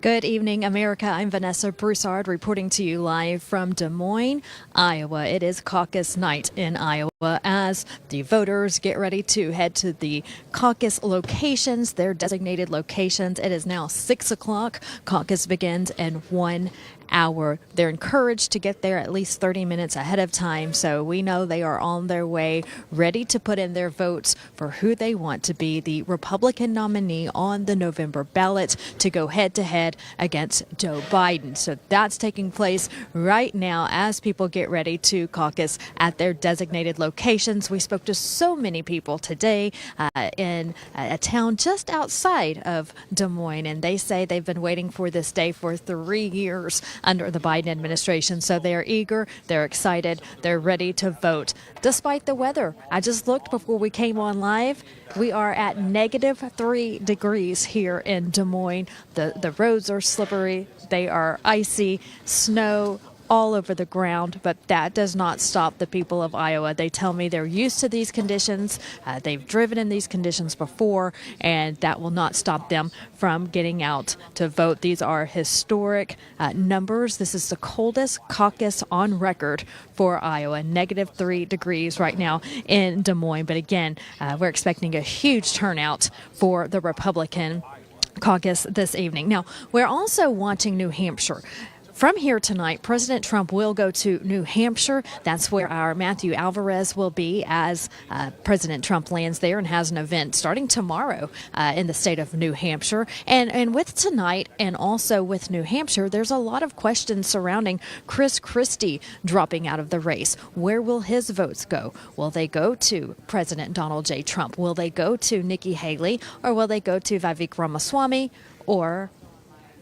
Good evening, America. I'm Vanessa Broussard reporting to you live from Des Moines, Iowa. It is caucus night in Iowa as the voters get ready to head to the caucus locations, their designated locations. It is now 6 o'clock. Caucus begins in 1 hour. They're encouraged to get there at least 30 minutes ahead of time, so we know they are on their way, ready to put in their votes for who they want to be the Republican nominee on the November ballot to go head-to-head against Joe Biden. So that's taking place right now as people get ready to caucus at their designated locations. We spoke to so many people today in a town just outside of Des Moines, and they say they've been waiting for this day for 3 years under the Biden administration. So they're eager, they're excited, they're ready to vote. Despite the weather, I just looked before we came on live. We are at -3 degrees here in Des Moines. The roads are slippery, they are icy, snow all over the ground, but that does not stop the people of Iowa. They tell me they're used to these conditions. They've driven in these conditions before, and that will not stop them from getting out to vote. These are historic numbers. This is the coldest caucus on record for Iowa, -3 degrees right now in Des Moines. But again, we're expecting a huge turnout for the Republican caucus this evening. Now, we're also watching New Hampshire. From here tonight, President Trump will go to New Hampshire. That's where our Matthew Alvarez will be as President Trump lands there and has an event starting tomorrow in the state of New Hampshire. And with tonight and also with New Hampshire, there's a lot of questions surrounding Chris Christie dropping out of the race. Where will his votes go? Will they go to President Donald J. Trump? Will they go to Nikki Haley? Or will they go to Vivek Ramaswamy or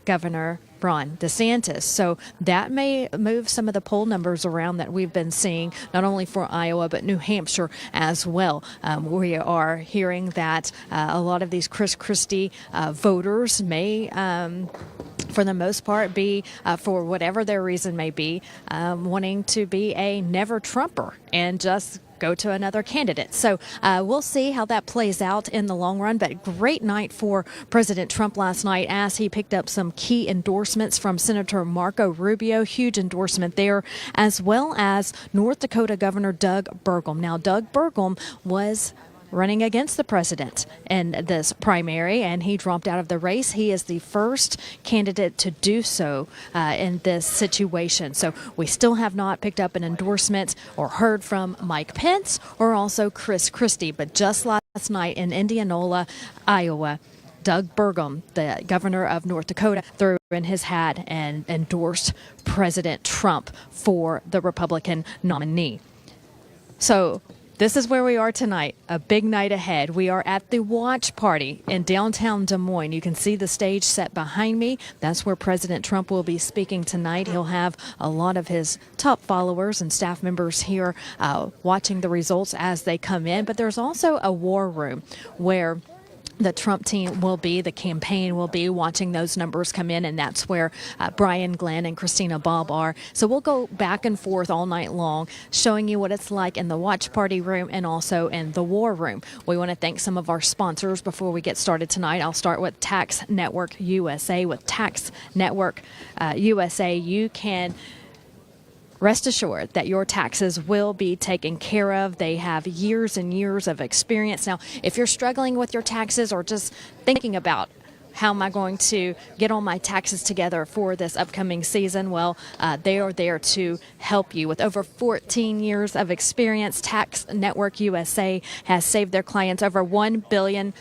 Governor Ron DeSantis? So that may move some of the poll numbers around that we've been seeing, not only for Iowa, but New Hampshire as well. We are hearing that a lot of these Chris Christie voters may, for the most part, be, for whatever their reason may be, wanting to be a never Trumper and just go to another candidate. So we'll see how that plays out in the long run. But great night for President Trump last night as he picked up some key endorsements from Senator Marco Rubio, huge endorsement there, as well as North Dakota Governor Doug Burgum. Now, Doug Burgum was running against the president in this primary, and he dropped out of the race. He is the first candidate to do so in this situation. So we still have not picked up an endorsement or heard from Mike Pence or also Chris Christie. But just last night in Indianola, Iowa, Doug Burgum, the governor of North Dakota, threw in his hat and endorsed President Trump for the Republican nominee. So this is where we are tonight, a big night ahead. We are at the watch party in downtown Des Moines. You can see the stage set behind me. That's where President Trump will be speaking tonight. He'll have a lot of his top followers and staff members here watching the results as they come in. But there's also a war room where the Trump team will be, the campaign will be watching those numbers come in, and that's where Brian Glenn and Christina Bobb are. So we'll go back and forth all night long, showing you what it's like in the watch party room and also in the war room. We want to thank some of our sponsors before we get started tonight. I'll start with Tax Network USA. With Tax Network USA, you can rest assured that your taxes will be taken care of. They have years and years of experience. Now, if you're struggling with your taxes or just thinking about how am I going to get all my taxes together for this upcoming season? Well, they are there to help you. With over 14 years of experience, Tax Network USA has saved their clients over $1 billion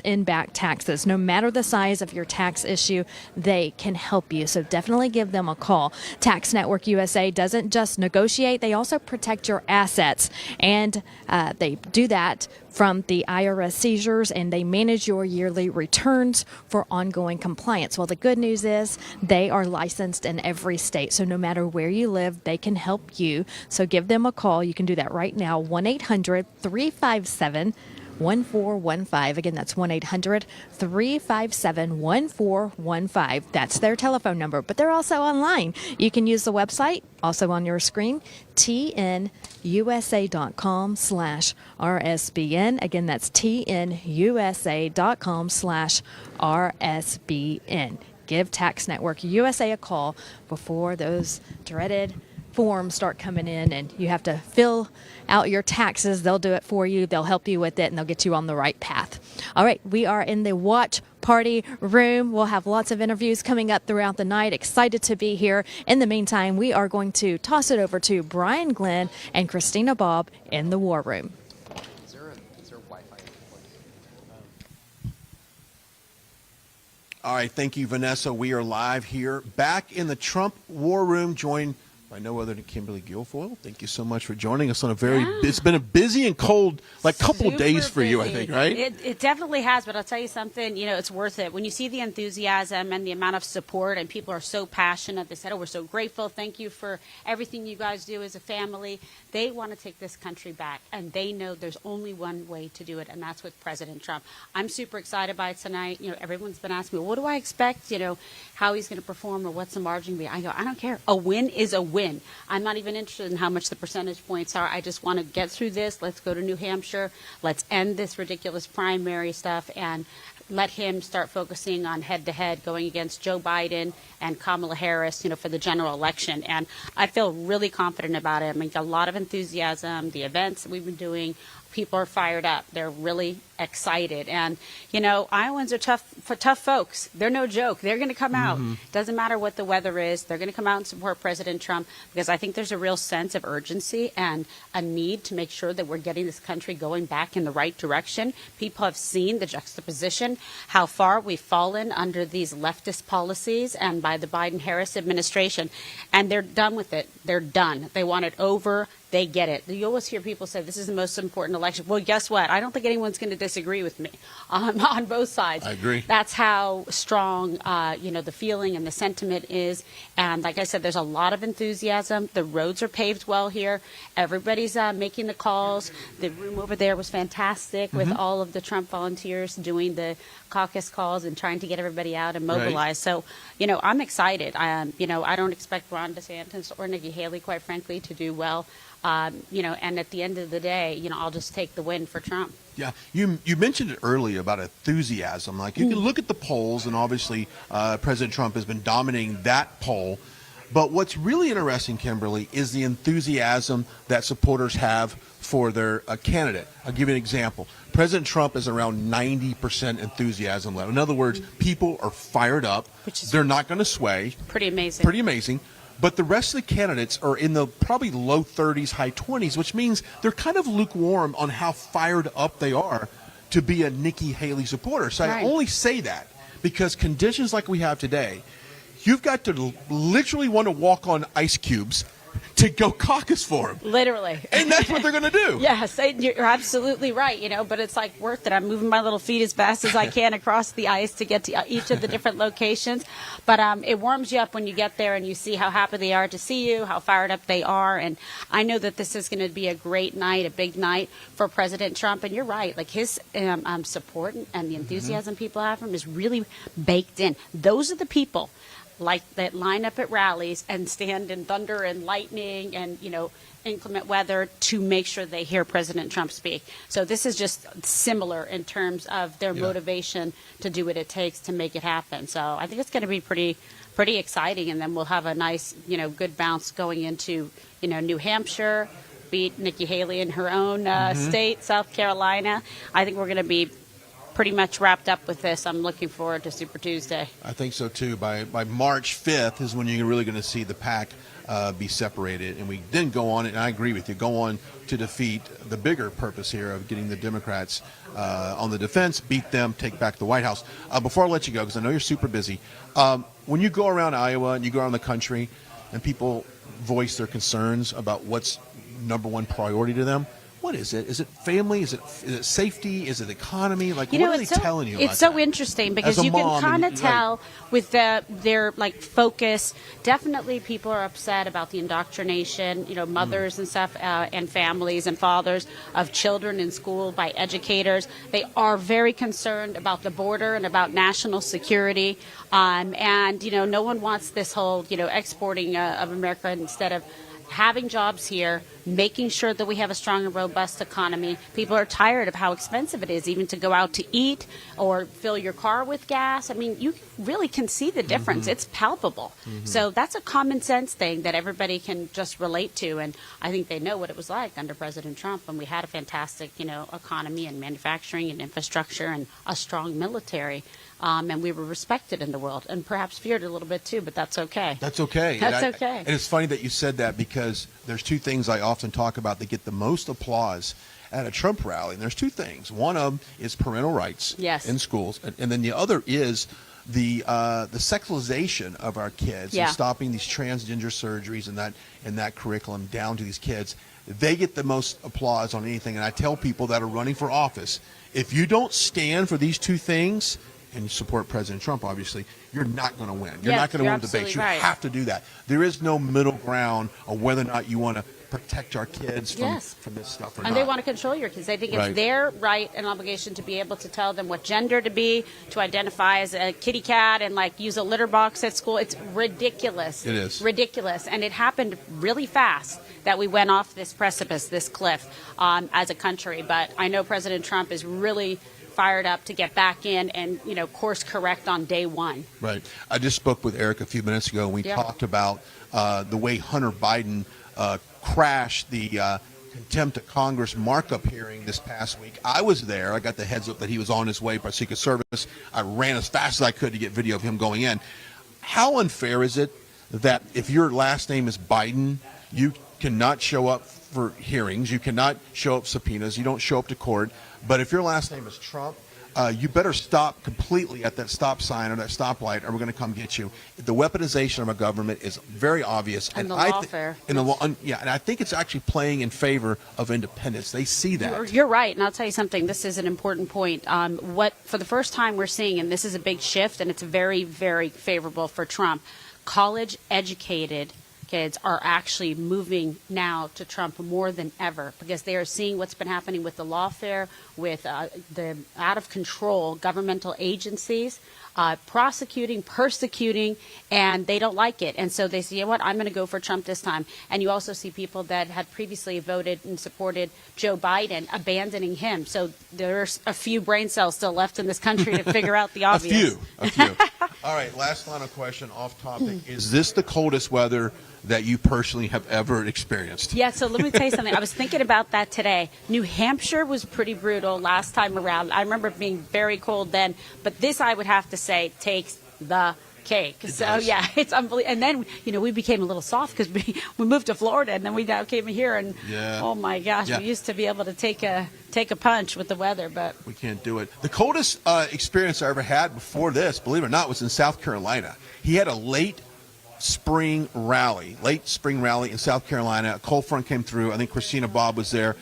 in back taxes. No matter the size of your tax issue, they can help you. So definitely give them a call. Tax Network USA doesn't just negotiate, they also protect your assets. And they do that from the IRS seizures, and they manage your yearly returns for ongoing compliance. Well, the good news is they are licensed in every state, so no matter where you live, they can help you. So give them a call. You can do that right now, 1-800-357 1415. Again, that's 1-800-357-1415. That's their telephone number, but they're also online. You can use the website, also on your screen, tnusa.com/RSBN. Again, that's tnusa.com/RSBN. give Tax Network USA a call before those dreaded forms start coming in and you have to fill out your taxes. They'll do it for you. They'll help you with it, and they'll get you on the right path. All right, we are in the watch party room. We'll have lots of interviews coming up throughout the night. Excited to be here. In the meantime, we are going to toss it over to Brian Glenn and Christina Bobb in the war room. Is there Wi-Fi? All right, thank you, Vanessa. We are live here, back in the Trump war room, joined by no other than Kimberly Guilfoyle. Thank you so much for joining us on a very, it's been a busy and cold, couple of days for you, I think, right? It definitely has, but I'll tell you something, it's worth it. When you see the enthusiasm and the amount of support, and people are so passionate, they said, we're so grateful, thank you for everything you guys do as a family. They want to take this country back, and they know there's only one way to do it, and that's with President Trump. I'm super excited by it tonight. Everyone's been asking me, what do I expect, how he's going to perform or what's the margin be. I go, I don't care. A win is a win. I'm not even interested in how much the percentage points are. I just want to get through this. Let's go to New Hampshire. Let's end this ridiculous primary stuff and let him start focusing on head-to-head going against Joe Biden and Kamala Harris, for the general election. And I feel really confident about it. I mean, a lot of enthusiasm, the events that we've been doing, people are fired up. They're really excited. And, Iowans are tough folks. They're no joke. They're going to come out. Doesn't matter what the weather is. They're going to come out and support President Trump, because I think there's a real sense of urgency and a need to make sure that we're getting this country going back in the right direction. People have seen the juxtaposition, how far we've fallen under these leftist policies and by the Biden-Harris administration. And they're done with it. They're done. They want it over. They get it. You always hear people say this is the most important election. Well, guess what? I don't think anyone's going to disagree with me on both sides. I agree. That's how strong, the feeling and the sentiment is. And like I said, there's a lot of enthusiasm. The roads are paved well here. Everybody's making the calls. The room over there was fantastic with all of the Trump volunteers doing the caucus calls and trying to get everybody out and mobilize. Right. So, I'm excited. I don't expect Ron DeSantis or Nikki Haley, quite frankly, to do well. And at the end of the day, I'll just take the win for Trump. Yeah, you mentioned it earlier about enthusiasm. Like, you can look at the polls, and obviously President Trump has been dominating that poll. But what's really interesting, Kimberly, is the enthusiasm that supporters have for their candidate. I'll give you an example. President Trump is around 90% enthusiasm level. In other words, people are fired up. They're not going to sway. Pretty amazing. Pretty amazing. But the rest of the candidates are in the probably low 30s, high 20s, which means they're kind of lukewarm on how fired up they are to be a Nikki Haley supporter. So I only say that because conditions like we have today, you've got to literally want to walk on ice cubes to go caucus for him. Literally. And that's what they're going to do. Yes, you're absolutely right, but it's like worth it. I'm moving my little feet as fast as I can across the ice to get to each of the different locations. But it warms you up when you get there and you see how happy they are to see you, how fired up they are. And I know that this is going to be a great night, a big night for President Trump. And you're right, like his support and the enthusiasm people have for him is really baked in. Those are the people that line up at rallies and stand in thunder and lightning and, inclement weather to make sure they hear President Trump speak. So this is just similar in terms of their motivation to do what it takes to make it happen. So I think it's going to be pretty exciting. And then we'll have a nice, good bounce going into, New Hampshire, beat Nikki Haley in her own state, South Carolina. I think we're going to be pretty much wrapped up with this. I'm looking forward to Super Tuesday. I think so too. By March 5th is when you're really going to see the pack be separated, and we then go on, and I agree with you, go on to defeat the bigger purpose here of getting the Democrats on the defense, beat them, take back the White House. Before I let you go, because I know you're super busy, when you go around Iowa and you go around the country and people voice their concerns about what's number one priority to them, what is it? Is it family? Is it safety? Is it economy? Like, what are they telling you about It's so that? interesting because As a you can mom, kind of tell with their focus. Definitely people are upset about the indoctrination, mothers and stuff, and families and fathers of children in school by educators. They are very concerned about the border and about national security. And no one wants this whole, exporting of America instead of having jobs here, making sure that we have a strong and robust economy. People are tired of how expensive it is even to go out to eat or fill your car with gas. I mean, you really can see the difference. It's palpable. So that's a common sense thing that everybody can just relate to. And I think they know what it was like under President Trump when we had a fantastic, economy and manufacturing and infrastructure and a strong military. And we were respected in the world and perhaps feared a little bit too, but that's okay. That's okay. That's okay. And it's funny that you said that because there's two things I often talk about that get the most applause at a Trump rally. And there's two things. One of them is parental rights in schools. And then the other is the sexualization of our kids and stopping these transgender surgeries and that curriculum down to these kids. They get the most applause on anything. And I tell people that are running for office, if you don't stand for these two things, and you support President Trump, obviously, you're not going to win. You're not going to win debates. You have to do that. There is no middle ground on whether or not you want to protect our kids from this stuff or not. And they want to control your kids. They think it's their right and obligation to be able to tell them what gender to be, to identify as a kitty cat and use a litter box at school. It's ridiculous. It is. Ridiculous. And it happened really fast that we went off this precipice, this cliff as a country. But I know President Trump is really fired up to get back in and, course correct on day one. Right. I just spoke with Eric a few minutes ago, and we talked about the way Hunter Biden crashed the contempt of Congress markup hearing this past week. I was there. I got the heads up that he was on his way by Secret Service. I ran as fast as I could to get video of him going in. How unfair is it that if your last name is Biden, you cannot show up for hearings, you cannot show up subpoenas, you don't show up to court, but if your last name is Trump, you better stop completely at that stop sign or that stoplight, or we're going to come get you. The weaponization of our government is very obvious, and the lawfare. And I think it's actually playing in favor of independence. They see that. You're right, and I'll tell you something. This is an important point. What for the first time we're seeing, and this is a big shift, and it's very, very favorable for Trump. College-educated kids are actually moving now to Trump more than ever because they are seeing what's been happening with the lawfare, with the out-of-control governmental agencies prosecuting, persecuting, and they don't like it. And so they say, you know what, I'm going to go for Trump this time. And you also see people that had previously voted and supported Joe Biden abandoning him. So there's a few brain cells still left in this country to figure out the obvious. A few. All right, last final question, off topic. Is this the coldest weather that you personally have ever experienced? Yeah, so let me tell you something. I was thinking about that today. New Hampshire was pretty brutal last time around. I remember it being very cold then, but this, I would have to say, takes the cake. So yeah, it's unbelievable. And then, we became a little soft because we moved to Florida, and then we now came here, and oh my gosh, we used to be able to take a punch with the weather, but we can't do it. The coldest experience I ever had before this, believe it or not, was in South Carolina. He had a late spring rally in South Carolina. A cold front came through. I think Christina Bobb was there.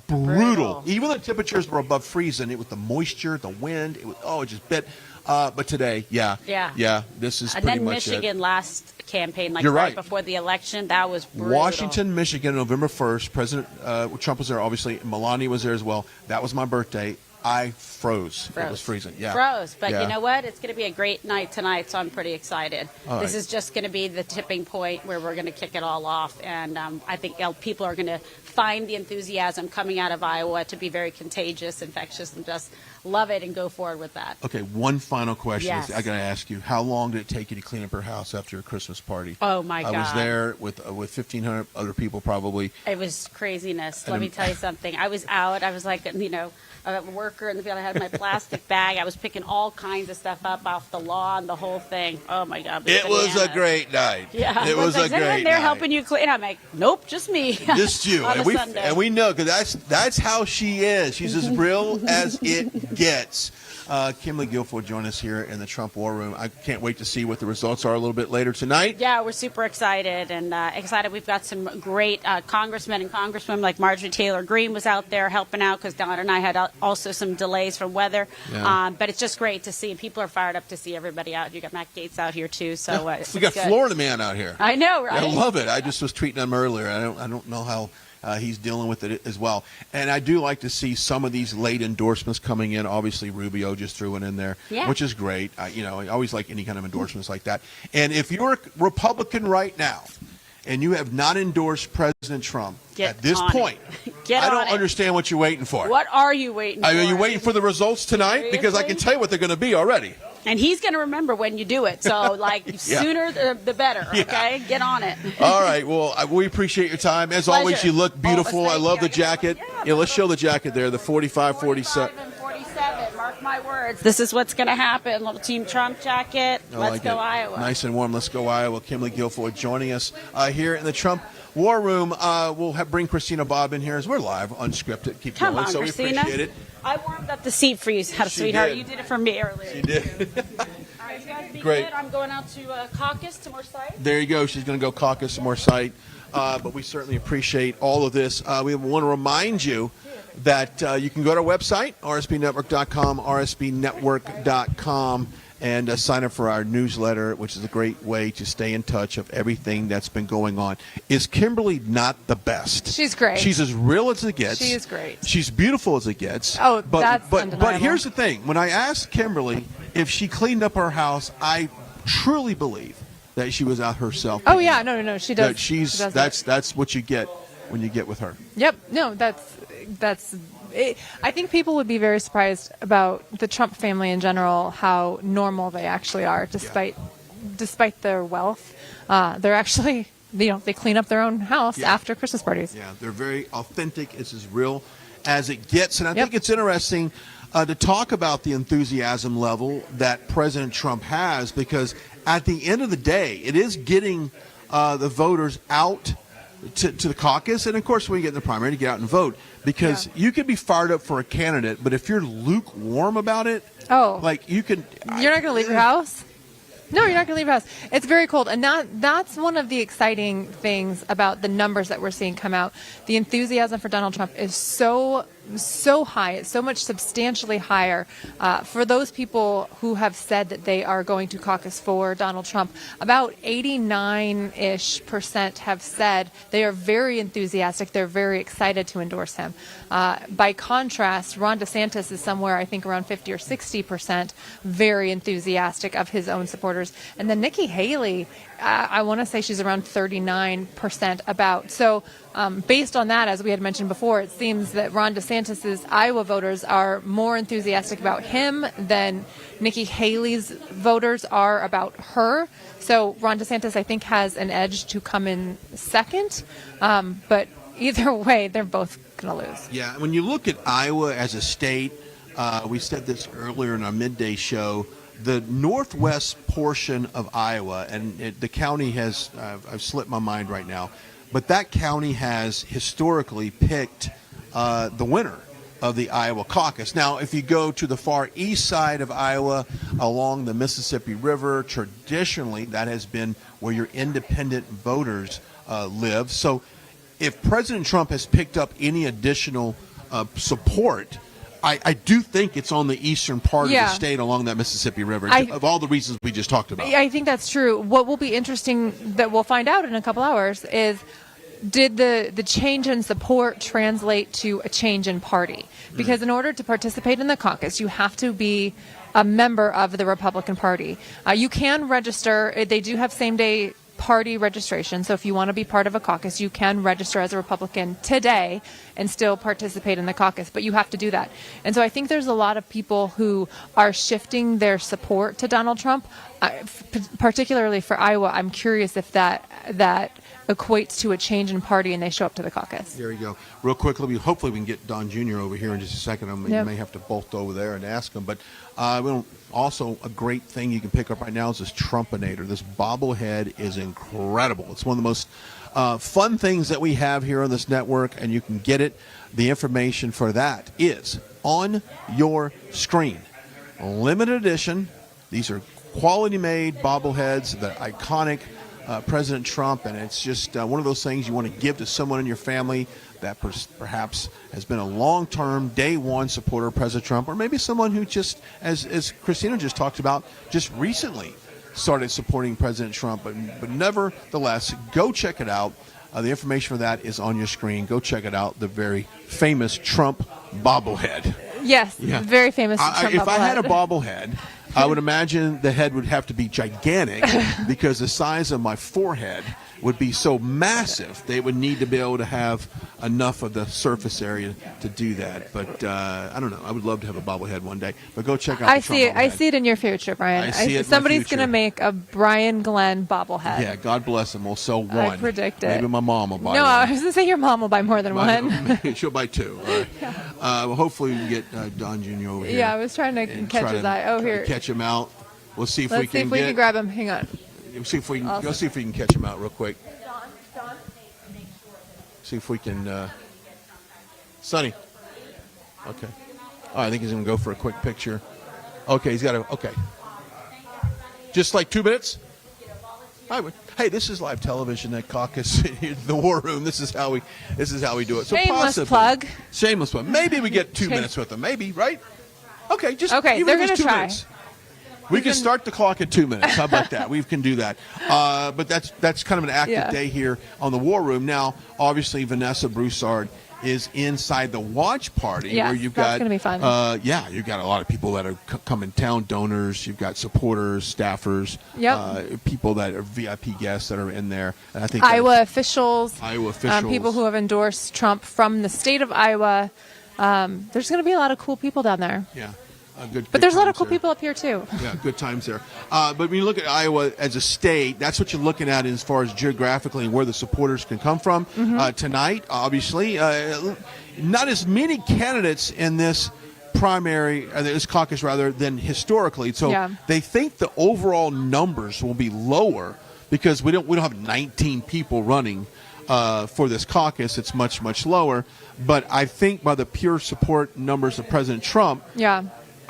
Brutal. Even the temperatures were above freezing. It was the moisture, the wind. It just bit. But today, this is pretty much it. And then Michigan last campaign, right before the election, that was brutal. Washington, Michigan, November 1st. President Trump was there, obviously. Melania was there as well. That was my birthday. I froze. It was freezing. Yeah. Froze. But you know what? It's going to be a great night tonight, so I'm pretty excited. This is just going to be the tipping point where we're going to kick it all off. And I think people are going to find the enthusiasm coming out of Iowa to be very contagious, infectious, and just love it and go forward with that. Okay, one final question. Yes. I got to ask you, how long did it take you to clean up your house after your Christmas party? Oh, my God. I was there with 1,500 other people probably. It was craziness. Let me tell you something. I was out. I was like, a worker in the field. I had my plastic bag. I was picking all kinds of stuff up off the lawn, the whole thing. Oh, my God. It was a great night. Yeah. It was a great night. They're helping you clean. I'm like, nope, just me. Just you. and we know, because that's how she is. She's as real as it gets. Kimberly Guilfoyle joined us here in the Trump War Room. I can't wait to see what the results are a little bit later tonight. Yeah, we're super excited and excited. We've got some great congressmen and congresswomen like Marjorie Taylor Greene was out there helping out because Don and I had also some delays from weather. Yeah. But it's just great to see. People are fired up to see everybody out. You got Matt Gaetz out here too. So we got good. Florida man out here. I know, right? I love it. I just was tweeting him earlier. I don't know how he's dealing with it as well. And I do like to see some of these late endorsements coming in. Obviously, Rubio just threw it in there, which is great. I always like any kind of endorsements like that. And if you're a Republican right now and you have not endorsed President Trump Get at this on it. point, Get I on don't it. understand what you're waiting for. What are you waiting for? Are you waiting for the results tonight? Because I can Seriously? tell you what they're going to be already. And he's going to remember when you do it. So, like, sooner the better, okay? Get on it. All right. Well, we appreciate your time. As always, Pleasure. you look beautiful. Always, I thank love you. the jacket. Yeah, let's show the jacket there, the 45, 47. 45 and 47. Mark my words. This is what's going to happen. Little Team Trump jacket. I Let's like go it. Iowa. Nice and warm. Let's go Iowa. Kimberly Guilfoyle joining us here in the Trump War Room. We'll bring Christina Bobb in here as we're live, unscripted. Keep Come going. on, So Christina. we appreciate it. I warmed up the seat for you, sweetheart. did. You did it for me earlier. She did. All right, you guys be Great. good. I'm going out to Caucus, to more sites. There you go. She's going to go caucus some more site. But we certainly appreciate all of this. We want to remind you that you can go to our website, rsbnetwork.com, rsbnetwork.com, and sign up for our newsletter, which is a great way to stay in touch of everything that's been going on. Is Kimberly not the best? She's great. She's as real as it gets. She is great. She's beautiful as it gets. Oh, but, that's but undeniable. here's the thing. When I asked Kimberly if she cleaned up her house, I truly believe that she was out herself. Oh yeah, no, she does. That she's she does that. that's what you get when you get with her. Yep. No, that's. I think people would be very surprised about the Trump family in general, how normal they actually are, despite their wealth. They're actually, they clean up their own house after Christmas parties. Yeah, they're very authentic. It's as real as it gets, and I Yep. think it's interesting to talk about the enthusiasm level that President Trump has, because at the end of the day, it is getting the voters out to the caucus, and of course when you get in the primary to get out and vote, because you can be fired up for a candidate, but if you're lukewarm about it, like you can, You're not going to leave your house? No, you're not going to leave your house. It's very cold. And that's one of the exciting things about the numbers that we're seeing come out. The enthusiasm for Donald Trump is so high. It's so much substantially higher. For those people who have said that they are going to caucus for Donald Trump, about 89-ish% have said they are very enthusiastic. They're very excited to endorse him. By contrast, Ron DeSantis is somewhere, I think, around 50 or 60% very enthusiastic of his own supporters. And then Nikki Haley, I want to say she's around 39% about. So based on that, as we had mentioned before, it seems that Ron DeSantis' Iowa voters are more enthusiastic about him than Nikki Haley's voters are about her. So Ron DeSantis, I think, has an edge to come in second. But either way, they're both going to lose. Yeah, when you look at Iowa as a state, we said this earlier in our midday show, the northwest portion of Iowa, and the county has, I've slipped my mind right now, but that county has historically picked the winner of the Iowa caucus. Now, if you go to the far east side of Iowa along the Mississippi River, traditionally that has been where your independent voters live. So if President Trump has picked up any additional support, I do think it's on the eastern part of the state along that Mississippi River, of all the reasons we just talked about. I think that's true. What will be interesting that we'll find out in a couple hours is, did the change in support translate to a change in party? Because in order to participate in the caucus, you have to be a member of the Republican Party. You can register. They do have same-day party registration. So if you want to be part of a caucus, you can register as a Republican today and still participate in the caucus, but you have to do that. And so I think there's a lot of people who are shifting their support to Donald Trump, particularly for Iowa. I'm curious if that equates to a change in party and they show up to the caucus. There you go. Real quickly, hopefully we can get Don Jr. over here in just a second. You may have to bolt over there and ask him. But also a great thing you can pick up right now is this Trumpinator. This bobblehead is incredible. It's one of the most fun things that we have here on this network, and you can get it. The information for that is on your screen. Limited edition. These are quality-made bobbleheads, the iconic President Trump, and it's just one of those things you want to give to someone in your family that perhaps has been a long-term, day one supporter of President Trump, or maybe someone who just, as Christina just talked about, just recently started supporting President Trump. But nevertheless, go check it out. The information for that is on your screen. Go check it out, the very famous Trump bobblehead. Yes, very famous Trump bobblehead. If I had a bobblehead, I would imagine the head would have to be gigantic because the size of my forehead would be so massive. They would need to be able to have enough of the surface area to do that. But I don't know. I would love to have a bobblehead one day. But go check out. I see it in your future, Brian. I see it in my somebody's future. going to make a Brian Glenn bobblehead. Yeah, God bless him. We'll sell one. I predict it. Maybe my mom will buy No, one. I was going to say your mom will buy more than one. She'll buy two. All right. Well, hopefully we can get Don Jr. over here. Yeah, I was trying to and catch try his to- eye. Oh, try to here. catch him out. We'll see if Let's we see can if we get. can grab him. Hang on. We'll see if we can. Awesome. Go see if we can catch him out real quick. See if we can. Sonny. Okay. Oh, I think he's gonna go for a quick picture. Okay, he's got to. Okay. Just like 2 minutes. I would. Hey, this is live television at Caucus, the War Room. This is how we do it. So Shameless possibly, plug. Shameless plug. Maybe we get 2 minutes with them. Maybe, right? Okay, just Okay, even they're if it's gonna 2 try. minutes. We can start the clock at 2 minutes. How about that? We can do that. But that's kind of an active day here on the War Room. Now, obviously, Vanessa Broussard is inside the watch party Yes, where you've that's got gonna be fun. you've got a lot of people that are coming town, donors, you've got supporters, staffers, people that are VIP guests that are in there. And I think Iowa officials, officials. people who have endorsed Trump from the state of Iowa. There's going to be a lot of cool people down there. Yeah. But there's a lot of times cool there. people up here, too. Yeah, good times there. But when you look at Iowa as a state, that's what you're looking at as far as geographically and where the supporters can come from. Tonight, obviously, not as many candidates in this primary, this caucus rather, than historically. So they think the overall numbers will be lower because we don't have 19 people running for this caucus. It's much, much lower. But I think by the pure support numbers of President Trump,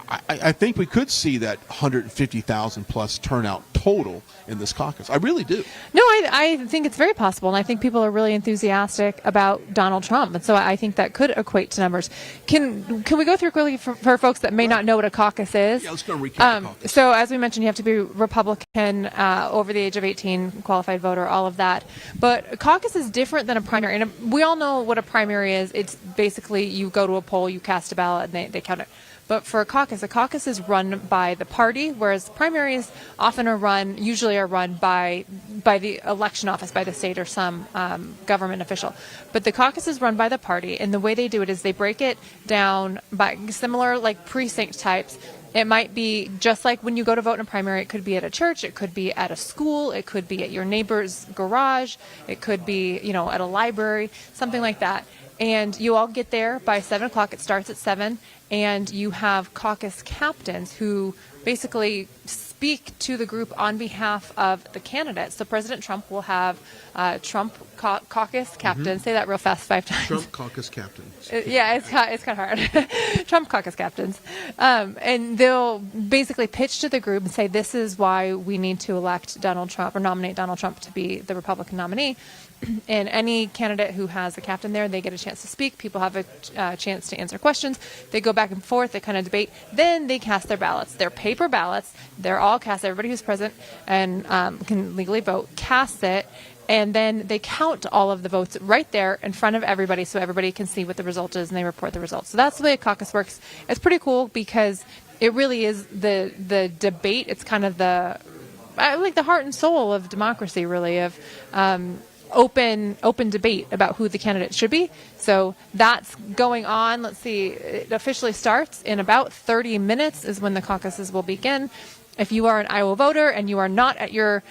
I think we could see that 150,000 plus turnout total in this caucus. I really do. No, I think it's very possible, and I think people are really enthusiastic about Donald Trump, and so I think that could equate to numbers. Can we go through quickly for folks that may not know what a caucus is? Yeah, let's go recap the caucus. So as we mentioned, you have to be Republican, over the age of 18, qualified voter, all of that. But a caucus is different than a primary, and we all know what a primary is. It's basically you go to a poll, you cast a ballot, and they count it. But for a caucus is run by the party, whereas primaries usually are run by the election office, by the state or some government official. But the caucus is run by the party, and the way they do it is they break it down by similar like precinct types. It might be just like when you go to vote in a primary, it could be at a church, it could be at a school, it could be at your neighbor's garage, it could be, at a library, something like that. And you all get there by 7 o'clock. It starts at 7. And you have caucus captains who basically speak to the group on behalf of the candidates. So President Trump will have Trump caucus captain. Say that real fast 5 times. Trump caucus captain. It's kind of hard. Trump caucus captains. And they'll basically pitch to the group and say, this is why we need to elect Donald Trump or nominate Donald Trump to be the Republican nominee. And any candidate who has a captain there, they get a chance to speak. People have a chance to answer questions. They go back and forth. They kind of debate. Then they cast their ballots. They're paper ballots. They're all cast. Everybody who's present and can legally vote casts it. And then they count all of the votes right there in front of everybody so everybody can see what the result is and they report the results. So that's the way a caucus works. It's pretty cool because it really is the debate. It's kind of the heart and soul of democracy, really, of open debate about who the candidate should be. So that's going on. Let's see, it officially starts in about 30 minutes is when the caucuses will begin. If you are an Iowa voter and you are not at your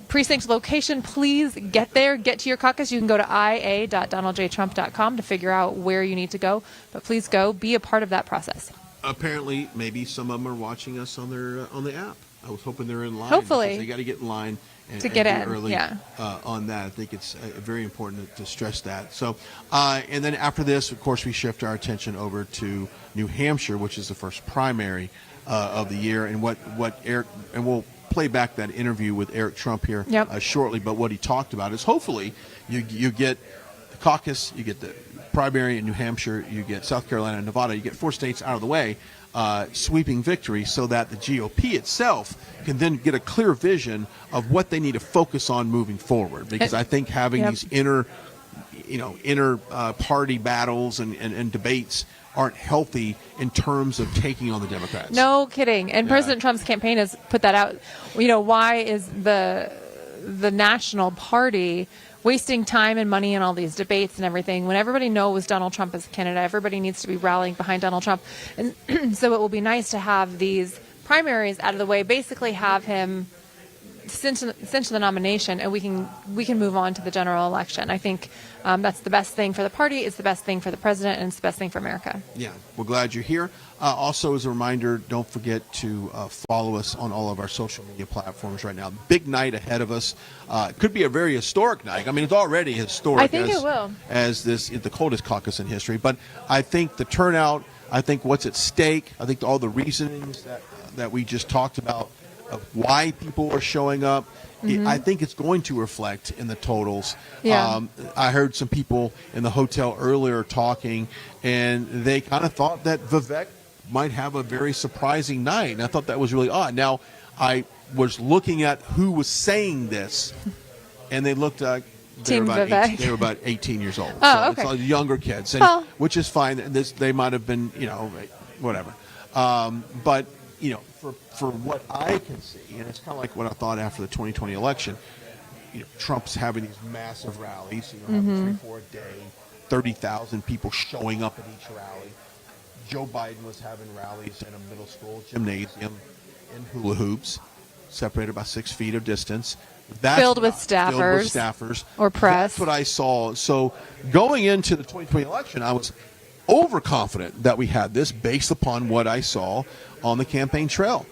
precinct location, please get there, get to your caucus. You can go to ia.donaldjtrump.com to figure out where you need to go. But please go, be a part of that process. Apparently, maybe some of them are watching us on the app. I was hoping they're in line. Hopefully. They got to get in line and To get be in, early yeah. On that. I think it's very important to stress that. So, and then after this, of course, we shift our attention over to New Hampshire, which is the first primary of the year, and what Eric, and we'll play back that interview with Eric Trump here shortly. But what he talked about is hopefully you get the caucus, you get the primary in New Hampshire, you get South Carolina and Nevada, you get 4 states out of the way. Sweeping victory so that the GOP itself can then get a clear vision of what they need to focus on moving forward. Because I think having these inner party battles and debates aren't healthy in terms of taking on the Democrats. No kidding. And President Trump's campaign has put that out. Why is the the national party wasting time and money in all these debates and everything when everybody knows Donald Trump is a candidate. Everybody needs to be rallying behind Donald Trump. And so it will be nice to have these primaries out of the way, basically have him cinch the nomination, and we can move on to the general election. I think that's the best thing for the party, it's the best thing for the president, and it's the best thing for America. Yeah, we're glad you're here. Also, as a reminder, don't forget to follow us on all of our social media platforms right now. Big night ahead of us. It could be a very historic night. I mean, it's already historic. I think it will. As the coldest caucus in history. But I think the turnout, I think what's at stake, I think all the reasonings that we just talked about of why people are showing up, I think it's going to reflect in the totals. Yeah. I heard some people in the hotel earlier talking, and they kind of thought that Vivek might have a very surprising night, and I thought that was really odd. Now, I was looking at who was saying this, and they looked like they were about 18 years old. Oh, so okay. It's like younger kids, which is fine. They might have been, whatever. But for what I can see, and it's kind of like what I thought after the 2020 election, Trump's having these massive rallies, having 3-4 a day, 30,000 people showing up at each rally. Joe Biden was having rallies in a middle school gymnasium in hula hoops, separated by 6 feet of distance. Filled with staffers or press. That's what I saw. So going into the 2020 election, I was overconfident that we had this based upon what I saw on the campaign trail.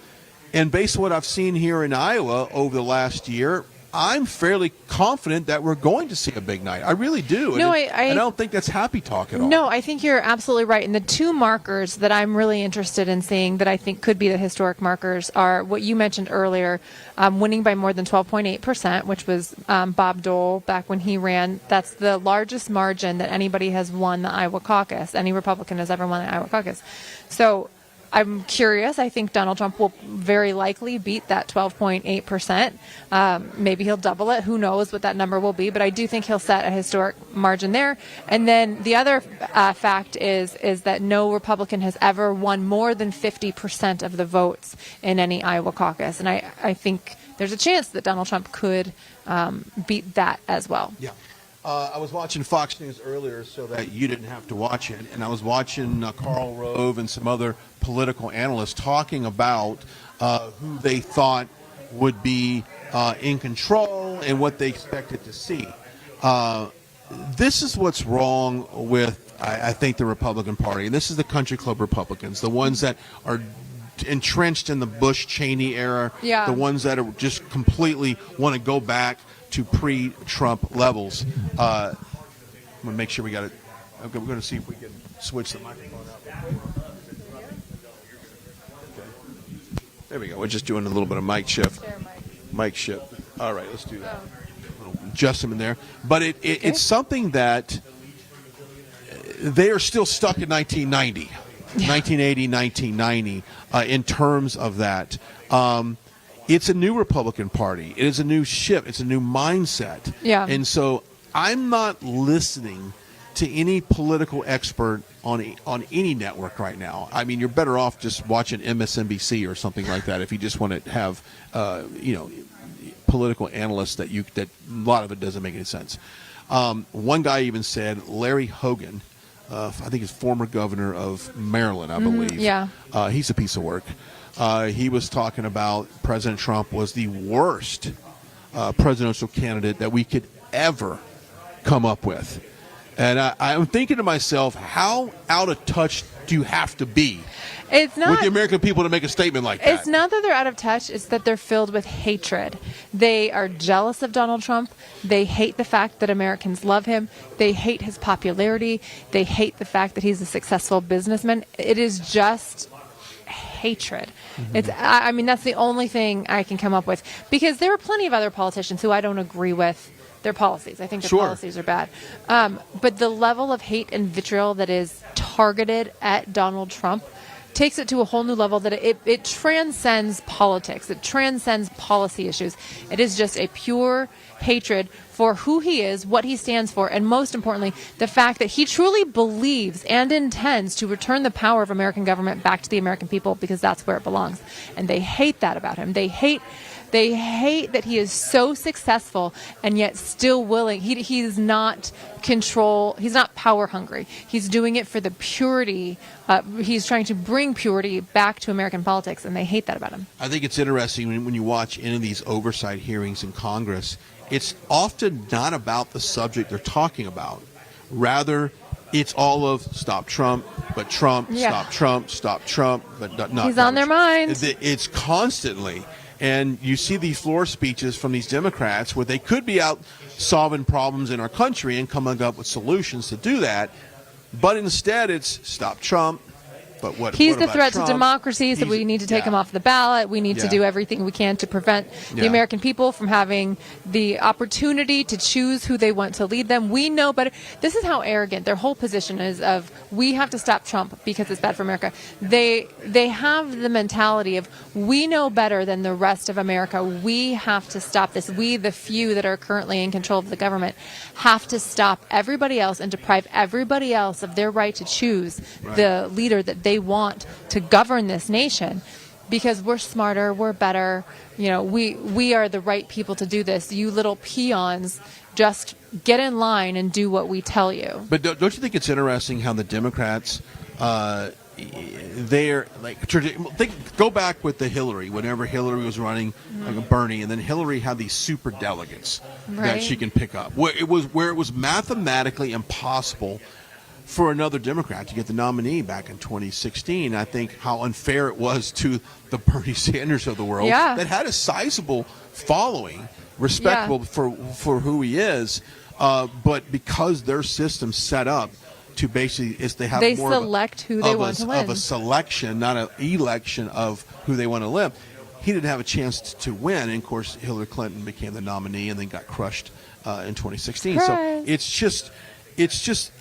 And based on what I've seen here in Iowa over the last year, I'm fairly confident that we're going to see a big night. I really do. No, and I don't think that's happy talk at all. No, I think you're absolutely right. And the two markers that I'm really interested in seeing that I think could be the historic markers are what you mentioned earlier, winning by more than 12.8%, which was Bob Dole back when he ran. That's the largest margin that anybody has won the Iowa caucus. Any Republican has ever won the Iowa caucus. So I'm curious. I think Donald Trump will very likely beat that 12.8%. Maybe he'll double it. Who knows what that number will be? But I do think he'll set a historic margin there. And then the other fact is that no Republican has ever won more than 50% of the votes in any Iowa caucus. And I think there's a chance that Donald Trump could beat that as well. Yeah. I was watching Fox News earlier so that you didn't have to watch it, and I was watching Karl Rove and some other political analysts talking about who they thought would be in control and what they expected to see. This is what's wrong with, I think, the Republican Party, and this is the country club Republicans, the ones that are entrenched in the Bush-Cheney era, the ones that are just completely want to go back to pre-Trump levels. I'm going to make sure we got it. Okay, we're going to see if we can switch the microphone up. Okay. There we go. We're just doing a little bit of mic shift. Mic shift. All right, let's do that. Adjustment there. But it's something that they are still stuck in 1990, 1980, 1990 in terms of that. It's a new Republican Party. It is a new shift. It's a new mindset. Yeah. And so I'm not listening to any political expert on any network right now. I mean, you're better off just watching MSNBC or something like that if you just want to have, political analysts that a lot of it doesn't make any sense. One guy even said Larry Hogan, I think he's former governor of Maryland, I believe. Yeah. He's a piece of work. He was talking about President Trump was the worst presidential candidate that we could ever come up with. And I'm thinking to myself, how out of touch do you have to be with the American people to make a statement like that? It's not that they're out of touch. It's that they're filled with hatred. They are jealous of Donald Trump. They hate the fact that Americans love him. They hate his popularity. They hate the fact that he's a successful businessman. It is just hatred. I mean, that's the only thing I can come up with, because there are plenty of other politicians who I don't agree with their policies. I think their policies are bad. But the level of hate and vitriol that is targeted at Donald Trump takes it to a whole new level that it transcends politics. It transcends policy issues. It is just a pure hatred for who he is, what he stands for, and most importantly, the fact that he truly believes and intends to return the power of American government back to the American people, because that's where it belongs. And they hate that about him. They hate They hate that he is so successful and yet still willing. He's not he's not power hungry. He's doing it for the purity. He's trying to bring purity back to American politics, and they hate that about him. I think it's interesting when you watch any of these oversight hearings in Congress, it's often not about the subject they're talking about. Rather, it's all of stop Trump, but Trump, stop Trump, but not. He's on their minds. It's constantly. And you see these floor speeches from these Democrats where they could be out solving problems in our country and coming up with solutions to do that. But instead, it's stop Trump. But what? He's what the about threat Trump? to democracy, so we need to take him off the ballot. We need to do everything we can to prevent the American people from having the opportunity to choose who they want to lead them. We know better. This is how arrogant their whole position is of, we have to stop Trump because it's bad for America. They have the mentality of, we know better than the rest of America. We have to stop this. We, the few that are currently in control of the government, have to stop everybody else and deprive everybody else of their right to choose the leader that they want to govern this nation, because we're smarter, we're better, we are the right people to do this. You little peons, just get in line and do what we tell you. But don't you think it's interesting how the Democrats, they're like, go back with the Hillary, whenever Hillary was running like Bernie, and then Hillary had these super delegates that she can pick up, where it was mathematically impossible for another Democrat to get the nominee back in 2016. I think how unfair it was to the Bernie Sanders of the world that had a sizable following, respectable for who he is, but because their system's set up to basically they select who they want to win. Of a selection, not an election of who they want to live. He didn't have a chance to win, and of course Hillary Clinton became the nominee and then got crushed in 2016. So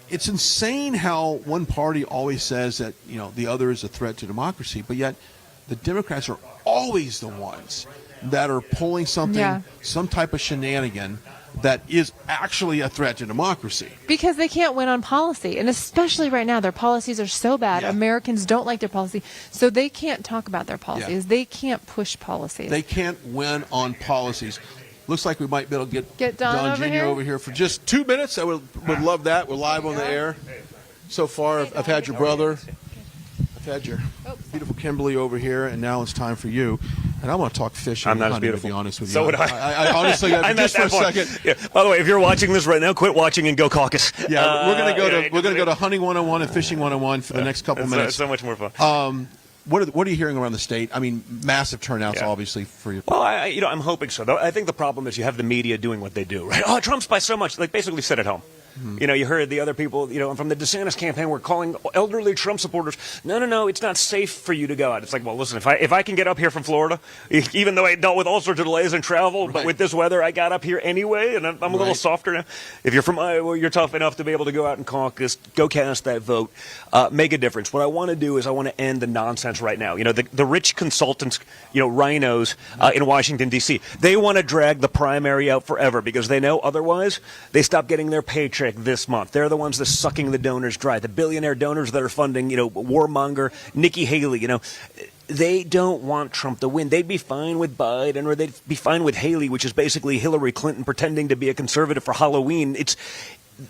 it's insane how one party always says that the other is a threat to democracy, but yet the Democrats are always the ones that are pulling something, some type of shenanigan that is actually a threat to democracy. Because they can't win on policy, and especially right now, their policies are so bad. Americans don't like their policy, so they can't talk about their policies. They can't push policies. They can't win on policies. Looks like we might be able to get Don Jr. over here for just 2 minutes. I would love that. We're live on the air. So far, I've had your brother. I've had your beautiful Kimberly over here, and now it's time for you. And I want to talk fishing. I'm not hunting, as beautiful. to be honest with you. So would I. I honestly, just for a second. Yeah. By the way, if you're watching this right now, quit watching and go Caucus. Yeah, we're gonna go to hunting 101 and fishing 101 for the next couple minutes. It's so much more fun. What are you hearing around the state? I mean, massive turnouts, obviously, for you. Well, I'm hoping so. Though I think the problem is you have the media doing what they do, right? Oh, Trump's by so much. Like, basically sit at home. Mm-hmm. You heard the other people, from the DeSantis campaign were calling elderly Trump supporters, no, it's not safe for you to go out. It's like, well, listen, if I can get up here from Florida, even though I dealt with all sorts of delays in travel, but with this weather, I got up here anyway, and I'm a little softer now. If you're from Iowa, you're tough enough to be able to go out and caucus, go cast that vote, make a difference. What I want to do is I want to end the nonsense right now. The rich consultants, rhinos in Washington, D.C., they want to drag the primary out forever because they know otherwise they stop getting their paycheck this month. They're the ones that are sucking the donors dry. The billionaire donors that are funding, warmonger Nikki Haley, they don't want Trump to win. They'd be fine with Biden, or they'd be fine with Haley, which is basically Hillary Clinton pretending to be a conservative for Halloween.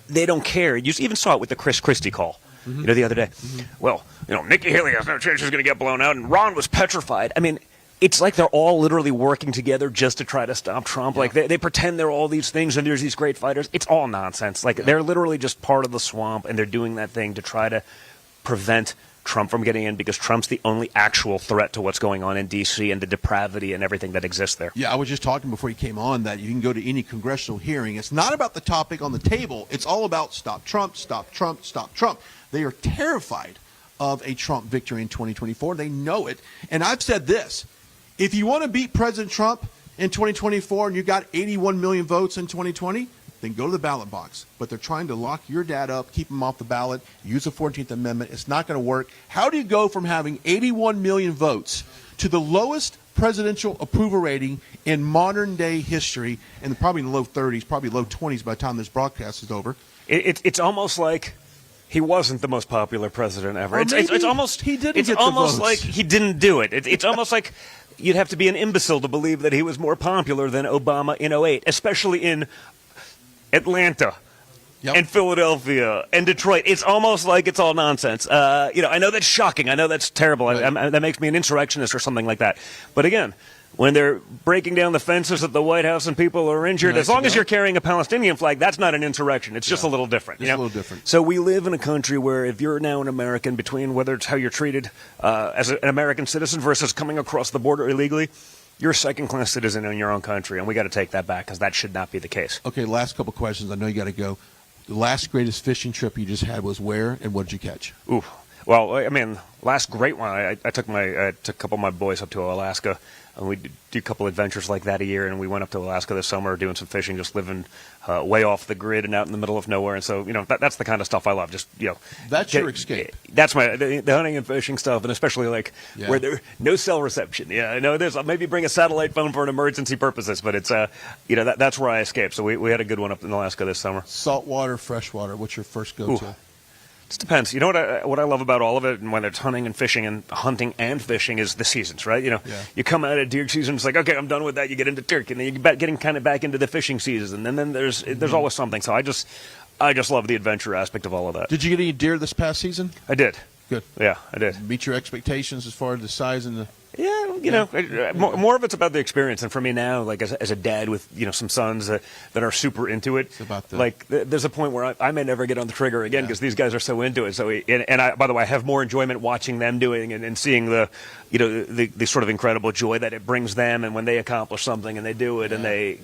They don't care. You even saw it with the Chris Christie call, the other day. Mm-hmm. Well, Nikki Haley has no chance she's going to get blown out, and Ron was petrified. I mean, it's like they're all literally working together just to try to stop Trump. Like they pretend they're all these things and there's these great fighters. It's all nonsense. Like they're literally just part of the swamp, and they're doing that thing to try to prevent Trump from getting in, because Trump's the only actual threat to what's going on in D.C. and the depravity and everything that exists there. Yeah, I was just talking before you came on that you can go to any congressional hearing. It's not about the topic on the table. It's all about stop Trump, stop Trump, stop Trump. They are terrified of a Trump victory in 2024. They know it. And I've said this. If you want to beat President Trump in 2024 and you got 81 million votes in 2020, then go to the ballot box. But they're trying to lock your dad up, keep him off the ballot, use the 14th Amendment. It's not going to work. How do you go from having 81 million votes to the lowest presidential approval rating in modern-day history, and probably in the low 30s, probably low 20s by the time this broadcast is over? It's almost like he wasn't the most popular president ever. It's almost he didn't. It's get almost the like votes. he didn't do it. It's almost like you'd have to be an imbecile to believe that he was more popular than Obama in '08, especially in Atlanta. Yep. And Philadelphia and Detroit. It's almost like it's all nonsense. I know that's shocking. I know that's terrible. Right. That makes me an insurrectionist or something like that. But again, when they're breaking down the fences at the White House and people are injured, as long as you're carrying a Palestinian flag, that's not an insurrection. It's just a little different. It's a little different. So we live in a country where if you're now an American, between whether it's how you're treated as an American citizen versus coming across the border illegally, you're a second-class citizen in your own country, and we got to take that back because that should not be the case. Okay, last couple questions. I know you got to go. The last greatest fishing trip you just had was where, and what did you catch? Ooh, well, I mean, last great one. I took a couple of my boys up to Alaska, and we do a couple adventures like that a year. And we went up to Alaska this summer, doing some fishing, just living way off the grid and out in the middle of nowhere. And so, that's the kind of stuff I love. Just That's your escape. That's the hunting and fishing stuff, and especially where there's no cell reception. Yeah, I know there's maybe bring a satellite phone for an emergency purposes, but it's that's where I escaped. So we had a good one up in Alaska this summer. Saltwater, freshwater. What's your first go-to? It depends. You know what I love about all of it, and whether it's hunting and hunting and fishing, is the seasons, right? You come out of deer season, it's like, okay, I'm done with that. You get into turkey, and then you get getting kind of back into the fishing season, and then there's always something. So I just love the adventure aspect of all of that. Did you get any deer this past season? I did. Good. Yeah, I did. Meet your expectations as far as the size and the... Yeah, more of it's about the experience. And for me now, like as a dad with some sons that are super into it, it's about there's a point where I may never get on the trigger again because these guys are so into it. So and I, by the way, I have more enjoyment watching them doing and seeing the sort of incredible joy that it brings them, and when they accomplish something and they do it, and they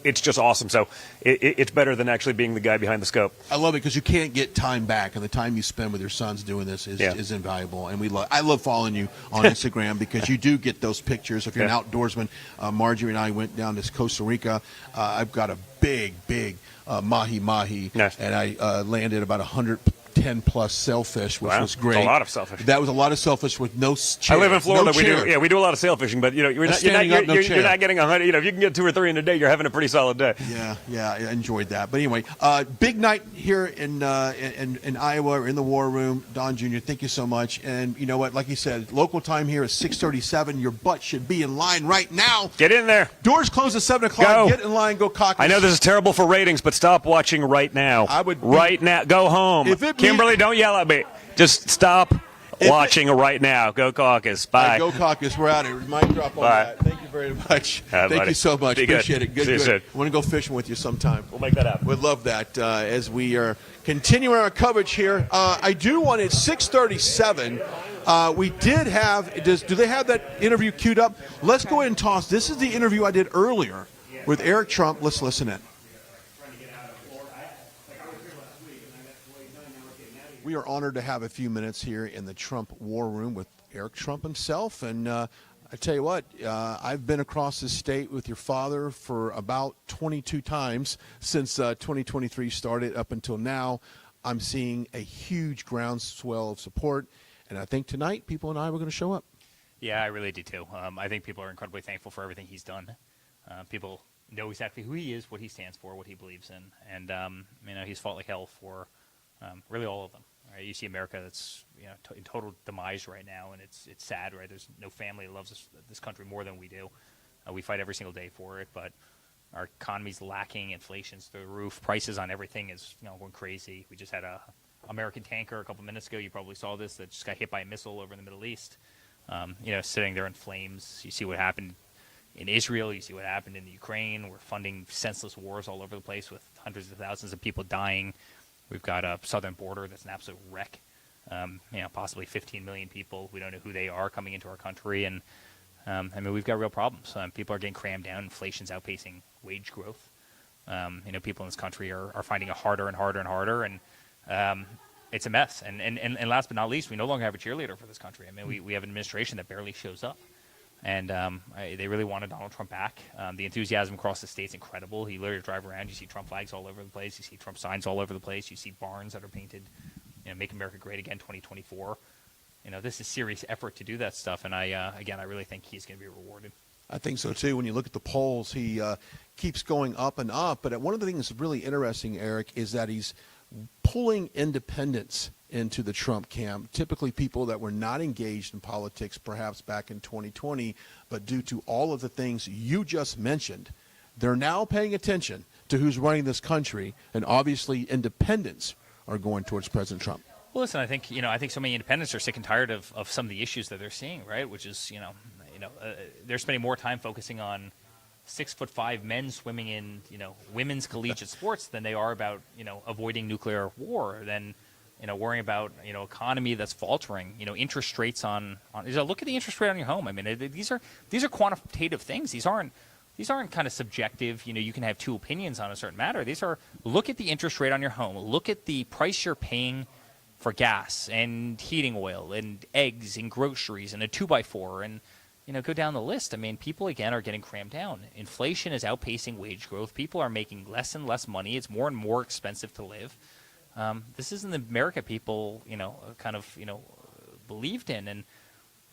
it's just awesome. So it's better than actually being the guy behind the scope. I love it because you can't get time back, and the time you spend with your sons doing this is invaluable. And I love following you on Instagram because you do get those pictures. If you're an outdoorsman, Marjorie and I went down to Costa Rica. I've got a big mahi-mahi, nice. And I landed about 110-plus sailfish, which was great. That's a lot of sailfish. That was a lot of sailfish with no chair. I live in Florida. No We do a lot of sailfishing, but you're not getting 100. If you can get 2 or 3 in a day, you're having a pretty solid day. Yeah, I enjoyed that. But anyway, big night here in Iowa, or in the War Room. Don Jr., thank you so much. And you know what? Like you said, local time here is 6:37. Your butt should be in line right now. Get in there. Doors close at 7 o'clock. Go. Get in line. Go Caucus. I know this is terrible for ratings, but stop watching right now. Right now. Go home. Kimberly, don't yell at me. Just stop watching right now. Go Caucus. Bye. Go Caucus. We're out here. Mic drop on that. Thank you very much. Thank you so much. Appreciate it. Good. See you soon. I want to go fishing with you sometime. We'll make that happen. We'd love that as we are continuing our coverage here. I do want at 6:37. We did have. Do they have that interview queued up? Let's go ahead and toss. This is the interview I did earlier with Eric Trump. Let's listen in. We are honored to have a few minutes here in the Trump War Room with Eric Trump himself. And I tell you what, I've been across this state with your father for about 22 times since 2023 started up until now. I'm seeing a huge groundswell of support. And I think tonight people in Iowa are going to show up. Yeah, I really do too. I think people are incredibly thankful for everything he's done. People know exactly who he is, what he stands for, what he believes in. And, he's fought like hell for really all of them. Right? You see America that's in total demise right now, and it's sad. Right? There's no family that loves this country more than we do. We fight every single day for it, but our economy's lacking. Inflation's through the roof. Prices on everything is going crazy. We just had a American tanker a couple minutes ago. You probably saw this that just got hit by a missile over in the Middle East. Sitting there in flames. You see what happened in Israel. You see what happened in the Ukraine. We're funding senseless wars all over the place with hundreds of thousands of people dying. We've got a southern border that's an absolute wreck. Possibly 15 million people. We don't know who they are coming into our country. And, we've got real problems. People are getting crammed down. Inflation's outpacing wage growth. People in this country are finding it harder and harder and harder. And it's a mess. And last but not least, we no longer have a cheerleader for this country. We have an administration that barely shows up. And they really wanted Donald Trump back. The enthusiasm across the state is incredible. You literally drive around, you see Trump flags all over the place. You see Trump signs all over the place. You see barns that are painted, Make America Great Again 2024. This is serious effort to do that stuff. And I really think he's going to be rewarded. I think so, too. When you look at the polls, he keeps going up and up. But one of the things that's really interesting, Eric, is that he's pulling independents into the Trump camp, typically people that were not engaged in politics perhaps back in 2020, but due to all of the things you just mentioned, they're now paying attention to who's running this country, and obviously independents are going towards President Trump. Well, listen, I think so many independents are sick and tired of some of the issues that they're seeing, right? Which is, they're spending more time focusing on 6'5" men swimming in, women's collegiate sports than they are about, avoiding nuclear war, than, worrying about, economy that's faltering, interest rates on look at the interest rate on your home. I mean, these are quantitative things. These aren't kind of subjective, you can have two opinions on a certain matter. These are, look at the interest rate on your home. Look at the price you're paying for gas and heating oil and eggs and groceries and a 2x4 and, go down the list. I mean, people, again, are getting crammed down. Inflation is outpacing wage growth. People are making less and less money. It's more and more expensive to live. This isn't the America people, believed in.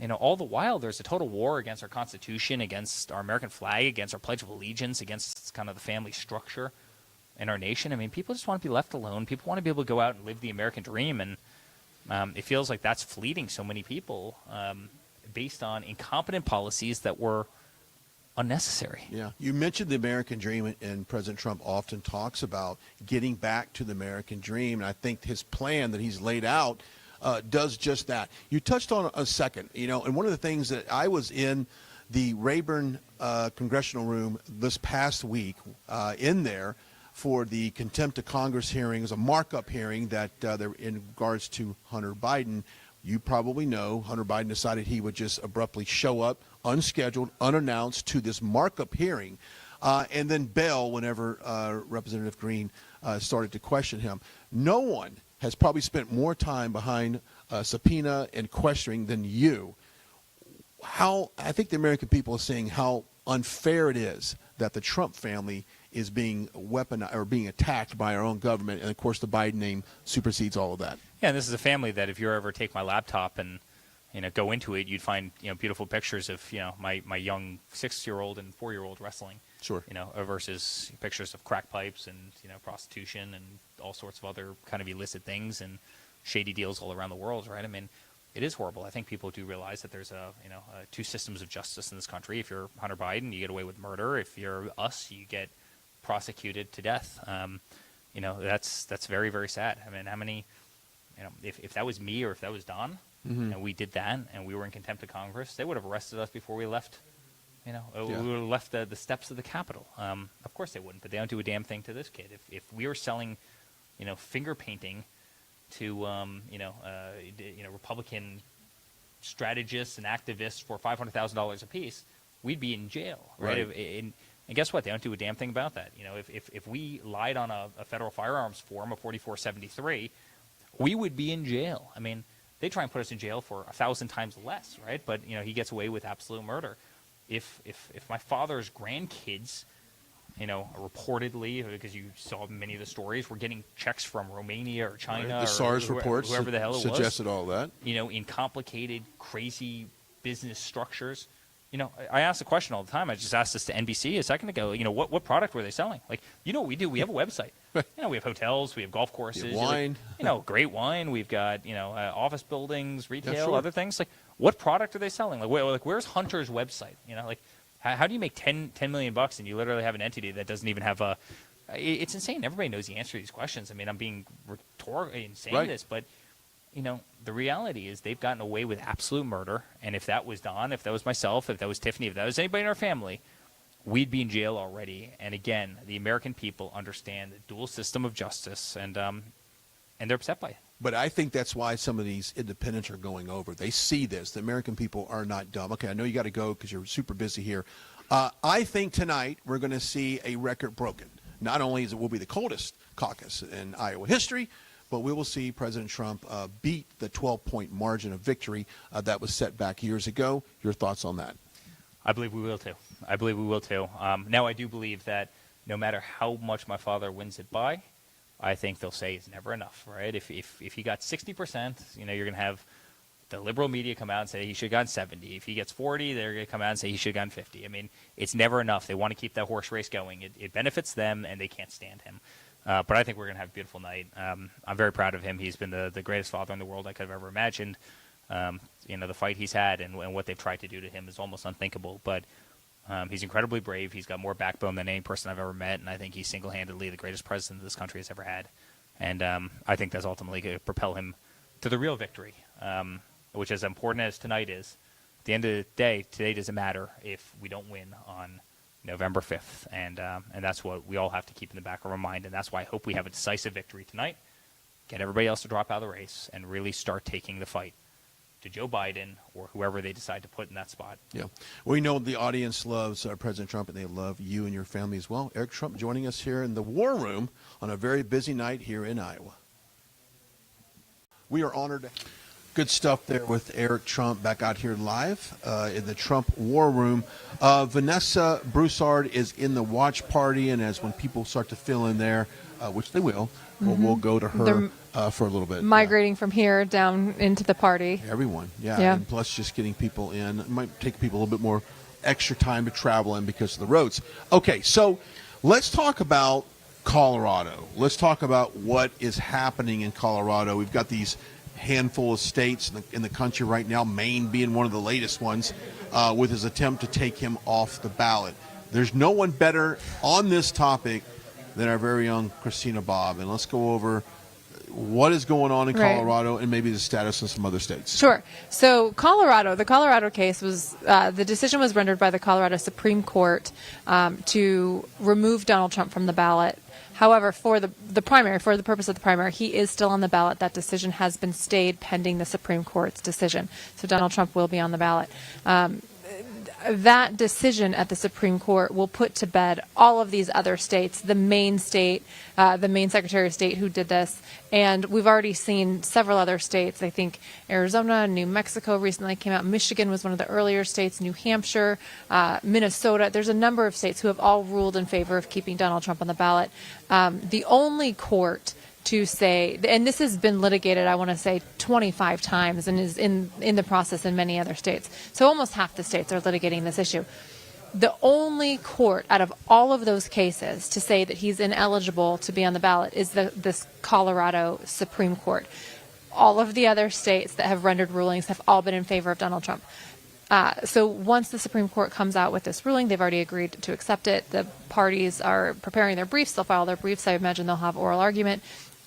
And, all the while, there's a total war against our Constitution, against our American flag, against our Pledge of Allegiance, against kind of the family structure in our nation. I mean, people just want to be left alone. People want to be able to go out and live the American dream. And it feels like that's fleeting so many people. Based on incompetent policies that were unnecessary. Yeah. You mentioned the American dream, and President Trump often talks about getting back to the American dream. And I think his plan that he's laid out does just that. You touched on a second, and one of the things that I was in the Rayburn Congressional room this past week in there for the contempt of Congress hearings, a markup hearing that they're in regards to Hunter Biden. You probably know Hunter Biden decided he would just abruptly show up, unscheduled, unannounced, to this markup hearing, and then bail whenever Representative Green started to question him. No one has probably spent more time behind subpoena and questioning than you. I think the American people are seeing how unfair it is that the Trump family is being weaponized or being attacked by our own government, and of course the Biden name supersedes all of that. Yeah, and this is a family that if you ever take my laptop and go into it, you'd find beautiful pictures of my young 6-year-old and 4-year-old wrestling. Sure. Versus pictures of crack pipes and prostitution and all sorts of other kind of illicit things and shady deals all around the world, right? I mean, it is horrible. I think people do realize that there's two systems of justice in this country. If you're Hunter Biden, you get away with murder. If you're us, you get prosecuted to death. That's very, very sad. I mean, how many, if that was me or if that was Don, and we did that and we were in contempt of Congress, they would have arrested us before we left. We would have left the steps of the Capitol. Of course they wouldn't, but they don't do a damn thing to this kid. If we were selling, finger painting to Republican strategists and activists for $500,000 apiece, we'd be in jail, right? And guess what? They don't do a damn thing about that. If we lied on a federal firearms form of 4473, we would be in jail. I mean, they try and put us in jail for 1,000 times less, right? But he gets away with absolute murder. If my father's grandkids, reportedly, because you saw many of the stories, were getting checks from Romania or China, the or SARS reports, whoever the hell it suggested was, all that. In complicated, crazy business structures. I ask the question all the time. I just asked this to NBC a second ago. What product were they selling? Like, what we do? We have a website. We have hotels. We have golf courses. Wine. Great wine. We've got, office buildings, retail, Yeah, sure. other things. Like, what product are they selling? Like, where's Hunter's website? How do you make $10 million and you literally have an entity that doesn't even have a? It's insane. Everybody knows the answer to these questions. I mean, I'm being rhetorical in saying this, but the reality is they've gotten away with absolute murder. And if that was Don, if that was myself, if that was Tiffany, if that was anybody in our family, we'd be in jail already. And again, the American people understand the dual system of justice, and they're upset by it. But I think that's why some of these independents are going over. They see this. The American people are not dumb. Okay, I know you got to go because you're super busy here. I think tonight we're going to see a record broken. Not only will it be the coldest caucus in Iowa history, but we will see President Trump beat the 12-point margin of victory that was set back years ago. Your thoughts on that? I believe we will, too. Now, I do believe that no matter how much my father wins it by, I think they'll say it's never enough, right? If he got 60%, you're going to have the liberal media come out and say he should have gotten 70. If he gets 40, they're going to come out and say he should have gotten 50. I mean, it's never enough. They want to keep that horse race going. It benefits them, and they can't stand him. But I think we're going to have a beautiful night. I'm very proud of him. He's been the greatest father in the world I could have ever imagined. The fight he's had and what they've tried to do to him is almost unthinkable. But he's incredibly brave. He's got more backbone than any person I've ever met, and I think he's single-handedly the greatest president this country has ever had. And I think that's ultimately going to propel him to the real victory, which, as important as tonight is, at the end of the day, today doesn't matter if we don't win on November 5th. And that's what we all have to keep in the back of our mind, and that's why I hope we have a decisive victory tonight, get everybody else to drop out of the race, and really start taking the fight to Joe Biden or whoever they decide to put in that spot. Yeah. We know the audience loves President Trump, and they love you and your family as well. Eric Trump joining us here in the War Room on a very busy night here in Iowa. We are honored. Good stuff there with Eric Trump back out here live in the Trump War Room. Vanessa Broussard is in the watch party, and when people start to fill in there, which they will, we'll go to her for a little bit. Migrating from here down into the party. Everyone, yeah. And plus just getting people in. It might take people a little bit more extra time to travel in because of the roads. Okay, so let's talk about Colorado. Let's talk about what is happening in Colorado. We've got these handful of states in the country right now, Maine being one of the latest ones, with his attempt to take him off the ballot. There's no one better on this topic than our very own Christina Bobb. And let's go over what is going on in Colorado and maybe the status of some other states. Sure. So the Colorado case was, the decision was rendered by the Colorado Supreme Court to remove Donald Trump from the ballot. However, for the primary, for the purpose of the primary, he is still on the ballot. That decision has been stayed pending the Supreme Court's decision. So Donald Trump will be on the ballot. That decision at the Supreme Court will put to bed all of these other states, the Maine state, the Maine Secretary of State who did this, and we've already seen several other states. I think Arizona, New Mexico recently came out. Michigan was one of the earlier states, New Hampshire, Minnesota. There's a number of states who have all ruled in favor of keeping Donald Trump on the ballot. The only court to say, and this has been litigated, I want to say 25 times and is in the process in many other states. So almost half the states are litigating this issue. The only court out of all of those cases to say that he's ineligible to be on the ballot is this Colorado Supreme Court. All of the other states that have rendered rulings have all been in favor of Donald Trump. So once the Supreme Court comes out with this ruling, they've already agreed to accept it. The parties are preparing their briefs. They'll file their briefs. I imagine they'll have oral argument.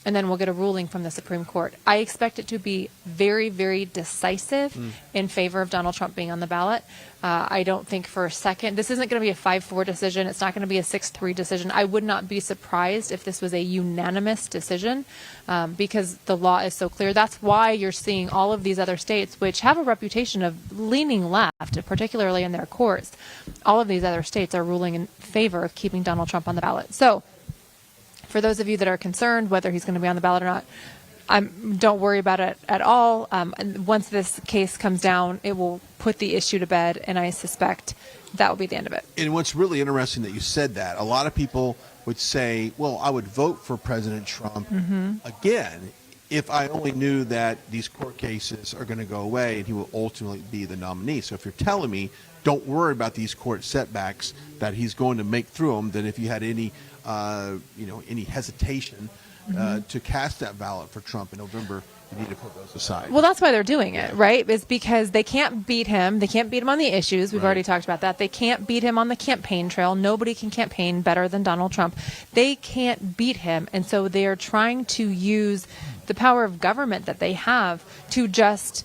And then we'll get a ruling from the Supreme Court. I expect it to be very, very decisive in favor of Donald Trump being on the ballot. I don't think for a second, this isn't going to be a 5-4 decision. It's not going to be a 6-3 decision. I would not be surprised if this was a unanimous decision because the law is so clear. That's why you're seeing all of these other states, which have a reputation of leaning left, particularly in their courts. All of these other states are ruling in favor of keeping Donald Trump on the ballot. So, for those of you that are concerned whether he's going to be on the ballot or not, don't worry about it at all. Once this case comes down, it will put the issue to bed, and I suspect that will be the end of it. And what's really interesting that you said that, a lot of people would say, well, I would vote for President Trump again if I only knew that these court cases are going to go away and he will ultimately be the nominee. So if you're telling me don't worry about these court setbacks, that he's going to make through them, then if you had any hesitation to cast that ballot for Trump in November, you need to put those aside. Well, that's why they're doing it, right? It's because they can't beat him. They can't beat him on the issues. We've already talked about that. They can't beat him on the campaign trail. Nobody can campaign better than Donald Trump. They can't beat him. And so they are trying to use the power of government that they have to just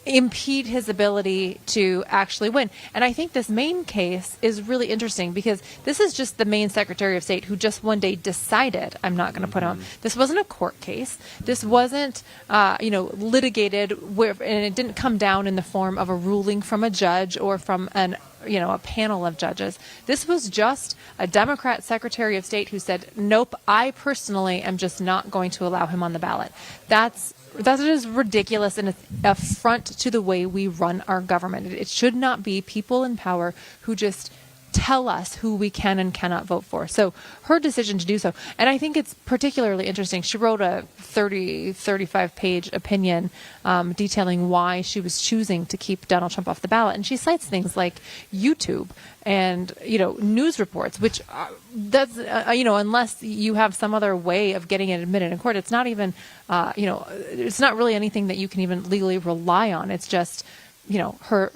impede his ability to actually win. And I think this Maine case is really interesting because this is just the Maine Secretary of State who just one day decided, I'm not going to put on. This wasn't a court case. This wasn't, litigated and it didn't come down in the form of a ruling from a judge or from a panel of judges. This was just a Democrat Secretary of State who said, nope, I personally am just not going to allow him on the ballot. That is ridiculous and an affront to the way we run our government. It should not be people in power who just tell us who we can and cannot vote for. So her decision to do so, and I think it's particularly interesting. She wrote a 35 page opinion detailing why she was choosing to keep Donald Trump off the ballot. And she cites things like YouTube and, news reports, which does, unless you have some other way of getting it admitted in court, it's not even, it's not really anything that you can even legally rely on. It's just, her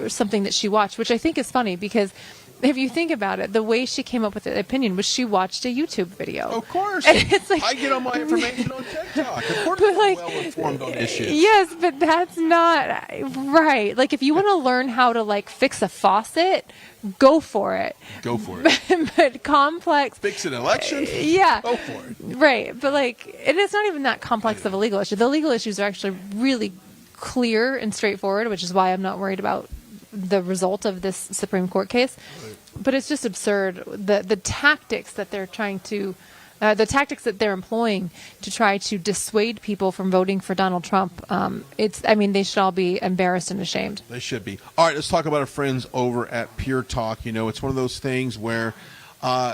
something that she watched, which I think is funny because if you think about it, the way she came up with the opinion was she watched a YouTube video. Of course. And it's like, I get all my information on TikTok. Of course, I'm well informed on issues. Yes, but that's not right. Like, if you want to learn how to fix a faucet, go for it. Go for it. But complex. Fix an election? Yeah. Go for it. Right. But and it's not even that complex of a legal issue. The legal issues are actually really clear and straightforward, which is why I'm not worried about the result of this Supreme Court case. Right. But it's just absurd, the tactics that they're employing to try to dissuade people from voting for Donald Trump. They should all be embarrassed and ashamed. They should be. All right, let's talk about our friends over at Pure Talk. It's one of those things where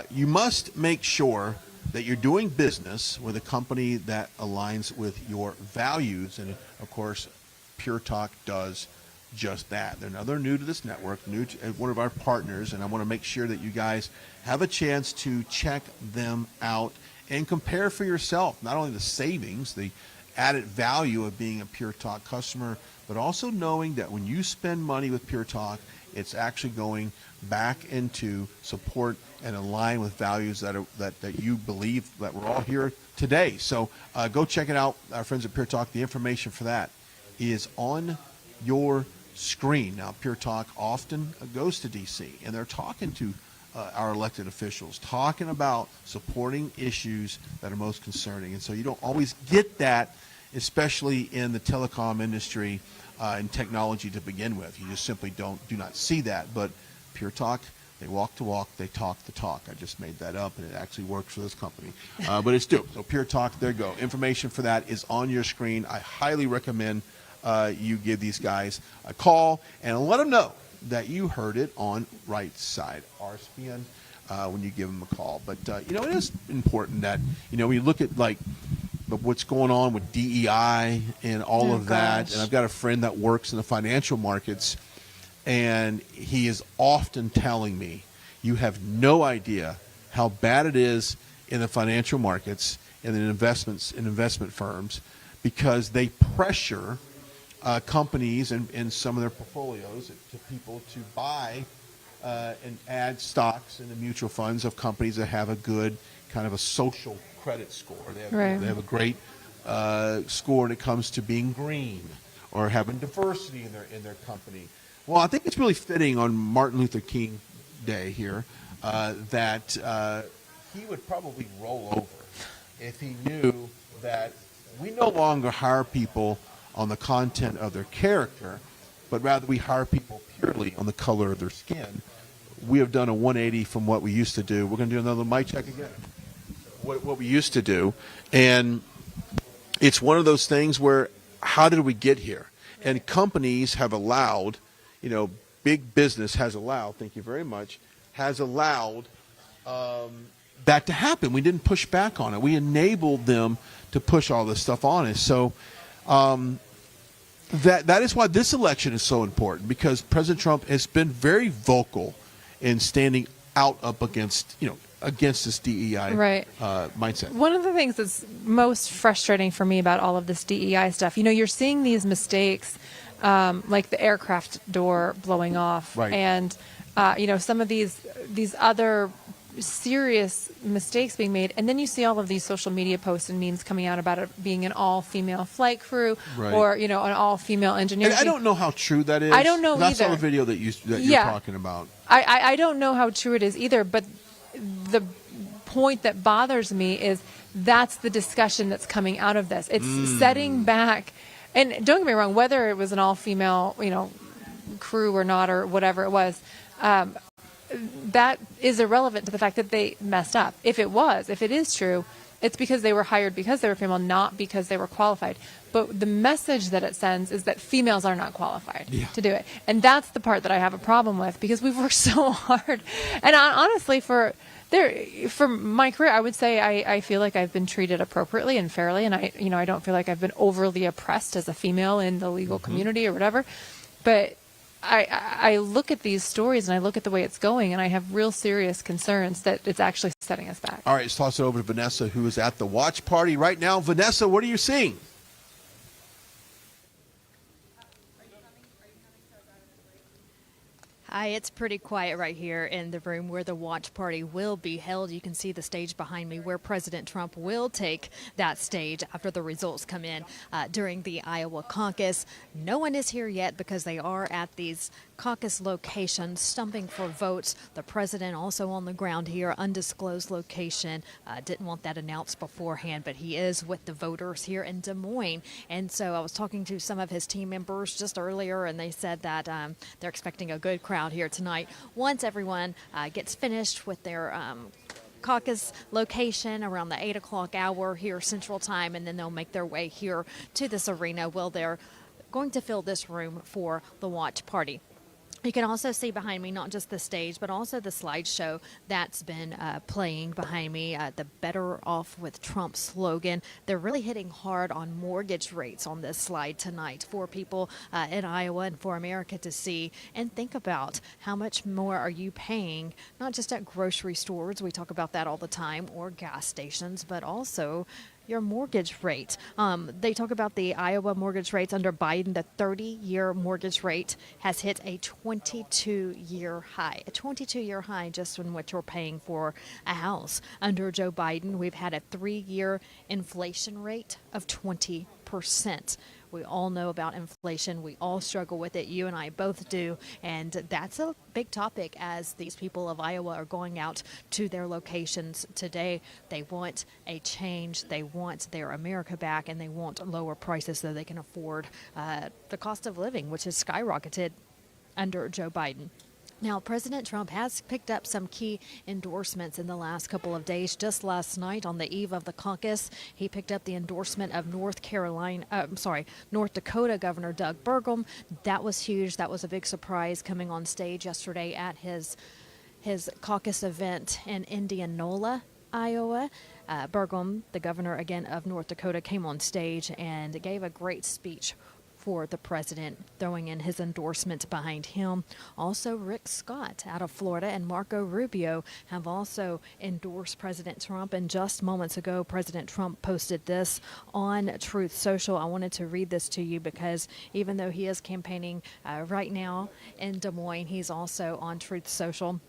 you must make sure that you're doing business with a company that aligns with your values. And, of course, Pure Talk does just that. They're new to this network, new to one of our partners, and I want to make sure that you guys have a chance to check them out and compare for yourself not only the savings, the added value of being a Pure Talk customer, but also knowing that when you spend money with Pure Talk, it's actually going back into support and align with values that you believe that we're all here today. So go check it out, our friends at Pure Talk. The information for that is on your screen. Now, Pure Talk often goes to D.C., and they're talking to our elected officials, talking about supporting issues that are most concerning. And so you don't always get that, especially in the telecom industry and technology to begin with. You just simply do not see that. But Pure Talk, they walk the walk, they talk the talk. I just made that up, and it actually works for this company. But it's due. So Pure Talk, there you go. Information for that is on your screen. I highly recommend you give these guys a call and let them know that you heard it on Right Side RSBN when you give them a call. But it is important that we look at what's going on with DEI and all of that. And I've got a friend that works in the financial markets, and he is often telling me, you have no idea how bad it is in the financial markets and in investment firms, because they pressure companies and some of their portfolios to people to buy and add stocks in the mutual funds of companies that have a good kind of a social credit score. They have a great score when it comes to being green or having diversity in their company. Well, I think it's really fitting on Martin Luther King Day here that he would probably roll over if he knew that we no longer hire people on the content of their character, but rather we hire people purely on the color of their skin. We have done a 180 from what we used to do. We're going to do another mic check again. What we used to do. And it's one of those things where, how did we get here? And companies have allowed, big business has allowed, thank you very much, has allowed that to happen. We didn't push back on it. We enabled them to push all this stuff on us. So that is why this election is so important, because President Trump has been very vocal in standing out up against this DEI mindset. One of the things that's most frustrating for me about all of this DEI stuff, you're seeing these mistakes, like the aircraft door blowing off, and some of these other serious mistakes being made, and then you see all of these social media posts and memes coming out about it being an all-female flight crew or an all-female engineer. And I don't know how true that is. I don't know That's either. That's the video that you're talking about. I don't know how true it is either, but the point that bothers me is that's the discussion that's coming out of this. It's setting back, and don't get me wrong, whether it was an all-female crew or not or whatever it was, that is irrelevant to the fact that they messed up. If it is true, It's because they were hired because they were female, not because they were qualified. But the message that it sends is that females are not qualified to do it. And that's the part that I have a problem with, because we've worked so hard. And honestly, for my career, I would say I feel like I've been treated appropriately and fairly, and I don't feel like I've been overly oppressed as a female in the legal community or whatever. But I look at these stories and I look at the way it's going, and I have real serious concerns that it's actually setting us back. All right, let's toss it over to Vanessa, who is at the watch party right now. Vanessa, what are you seeing? Hi, it's pretty quiet right here in the room where the watch party will be held. You can see the stage behind me where President Trump will take that stage after the results come in during the Iowa caucus. No one is here yet because they are at these caucus locations stumping for votes. The president also on the ground here, undisclosed location. Didn't want that announced beforehand, but he is with the voters here in Des Moines. And so I was talking to some of his team members just earlier, and they said that they're expecting a good crowd here tonight once everyone gets finished with their caucus location around the 8 o'clock hour here Central Time, and then they'll make their way here to this arena. Well, they're going to fill this room for the watch party. You can also see behind me not just the stage, but also the slideshow that's been playing behind me, the Better Off with Trump slogan. They're really hitting hard on mortgage rates on this slide tonight for people in Iowa and for America to see and think about. How much more are you paying, not just at grocery stores, we talk about that all the time, or gas stations, but also your mortgage rate. They talk about the Iowa mortgage rates under Biden. The 30-year mortgage rate has hit a 22-year high. A 22-year high just in what you're paying for a house. Under Joe Biden, we've had a 3-year inflation rate of 20%. We all know about inflation. We all struggle with it. You and I both do. And that's a big topic as these people of Iowa are going out to their locations today. They want a change. They want their America back, and they want lower prices so they can afford the cost of living, which has skyrocketed under Joe Biden. Now, President Trump has picked up some key endorsements in the last couple of days. Just last night, on the eve of the caucus, he picked up the endorsement of North Dakota Governor Doug Burgum. That was huge. That was a big surprise coming on stage yesterday at his caucus event in Indianola, Iowa. Burgum, the governor again of North Dakota, came on stage and gave a great speech for the president, throwing in his endorsement behind him. Also, Rick Scott out of Florida and Marco Rubio have also endorsed President Trump. And just moments ago, President Trump posted this on Truth Social. I wanted to read this to you because even though he is campaigning right now in Des Moines, he's also on Truth Social.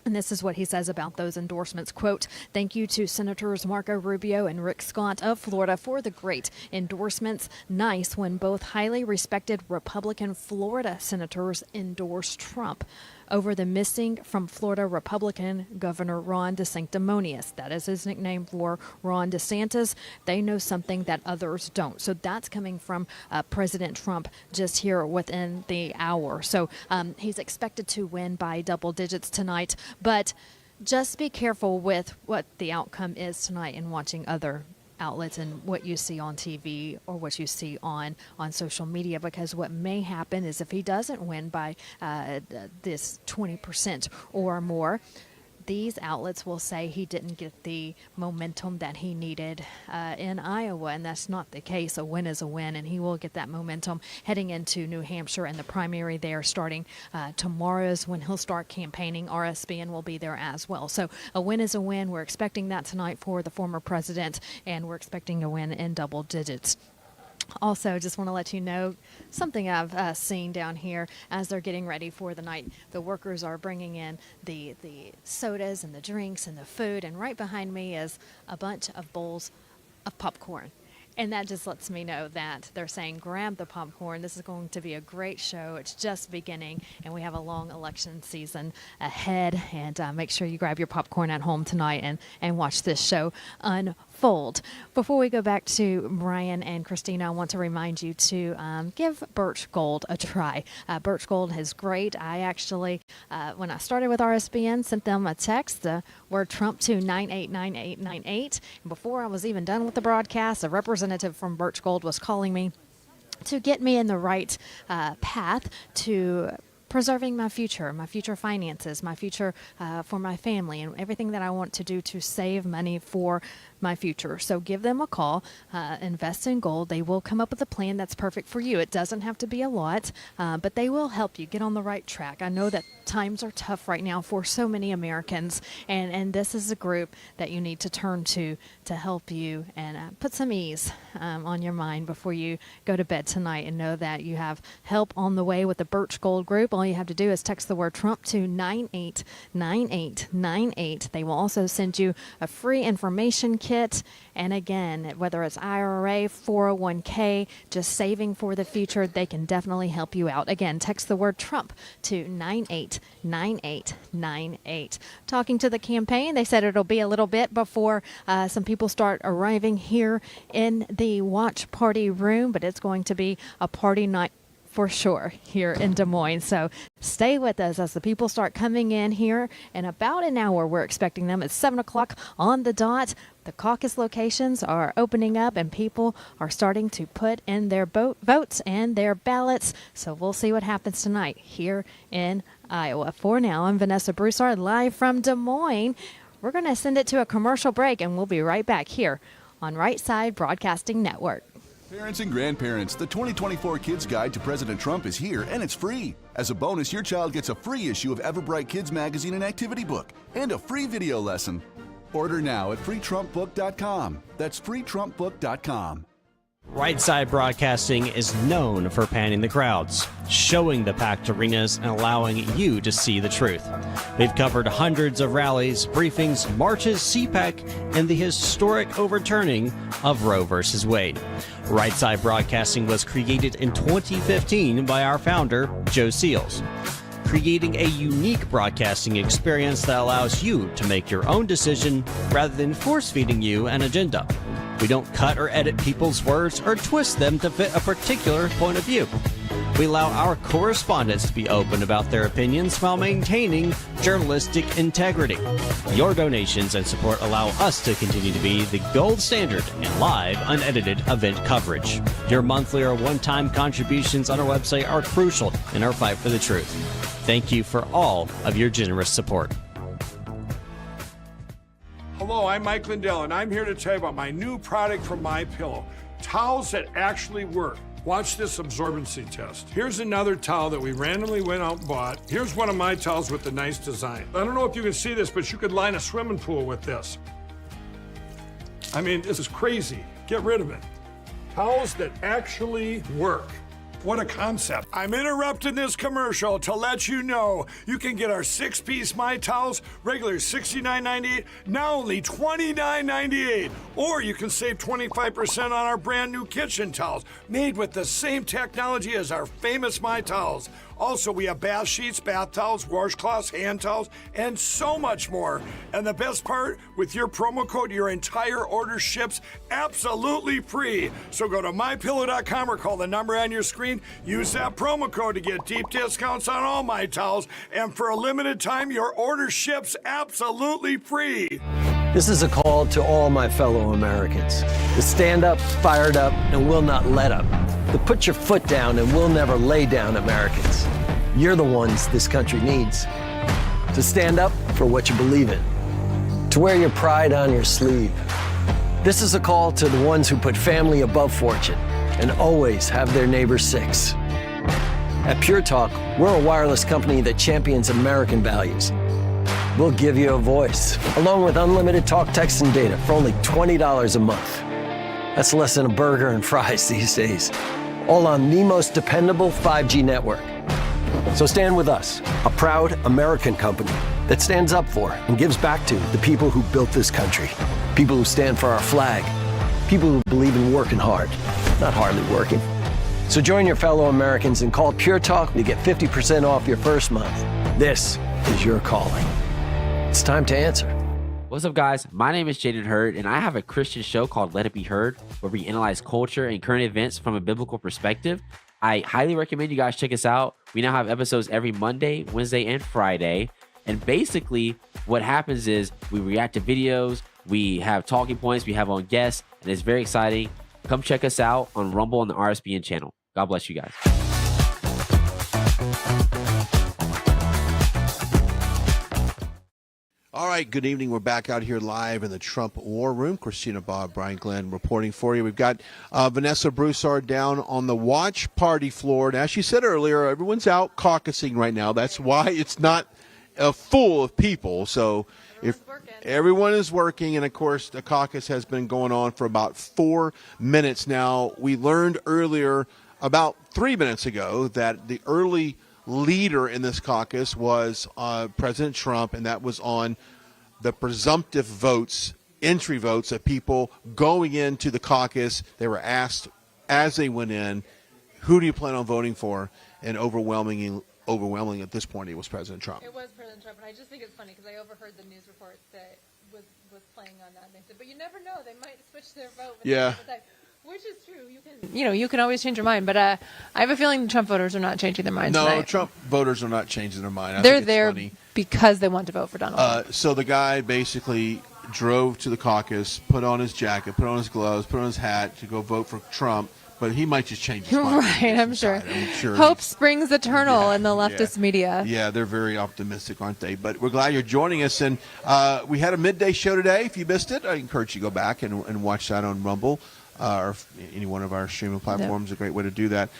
And this is what he says about those endorsements. Quote, "Thank you to Senators Marco Rubio and Rick Scott of Florida for the great endorsements. Nice when both highly respected Republican Florida senators endorse Trump over the missing from Florida Republican Governor Ron DeSanctimonious." That is his nickname for Ron DeSantis. They know something that others don't. So that's coming from President Trump just here within the hour. So he's expected to win by double digits tonight. But just be careful with what the outcome is tonight in watching other outlets and what you see on TV or what you see on social media, because what may happen is if he doesn't win by this 20% or more, these outlets will say he didn't get the momentum that he needed in Iowa, and that's not the case. A win is a win, and he will get that momentum heading into New Hampshire and the primary there starting tomorrow is when he'll start campaigning. RSBN will be there as well. So a win is a win. We're expecting that tonight for the former president, and we're expecting a win in double digits. Also, just want to let you know something I've seen down here as they're getting ready for the night. The workers are bringing in the sodas and the drinks and the food, and right behind me is a bunch of bowls of popcorn. And that just lets me know that they're saying grab the popcorn. This is going to be a great show. It's just beginning, and we have a long election season ahead. And make sure you grab your popcorn at home tonight and watch this show unfold. Before we go back to Brian and Christina, I want to remind you to give Birch Gold a try. Birch Gold is great. I actually, when I started with RSBN, sent them a text, the word Trump to 989898. And before I was even done with the broadcast, a representative from Birch Gold was calling me to get me in the right path to preserving my future finances, my future for my family, and everything that I want to do to save money for my future. So give them a call, invest in gold. They will come up with a plan that's perfect for you. It doesn't have to be a lot, but they will help you get on the right track. I know that times are tough right now for so many Americans, and this is a group that you need to turn to help you and put some ease on your mind before you go to bed tonight, and know that you have help on the way with the Birch Gold Group. All you have to do is text the word Trump to 989898. They will also send you a free information kit. And again, whether it's IRA, 401k, just saving for the future, they can definitely help you out. Again, text the word Trump to 989898. Talking to the campaign, they said it'll be a little bit before some people start arriving here in the watch party room, but it's going to be a party night for sure here in Des Moines. So stay with us as the people start coming in here in about an hour. We're expecting them at 7 o'clock on the dot. The caucus locations are opening up and people are starting to put in their votes and their ballots. So we'll see what happens tonight here in Iowa. For now, I'm Vanessa Broussard, live from Des Moines. We're going to send it to a commercial break, and we'll be right back here on Right Side Broadcasting Network. Parents and grandparents, the 2024 Kids Guide to President Trump is here, and it's free. As a bonus, your child gets a free issue of Everbright Kids Magazine and Activity Book, and a free video lesson. Order now at freetrumpbook.com. That's freetrumpbook.com. Right Side Broadcasting is known for panning the crowds, showing the packed arenas, and allowing you to see the truth. We've covered hundreds of rallies, briefings, marches, CPAC, and the historic overturning of Roe v. Wade. Right Side Broadcasting was created in 2015 by our founder, Joe Seals, creating a unique broadcasting experience that allows you to make your own decision rather than force-feeding you an agenda. We don't cut or edit people's words or twist them to fit a particular point of view. We allow our correspondents to be open about their opinions while maintaining journalistic integrity. Your donations and support allow us to continue to be the gold standard in live, unedited event coverage. Your monthly or one-time contributions on our website are crucial in our fight for the truth. Thank you for all of your generous support. Hello, I'm Mike Lindell, and I'm here to tell you about my new product from MyPillow, towels that actually work. Watch this absorbency test. Here's another towel that we randomly went out and bought. Here's one of my towels with the nice design. I don't know if you can see this, but you could line a swimming pool with this. I mean, this is crazy. Get rid of it. Towels that actually work. What a concept. I'm interrupting this commercial to let you know you can get our 6-piece My Towels, regular $69.98, now only $29.98. Or you can save 25% on our brand new kitchen towels, made with the same technology as our famous My Towels. Also, we have bath sheets, bath towels, washcloths, hand towels, and so much more. And the best part, with your promo code, your entire order ships absolutely free. So go to mypillow.com or call the number on your screen. Use that promo code to get deep discounts on all My Towels. And for a limited time, your order ships absolutely free. This is a call to all my fellow Americans to stand up, fired up, and will not let up. To put your foot down and will never lay down, Americans. You're the ones this country needs. To stand up for what you believe in. To wear your pride on your sleeve. This is a call to the ones who put family above fortune and always have their neighbors six. At Pure Talk, we're a wireless company that champions American values. We'll give you a voice, along with unlimited talk, text, and data for only $20 a month. That's less than a burger and fries these days. All on the most dependable 5G network. So stand with us, a proud American company that stands up for and gives back to the people who built this country, people who stand for our flag, People who believe in working hard, not hardly working. So join your fellow Americans and call Pure Talk to get 50% off your first month. This is your calling. It's time to answer. What's up, guys? My name is Jaden Hurd, and I have a Christian show called Let It Be Heard, where we analyze culture and current events from a biblical perspective. I highly recommend you guys check us out. We now have episodes every Monday, Wednesday, and Friday. And basically, what happens is we react to videos, we have talking points, we have on guests, and it's very exciting. Come check us out on Rumble on the RSBN channel. God bless you guys. All right, good evening. We're back out here live in the Trump War Room. Christina, Bob, Brian, Glenn reporting for you. We've got Vanessa Broussard down on the watch party floor. And as she said earlier, everyone's out caucusing right now. That's why it's not full of people. So everyone is working, and of course the caucus has been going on for about 4 minutes now. We learned earlier, about 3 minutes ago, that the early leader in this caucus was President Trump, and that was on the presumptive votes, entry votes of people going into the caucus. They were asked as they went in, who do you plan on voting for? And overwhelming at this point, it was President Trump. It was President Trump, and I just think it's funny because I overheard the news report that was playing on that, and they said, but you never know, they might switch their vote. Yeah. Which is true. You can always change your mind, but I have a feeling the Trump voters are not changing their minds. No, tonight. Trump voters are not changing their mind. They're there because they want to vote for Donald Trump. So the guy basically drove to the caucus, put on his jacket, put on his gloves, put on his hat to go vote for Trump. But he might just change his mind. Right, I'm sure. Hope springs eternal in the leftist media. Yeah, they're very optimistic, aren't they? But we're glad you're joining us. And we had a midday show today. If you missed it, I encourage you to go back and watch that on Rumble. Or any one of our streaming platforms is a great way to do that.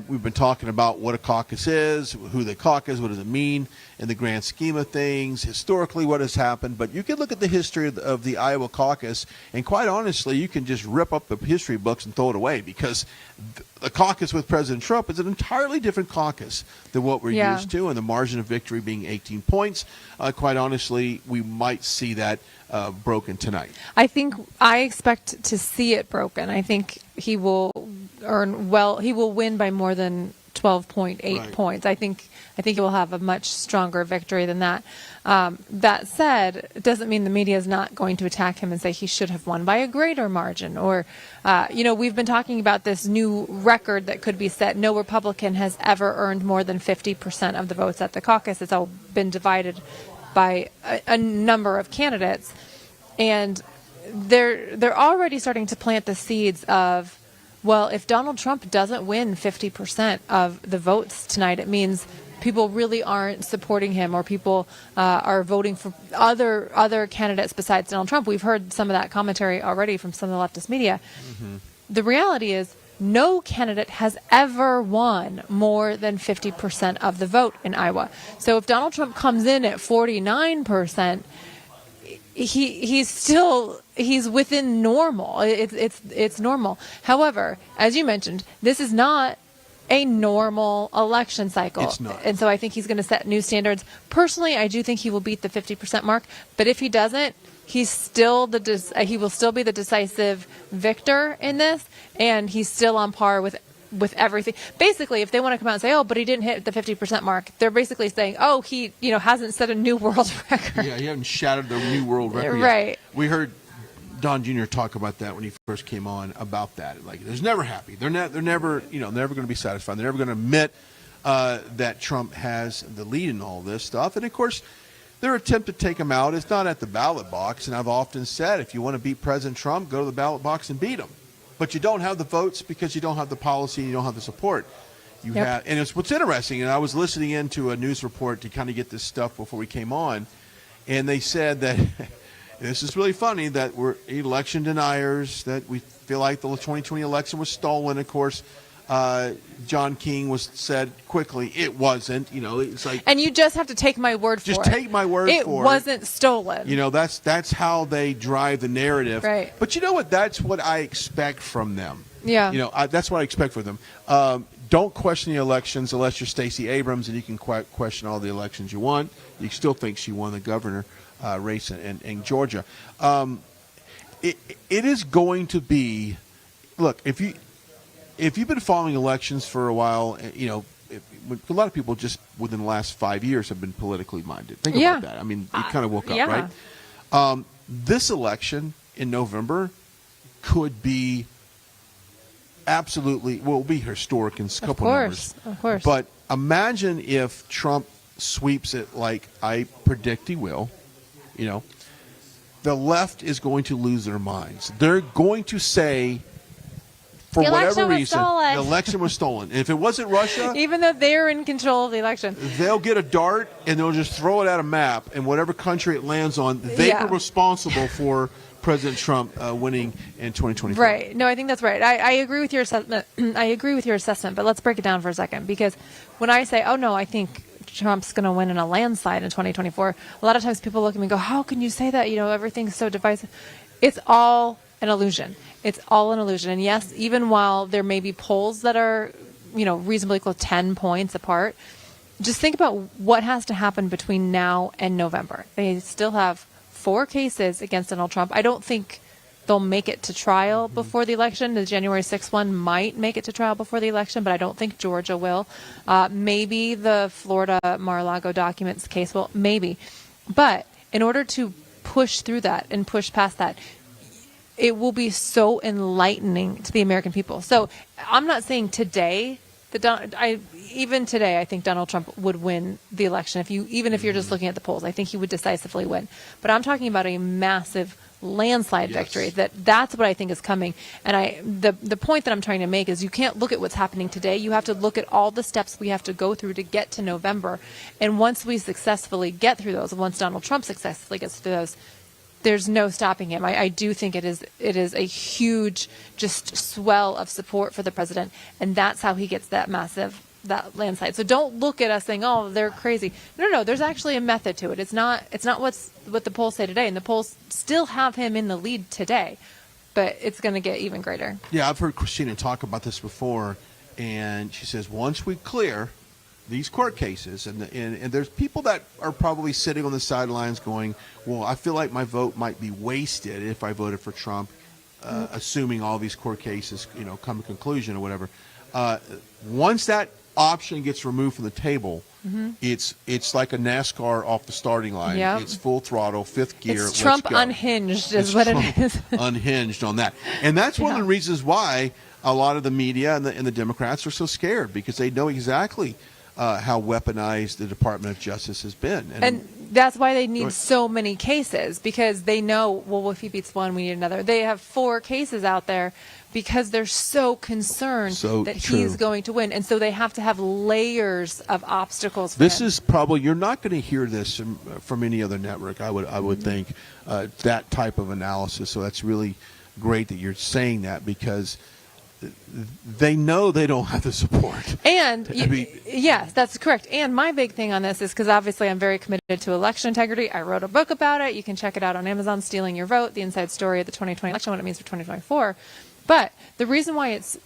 We've been talking about what a caucus is, who they caucus, what does it mean in the grand scheme of things, historically what has happened. But you can look at the history of the Iowa caucus, and quite honestly, you can just rip up the history books and throw it away, because the caucus with President Trump is an entirely different caucus than what we're used to, and the margin of victory being 18 points. Quite honestly, we might see that broken tonight. I expect to see it broken. I think he will win by more than 12.8 points. I think he will have a much stronger victory than that. That said, it doesn't mean the media is not going to attack him and say he should have won by a greater margin. Or, we've been talking about this new record that could be set. No Republican has ever earned more than 50% of the votes at the caucus. It's all been divided by a number of candidates, and they're already starting to plant the seeds of, well, if Donald Trump doesn't win 50% of the votes tonight, it means people really aren't supporting him, or people are voting for other candidates besides Donald Trump. We've heard some of that commentary already from some of the leftist media. Mm-hmm. The reality is, no candidate has ever won more than 50% of the vote in Iowa. So if Donald Trump comes in at 49%, he's within normal. It's normal. However, as you mentioned, this is not a normal election cycle. It's not. And so I think he's going to set new standards. Personally, I do think he will beat the 50% mark, but if he doesn't, he will still be the decisive victor in this, and he's still on par with everything. Basically, if they want to come out and say, oh, but he didn't hit the 50% mark, they're basically saying, oh, he hasn't set a new world record. Yeah, he hasn't shattered the new world record yet. Right. We heard Don Jr. talk about that when he first came on, about that. Like, there's never happy. They're never going to be satisfied. They're never going to admit that Trump has the lead in all this stuff. And of course, their attempt to take him out is not at the ballot box. And I've often said, if you want to beat President Trump, go to the ballot box and beat him. But you don't have the votes because you don't have the policy, you don't have the support. And it's what's interesting. And I was listening into a news report to kind of get this stuff before we came on, and they said that this is really funny, that we're election deniers, that we feel like the 2020 election was stolen. Of course, John King said quickly, it wasn't. It's like, and you just have to take my word for it. Just take my word for it. It wasn't stolen. That's how they drive the narrative. Right. But you know what? That's what I expect from them. Yeah. That's what I expect from them. Don't question the elections unless you're Stacey Abrams, and you can question all the elections you want. You still think she won the governor race in Georgia. it is going to be. Look, if you've been following elections for a while, a lot of people just within the last 5 years have been politically minded. Think about that. I mean, you kind of woke up, right? This election in November could be absolutely, will be historic in a couple numbers. Of course. But imagine if Trump sweeps it like I predict he will. The left is going to lose their minds. They're going to say, for whatever reason, the election was stolen. And if it wasn't Russia, even though they're in control of the election, they'll get a dart and they'll just throw it at a map, and whatever country it lands on, they were responsible for President Trump winning in 2024. Right. No, I think that's right. I agree with your assessment. But let's break it down for a second, because when I say, oh no, I think Trump's going to win in a landslide in 2024, a lot of times people look at me and go, how can you say that? Everything's so divisive. It's all an illusion. It's all an illusion. And yes, even while there may be polls that are, reasonably close, 10 points apart, just think about what has to happen between now and November. They still have 4 cases against Donald Trump. I don't think they'll make it to trial before the election. The January 6th one might make it to trial before the election, but I don't think Georgia will. Maybe the Florida Mar-a-Lago documents case will. Maybe. But in order to push through that and push past that, it will be so enlightening to the American people. So I'm not saying today that even today I think Donald Trump would win the election. Even if you're just looking at the polls, I think he would decisively win. But I'm talking about a massive landslide victory. That's what I think is coming. And the point that I'm trying to make is you can't look at what's happening today. You have to look at all the steps we have to go through to get to November. And once we successfully get through those, once Donald Trump successfully gets through those, there's no stopping him. I do think it is a huge just swell of support for the president, and that's how he gets that landslide. So don't look at us saying, oh, they're crazy. No, there's actually a method to it. It's not what the polls say today, and the polls still have him in the lead today, but it's going to get even greater. Yeah, I've heard Christina talk about this before, and she says once we clear these court cases, and there's people that are probably sitting on the sidelines going, well, I feel like my vote might be wasted if I voted for Trump, assuming all these court cases, come to conclusion or whatever. Once that option gets removed from the table, it's like a NASCAR off the starting line. Yep. It's full throttle, fifth gear. It's Trump unhinged is what it is. Unhinged on that. And that's one of the reasons why a lot of the media and the Democrats are so scared, because they know exactly how weaponized the Department of Justice has been. And that's why they need so many cases, because they know, well, if he beats one, we need another. They have 4 cases out there because they're so concerned that he's going to win. And so they have to have layers of obstacles for him. Is probably, you're not going to hear this from any other network, I would think, that type of analysis. So that's really great that you're saying that, because they know they don't have the support. And yes, that's correct. And my big thing on this is, because obviously I'm very committed to election integrity. I wrote a book about it. You can check it out on Amazon, Stealing Your Vote, the inside story of the 2020 election, what it means for 2024. But the reason why it's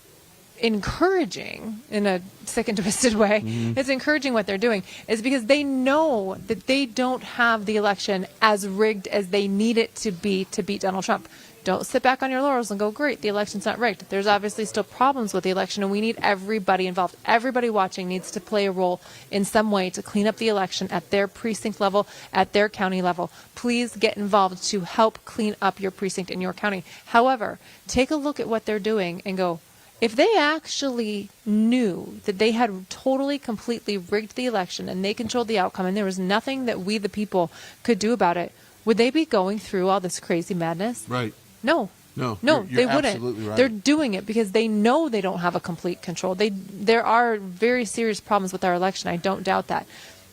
encouraging, in a sick and twisted way, it's encouraging what they're doing, is because they know that they don't have the election as rigged as they need it to be to beat Donald Trump. Don't sit back on your laurels and go, great, the election's not rigged. There's obviously still problems with the election, and we need everybody involved. Everybody watching needs to play a role in some way to clean up the election at their precinct level, at their county level. Please get involved to help clean up your precinct in your county. However, take a look at what they're doing and go, if they actually knew that they had totally, completely rigged the election and they controlled the outcome and there was nothing that we, the people, could do about it, would they be going through all this crazy madness? Right. No, you're they wouldn't. Absolutely right. They're doing it because they know they don't have a complete control. There are very serious problems with our election. I don't doubt that.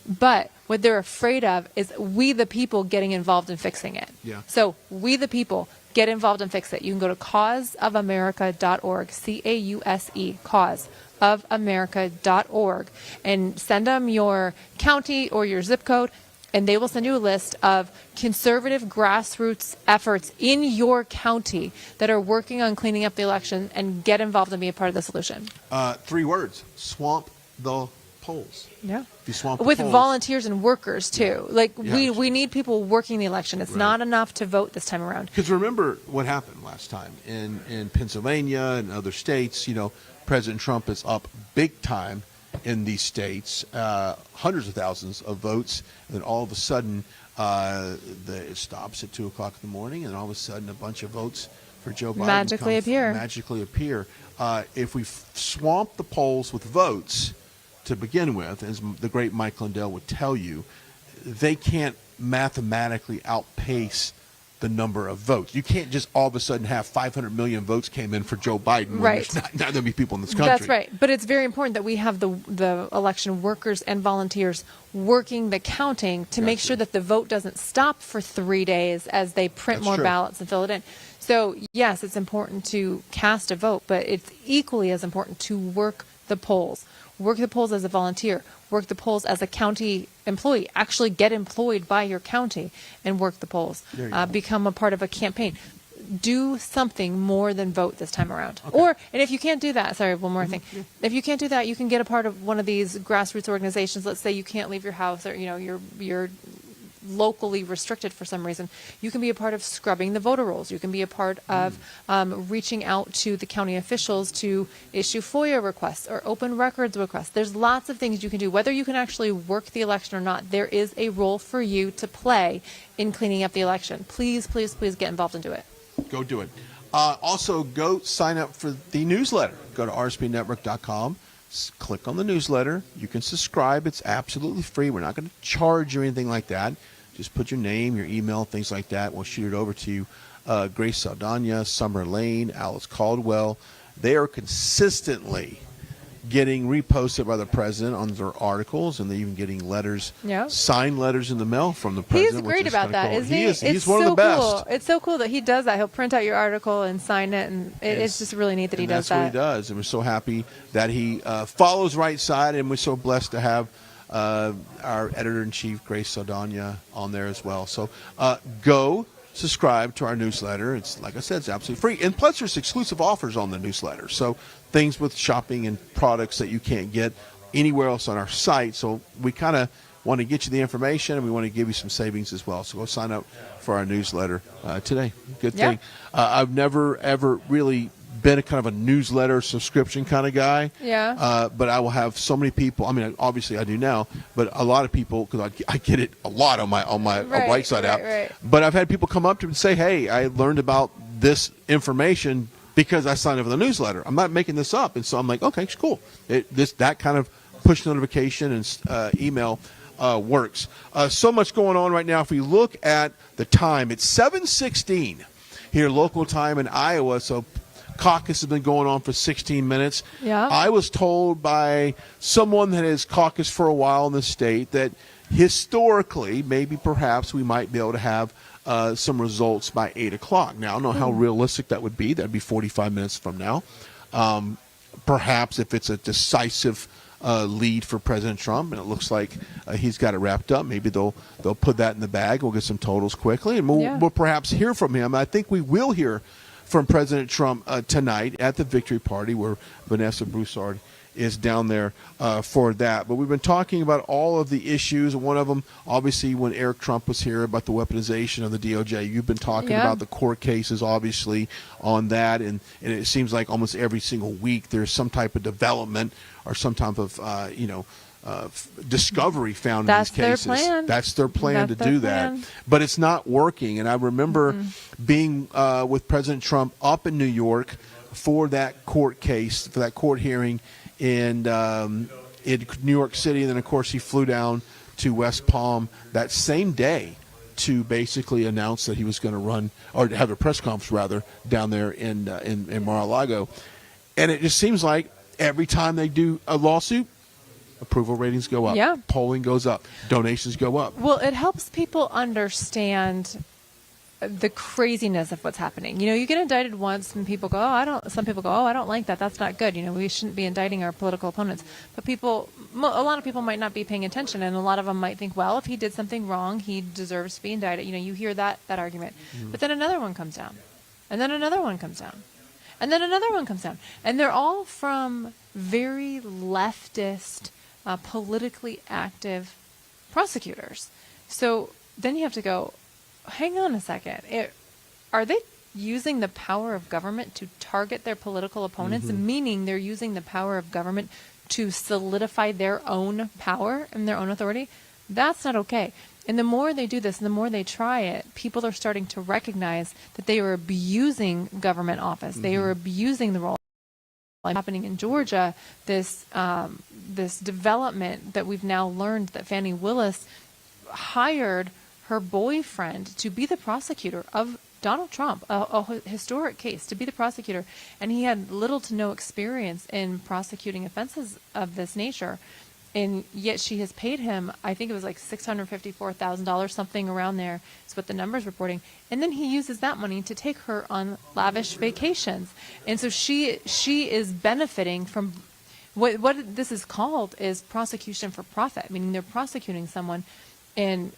But what they're afraid of is we, the people, getting involved in fixing it. Yeah. So we, the people, get involved and fix it. You can go to causeofamerica.org, C-A-U-S-E, causeofamerica.org, and send them your county or your zip code, and they will send you a list of conservative grassroots efforts in your county that are working on cleaning up the election, and get involved and be a part of the solution. 3 words: swamp the polls. Yeah. If you swamp the With polls, volunteers and workers too. Like Yeah. we need people working the election. It's Right. not enough to vote this time around. Because remember what happened last time in Pennsylvania and other states. President Trump is up big time in these states, hundreds of thousands of votes, and then all of a sudden it stops at 2 o'clock in the morning, and all of a sudden a bunch of votes for Joe Biden Magically appear. If we swamp the polls with votes to begin with, as the great Mike Lindell would tell you, they can't mathematically outpace the number of votes. You can't just all of a sudden have 500 million votes came in for Joe Biden when Right. there's not going to be people in this country. That's right. But it's very important that we have the election workers and volunteers working the counting to make sure that the vote doesn't stop for 3 days as they print That's more true. ballots and fill it in. So, yes, it's important to cast a vote, but it's equally as important to work the polls. Work the polls as a volunteer. Work the polls as a county employee. Actually get employed by your county and work the polls. There you go. Become a part of a campaign. Do something more than vote this time around. And if you can't do that, sorry, one more thing. If you can't do that, you can get a part of one of these grassroots organizations. Let's say you can't leave your house, or you're locally restricted for some reason. You can be a part of scrubbing the voter rolls. You can be a part of reaching out to the county officials to issue FOIA requests or open records requests. There's lots of things you can do. Whether you can actually work the election or not, there is a role for you to play in cleaning up the election. Please, please, please get involved and do it. Go do it. Also, go sign up for the newsletter. Go to rsbnetwork.com. Click on the newsletter. You can subscribe. It's absolutely free. We're not going to charge you or anything like that. Just put your name, your email, things like that. We'll shoot it over to you. Grace Saldana, Summer Lane, Alice Caldwell. They are consistently getting reposted by the president on their articles, and they're even getting letters, signed letters in the mail from the president. He's great about that, isn't he? He's one of the best. Cool. It's so cool that he does that. He'll print out your article and sign it, and it's just really neat that he does that. That's what he does, and we're so happy that he follows Right Side, and we're so blessed to have our editor-in-chief, Grace Saldana, on there as well. So go subscribe to our newsletter. It's, like I said, it's absolutely free. And plus, there's exclusive offers on the newsletter. So things with shopping and products that you can't get anywhere else on our site. So we kind of want to get you the information, and we want to give you some savings as well. So go sign up for our newsletter today. Good thing. I've never, ever really been a kind of a newsletter subscription kind of guy. But I will have so many people. I mean, obviously I do now, but a lot of people, because I get it a lot on my White Side app. But I've had people come up to me and say, "Hey, I learned about this information because I signed up for the newsletter. I'm not making this up." And so I'm like, "Okay, cool." That kind of push notification and email works. So much going on right now. If we look at the time, it's 7:16 here local time in Iowa. So caucus has been going on for 16 minutes. I was told by someone that has caucused for a while in the state that historically, maybe perhaps we might be able to have some results by 8 o'clock. Now, I don't know how realistic that would be. That would be 45 minutes from now. Perhaps if it's a decisive lead for President Trump and it looks like he's got it wrapped up, maybe they'll put that in the bag. We'll get some totals quickly, and we'll perhaps hear from him. I think we will hear from President Trump tonight at the victory party, where Vanessa Broussard is down there for that. But we've been talking about all of the issues. One of them, obviously, when Eric Trump was here, about the weaponization of the DOJ. You've been talking about the court cases, obviously, on that. And it seems like almost every single week there's some type of development or some type of, discovery found in these cases. That's their plan to do that. But it's not working. And I remember being with President Trump up in New York for that court case, for that court hearing in New York City. And then, of course, he flew down to West Palm that same day to basically announce that he was going to run, or to have a press conference, rather, down there in Mar-a-Lago. And it just seems like every time they do a lawsuit, approval ratings go up, polling goes up, donations go up. Well, it helps people understand the craziness of what's happening. You get indicted once and people go, some people go, I don't like that. That's not good. We shouldn't be indicting our political opponents. But a lot of people might not be paying attention, and a lot of them might think, well, if he did something wrong, he deserves to be indicted. You hear that argument. But then another one comes down, and then another one comes down, and then another one comes down. And they're all from very leftist politically active prosecutors. So then you have to go, hang on a second. Are they using the power of government to target their political opponents, meaning they're using the power of government to solidify their own power and their own authority? That's not okay. And the more they do this, and the more they try it, people are starting to recognize that they are abusing government office. They are abusing the role. Happening in Georgia, this development that we've now learned that Fani Willis hired her boyfriend to be the prosecutor of Donald Trump, a historic case, to be the prosecutor, and he had little to no experience in prosecuting offenses of this nature, and yet she has paid him, I think it was like $654,000, something around there is what the number's reporting, and then he uses that money to take her on lavish vacations, and so she is benefiting from what this is called is prosecution for profit, meaning they're prosecuting someone in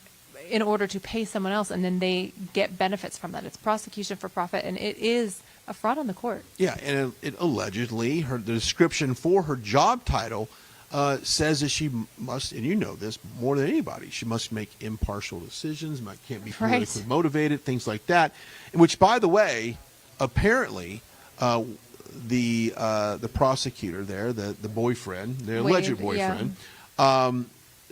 order to pay someone else, and then they get benefits from that. It's prosecution for profit, and it is a fraud on the court. Yeah, and it allegedly, the description for her job title says that she must, and you know this more than anybody, she must make impartial decisions, can't be politically motivated, things like that. Which, by the way, apparently, the prosecutor there, the boyfriend, the alleged boyfriend,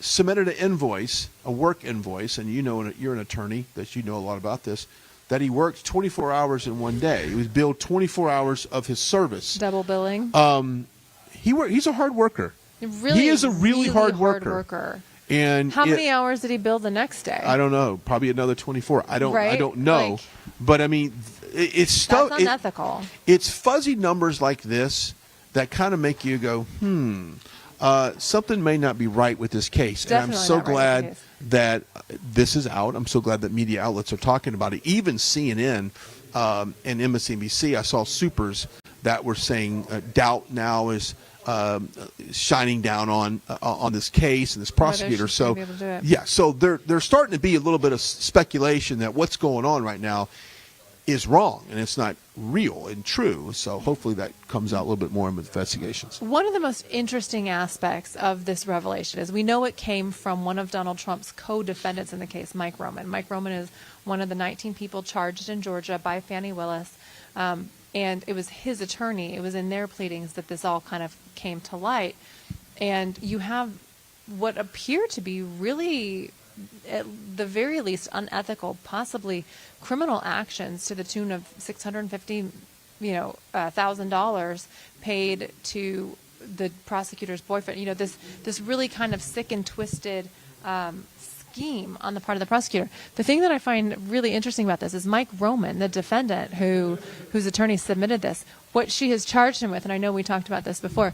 submitted an invoice, a work invoice, and you're an attorney, that you know a lot about this, that he worked 24 hours in one day. He was billed 24 hours of his service. Double billing. He's a hard worker. He is a really hard worker. And how many hours did he bill the next day? I don't know. Probably another 24. I don't know. But I mean, it's stuff. That's unethical. It's fuzzy numbers like this that kind of make you go, something may not be right with this case. Definitely, and I'm so glad that this is out. I'm so glad that media outlets are talking about it. Even CNN and MSNBC, I saw supers that were saying doubt now is shining down on this case and this prosecutor. So yeah, so they're starting to be a little bit of speculation that what's going on right now is wrong and it's not real and true. So hopefully that comes out a little bit more in investigations. One of the most interesting aspects of this revelation is we know it came from one of Donald Trump's co-defendants in the case, Mike Roman. Mike Roman is one of the 19 people charged in Georgia by Fani Willis. And it was his attorney, it was in their pleadings that this all kind of came to light. And you have what appear to be really, at the very least, unethical, possibly criminal actions to the tune of $650,000 paid to the prosecutor's boyfriend. This really kind of sick and twisted scheme on the part of the prosecutor. The thing that I find really interesting about this is Mike Roman, the defendant whose attorney submitted this, what she has charged him with, and I know we talked about this before,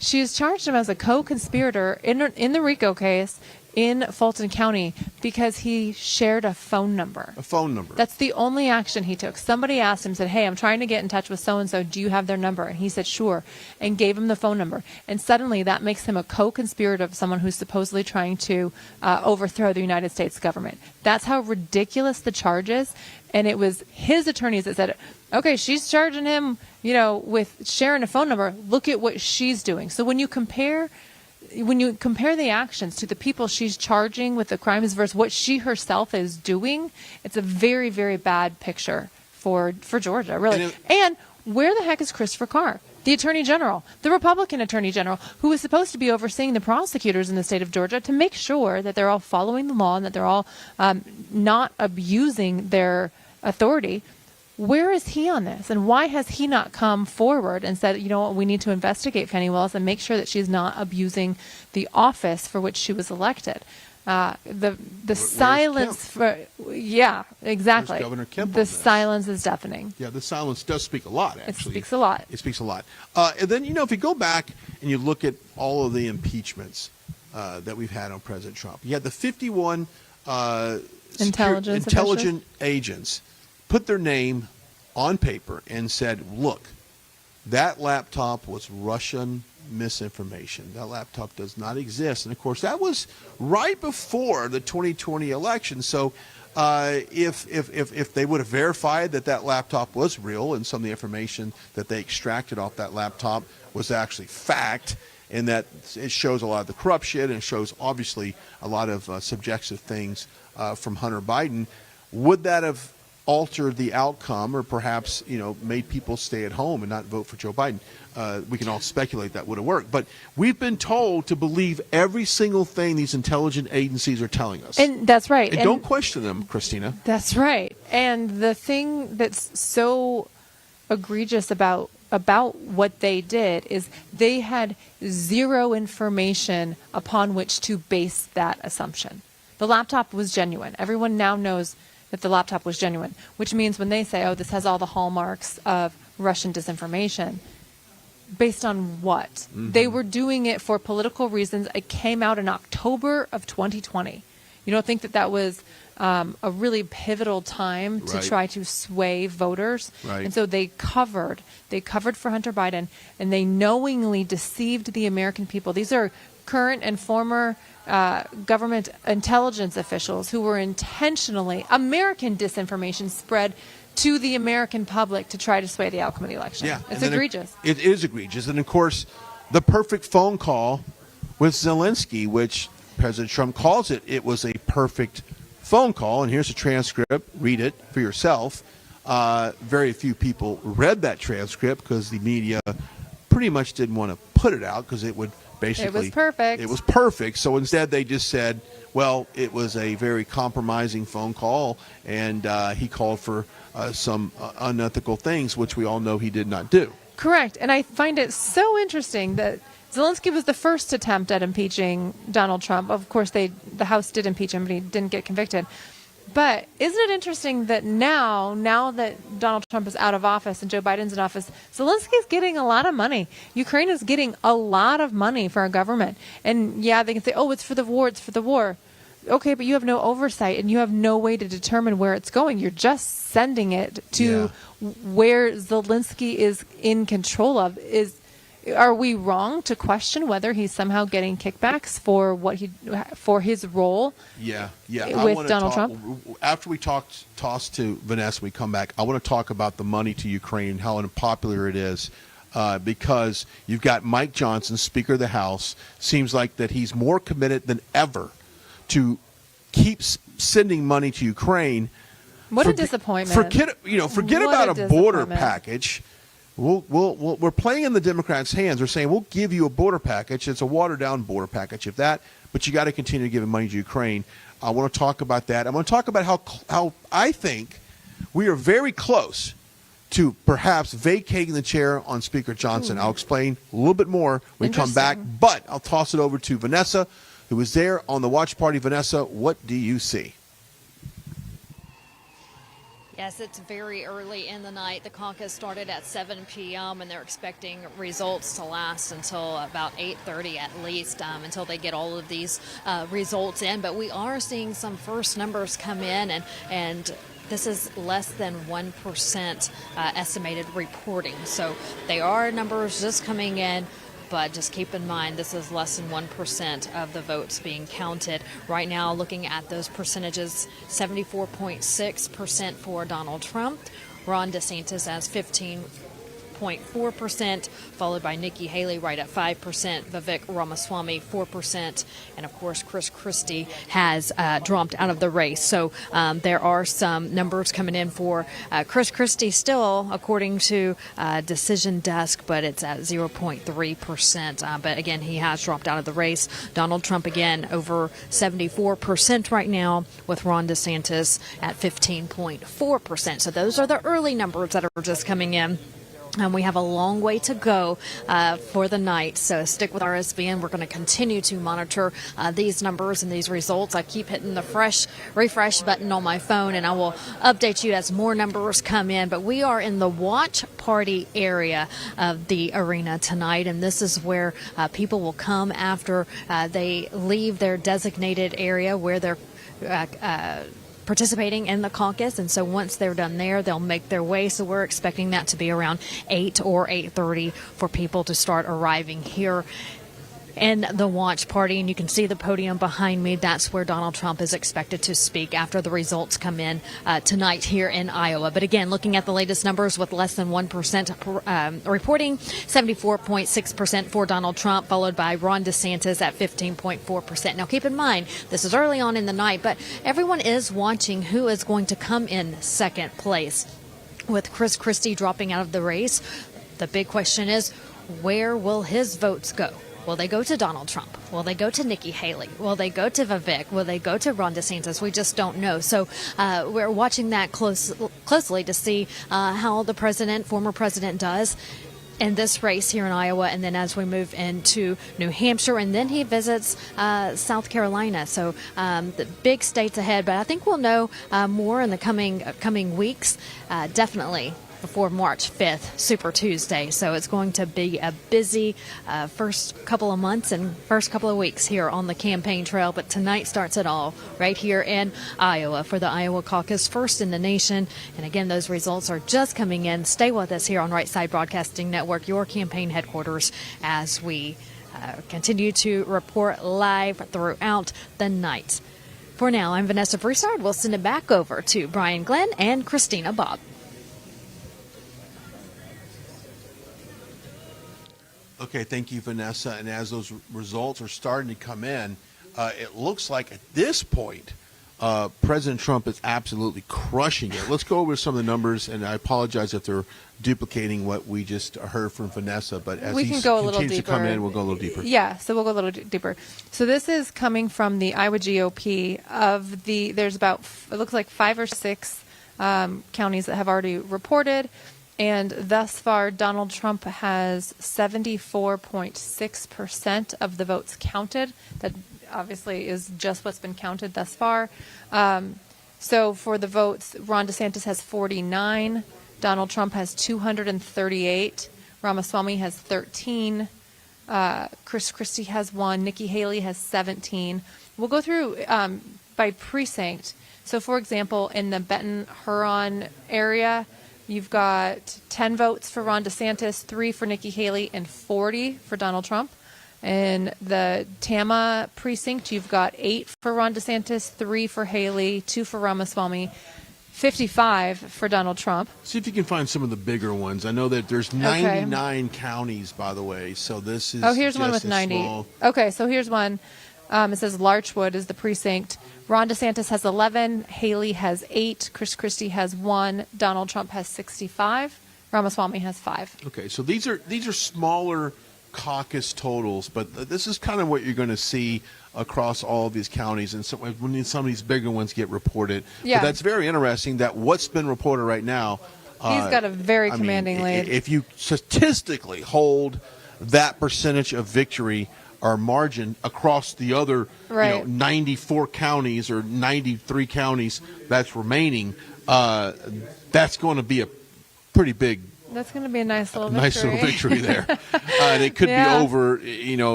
she has charged him as a co-conspirator in the RICO case in Fulton County because he shared a phone number. A phone number. That's the only action he took. Somebody asked him, said, hey, I'm trying to get in touch with so-and-so. Do you have their number? And he said, sure, and gave him the phone number. And suddenly that makes him a co-conspirator of someone who's supposedly trying to overthrow the United States government. That's how ridiculous the charge is. And it was his attorneys that said, okay, she's charging him, with sharing a phone number. Look at what she's doing. So when you compare the actions to the people she's charging with the crimes versus what she herself is doing, it's a very, very bad picture for Georgia, really. And where the heck is Christopher Carr, the Attorney General, the Republican Attorney General, who is supposed to be overseeing the prosecutors in the state of Georgia to make sure that they're all following the law and that they're all not abusing their authority? Where is he on this? And why has he not come forward and said, we need to investigate Fani Willis and make sure that she's not abusing the office for which she was elected? The silence exactly. Where's Governor Kemp the silence is deafening. Yeah, the silence does speak a lot, actually. It speaks a lot. It speaks a lot. And then, if you go back and you look at all of the impeachments that we've had on President Trump, you had the 51 intelligent agents put their name on paper and said, look, that laptop was Russian misinformation. That laptop does not exist. And, of course, that was right before the 2020 election. So if they would have verified that laptop was real and some of the information that they extracted off that laptop was actually fact, in that it shows a lot of the corruption and it shows obviously a lot of subjective things from Hunter Biden. Would that have altered the outcome, or perhaps made people stay at home and not vote for Joe Biden? We can all speculate that would have worked, but we've been told to believe every single thing these intelligence agencies are telling us, and that's right. And don't question them, Christina. That's right. And the thing that's so egregious about what they did is they had zero information upon which to base that assumption. The laptop was genuine. Everyone now knows that the laptop was genuine, which means when they say, oh, this has all the hallmarks of Russian disinformation, based on what? Mm-hmm. They were doing it for political reasons. It came out in October of 2020. You don't think that was a really pivotal time to Right. try to sway voters? Right. And so they covered for Hunter Biden, and they knowingly deceived the American people. These are current and former government intelligence officials who were intentionally American disinformation spread to the American public to try to sway the outcome of the election. Yeah, It's and then egregious. It is egregious, and of course, the perfect phone call with Zelensky, which President Trump calls it. It was a perfect phone call, and here's a transcript. Read it for yourself. Very few people read that transcript because the media pretty much didn't want to put it out because it would basically... It was perfect. It was perfect. So instead they just said, well, it was a very compromising phone call, and he called for some unethical things, which we all know he did not do. Correct. And I find it so interesting that Zelensky was the first attempt at impeaching Donald Trump. Of course, the House did impeach him, but he didn't get convicted. But isn't it interesting that now that Donald Trump is out of office and Joe Biden's in office, Zelensky's getting a lot of money. Ukraine is getting a lot of money for our government. And yeah, they can say, oh, it's for the war, it's for the war. Okay, but you have no oversight and you have no way to determine where it's going. You're just sending it to where Zelensky is in control of. Are we wrong to question whether he's somehow getting kickbacks for his role? With Donald Trump. After we toss to Vanessa, we come back. I want to talk about the money to Ukraine, how unpopular it is, because you've got Mike Johnson, Speaker of the House. Seems like that he's more committed than ever to keep sending money to Ukraine. What a disappointment! Forget about a border package. We're playing in the Democrats' hands. We're saying we'll give you a border package. It's a watered-down border package, if that. But you got to continue giving money to Ukraine. I want to talk about that. I want to talk about how I think we are very close to perhaps vacating the chair on Speaker Johnson. I'll explain a little bit more when we come back. But I'll toss it over to Vanessa, who is there on the watch party. Vanessa, what do you see? Yes, it's very early in the night. The caucus started at 7 p.m. and they're expecting results to last until about 8:30 at least, until they get all of these results in. But we are seeing some first numbers come in, and this is less than 1% estimated reporting. So they are numbers just coming in. But just keep in mind, this is less than 1% of the votes being counted. Right now, looking at those percentages, 74.6% for Donald Trump. Ron DeSantis has 15.4%, followed by Nikki Haley right at 5%, Vivek Ramaswamy 4%, and of course Chris Christie has dropped out of the race. So there are some numbers coming in for Chris Christie still, according to Decision Desk, but it's at 0.3%. But again, he has dropped out of the race. Donald Trump again over 74% right now, with Ron DeSantis at 15.4%. So those are the early numbers that are just coming in. And we have a long way to go for the night, so stick with RSBN. We're going to continue to monitor these numbers and these results. I keep hitting the refresh button on my phone, and I will update you as more numbers come in. But we are in the watch party area of the arena tonight, and this is where people will come after they leave their designated area where they're participating in the caucus, and so once they're done there, they'll make their way. So we're expecting that to be around 8 or 8:30 for people to start arriving here. in the watch party, and you can see the podium behind me. That's where Donald Trump is expected to speak after the results come in tonight here in Iowa. But again, looking at the latest numbers with less than 1% reporting, 74.6% for Donald Trump, followed by Ron DeSantis at 15.4%. Now, keep in mind, this is early on in the night, but everyone is watching who is going to come in second place. With Chris Christie dropping out of the race, the big question is, where will his votes go? Will they go to Donald Trump? Will they go to Nikki Haley? Will they go to Vivek? Will they go to Ron DeSantis? We just don't know. So we're watching that closely to see how the former president does in this race here in Iowa, and then as we move into New Hampshire, and then he visits South Carolina. So the big states ahead, but I think we'll know more in the coming weeks, definitely before March 5th, Super Tuesday. So it's going to be a busy first couple of months and first couple of weeks here on the campaign trail. But tonight starts it all right here in Iowa for the Iowa caucus, first in the nation. And again, those results are just coming in. Stay with us here on Right Side Broadcasting Network, your campaign headquarters, as we continue to report live throughout the night. For now, I'm Vanessa Broussard. We'll send it back over to Brian Glenn and Christina Bobb. Okay, thank you, Vanessa. And as those results are starting to come in, it looks like at this point, President Trump is absolutely crushing it. Let's go over some of the numbers, and I apologize if they're duplicating what we just heard from Vanessa, but as we he can go a little continues to deeper. come in, we'll go a little deeper. Yeah, so we'll go a little deeper. So this is coming from the Iowa GOP. There's about, it looks like 5 or 6 counties that have already reported. And thus far, Donald Trump has 74.6% of the votes counted. That obviously is just what's been counted thus far. So for the votes, Ron DeSantis has 49. Donald Trump has 238. Ramaswamy has 13. Chris Christie has 1. Nikki Haley has 17. We'll go through by precinct. So, for example, in the Benton-Huron area, you've got 10 votes for Ron DeSantis, 3 for Nikki Haley, and 40 for Donald Trump. In the Tama precinct, you've got 8 for Ron DeSantis, 3 for Haley, 2 for Ramaswamy, 55 for Donald Trump. See if you can find some of the bigger ones. I know that there's 99 counties, by the way, so this is here's one with 90. Small. Okay, so here's one. It says Larchwood is the precinct. Ron DeSantis has 11. Haley has 8. Chris Christie has 1. Donald Trump has 65. Ramaswamy has 5. Okay, so these are smaller caucus totals, but this is kind of what you're going to see across all of these counties, and so when some of these bigger ones get reported. Yeah. But that's very interesting that what's been reported right now. He's got a very commanding lead. If you statistically hold that percentage of victory or margin across the other 94 counties or 93 counties that's remaining, that's going to be a pretty big. That's going to be a nice little victory. Nice little victory there. And it could be over,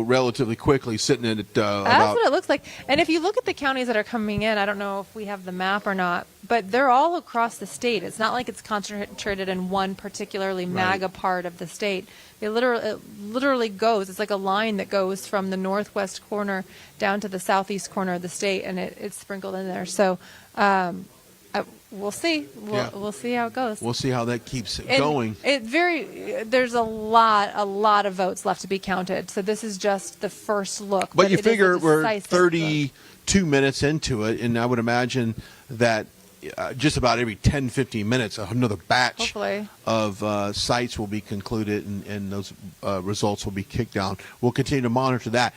relatively quickly, sitting at That's what it looks like. And if you look at the counties that are coming in, I don't know if we have the map or not, but they're all across the state. It's not like it's concentrated in one particularly MAGA part of the state. It literally goes. It's like a line that goes from the northwest corner down to the southeast corner of the state, and it's sprinkled in there. So we'll see. We'll see how it goes. We'll see how that keeps going. There's a lot of votes left to be counted. So this is just the first look. But you figure we're 32 minutes into it, and I would imagine that just about every 10, 15 minutes, another batch of sites will be concluded, and those results will be kicked down. We'll continue to monitor that.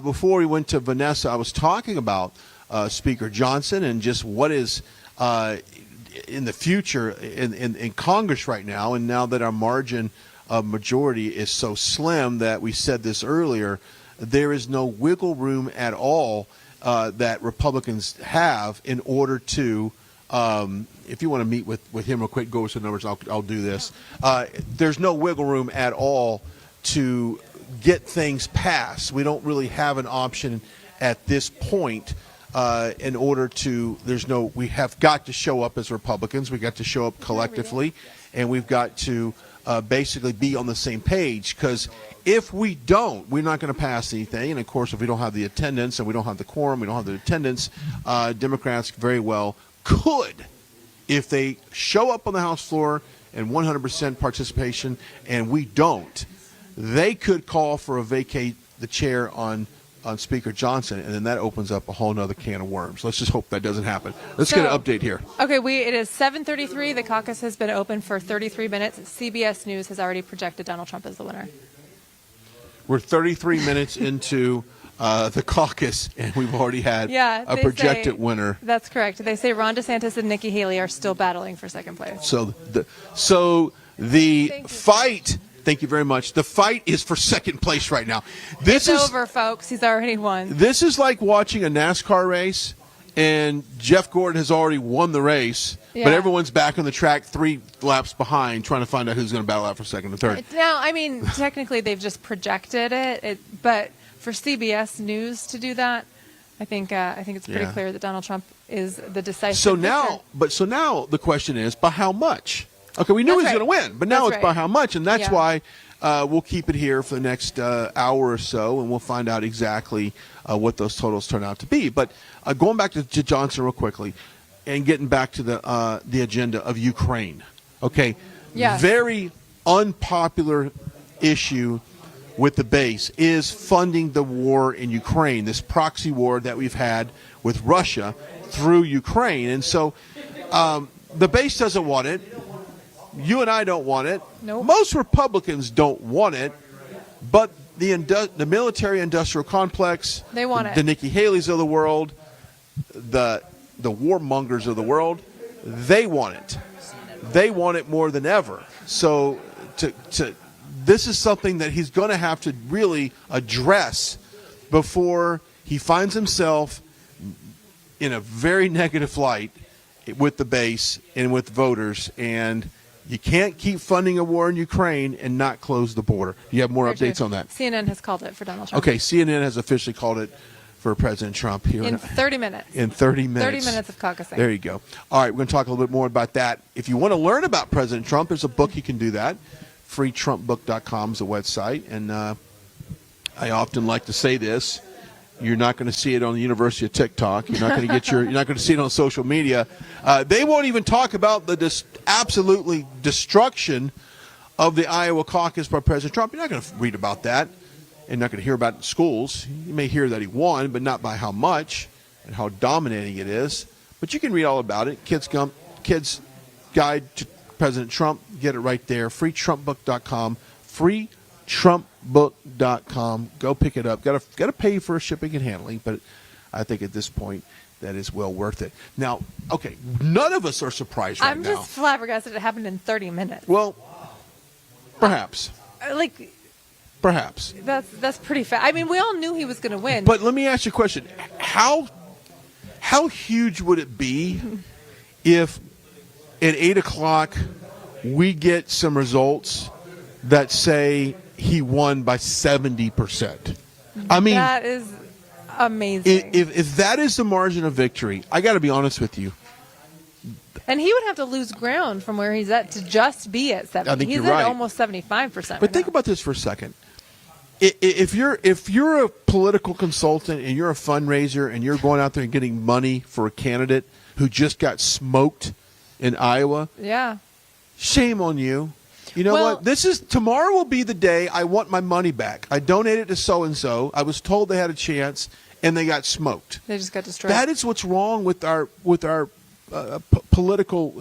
Before we went to Vanessa, I was talking about Speaker Johnson and just what is in the future in Congress right now, and now that our margin of majority is so slim that we said this earlier, there is no wiggle room at all that Republicans have in order to if you want to meet with him real quick, go over some numbers, I'll do this. There's no wiggle room at all to get things passed. We don't really have an option at this point in order to, we have got to show up as Republicans. We've got to show up collectively, and we've got to basically be on the same page, because if we don't, we're not going to pass anything. And, of course, if we don't have the attendance and we don't have the quorum, we don't have the attendance, Democrats very well could, if they show up on the House floor and 100% participation and we don't, they could call for a vacate the chair on Speaker Johnson, and then that opens up a whole nother can of worms. Let's just hope that doesn't happen. Let's get an update here. Okay, it is 7:33. The caucus has been open for 33 minutes. CBS News has already projected Donald Trump as the winner. We're 33 minutes into the caucus, and we've already had a projected winner. That's correct. They say Ron DeSantis and Nikki Haley are still battling for second place. So the fight. Thank you very much. The fight is for second place right now. It's over, folks. He's already won. This is like watching a NASCAR race, and Jeff Gordon has already won the race, but everyone's back on the track 3 laps behind, trying to find out who's going to battle out for second and third. Now, I mean, technically they've just projected it, but for CBS News to do that, I think it's pretty clear that Donald Trump is the decisive. So now the question is, by how much? Okay, we knew he was going to win, but now it's by how much, and that's why we'll keep it here for the next hour or so, and we'll find out exactly what those totals turn out to be. But going back to Johnson real quickly, and getting back to the agenda of Ukraine. Okay, very unpopular issue with the base is funding the war in Ukraine, this proxy war that we've had with Russia through Ukraine, and so the base doesn't want it. You and I don't want it. Nope. Most Republicans don't want it, but the military-industrial complex, they want the Nikki Haley's of the world, the warmongers of the world, they want it. They want it more than ever. So this is something that he's going to have to really address before he finds himself in a very negative light with the base and with voters, and you can't keep funding a war in Ukraine and not close the border. You have more updates on that? CNN has called it for Donald Trump. Okay, CNN has officially called it for President Trump here. In 30 minutes. In 30 minutes. 30 minutes of caucusing. There you go. All right, we're going to talk a little bit more about that. If you want to learn about President Trump, there's a book you can do that. freetrumpbook.com is a website. And I often like to say this. You're not going to see it on the University of TikTok. You're not going to you're not going to see it on social media. They won't even talk about the absolutely destruction of the Iowa caucus by President Trump. You're not going to read about that, and not going to hear about it in schools. You may hear that he won, but not by how much and how dominating it is. But you can read all about it. Kids Guide to President Trump. Get it right there. freetrumpbook.com. freetrumpbook.com. Go pick it up. Got to pay for shipping and handling, but I think at this point that is well worth it. Now, okay, none of us are surprised right now. I'm just flabbergasted it happened in 30 minutes. Well, perhaps. Perhaps. That's pretty fast. I mean, we all knew he was going to win. But let me ask you a question. How huge would it be if at 8 o'clock we get some results that say he won by 70%? I mean, that is amazing. If that is the margin of victory, I got to be honest with you. And he would have to lose ground from where he's at to just be at 70. I think he's you're right. at almost 75%. But think about this for a second. If you're a political consultant and you're a fundraiser and you're going out there and getting money for a candidate who just got smoked in Iowa, shame on you. You know what? Tomorrow will be the day I want my money back. I donated to so-and-so. I was told they had a chance, and they got smoked. They just got destroyed. That is what's wrong with our political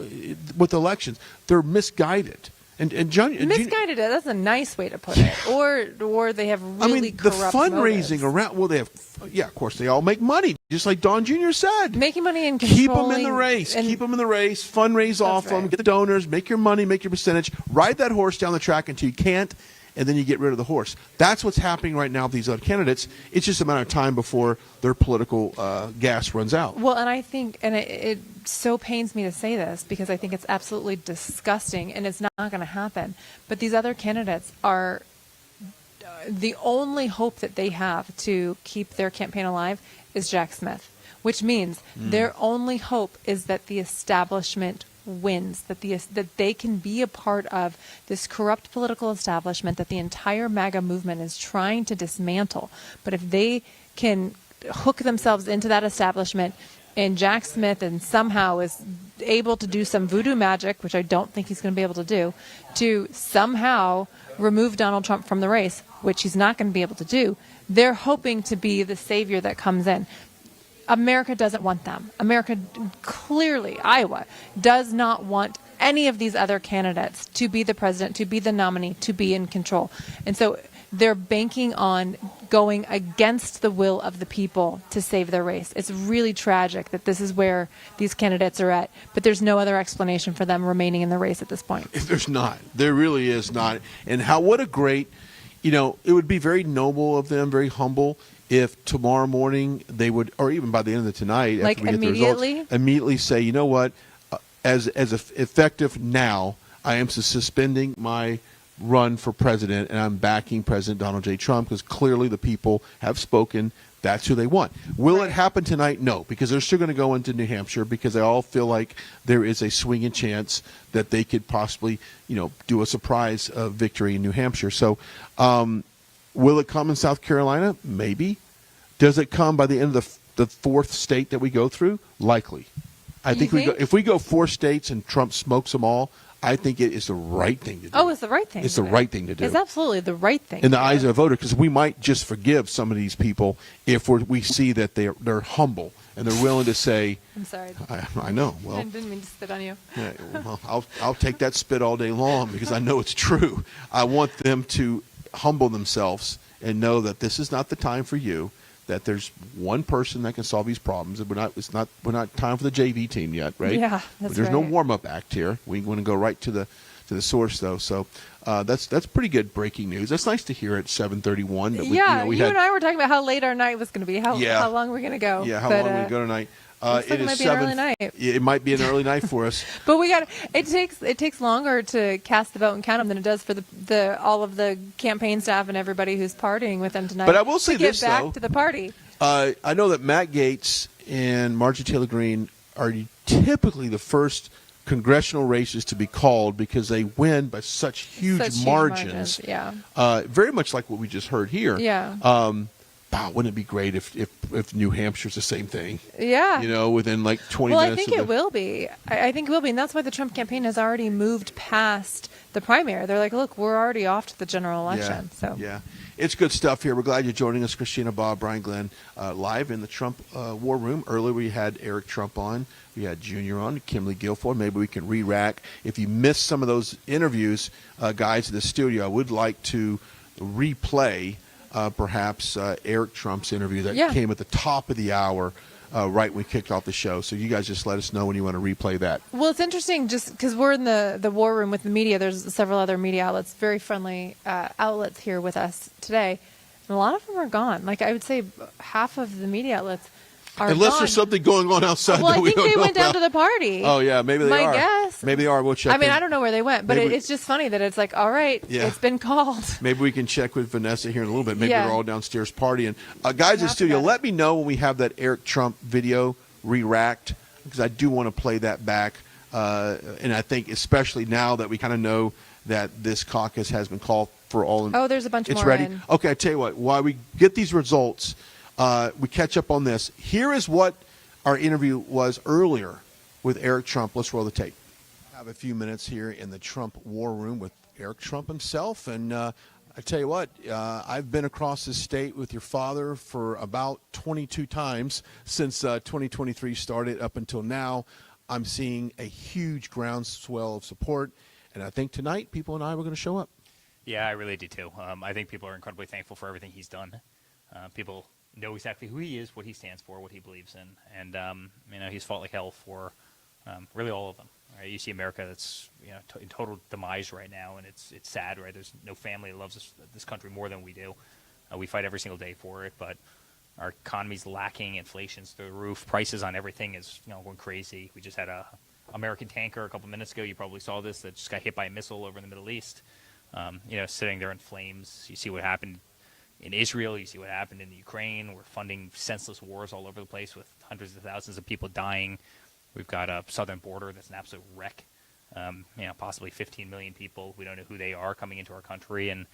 with elections. They're misguided. And misguided. That's a nice way to put it. Or they have really corrupt the fundraising motives. around. Well, they have. Yeah, of course, they all make money, just like Don Jr. said. Making money and keep them in the race. Keep them in the race. Fundraise off them. Get the donors. Make your money. Make your percentage. Ride that horse down the track until you can't, and then you get rid of the horse. That's what's happening right now with these other candidates. It's just a matter of time before their political gas runs out. Well, and I think, and it so pains me to say this because I think it's absolutely disgusting, and it's not going to happen. But these other candidates are the only hope that they have to keep their campaign alive is Jack Smith, which means their only hope is that the establishment wins, that they can be a part of this corrupt political establishment that the entire MAGA movement is trying to dismantle. But if they can hook themselves into that establishment, and Jack Smith and somehow is able to do some voodoo magic, which I don't think he's going to be able to do, to somehow remove Donald Trump from the race, which he's not going to be able to do, they're hoping to be the savior that comes in. America doesn't want them. America, clearly, Iowa, does not want any of these other candidates to be the president, to be the nominee, to be in control. And so they're banking on going against the will of the people to save their race. It's really tragic that this is where these candidates are at, but there's no other explanation for them remaining in the race at this point. There's not. There really is not. And what a great, it would be very noble of them, very humble, if tomorrow morning they would, or even by the end of tonight, like after we get the results, immediately say, you know what, as effective now, I am suspending my run for president, and I'm backing President Donald J. Trump because clearly the people have spoken. That's who they want. Will it happen tonight? No, because they're still going to go into New Hampshire because they all feel like there is a swinging chance that they could possibly, do a surprise victory in New Hampshire. So will it come in South Carolina? Maybe. Does it come by the end of the fourth state that we go through? Likely. I think if we go 4 states and Trump smokes them all, I think it is the right thing to do. Oh, it's the right thing. It's the right thing to do. It's absolutely the right thing. In the eyes of a voter, because we might just forgive some of these people if we see that they're humble and they're willing to say. I'm sorry. I know. Well, I didn't mean to spit on you. Yeah, well, I'll take that spit all day long because I know it's true. I want them to humble themselves and know that this is not the time for you. That there's one person that can solve these problems. We're not time for the JV team yet, right? Yeah, that's There's right. no warm-up act here. We want to go right to the source, though. So that's pretty good breaking news. That's nice to hear at 7:31. You and I were talking about how late our night was going to be. How long we're going to go. Yeah, how long we go tonight. It might be an early night. It might be an early night for us. But it takes longer to cast the vote and count them than it does for the all of the campaign staff and everybody who's partying with them tonight. But I will say to get this, back though. to the party. I know that Matt Gaetz and Marjorie Taylor Greene are typically the first congressional races to be called because they win by such huge margins. Yeah. Very much like what we just heard here. Yeah. Wow, wouldn't it be great if New Hampshire's the same thing? Yeah. Within like 20 well, minutes. I think it will be. I think it will be. And that's why the Trump campaign has already moved past the primary. They're like, look, we're already off to the general election. Yeah. It's good stuff here. We're glad you're joining us, Christina, Bob, Brian, Glenn, live in the Trump War Room. Earlier we had Eric Trump on. We had Junior on, Kimberly Guilfoyle. Maybe we can re-rack. If you missed some of those interviews, guys in the studio, I would like to replay perhaps Eric Trump's interview that came at the top of the hour right when we kicked off the show. So you guys just let us know when you want to replay that. Well, it's interesting just because we're in the war room with the media. There's several other media outlets, very friendly outlets here with us today. And a lot of them are gone. Like I would say half of the media outlets are Unless gone. there's something going on outside Well, that I we think don't they know went down about. to the party. Oh, yeah, maybe they are. My guess. Maybe they are. We'll check I mean, in. I don't know where they went, but Maybe it's just funny that it's like, all right, Yeah. it's been called. Maybe we can check with Vanessa here in a little bit. Maybe Yeah. they're all downstairs partying. Guys in the studio, let me know when we have that Eric Trump video re-racked because I do want to play that back. And I think especially now that we kind of know that this caucus has been called for all. Oh, there's a bunch it's more ready. in. Okay, I tell you what. While we get these results, we catch up on this. Here is what our interview was earlier with Eric Trump. Let's roll the tape. I have a few minutes here in the Trump War Room with Eric Trump himself. And I tell you what, I've been across this state with your father for about 22 times since 2023 started up until now. I'm seeing a huge groundswell of support. And I think tonight people and I were going to show up. Yeah, I really do too. I think people are incredibly thankful for everything he's done. People know exactly who he is, what he stands for, what he believes in, and he's fought like hell for really all of them. Right? You see America that's in total demise right now, and it's sad. Right? There's no family that loves this country more than we do. We fight every single day for it, but our economy's lacking, inflation's through the roof, prices on everything is going crazy. We just had a American tanker a couple minutes ago. You probably saw this that just got hit by a missile over in the Middle East. Sitting there in flames. You see what happened in Israel, you see what happened in the Ukraine. We're funding senseless wars all over the place with hundreds of thousands of people dying. We've got a southern border that's an absolute wreck. Possibly 15 million people. We don't know who they are coming into our country. And,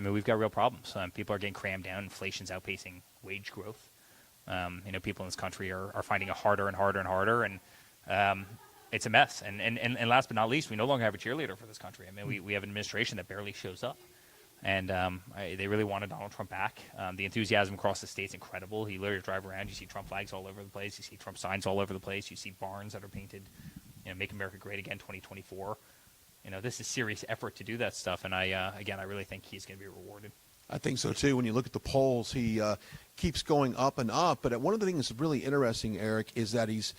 we've got real problems. People are getting crammed down. Inflation's outpacing wage growth. People in this country are finding it harder and harder and harder. And it's a mess. And last but not least, we no longer have a cheerleader for this country. We have an administration that barely shows up. And they really wanted Donald Trump back. The enthusiasm across the state is incredible. You literally drive around, you see Trump flags all over the place. You see Trump signs all over the place. You see barns that are painted, Make America Great Again 2024. This is serious effort to do that stuff. And I really think he's going to be rewarded. I think so, too. When you look at the polls, he keeps going up and up. But one of the things that's really interesting, Eric, is that he's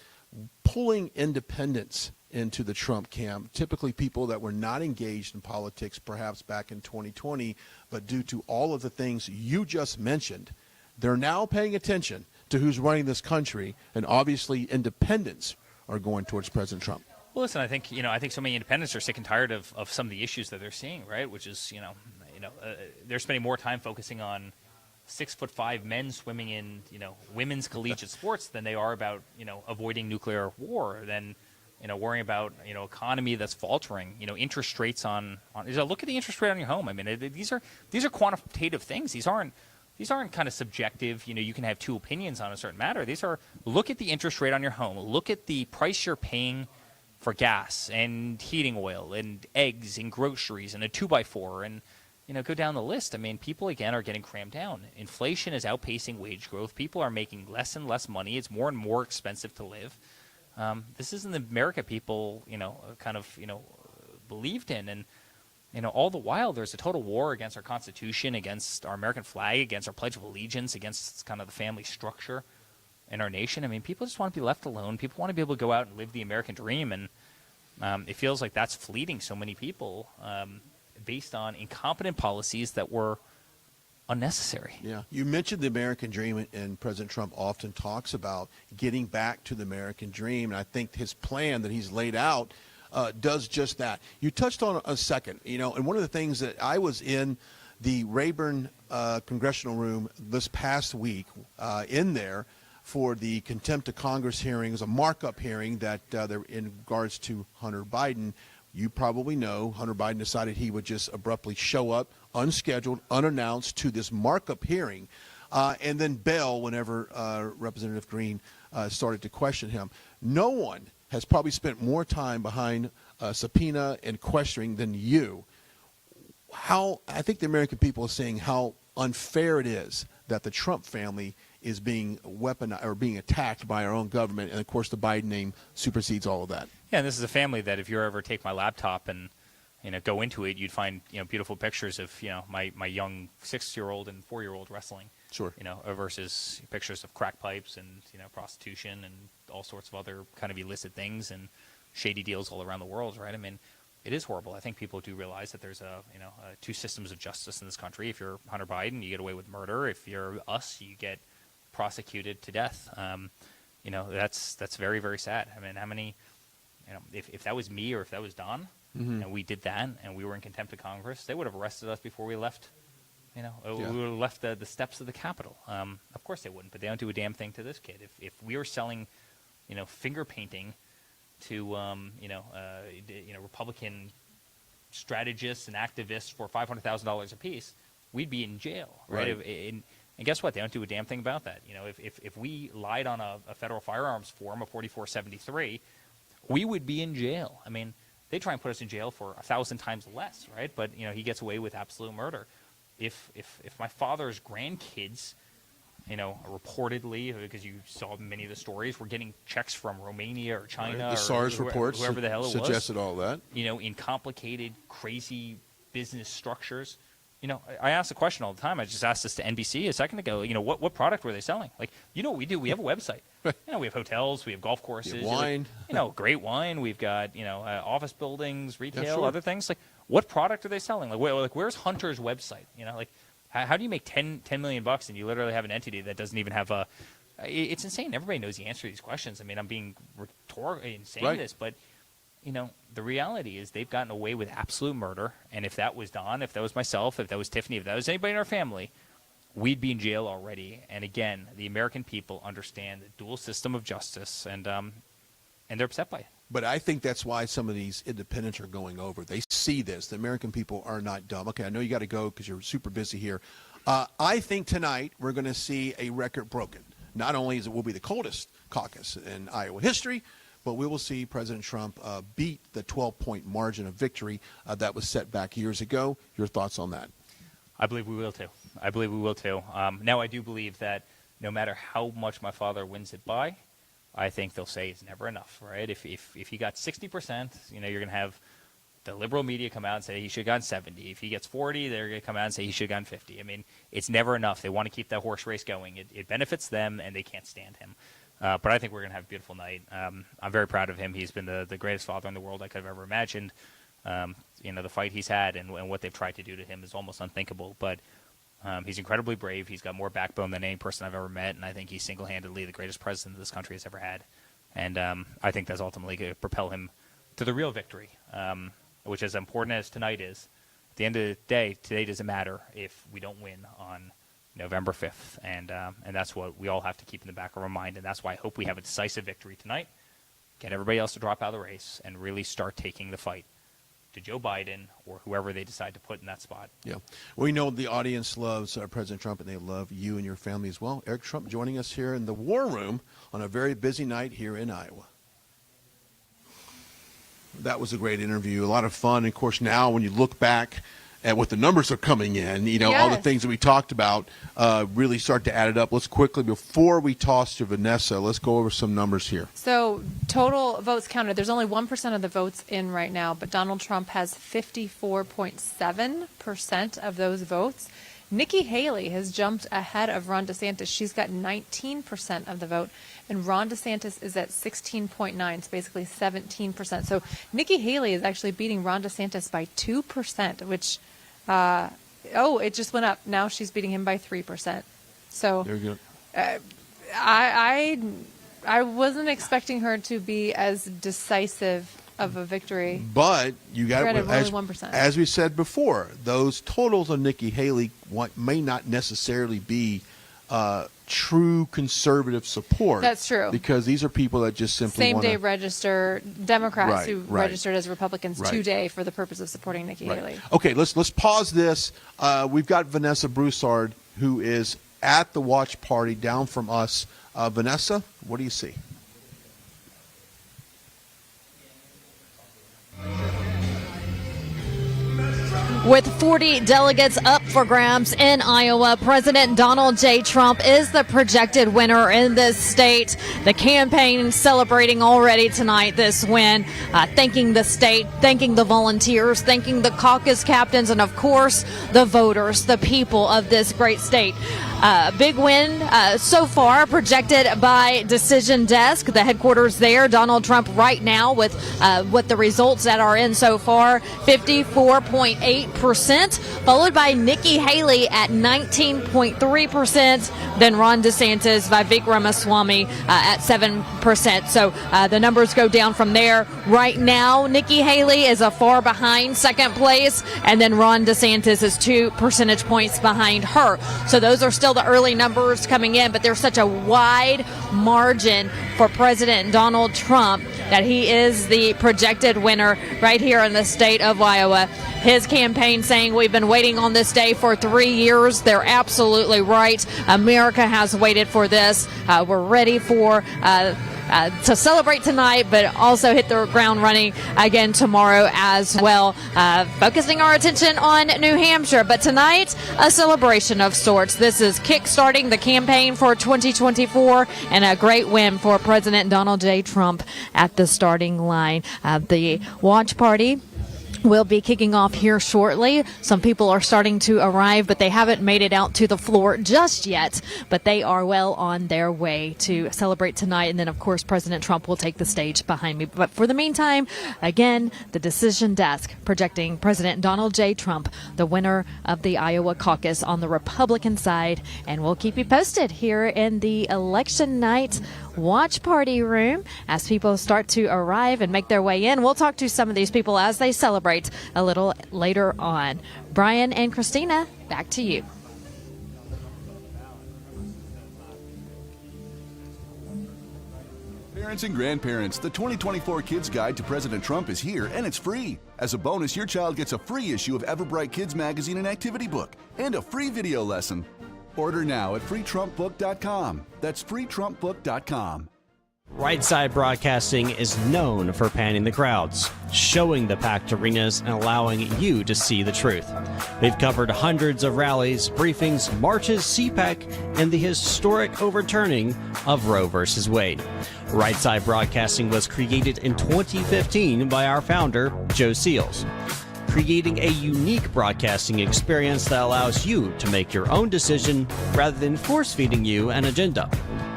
pulling independents into the Trump camp, typically people that were not engaged in politics perhaps back in 2020, but due to all of the things you just mentioned, they're now paying attention to who's running this country, and obviously independents are going towards President Trump. Well, listen, I think so many independents are sick and tired of some of the issues that they're seeing, right? Which is, they're spending more time focusing on 6'5" men swimming in, women's collegiate sports than they are about, avoiding nuclear war, than, worrying about, economy that's faltering, interest rates on look at the interest rate on your home. These are quantitative things. These aren't kind of subjective, you can have two opinions on a certain matter. These are, look at the interest rate on your home. Look at the price you're paying for gas and heating oil and eggs and groceries and a 2x4 and, go down the list. People, again, are getting crammed down. Inflation is outpacing wage growth. People are making less and less money. It's more and more expensive to live. This isn't the America people, believed in. And, all the while, there's a total war against our Constitution, against our American flag, against our Pledge of Allegiance, against kind of the family structure in our nation. People just want to be left alone. People want to be able to go out and live the American dream. And it feels like that's fleeting so many people. Based on incompetent policies that were unnecessary. Yeah. You mentioned the American dream, and President Trump often talks about getting back to the American dream. And I think his plan that he's laid out does just that. You touched on a second, and one of the things that I was in the Rayburn Congressional room this past week in there for the contempt of Congress hearings, a markup hearing that they're in regards to Hunter Biden. You probably know Hunter Biden decided he would just abruptly show up, unscheduled, unannounced, to this markup hearing, and then bail whenever Representative Green started to question him. No one has probably spent more time behind subpoena and questioning than you. I think the American people are seeing how unfair it is that the Trump family is being weaponized or being attacked by our own government, and of course the Biden name supersedes all of that. Yeah, and this is a family that if you ever take my laptop and go into it, you'd find beautiful pictures of my young 6-year-old and 4-year-old wrestling. Sure. Versus pictures of crack pipes and prostitution and all sorts of other kind of illicit things and shady deals all around the world, right? It is horrible. I think people do realize that there's two systems of justice in this country. If you're Hunter Biden, you get away with murder. If you're us, you get prosecuted to death. That's very, very sad. How many, if that was me or if that was Don, and we did that and we were in contempt of Congress, they would have arrested us before we left. We would have left the steps of the Capitol. Of course they wouldn't, but they don't do a damn thing to this kid. If we were selling, finger painting to Republican strategists and activists for $500,000 apiece, we'd be in jail, right? And guess what? They don't do a damn thing about that. If we lied on a federal firearms form of 4473, we would be in jail. They try and put us in jail for 1,000 times less, right? But he gets away with absolute murder. If my father's grandkids, reportedly, because you saw many of the stories, were getting checks from Romania or China, the SARS reports whoever the hell it suggested all that. In complicated, crazy business structures. I ask the question all the time. I just asked this to NBC a second ago. What product were they selling? What we do? We have a website. We have hotels. We have golf courses. Wine. Great wine. We've got office buildings, retail, Yeah, sure. Other things. What product are they selling? Where's Hunter's website? How do you make $10 million and you literally have an entity that doesn't even have a? It's insane. Everybody knows the answer to these questions. I'm being rhetorical in saying this, but. The reality is they've gotten away with absolute murder. And if that was Don, if that was myself, if that was Tiffany, if that was anybody in our family, we'd be in jail already. And again, the American people understand the dual system of justice. And, they're upset by it. But I think that's why some of these independents are going over. They see this. The American people are not dumb. Okay, I know you got to go because you're super busy here. I think tonight we're going to see a record broken. Not only is it will be the coldest caucus in Iowa history, but we will see President Trump beat the 12-point margin of victory that was set back years ago. Your thoughts on that? I believe we will too. Now, I do believe that no matter how much my father wins it by, I think they'll say it's never enough, right? If he got 60%, you're going to have the liberal media come out and say he should have gotten 70. If he gets 40, they're going to come out and say he should have gotten 50. I mean, it's never enough. They want to keep that horse race going. It benefits them, and they can't stand him. But I think we're going to have a beautiful night. I'm very proud of him. He's been the greatest father in the world I could have ever imagined. The fight he's had and what they've tried to do to him is almost unthinkable. But he's incredibly brave. He's got more backbone than any person I've ever met, and I think he's single-handedly the greatest president this country has ever had. And I think that's ultimately going to propel him to the real victory, which, as important as tonight is, at the end of the day, today doesn't matter if we don't win on November 5th. And that's what we all have to keep in the back of our mind, and that's why I hope we have a decisive victory tonight, get everybody else to drop out of the race, and really start taking the fight to Joe Biden or whoever they decide to put in that spot. Yeah. We know the audience loves President Trump, and they love you and your family as well. Eric Trump joining us here in the War Room on a very busy night here in Iowa. That was a great interview, a lot of fun. And of course, now when you look back at what the numbers are coming in, all the things that we talked about really start to add it up. Let's quickly, before we toss to Vanessa, let's go over some numbers here. So total votes counted. There's only 1% of the votes in right now, but Donald Trump has 54.7% of those votes. Nikki Haley has jumped ahead of Ron DeSantis. She's got 19% of the vote, and Ron DeSantis is at 16.9%, so basically 17%. So Nikki Haley is actually beating Ron DeSantis by 2%, which, it just went up. Now she's beating him by 3%. So there you go. I wasn't expecting her to be as decisive of a victory. But you got only as 1%. As we said before, those totals on Nikki Haley may not necessarily be true conservative support. That's true. Because these are people that just simply same day register Democrats who right. registered as Republicans today for the purpose of supporting Nikki Haley. Okay, let's pause this. We've got Vanessa Broussard, who is at the watch party down from us. Vanessa, what do you see? With 40 delegates up for grabs in Iowa, President Donald J. Trump is the projected winner in this state. The campaign celebrating already tonight this win, thanking the state, thanking the volunteers, thanking the caucus captains, and of course the voters, the people of this great state. Big win so far, projected by Decision Desk, the headquarters there. Donald Trump right now with what the results that are in so far, 54.8%, followed by Nikki Haley at 19.3%, then Ron DeSantis, Vivek Ramaswamy at 7%. So the numbers go down from there. Right now, Nikki Haley is a far behind second place, and then Ron DeSantis is 2 percentage points behind her. So those are still the early numbers coming in, but there's such a wide margin for President Donald Trump that he is the projected winner right here in the state of Iowa. His campaign saying we've been waiting on this day for 3 years. They're absolutely right. America has waited for this. We're ready for to celebrate tonight, but also hit the ground running again tomorrow as well. Focusing our attention on New Hampshire, but tonight, a celebration of sorts. This is kickstarting the campaign for 2024 and a great win for President Donald J. Trump at the starting line. The watch party will be kicking off here shortly. Some people are starting to arrive, but they haven't made it out to the floor just yet. But they are well on their way to celebrate tonight. And then, of course, President Trump will take the stage behind me. But for the meantime, again, the Decision Desk projecting President Donald J. Trump, the winner of the Iowa caucus on the Republican side. And we'll keep you posted here in the election night watch party room as people start to arrive and make their way in. We'll talk to some of these people as they celebrate a little later on. Brian and Christina, back to you. Parents and grandparents, the 2024 Kids Guide to President Trump is here, and it's free. As a bonus, your child gets a free issue of Everbright Kids Magazine and Activity Book, and a free video lesson. Order now at freetrumpbook.com. That's freetrumpbook.com. Right Side Broadcasting is known for panning the crowds, showing the packed arenas, and allowing you to see the truth. They've covered hundreds of rallies, briefings, marches, CPAC, and the historic overturning of Roe v. Wade. Right Side Broadcasting was created in 2015 by our founder, Joe Seals, creating a unique broadcasting experience that allows you to make your own decision rather than force-feeding you an agenda.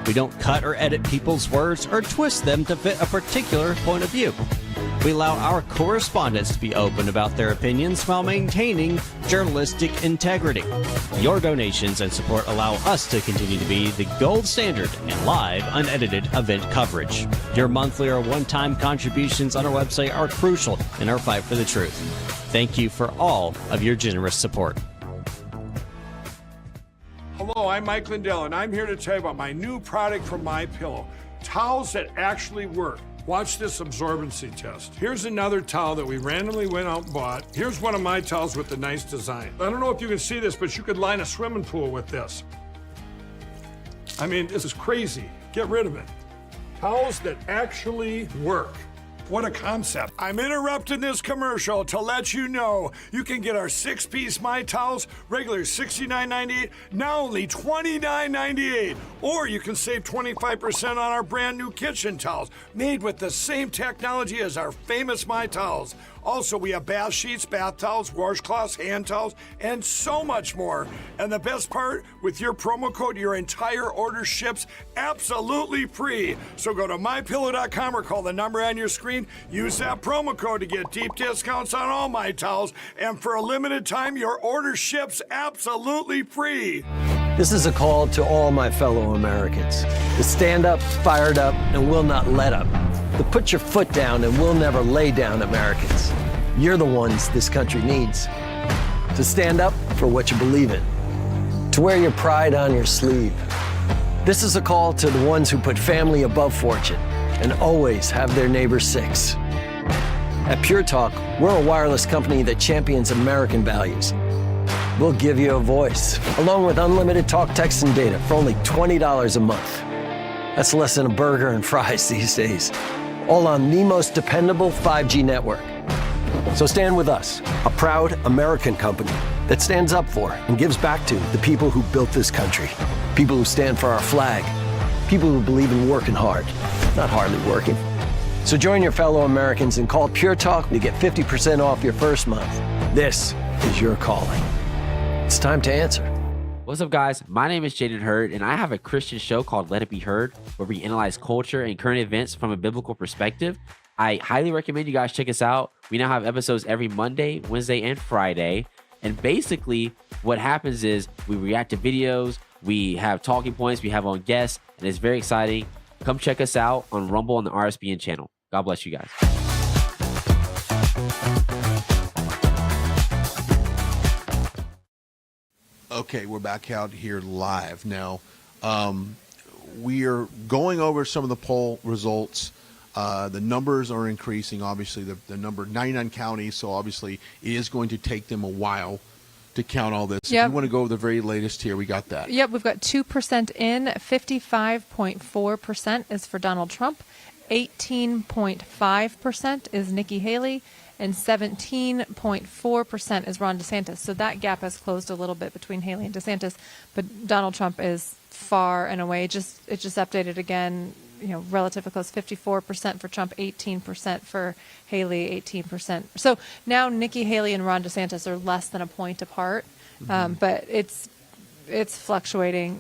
We don't cut or edit people's words or twist them to fit a particular point of view. We allow our correspondents to be open about their opinions while maintaining journalistic integrity. Your donations and support allow us to continue to be the gold standard in live, unedited event coverage. Your monthly or one-time contributions on our website are crucial in our fight for the truth. Thank you for all of your generous support. Hello, I'm Mike Lindell, and I'm here to tell you about my new product from MyPillow, towels that actually work. Watch this absorbency test. Here's another towel that we randomly went out and bought. Here's one of my towels with the nice design. I don't know if you can see this, but you could line a swimming pool with this. I mean, this is crazy. Get rid of it. Towels that actually work. What a concept. I'm interrupting this commercial to let you know you can get our 6-piece My Towels, regular $69.98, now only $29.98. Or you can save 25% on our brand new kitchen towels, made with the same technology as our famous My Towels. Also, we have bath sheets, bath towels, washcloths, hand towels, and so much more. And the best part, with your promo code, your entire order ships absolutely free. So go to mypillow.com or call the number on your screen. Use that promo code to get deep discounts on all My Towels. And for a limited time, your order ships absolutely free. This is a call to all my fellow Americans to stand up, fired up, and will not let up. To put your foot down and will never lay down, Americans. You're the ones this country needs. To stand up for what you believe in. To wear your pride on your sleeve. This is a call to the ones who put family above fortune and always have their neighbor six. At Pure Talk, we're a wireless company that champions American values. We'll give you a voice, along with unlimited talk, text, and data for only $20 a month. That's less than a burger and fries these days. All on the most dependable 5G network. So stand with us, a proud American company that stands up for and gives back to the people who built this country. People who stand for our flag. People who believe in working hard, not hardly working. So join your fellow Americans and call Pure Talk to get 50% off your first month. This is your calling. It's time to answer. What's up, guys? My name is Jaden Hurd, and I have a Christian show called Let It Be Heard, where we analyze culture and current events from a biblical perspective. I highly recommend you guys check us out. We now have episodes every Monday, Wednesday, and Friday. And basically, what happens is we react to videos, we have talking points, we have on guests, and it's very exciting. Come check us out on Rumble on the RSBN channel. God bless you guys. Okay, we're back out here live now. We are going over some of the poll results. The numbers are increasing, obviously, the number 99 counties, so obviously it is going to take them a while to count all this. Yep. If you want to go over the very latest here, we got that. Yep, we've got 2% in. 55.4% is for Donald Trump. 18.5% is Nikki Haley. And 17.4% is Ron DeSantis. So that gap has closed a little bit between Haley and DeSantis. But Donald Trump is far and away. It just updated again, relatively close. 54% for Trump, 18% for Haley, 18%. So now Nikki Haley and Ron DeSantis are less than a point apart. But it's fluctuating,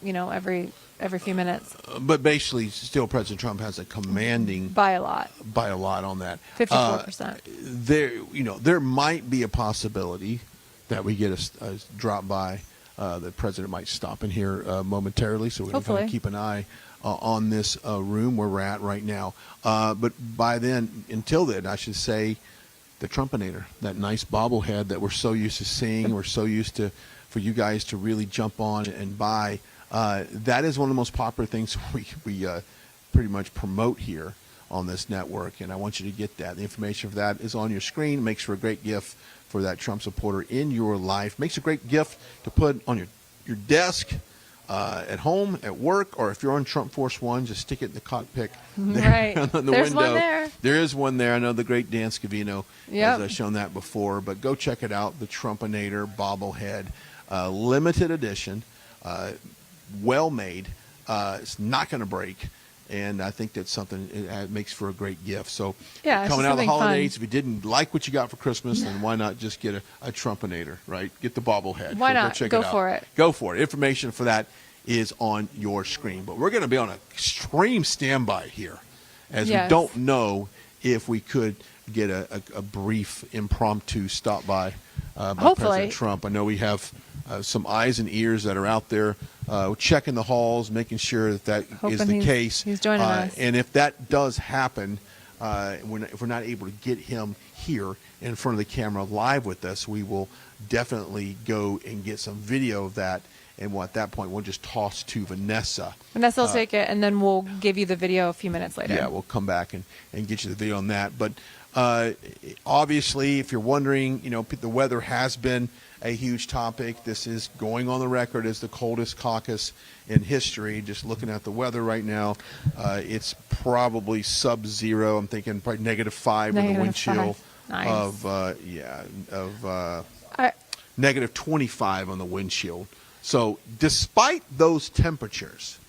every few minutes. But basically, still President Trump has a commanding by a lot on that. 54%. There might be a possibility that we get a drop by. The president might stop in here momentarily, so we're going to kind of keep an eye on this room where we're at right now. But until then, I should say, the Trumpinator, that nice bobblehead that we're so used to seeing, we're so used to for you guys to really jump on and buy. That is one of the most popular things we pretty much promote here. on this network, and I want you to get that. The information for that is on your screen. Makes for a great gift for that Trump supporter in your life. Makes a great gift to put on your desk, at home, at work, or if you're on Trump Force One, just stick it in the cockpit there Right. on the There's window. one there. There is one there. I know the great Dan Scavino Yep. has shown that before, but go check it out. The Trumpinator Bobblehead, limited edition, well made. It's not going to break. And I think that's something it makes for a great gift. So Yeah, it's coming just out of the something fun. holidays, if you didn't like what you got for Christmas, then why not just get a Trumpinator, right? Get the Bobblehead. Why Go not? check Go it out. for it. Go for it. Information for that is on your screen. But we're going to be on an extreme standby here, as Yes. we don't know if we could get a brief impromptu stop by Hopefully. President Trump. I know we have some eyes and ears that are out there checking the halls, making sure that is Hoping the case. he's joining us. And if that does happen, if we're not able to get him here in front of the camera live with us, we will definitely go and get some video of that. And at that point, we'll just toss to Vanessa. Vanessa will take it, and then we'll give you the video a few minutes later. Yeah, we'll come back and get you the video on that. But obviously, if you're wondering, the weather has been a huge topic. This is going on the record as the coldest caucus in history. Just looking at the weather right now, it's probably sub-zero. I'm thinking probably -5 with the wind chill Nice. of negative 25 on the windshield. So despite those temperatures,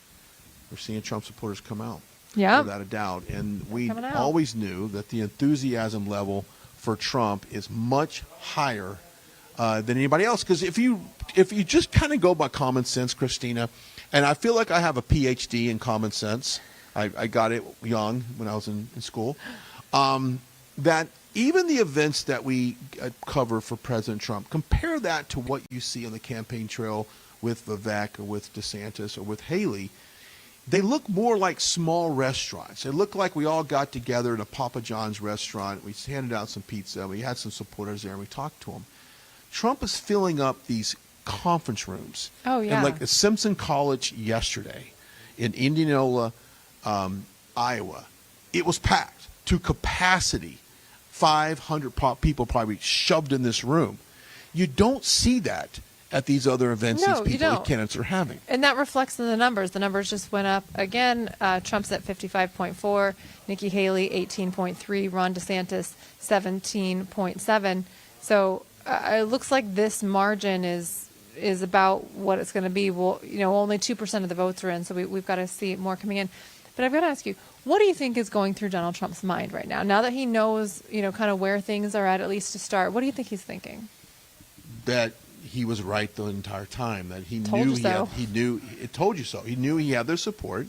we're seeing Trump supporters come out. Yep. Without a doubt. And we Coming out. always knew that the enthusiasm level for Trump is much higher than anybody else. Because if you just kind of go by common sense, Christina, and I feel like I have a PhD in common sense. I got it young when I was in school. That even the events that we cover for President Trump, compare that to what you see on the campaign trail with Vivek or with DeSantis or with Haley. They look more like small restaurants. They look like we all got together at a Papa John's restaurant. We handed out some pizza. We had some supporters there, and we talked to them. Trump is filling up these conference rooms. Oh, yeah. And like the Simpson College yesterday in Indianola, Iowa, it was packed to capacity. 500 people probably shoved in this room. You don't see that at these other events No, these you people, don't. candidates are having. And that reflects in the numbers. The numbers just went up again. Trump's at 55.4, Nikki Haley 18.3, Ron DeSantis 17.7. So it looks like this margin is about what it's going to be. Well, only 2% of the votes are in, so we've got to see more coming in. But I've got to ask you, what do you think is going through Donald Trump's mind right now? Now that he knows, kind of where things are at least to start, what do you think he's thinking? That he was right the entire time. That he Told knew you so. he knew. It told you so. He knew he had their support.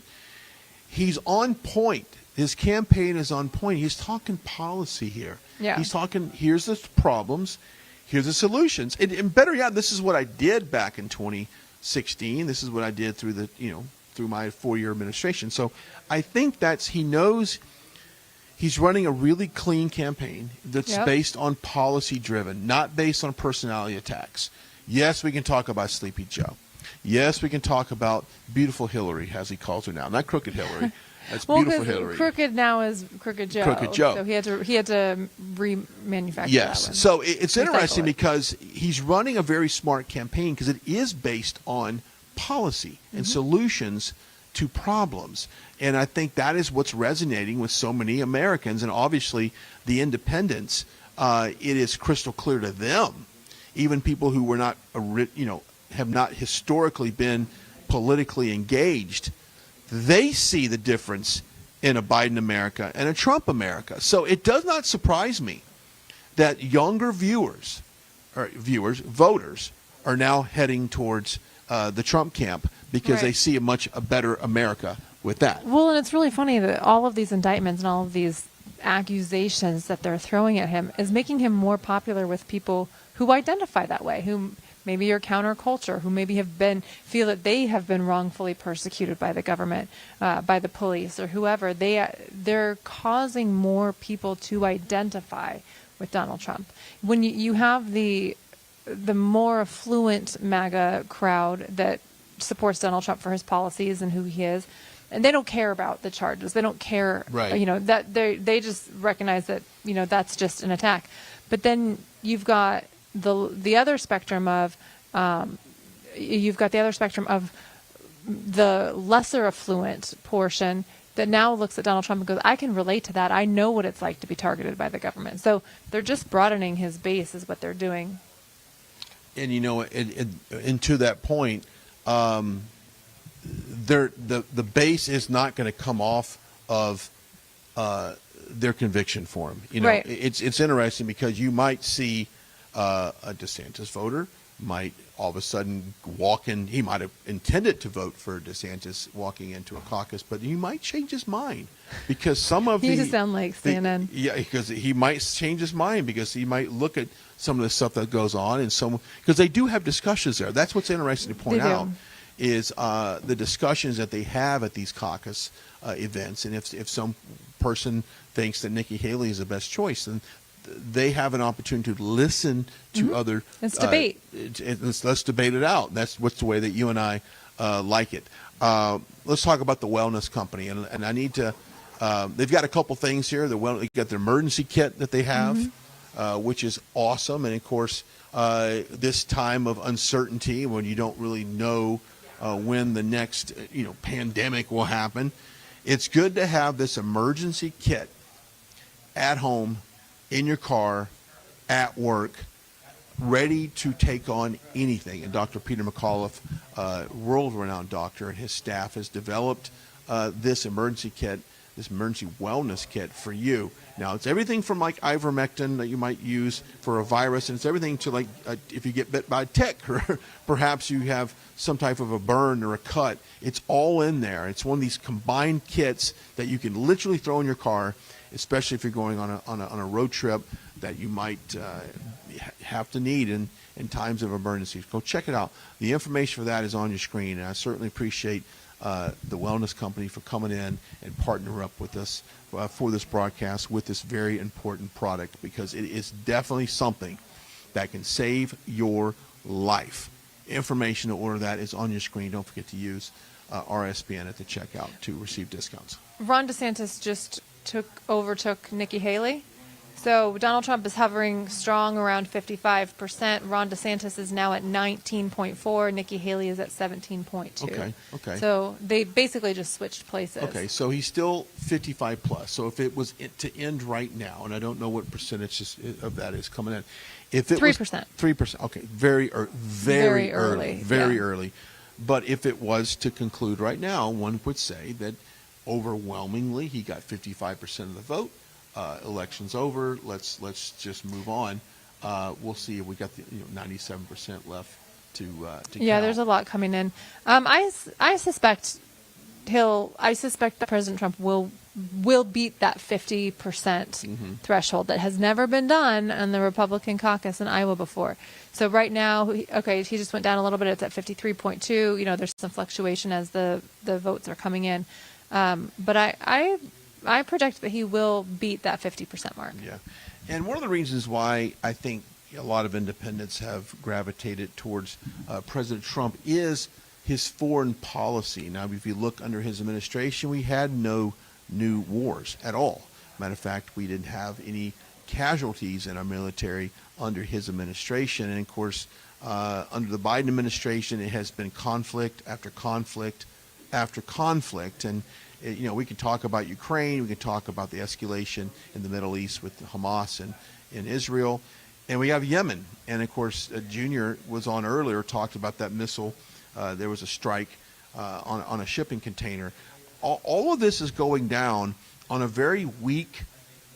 He's on point. His campaign is on point. He's talking policy here. Yeah. He's talking. Here's the problems. Here's the solutions. And better yet, this is what I did back in 2016. This is what I did through through my 4-year administration. So I think he knows he's running a really clean campaign that's Yep. based on policy driven, not based on personality attacks. Yes, we can talk about Sleepy Joe. Yes, we can talk about beautiful Hillary, as he calls her now. Not crooked Hillary. That's beautiful 'cause Hillary. Crooked now is Crooked Joe. Crooked Joe. So he had to remanufacture Yes. that one. So it's Recycle interesting it. because he's running a very smart campaign because it is based on policy and solutions to problems. And I think that is what's resonating with so many Americans. And obviously the independents, it is crystal clear to them, even people who were not, have not historically been politically engaged, they see the difference in a Biden America and a Trump America. So it does not surprise me that younger voters, are now heading towards the Trump camp because they Right. see a better America with that. Well, and it's really funny that all of these indictments and all of these accusations that they're throwing at him is making him more popular with people who identify that way, who maybe are counterculture, who maybe feel that they have been wrongfully persecuted by the government, by the police, or whoever. They're causing more people to identify with Donald Trump. When you have the more affluent MAGA crowd that supports Donald Trump for his policies and who he is, and they don't care about the charges. They don't care, Right. you know, that they just recognize that, you know, that's just an attack. But then you've got the other spectrum of the lesser affluent portion that now looks at Donald Trump and goes, I can relate to that. I know what it's like to be targeted by the government. So they're just broadening his base is what they're doing. And you know, and to that point, the base is not going to come off of their conviction for him. You know, Right. it's interesting because you might see a DeSantis voter might all of a sudden walk in. He might have intended to vote for DeSantis walking into a caucus, but he might change his mind because some of You sound like CNN. yeah, because he might change his mind because he might look at some of the stuff that goes on and some because they do have discussions there. That's what's interesting to point They do. out is the discussions that they have at these caucus events, and if some person thinks that Nikki Haley is the best choice, then they have an opportunity to listen to other. Let's debate. Let's debate it out. That's what's the way that you and I like it. Let's talk about the wellness company, and I need to. They've got a couple things here. They got their emergency kit that they have, which is awesome, and of course, this time of uncertainty when you don't really know when the next pandemic will happen, it's good to have this emergency kit at home, in your car, at work, ready to take on anything. And Dr. Peter McAuliffe, world-renowned doctor, and his staff has developed this emergency kit, this emergency wellness kit for you. Now, it's everything from like ivermectin that you might use for a virus, and it's everything to like if you get bit by a tick or perhaps you have some type of a burn or a cut. It's all in there. It's one of these combined kits that you can literally throw in your car, especially if you're going on a road trip that you might have to need in times of emergency. Go check it out. The information for that is on your screen, and I certainly appreciate the wellness company for coming in and partner up with us for this broadcast with this very important product, because it is definitely something that can save your life. Information to order that is on your screen. Don't forget to use RSBN at the checkout to receive discounts. Ron DeSantis just overtook Nikki Haley. So Donald Trump is hovering strong around 55%. Ron DeSantis is now at 19.4. Nikki Haley is at 17.2. Okay. So they basically just switched places. Okay, so he's still 55 plus. So if it was to end right now, and I don't know what percentage of that is coming in. If it 3%. was 3%. Okay, very early. But if it was to conclude right now, one would say that overwhelmingly he got 55% of the vote. Election's over. Let's just move on. We'll see if we got the 97% left to Yeah, count. there's a lot coming in. I suspect that President Trump will beat that 50% threshold that has never been done in the Republican caucus in Iowa before. So right now, he just went down a little bit. It's at 53.2. There's some fluctuation as the votes are coming in. But I project that he will beat that 50% mark. Yeah. And one of the reasons why I think a lot of independents have gravitated towards President Trump is his foreign policy. Now, if you look under his administration, we had no new wars at all. Matter of fact, we didn't have any casualties in our military under his administration. And, of course, under the Biden administration, it has been conflict after conflict after conflict. And we can talk about Ukraine. We can talk about the escalation in the Middle East with Hamas and in Israel. And we have Yemen. And, of course, Junior was on earlier, talked about that missile. There was a strike on a shipping container. All of this is going down on a very weak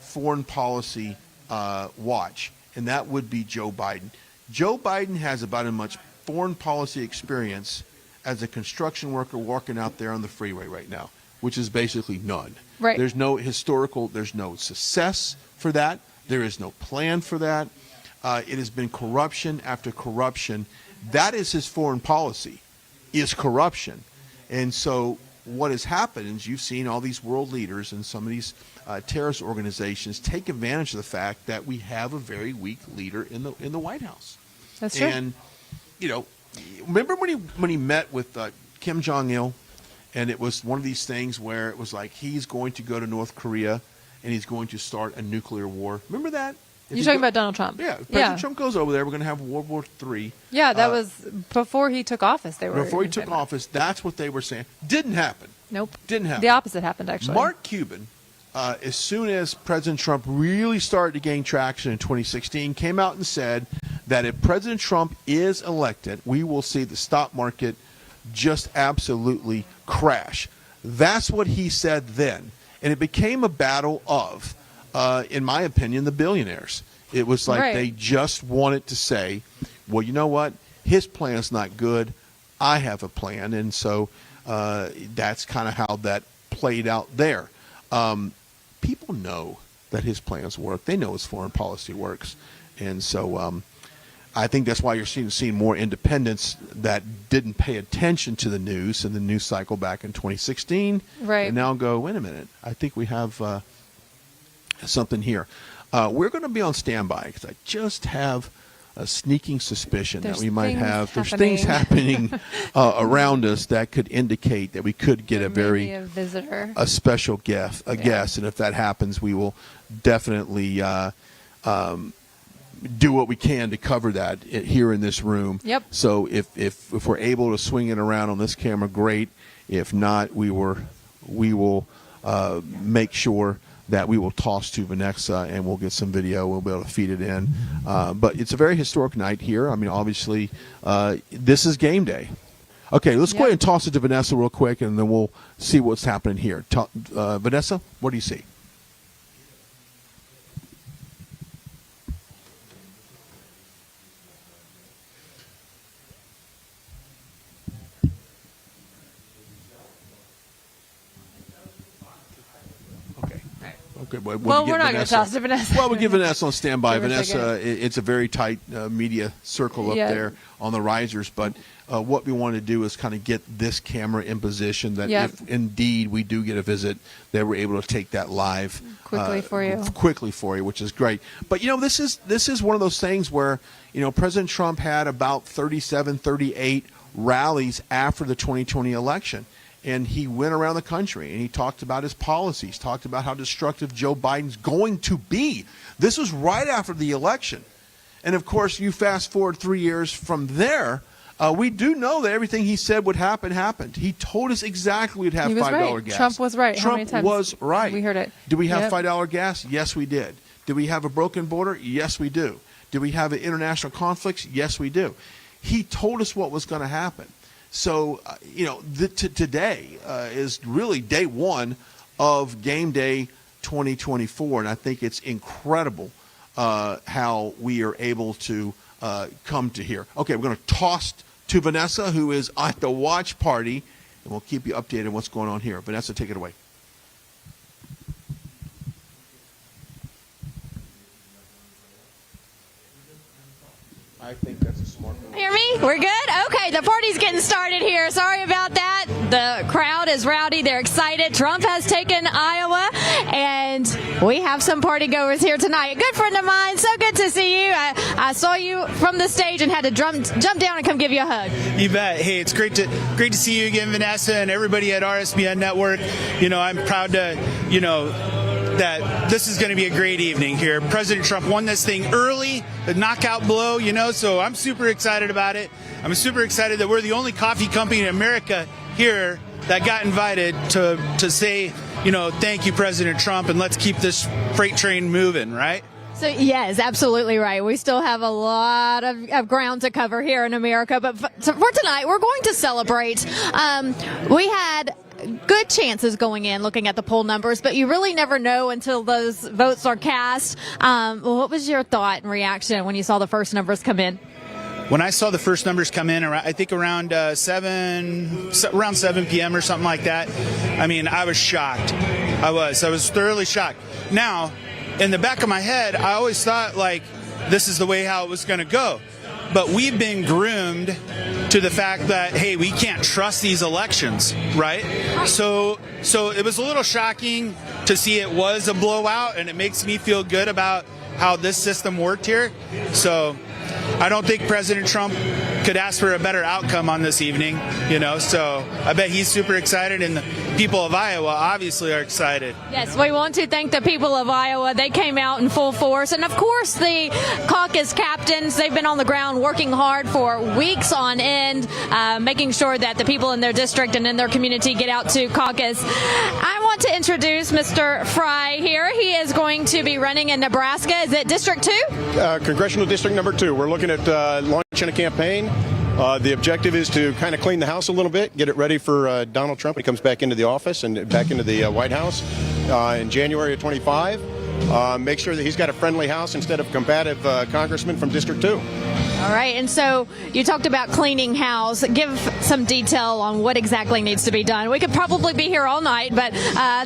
foreign policy watch, and that would be Joe Biden. Joe Biden has about as much foreign policy experience as a construction worker walking out there on the freeway right now, which is basically none. Right. There's no there's no success for that. There is no plan for that. It has been corruption after corruption. That is his foreign policy, is corruption. And so what has happened is you've seen all these world leaders and some of these terrorist organizations take advantage of the fact that we have a very weak leader in the White House. That's true. And, remember when he met with Kim Jong-il? And it was one of these things where it was like he's going to go to North Korea and he's going to start a nuclear war. Remember that? You're talking about Donald Trump? Yeah. President Trump goes over there. We're going to have World War III. Yeah, that was before he took office. Before he took office, that's what they were saying. Didn't happen. Nope. Didn't happen. The opposite happened, actually. Mark Cuban, as soon as President Trump really started to gain traction in 2016, came out and said that if President Trump is elected, we will see the stock market just absolutely crash. That's what he said then. And it became a battle of, in my opinion, the billionaires. It was like they just wanted to say, well, you know what? His plan is not good. I have a plan. And so that's kind of how that played out there. People know that his plans work. They know his foreign policy works. And so I think that's why you're seeing more independents that didn't pay attention to the news in the news cycle back in 2016. Right. And now go, wait a minute, I think we have something here. We're going to be on standby because I just have a sneaking suspicion that we might have. There's things happening around us that could indicate that we could get a visitor, a special guest, guest. And if that happens, we will definitely do what we can to cover that here in this room. Yep. So if we're able to swing it around on this camera, great. If not, we will make sure that we will toss to Vanessa and we'll get some video. We'll be able to feed it in. But it's a very historic night here. I mean, obviously, this is game day. Okay, let's go ahead and toss it to Vanessa real quick, and then we'll see what's happening here. Vanessa, what do you see? Okay, well, we're not going to toss to Vanessa. Well, we'll give Vanessa on standby. Vanessa, it's a very tight media circle up there on the risers. But what we want to do is kind of get this camera in position that if indeed we do get a visit, that we're able to take that live quickly for you, which is great. But, this is one of those things where, President Trump had about 37, 38 rallies after the 2020 election. And he went around the country and he talked about his policies, talked about how destructive Joe Biden's going to be. This was right after the election. And, of course, you fast forward 3 years from there, we do know that everything he said would happen happened. He told us exactly we'd have $5 gas. Trump was right. Trump was right. We heard it. Do we have $5 gas? Yes, we did. Do we have a broken border? Yes, we do. Do we have international conflicts? Yes, we do. He told us what was going to happen. So, today is really day one of Game Day 2024, and I think it's incredible how we are able to come to here. Okay, we're going to toss to Vanessa, who is at the watch party, and we'll keep you updated on what's going on here. Vanessa, take it away. I think that's a smart move. Hear me? We're good? Okay, the party's getting started here. Sorry about that. The crowd is rowdy. They're excited. Trump has taken Iowa, and we have some party goers here tonight. A good friend of mine. So good to see you. I saw you from the stage and had to jump down and come give you a hug. You bet. Hey, it's great to see you again, Vanessa, and everybody at RSBN Network. I'm proud to, that this is going to be a great evening here. President Trump won this thing early, the knockout blow, so I'm super excited about it. I'm super excited that we're the only coffee company in America here that got invited to say, thank you, President Trump, and let's keep this freight train moving, right? So, yes, absolutely right. We still have a lot of ground to cover here in America. But for tonight, we're going to celebrate. We had good chances going in looking at the poll numbers, but you really never know until those votes are cast. What was your thought and reaction when you saw the first numbers come in? When I saw the first numbers come in, I think around 7 p.m. or something like that, I was shocked. I was thoroughly shocked. Now, in the back of my head, I always thought, this is the way how it was going to go. But we've been groomed to the fact that, hey, we can't trust these elections, right? So it was a little shocking to see it was a blowout, and it makes me feel good about how this system worked here. So I don't think President Trump could ask for a better outcome on this evening, so I bet he's super excited, and the people of Iowa obviously are excited. Yes, we want to thank the people of Iowa. They came out in full force. And, of course, the caucus captains, they've been on the ground working hard for weeks on end, making sure that the people in their district and in their community get out to caucus. I want to introduce Mr. Fry here. He is going to be running in Nebraska. Is it District 2? Congressional District number 2. We're looking at launching a campaign. The objective is to kind of clean the house a little bit, get it ready for Donald Trump when he comes back into the office and back into the White House in January of 25. Make sure that he's got a friendly house instead of combative congressman from District 2. All right, and so you talked about cleaning house. Give some detail on what exactly needs to be done. We could probably be here all night, but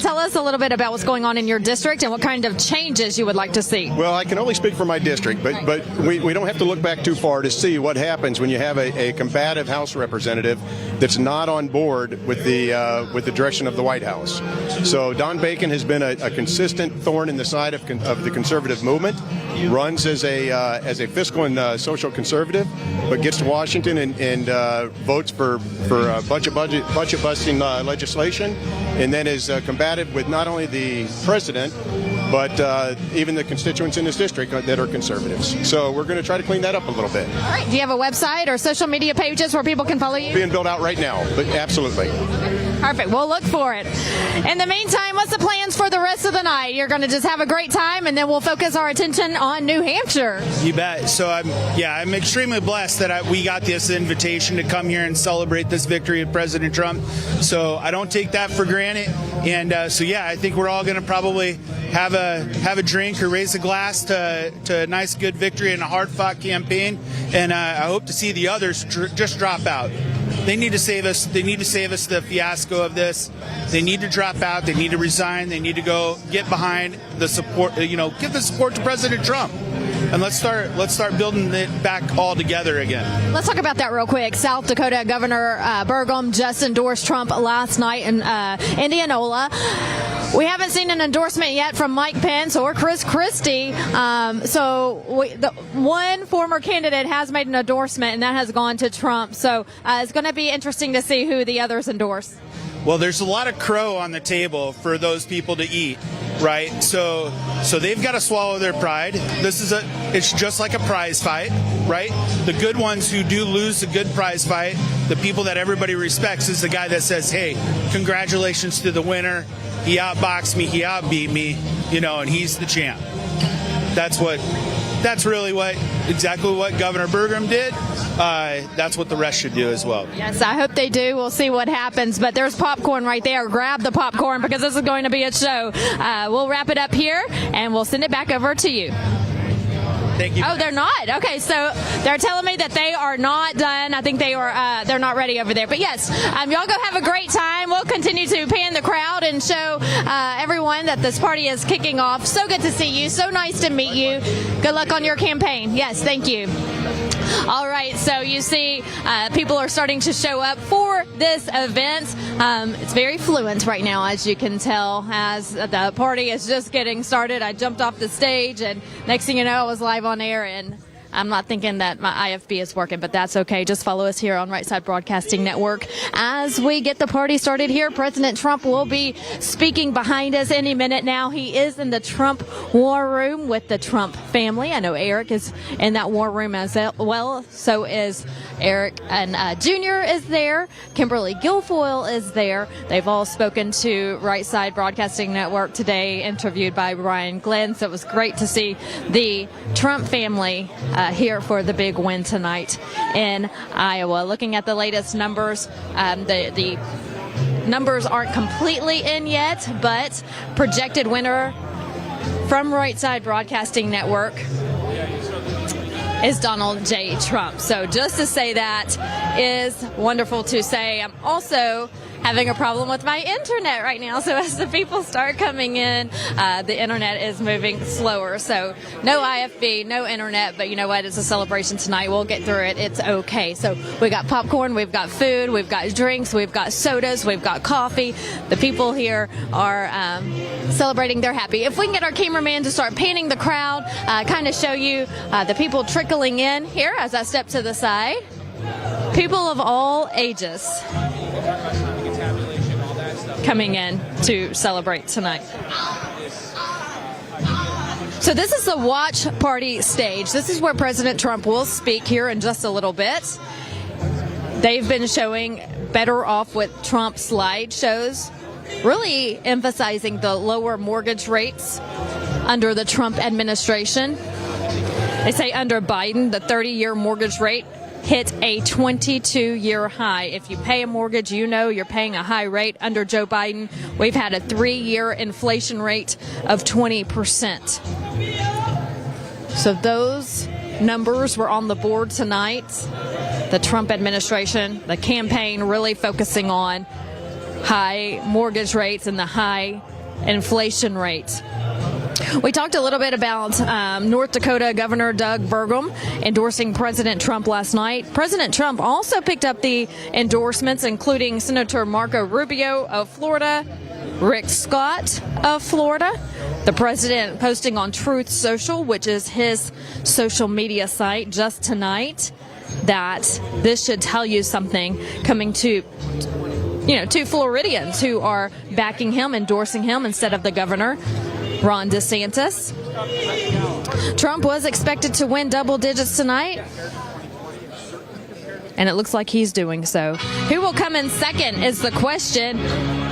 tell us a little bit about what's going on in your district and what kind of changes you would like to see. Well, I can only speak for my district, but we don't have to look back too far to see what happens when you have a combative House representative that's not on board with the direction of the White House. So Don Bacon has been a consistent thorn in the side of the conservative movement. Runs as a fiscal and social conservative, but gets to Washington and votes for budget busting legislation, and then is combative with not only the president but even the constituents in his district that are conservatives. So we're going to try to clean that up a little bit. All right. Do you have a website or social media pages where people can follow you? Being built out right now, but absolutely. Perfect. We'll look for it. In the meantime, what's the plans for the rest of the night? You're going to just have a great time, and then we'll focus our attention on New Hampshire. You bet. So I'm extremely blessed that we got this invitation to come here and celebrate this victory of President Trump. So I don't take that for granted. And I think we're all going to probably have a drink or raise a glass to a nice, good victory in a hard-fought campaign. And I hope to see the others just drop out. They need to save us. They need to save us the fiasco of this. They need to drop out. They need to resign. They need to go get behind the support. Give the support to President Trump, and let's start building it back all together again. Let's talk about that real quick. South Dakota Governor Burgum just endorsed Trump last night in Indianola. We haven't seen an endorsement yet from Mike Pence or Chris Christie. The one former candidate has made an endorsement, and that has gone to Trump. So it's going to be interesting to see who the others endorse. Well, there's a lot of crow on the table for those people to eat, right? So they've got to swallow their pride. It's just like a prize fight, right? The good ones who do lose the good prize fight, the people that everybody respects, is the guy that says, "Hey, congratulations to the winner. He outboxed me, he outbeat me, and he's the champ." That's really exactly what Governor Burgum did. That's what the rest should do as well. Yes, I hope they do. We'll see what happens. But there's popcorn right there. Grab the popcorn because this is going to be a show. We'll wrap it up here, and we'll send it back over to you. Thank you. Oh, they're not? Okay, so they're telling me that they are not done. I think they're not ready over there. But yes, y'all go have a great time. We'll continue to pan the crowd and show everyone that this party is kicking off. So good to see you. So nice to meet you. Good luck on your campaign. Yes, thank you. All right, so you see people are starting to show up for this event. It's very fluent right now, as you can tell, as the party is just getting started. I jumped off the stage, and next thing you know, I was live on air, and I'm not thinking that my IFB is working, but that's okay. Just follow us here on Right Side Broadcasting Network. As we get the party started here, President Trump will be speaking behind us any minute now. He is in the Trump war room with the Trump family. I know Eric is in that war room as well. So is Eric, and Jr. is there. Kimberly Guilfoyle is there. They've all spoken to Right Side Broadcasting Network today, interviewed by Brian Glenn. So it was great to see the Trump family here for the big win tonight in Iowa. Looking at the latest numbers, the numbers aren't completely in yet, but projected winner from Right Side Broadcasting Network is Donald J. Trump. So just to say that is wonderful to say. I'm also having a problem with my internet right now. So as the people start coming in, the internet is moving slower. So no IFB, no internet, but you know what? It's a celebration tonight. We'll get through it. It's okay. So we got popcorn, we've got food, we've got drinks, we've got sodas, we've got coffee. The people here are celebrating. They're happy. If we can get our cameraman to start panning the crowd, kind of show you the people trickling in here as I step to the side. People of all ages coming in to celebrate tonight. So this is the watch party stage. This is where President Trump will speak here in just a little bit. They've been showing Better Off with Trump slideshows, really emphasizing the lower mortgage rates under the Trump administration. They say under Biden, the 30-year mortgage rate hit a 22-year high. If you pay a mortgage, you know you're paying a high rate. Under Joe Biden, we've had a 3-year inflation rate of 20%. So those numbers were on the board tonight. The Trump administration, the campaign really focusing on high mortgage rates and the high inflation rate. We talked a little bit about North Dakota Governor Doug Burgum endorsing President Trump last night. President Trump also picked up the endorsements, including Senator Marco Rubio of Florida, Rick Scott of Florida. The president posting on Truth Social, which is his social media site, just tonight, that this should tell you something coming to Floridians who are backing him, endorsing him instead of the governor, Ron DeSantis. Trump was expected to win double digits tonight, and it looks like he's doing so. Who will come in second is the question.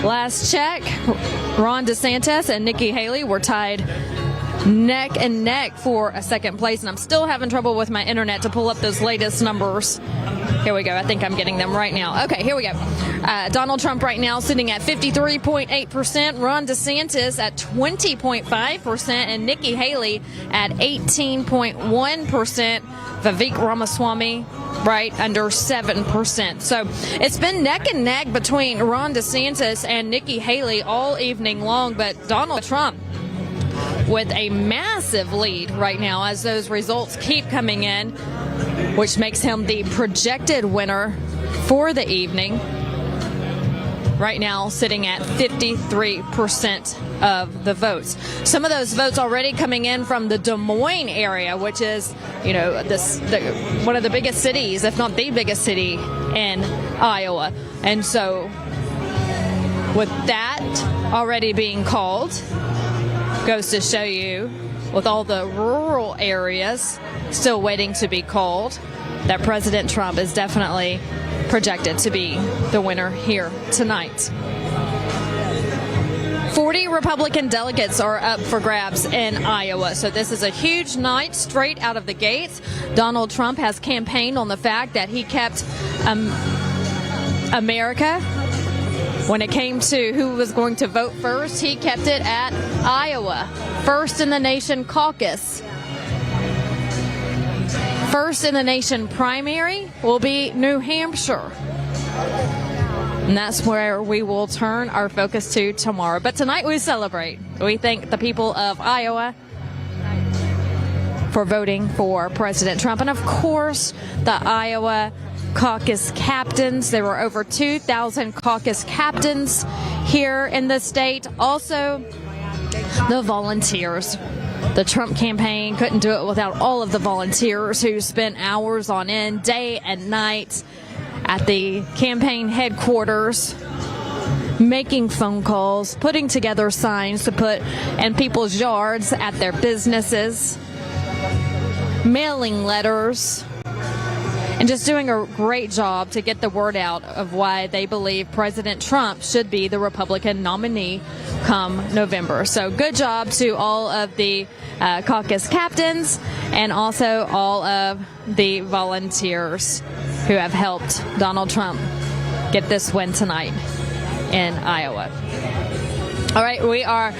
Last check, Ron DeSantis and Nikki Haley were tied neck and neck for a second place, and I'm still having trouble with my internet to pull up those latest numbers. Here we go. I think I'm getting them right now. Okay, here we go. Donald Trump right now sitting at 53.8%, Ron DeSantis at 20.5%, and Nikki Haley at 18.1%. Vivek Ramaswamy right under 7%. So it's been neck and neck between Ron DeSantis and Nikki Haley all evening long, but Donald Trump with a massive lead right now as those results keep coming in, which makes him the projected winner for the evening. Right now sitting at 53% of the votes. Some of those votes already coming in from the Des Moines area, which is, one of the biggest cities, if not the biggest city in Iowa. And so with that already being called, goes to show you, with all the rural areas still waiting to be called, that President Trump is definitely projected to be the winner here tonight. 40 Republican delegates are up for grabs in Iowa. So this is a huge night straight out of the gates. Donald Trump has campaigned on the fact that he kept America. When it came to who was going to vote first, he kept it at Iowa. First in the nation caucus. First in the nation primary will be New Hampshire. And that's where we will turn our focus to tomorrow. But tonight we celebrate. We thank the people of Iowa for voting for President Trump. And of course, the Iowa caucus captains. There were over 2,000 caucus captains here in the state. Also, the volunteers. The Trump campaign couldn't do it without all of the volunteers who spent hours on end, day and night, at the campaign headquarters, making phone calls, putting together signs to put in people's yards at their businesses, mailing letters, and just doing a great job to get the word out of why they believe President Trump should be the Republican nominee come November. So good job to all of the caucus captains and also all of the volunteers who have helped Donald Trump get this win tonight in Iowa. All right, we are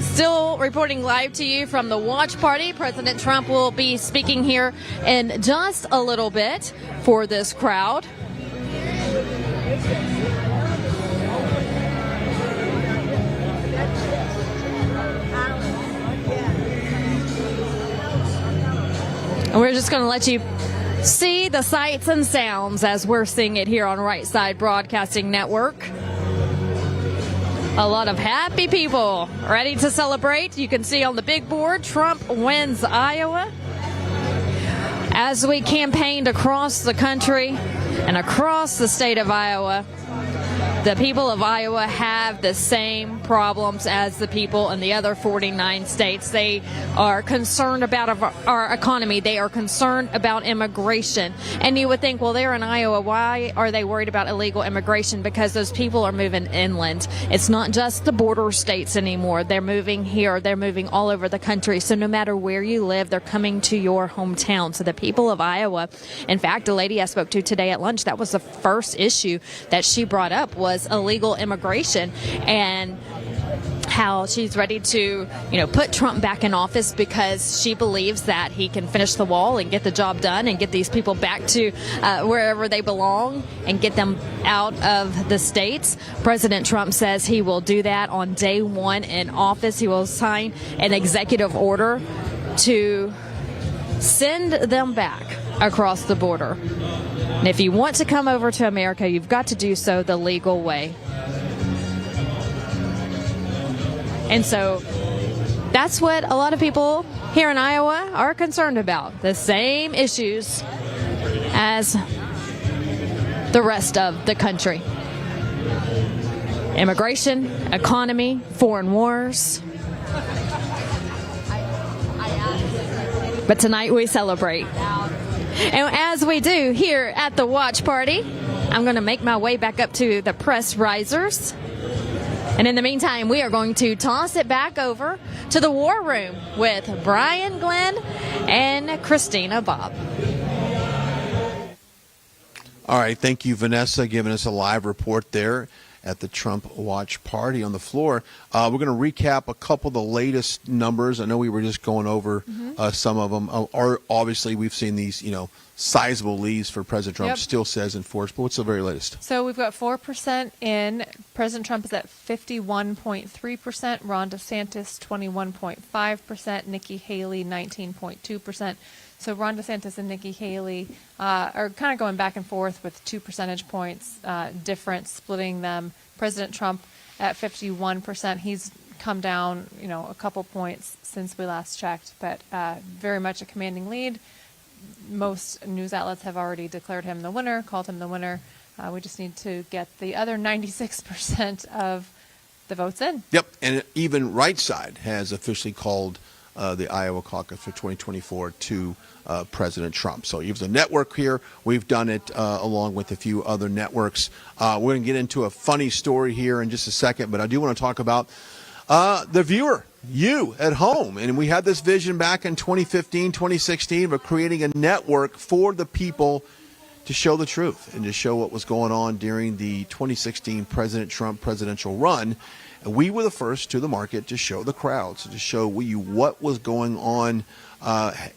still reporting live to you from the watch party. President Trump will be speaking here in just a little bit for this crowd. And we're just going to let you see the sights and sounds as we're seeing it here on Right Side Broadcasting Network. A lot of happy people ready to celebrate. You can see on the big board, Trump wins Iowa. As we campaigned across the country and across the state of Iowa, the people of Iowa have the same problems as the people in the other 49 states. They are concerned about our economy. They are concerned about immigration. And you would think, well, they're in Iowa. Why are they worried about illegal immigration? Because those people are moving inland. It's not just the border states anymore. They're moving here. They're moving all over the country. So no matter where you live, they're coming to your hometown. So the people of Iowa, in fact, a lady I spoke to today at lunch, that was the first issue that she brought up was illegal immigration and how she's ready to, put Trump back in office because she believes that he can finish the wall and get the job done and get these people back to wherever they belong and get them out of the states. President Trump says he will do that on day one in office. He will sign an executive order to send them back across the border. And if you want to come over to America, you've got to do so the legal way. And so that's what a lot of people here in Iowa are concerned about. The same issues as the rest of the country. Immigration, economy, foreign wars. But tonight we celebrate. And as we do here at the watch party, I'm going to make my way back up to the press risers. And in the meantime, we are going to toss it back over to the war room with Brian Glenn and Christina Bobb. All right. Thank you, Vanessa, giving us a live report there at the Trump watch party on the floor. We're going to recap a couple of the latest numbers. I know we were just going over some of them. Obviously, we've seen these, sizable leads for President Trump. Still says enforced, but what's the very latest? So we've got 4% in. President Trump is at 51.3%. Ron DeSantis, 21.5%. Nikki Haley, 19.2%. So Ron DeSantis and Nikki Haley are kind of going back and forth with 2 percentage points difference, splitting them. President Trump at 51%. He's come down, a couple points since we last checked, but very much a commanding lead. Most news outlets have already declared him the winner, called him the winner. We just need to get the other 96% of the votes in. Yep, and even Right Side has officially called the Iowa caucus for 2024 to President Trump. So here's a network here. We've done it along with a few other networks. We're going to get into a funny story here in just a second, but I do want to talk about the viewer, you at home. And we had this vision back in 2015, 2016 of creating a network for the people to show the truth and to show what was going on during the 2016 President Trump presidential run. And we were the first to the market to show the crowds, to show you what was going on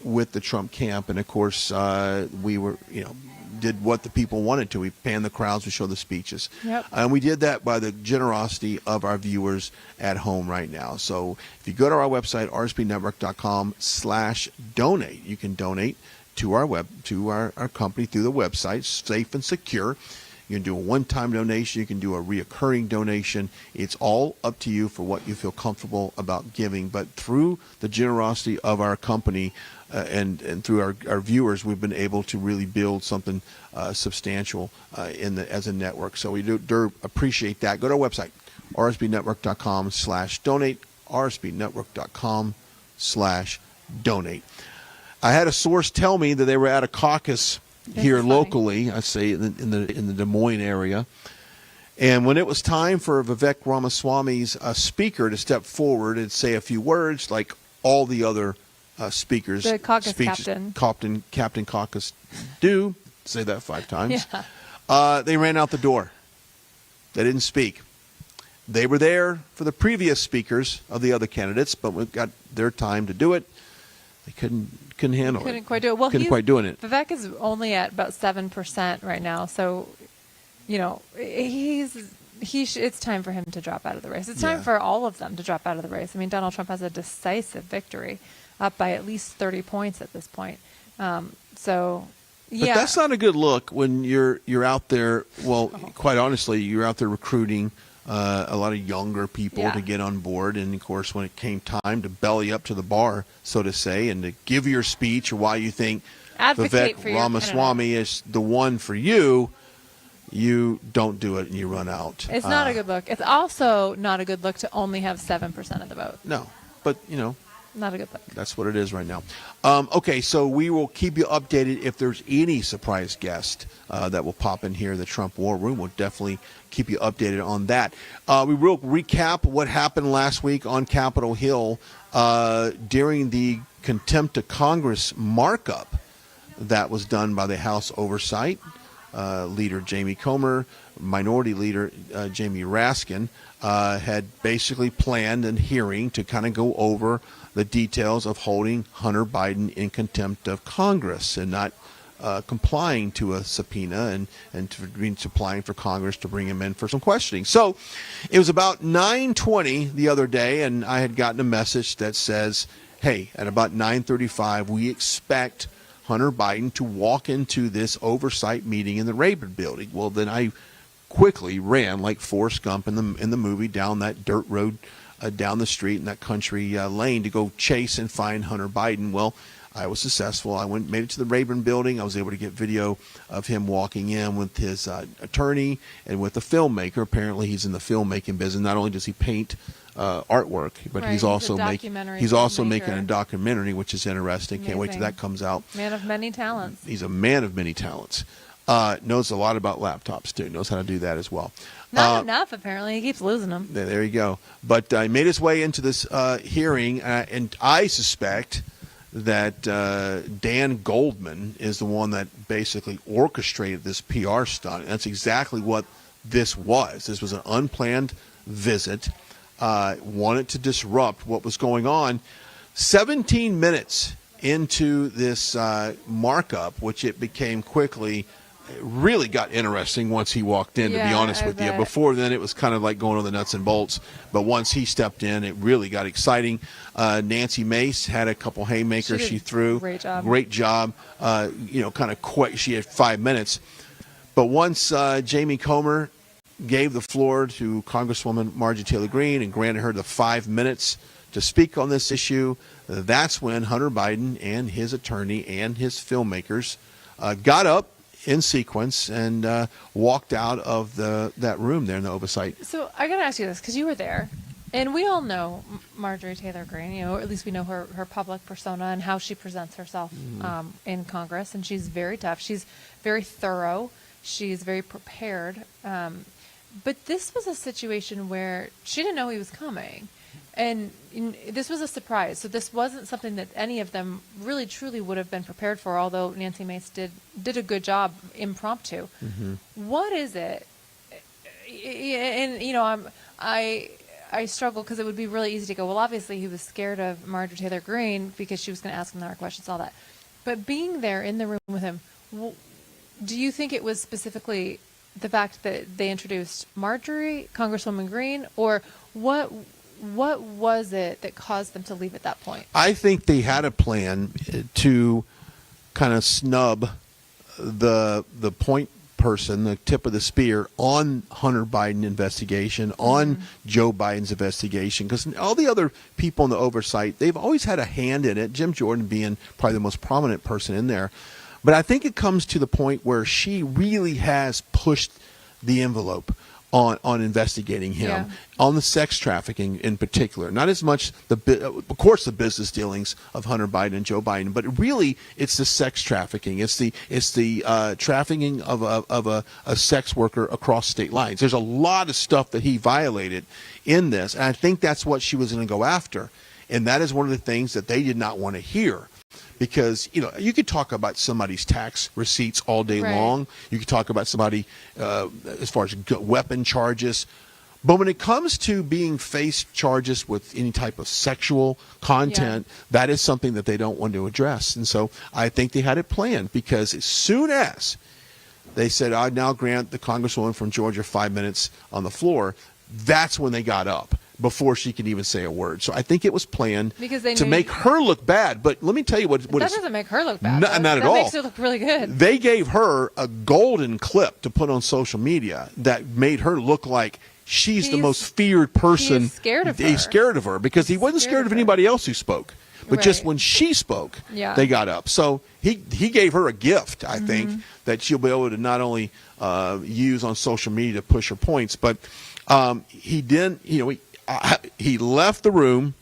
with the Trump camp. And, of course, we were, did what the people wanted to. We panned the crowds, we showed the speeches. Yep. And we did that by the generosity of our viewers at home right now. So if you go to our website, rsbnetwork.com/donate, you can donate to our company through the website, safe and secure. You can do a one-time donation. You can do a reoccurring donation. It's all up to you for what you feel comfortable about giving. But through the generosity of our company and through our viewers, we've been able to really build something substantial as a network. So we do appreciate that. Go to our website, rsbnetwork.com/donate, rsbnetwork.com/donate. I had a source tell me that they were at a caucus here locally, I say in the Des Moines area. And when it was time for Vivek Ramaswamy's speaker to step forward and say a few words, like all the other speakers, the caucus speeches, Captain Caucus do, say that 5 times, they ran out the door. They didn't speak. They were there for the previous speakers of the other candidates, but we've got their time to do it. They couldn't handle it. Couldn't quite do it. Well, couldn't quite doing it. Vivek is only at about 7% right now, so it's time for him to drop out of the race. It's time for all of them to drop out of the race. I mean, Donald Trump has a decisive victory, up by at least 30 points at this point. So, But yeah. that's not a good look when you're out there. Well, quite honestly, you're out there recruiting a lot of younger people to get on board. And, of course, when it came time to belly up to the bar, so to say, and to give your speech or why you think Advocate Vivek for your Ramaswamy is the one for you, you don't do it and you run out. It's not a good look. It's also not a good look to only have 7% of the vote. No, but, Not a good look. that's what it is right now. Okay, so we will keep you updated if there's any surprise guest that will pop in here in the Trump War Room. We'll definitely keep you updated on that. We will recap what happened last week on Capitol Hill during the contempt of Congress markup that was done by the House Oversight. Leader Jamie Comer, Minority Leader Jamie Raskin had basically planned a hearing to kind of go over the details of holding Hunter Biden in contempt of Congress and not complying to a subpoena and supplying for Congress to bring him in for some questioning. So it was about 9:20 the other day, and I had gotten a message that says, hey, at about 9:35, we expect Hunter Biden to walk into this oversight meeting in the Rayburn building. Well, then I quickly ran like Forrest Gump in the movie down that dirt road, down the street in that country lane to go chase and find Hunter Biden. Well, I was successful. I made it to the Rayburn building. I was able to get video of him walking in with his attorney and with a filmmaker. Apparently, he's in the filmmaking business. Not only does he paint artwork, but he's also making a documentary, which is interesting. Can't wait till that comes out. Man of many talents. He's a man of many talents. Knows a lot about laptops too. Knows how to do that as well. Not enough, apparently. He keeps losing them. There you go. But he made his way into this hearing, and I suspect that Dan Goldman is the one that basically orchestrated this PR stunt. That's exactly what this was. This was an unplanned visit. Wanted to disrupt what was going on. 17 minutes into this markup, which it became quickly, it really got interesting once he walked in, to be honest with you. Before then, it was kind of like going on the nuts and bolts. But once he stepped in, it really got exciting. Nancy Mace had a couple haymakers she threw. Great job. Great job. Kind of quick. She had 5 minutes. But once Jamie Comer gave the floor to Congresswoman Marjorie Taylor Greene and granted her the 5 minutes to speak on this issue, that's when Hunter Biden and his attorney and his filmmakers got up in sequence and walked out of that room there in the oversight. So I got to ask you this, because you were there, and we all know Marjorie Taylor Greene, or at least we know her public persona and how she presents herself in Congress, and she's very tough. She's very thorough. She's very prepared. But this was a situation where she didn't know he was coming. And this was a surprise. So this wasn't something that any of them really truly would have been prepared for, although Nancy Mace did a good job impromptu. Mm-hmm. What is it? And, I struggle because it would be really easy to go, well, obviously he was scared of Marjorie Taylor Greene because she was going to ask him the hard questions, all that. But being there in the room with him, do you think it was specifically the fact that they introduced Marjorie, Congresswoman Greene, or what was it that caused them to leave at that point? I think they had a plan to kind of snub the point person, the tip of the spear on Hunter Biden investigation, on Joe Biden's investigation, because all the other people in the oversight, they've always had a hand in it, Jim Jordan being probably the most prominent person in there. But I think it comes to the point where she really has pushed the envelope on investigating him, on the sex trafficking in particular. Not as much, of course, the business dealings of Hunter Biden and Joe Biden, but really it's the sex trafficking. It's the trafficking of a sex worker across state lines. There's a lot of stuff that he violated in this, and I think that's what she was going to go after. And that is one of the things that they did not want to hear. Because, you could talk about somebody's tax receipts all day long. You could talk about somebody as far as weapon charges. But when it comes to being faced charges with any type of sexual content, that is something that they don't want to address. And so I think they had it planned, because as soon as they said, I now grant the Congresswoman from Georgia 5 minutes on the floor, that's when they got up. before she could even say a word. So I think it was planned Because they to knew make her look bad. But let me tell you what that doesn't make her look bad. Not at that all. That makes her look really good. They gave her a golden clip to put on social media that made her look like she's the most feared person. He's scared of her. He's scared of her because he wasn't scared of anybody else who spoke. But just Right. when she spoke, Yeah. they got up. So he gave her a gift, I think, that she'll be able to not only use on social media to push her points, but he didn't. He left the room,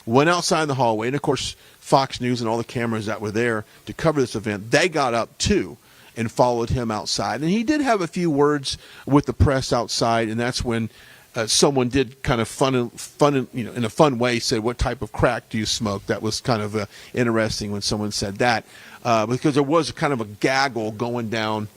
went outside the hallway, and of course Fox News and all the cameras that were there to cover this event, they got up too and followed him outside. And he did have a few words with the press outside, and that's when someone did kind of in a fun way said, "What type of crack do you smoke?" That was kind of interesting when someone said that, because there was kind of a gaggle going down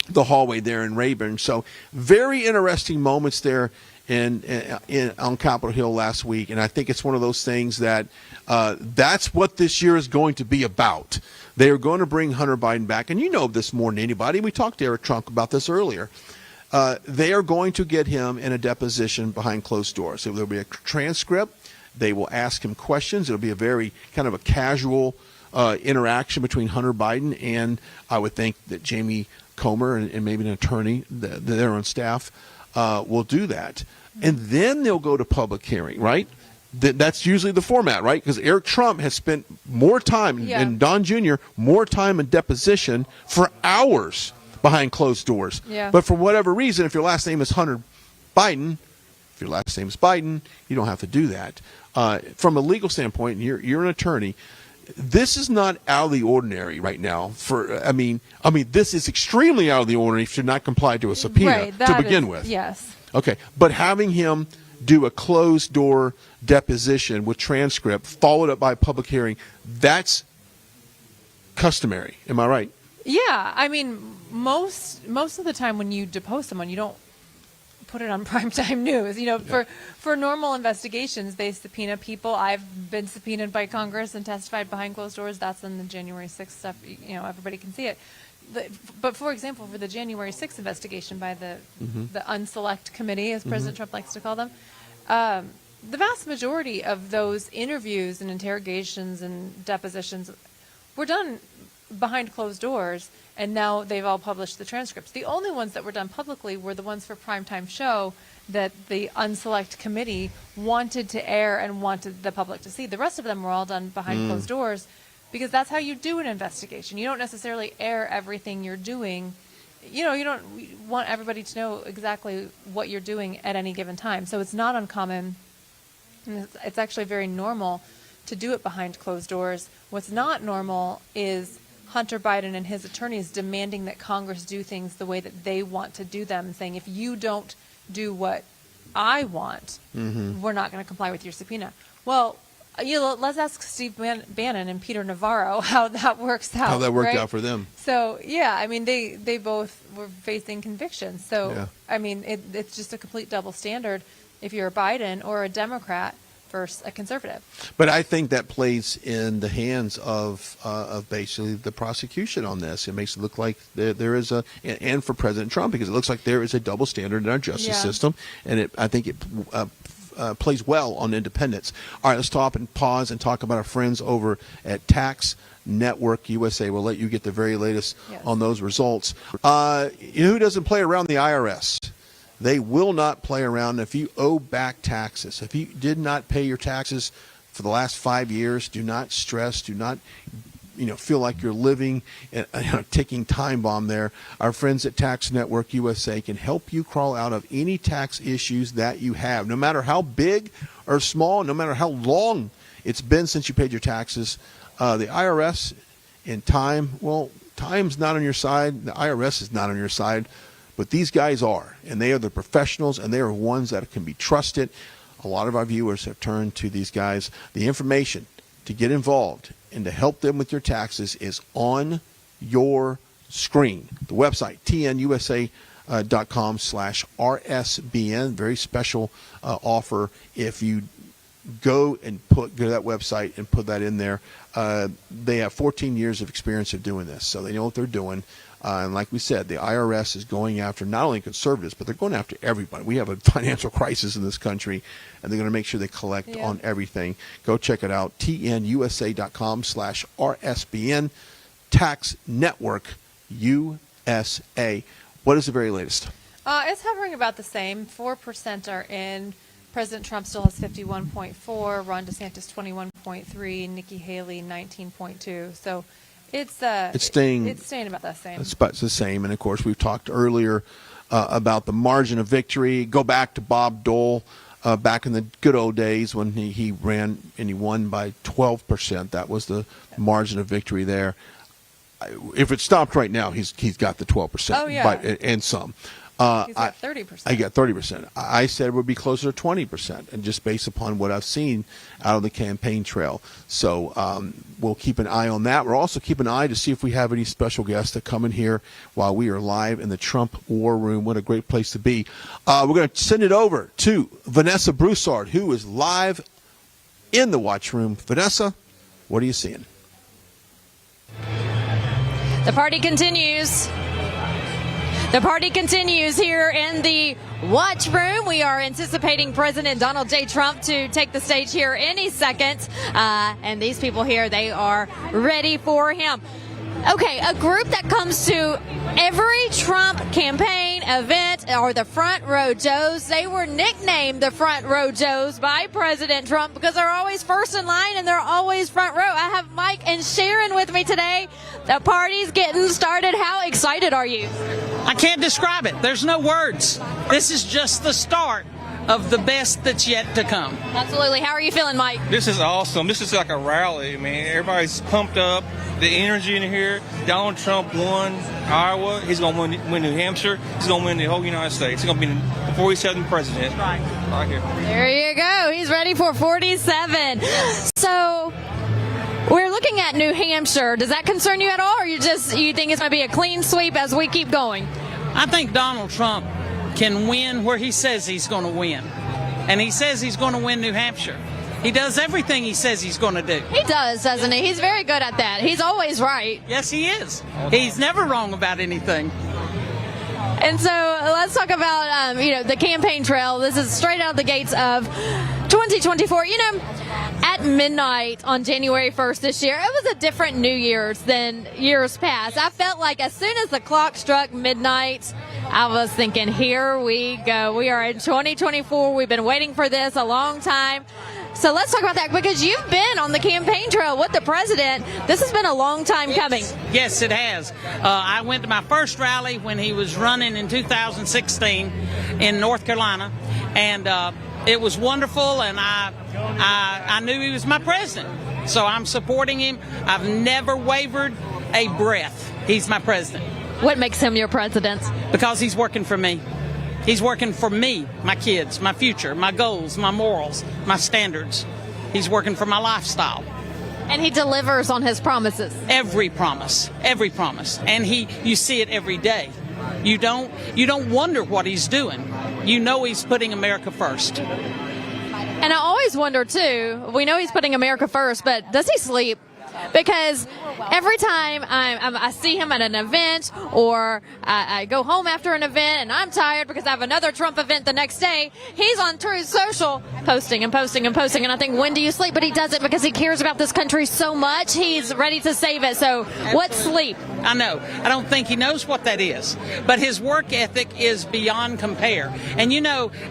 the hallway there in Rayburn. So very interesting moments there on Capitol Hill last week, and I think it's one of those things that that's what this year is going to be about. They are going to bring Hunter Biden back, and you know this more than anybody. We talked to Eric Trump about this earlier. They are going to get him in a deposition behind closed doors. So there'll be a transcript. They will ask him questions. It'll be a very kind of a casual interaction between Hunter Biden and I would think that Jamie Comer and maybe an attorney there on staff will do that. And then they'll go to public hearing, right? That's usually the format, right? Because Eric Trump has spent more time, and Don Jr., more time in deposition for hours behind closed doors. Yeah. But for whatever reason, if your last name is Hunter Biden, you don't have to do that. From a legal standpoint, you're an attorney. This is not out of the ordinary right now. I mean, this is extremely out of the ordinary if you not comply to a subpoena to begin with. Yes. Okay, but having him do a closed door deposition with transcript followed up by a public hearing, that's customary. Am I right? Yeah, I mean, most of the time when you depose someone, you don't put it on primetime news. For normal investigations, they subpoena people. I've been subpoenaed by Congress and testified behind closed doors. That's in the January 6th stuff. Everybody can see it. But for example, for the January 6th investigation by the unselect committee, as President Trump likes to call them, the vast majority of those interviews and interrogations and depositions were done behind closed doors, and now they've all published the transcripts. The only ones that were done publicly were the ones for primetime show that the unselect committee wanted to air and wanted the public to see. The rest of them were all done behind closed doors, because that's how you do an investigation. You don't necessarily air everything you're doing. You don't want everybody to know exactly what you're doing at any given time. So it's not uncommon, and it's actually very normal to do it behind closed doors. What's not normal is Hunter Biden and his attorneys demanding that Congress do things the way that they want to do them, and saying, if you don't do what I want, we're not going to comply with your subpoena. Well, let's ask Steve Bannon and Peter Navarro how that works out. How that worked right? out for them. So, yeah, I mean, they both were facing convictions. So, Yeah. I mean, it's just a complete double standard if you're a Biden or a Democrat versus a conservative. But I think that plays in the hands of basically the prosecution on this. It makes it look like there is and for President Trump, because it looks like there is a double standard in our justice system, and I think it plays well on independence. All right, let's stop and pause and talk about our friends over at Tax Network USA. We'll let you get the very latest on those results. Who doesn't play around the IRS? They will not play around. If you owe back taxes, if you did not pay your taxes for the last 5 years, do not stress. Do not feel like you're living a ticking time bomb there. Our friends at Tax Network USA can help you crawl out of any tax issues that you have, no matter how big or small, no matter how long it's been since you paid your taxes. The IRS in time's not on your side. The IRS is not on your side. But these guys are, and they are the professionals, and they are ones that can be trusted. A lot of our viewers have turned to these guys. The information to get involved and to help them with your taxes is on your screen. The website, tnusa.com/RSBN. Very special offer if you go to that website and put that in there. They have 14 years of experience of doing this, so they know what they're doing. And like we said, the IRS is going after not only conservatives, but they're going after everybody. We have a financial crisis in this country, and they're going to make sure they collect on everything. Go check it out, tnusa.com/RSBN, Tax Network USA. What is the very latest? It's hovering about the same. 4% are in. President Trump still has 51.4, Ron DeSantis 21.3, Nikki Haley 19.2. So it's staying about the same. It's about the same. And of course, we've talked earlier about the margin of victory. Go back to Bob Dole back in the good old days when he ran and he won by 12%. That was the margin of victory there. If it stopped right now, he's got the 12%. Oh, yeah. And some. He's got 30%. I got 30%. I said it would be closer to 20%, and just based upon what I've seen out of the campaign trail. So we'll keep an eye on that. We'll also keep an eye to see if we have any special guests that come in here while we are live in the Trump War Room. What a great place to be. We're going to send it over to Vanessa Broussard, who is live in the watch room. Vanessa, what are you seeing? The party continues. The party continues here in the watch room. We are anticipating President Donald J. Trump to take the stage here any second. And these people here, they are ready for him. Okay, a group that comes to every Trump campaign event are the Front Row Joes. They were nicknamed the Front Row Joes by President Trump because they're always first in line and they're always front row. I have Mike and Sharon with me today. The party's getting started. How excited are you? I can't describe it. There's no words. This is just the start of the best that's yet to come. Absolutely. How are you feeling, Mike? This is awesome. This is like a rally, man. Everybody's pumped up. The energy in here. Donald Trump won Iowa. He's going to win New Hampshire. He's going to win the whole United States. He's going to be the 47th president. Right. Right here. There you go. He's ready for 47. So we're looking at New Hampshire. Does that concern you at all, or you think it's going to be a clean sweep as we keep going? I think Donald Trump can win where he says he's going to win. And he says he's going to win New Hampshire. He does everything he says he's going to do. He does, doesn't he? He's very good at that. He's always right. Yes, he is. He's never wrong about anything. And so let's talk about, the campaign trail. This is straight out the gates of 2024. At midnight on January 1st this year, it was a different New Year's than years past. I felt like as soon as the clock struck midnight, I was thinking, here we go. We are in 2024. We've been waiting for this a long time. So let's talk about that because you've been on the campaign trail with the president. This has been a long time coming. Yes, it has. I went to my first rally when he was running in 2016 in North Carolina, and it was wonderful, and I knew he was my president. So I'm supporting him. I've never wavered a breath. He's my president. What makes him your president? Because he's working for me. He's working for me, my kids, my future, my goals, my morals, my standards. He's working for my lifestyle. And he delivers on his promises. Every promise, and you see it every day. You don't wonder what he's doing. You know he's putting America first. And I always wonder too. We know he's putting America first, but does he sleep? Because every time I see him at an event or I go home after an event and I'm tired because I have another Trump event the next day, he's on Truth Social posting and posting and posting. And I think, when do you sleep? But he does it because he cares about this country so much. He's ready to save it. So what's sleep? I know. I don't think he knows what that is. But his work ethic is beyond compare. And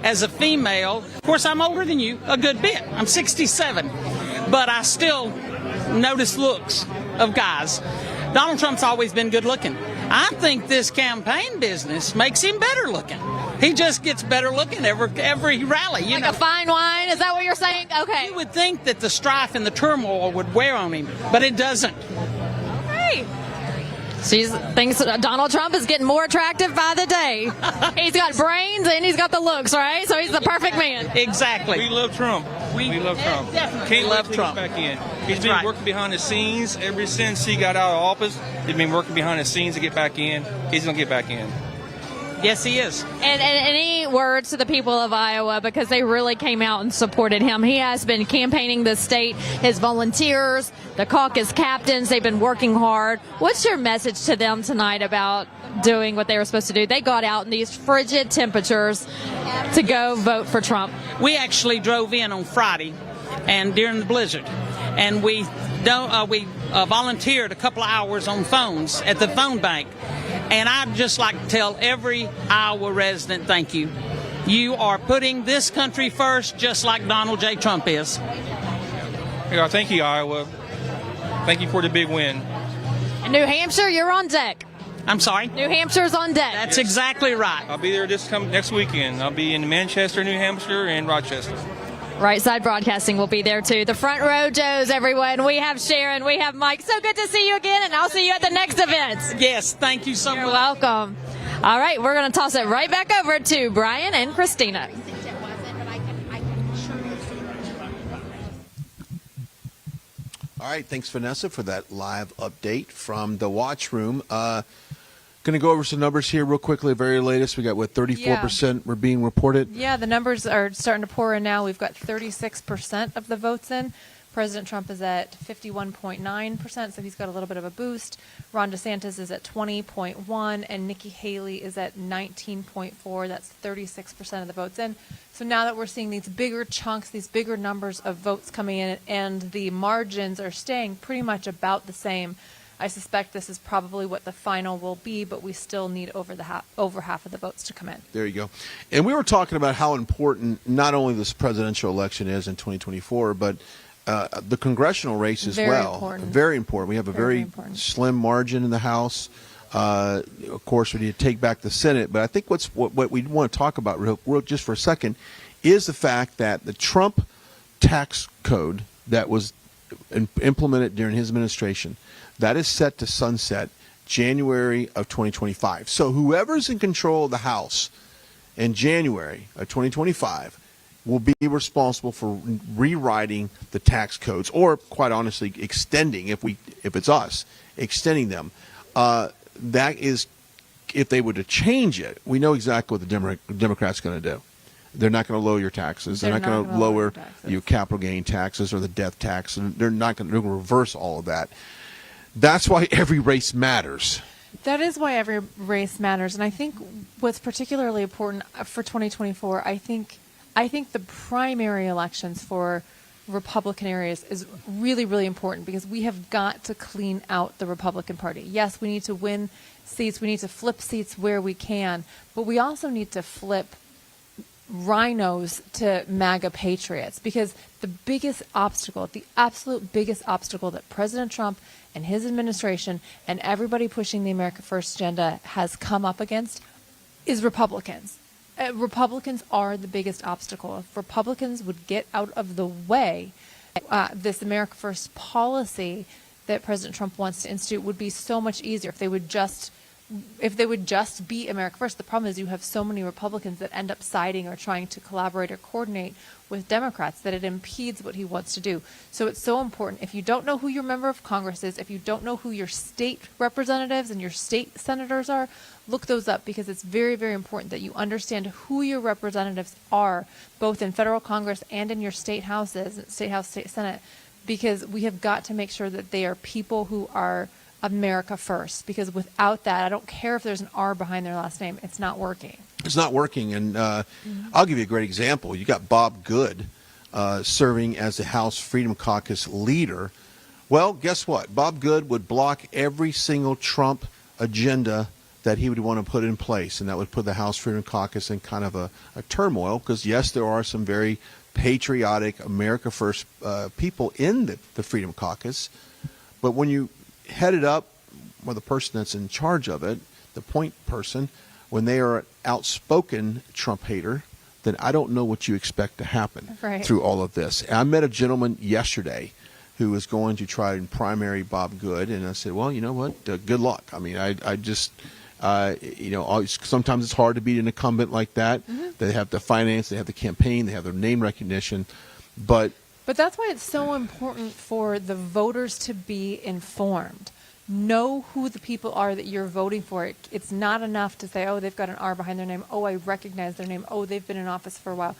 as a female, of course, I'm older than you a good bit. I'm 67. But I still notice looks of guys. Donald Trump's always been good looking. I think this campaign business makes him better looking. He just gets better looking every rally. Like a fine wine? Is that what you're saying? Okay. You would think that the strife and the turmoil would wear on him, but it doesn't. Okay. She thinks Donald Trump is getting more attractive by the day. He's got brains and he's got the looks, right? So he's the perfect man. Exactly. We love Trump. We love Trump. Definitely love Trump. Back in. He's been working behind the scenes ever since he got out of office. He's been working behind the scenes to get back in. He's going to get back in. Yes, he is. And any words to the people of Iowa, because they really came out and supported him. He has been campaigning the state, his volunteers, the caucus captains, they've been working hard. What's your message to them tonight about doing what they were supposed to do? They got out in these frigid temperatures to go vote for Trump. We actually drove in on Friday and during the blizzard, and we volunteered a couple of hours on phones at the phone bank. And I'd just like to tell every Iowa resident, thank you. You are putting this country first, just like Donald J. Trump is. Yeah, thank you, Iowa. Thank you for the big win. New Hampshire, you're on deck. I'm sorry? New Hampshire's on deck. That's exactly right. I'll be there next weekend. I'll be in Manchester, New Hampshire, and Rochester. Right Side Broadcasting will be there too. The Front Row Joes, everyone. We have Sharon, we have Mike. So good to see you again, and I'll see you at the next event. Yes, thank you so much. You're welcome. All right, we're going to toss it right back over to Brian and Christina. All right, thanks, Vanessa, for that live update from the Watch Room. Going to go over some numbers here real quickly. Very latest, we got, 34% were being reported? Yeah, the numbers are starting to pour in now. We've got 36% of the votes in. President Trump is at 51.9%, so he's got a little bit of a boost. Ron DeSantis is at 20.1%, and Nikki Haley is at 19.4%. That's 36% of the votes in. So now that we're seeing these bigger chunks, these bigger numbers of votes coming in, and the margins are staying pretty much about the same, I suspect this is probably what the final will be, but we still need over half of the votes to come in. There you go. And we were talking about how important not only this presidential election is in 2024, but the congressional race as well. Important. Very important. We have a very slim margin in the House. Of course, we need to take back the Senate. But I think what we want to talk about real just for a second is the fact that the Trump tax code that was implemented during his administration, that is set to sunset January of 2025. So whoever's in control of the House in January of 2025 will be responsible for rewriting the tax codes, or quite honestly, extending, if it's us, extending them. That is, if they were to change it, we know exactly what the Democrats are going to do. They're not going to lower your taxes. They're not going to lower your capital gain taxes or the death tax. And they're going to reverse all of that. That's why every race matters. That is why every race matters. And I think what's particularly important for 2024, I think the primary elections for Republican areas is really, really important, because we have got to clean out the Republican Party. Yes, we need to win seats. We need to flip seats where we can. But we also need to flip rhinos to MAGA patriots, because the biggest obstacle, the absolute biggest obstacle that President Trump and his administration and everybody pushing the America First agenda has come up against is Republicans. Republicans are the biggest obstacle. If Republicans would get out of the way, this America First policy that President Trump wants to institute would be so much easier if they would just be America First. The problem is you have so many Republicans that end up siding or trying to collaborate or coordinate with Democrats that it impedes what he wants to do. So it's so important. If you don't know who your member of Congress is, if you don't know who your state representatives and your state senators are, look those up, because it's very, very important that you understand who your representatives are, both in federal Congress and in your state houses, state house, state senate, because we have got to make sure that they are people who are America First, because without that, I don't care if there's an R behind their last name, it's not working. It's not working, and I'll give you a great example. You got Bob Good serving as the House Freedom Caucus leader. Well, guess what? Bob Good would block every single Trump agenda that he would want to put in place, and that would put the House Freedom Caucus in kind of a turmoil, because, yes, there are some very patriotic, America First people in the Freedom Caucus, but when you head it up, or the person that's in charge of it, the point person, when they are an outspoken Trump hater, then I don't know what you expect to happen through all of this. And I met a gentleman yesterday who was going to try and primary Bob Good, and I said, well, you know what, good luck. I mean, I just, sometimes it's hard to beat an incumbent like that. Mm-hmm. They have the finance, they have the campaign, they have their name recognition, But that's why it's so important for the voters to be informed. know who the people are that you're voting for. It's not enough to say, oh, they've got an R behind their name. Oh, I recognize their name. Oh, they've been in office for a while.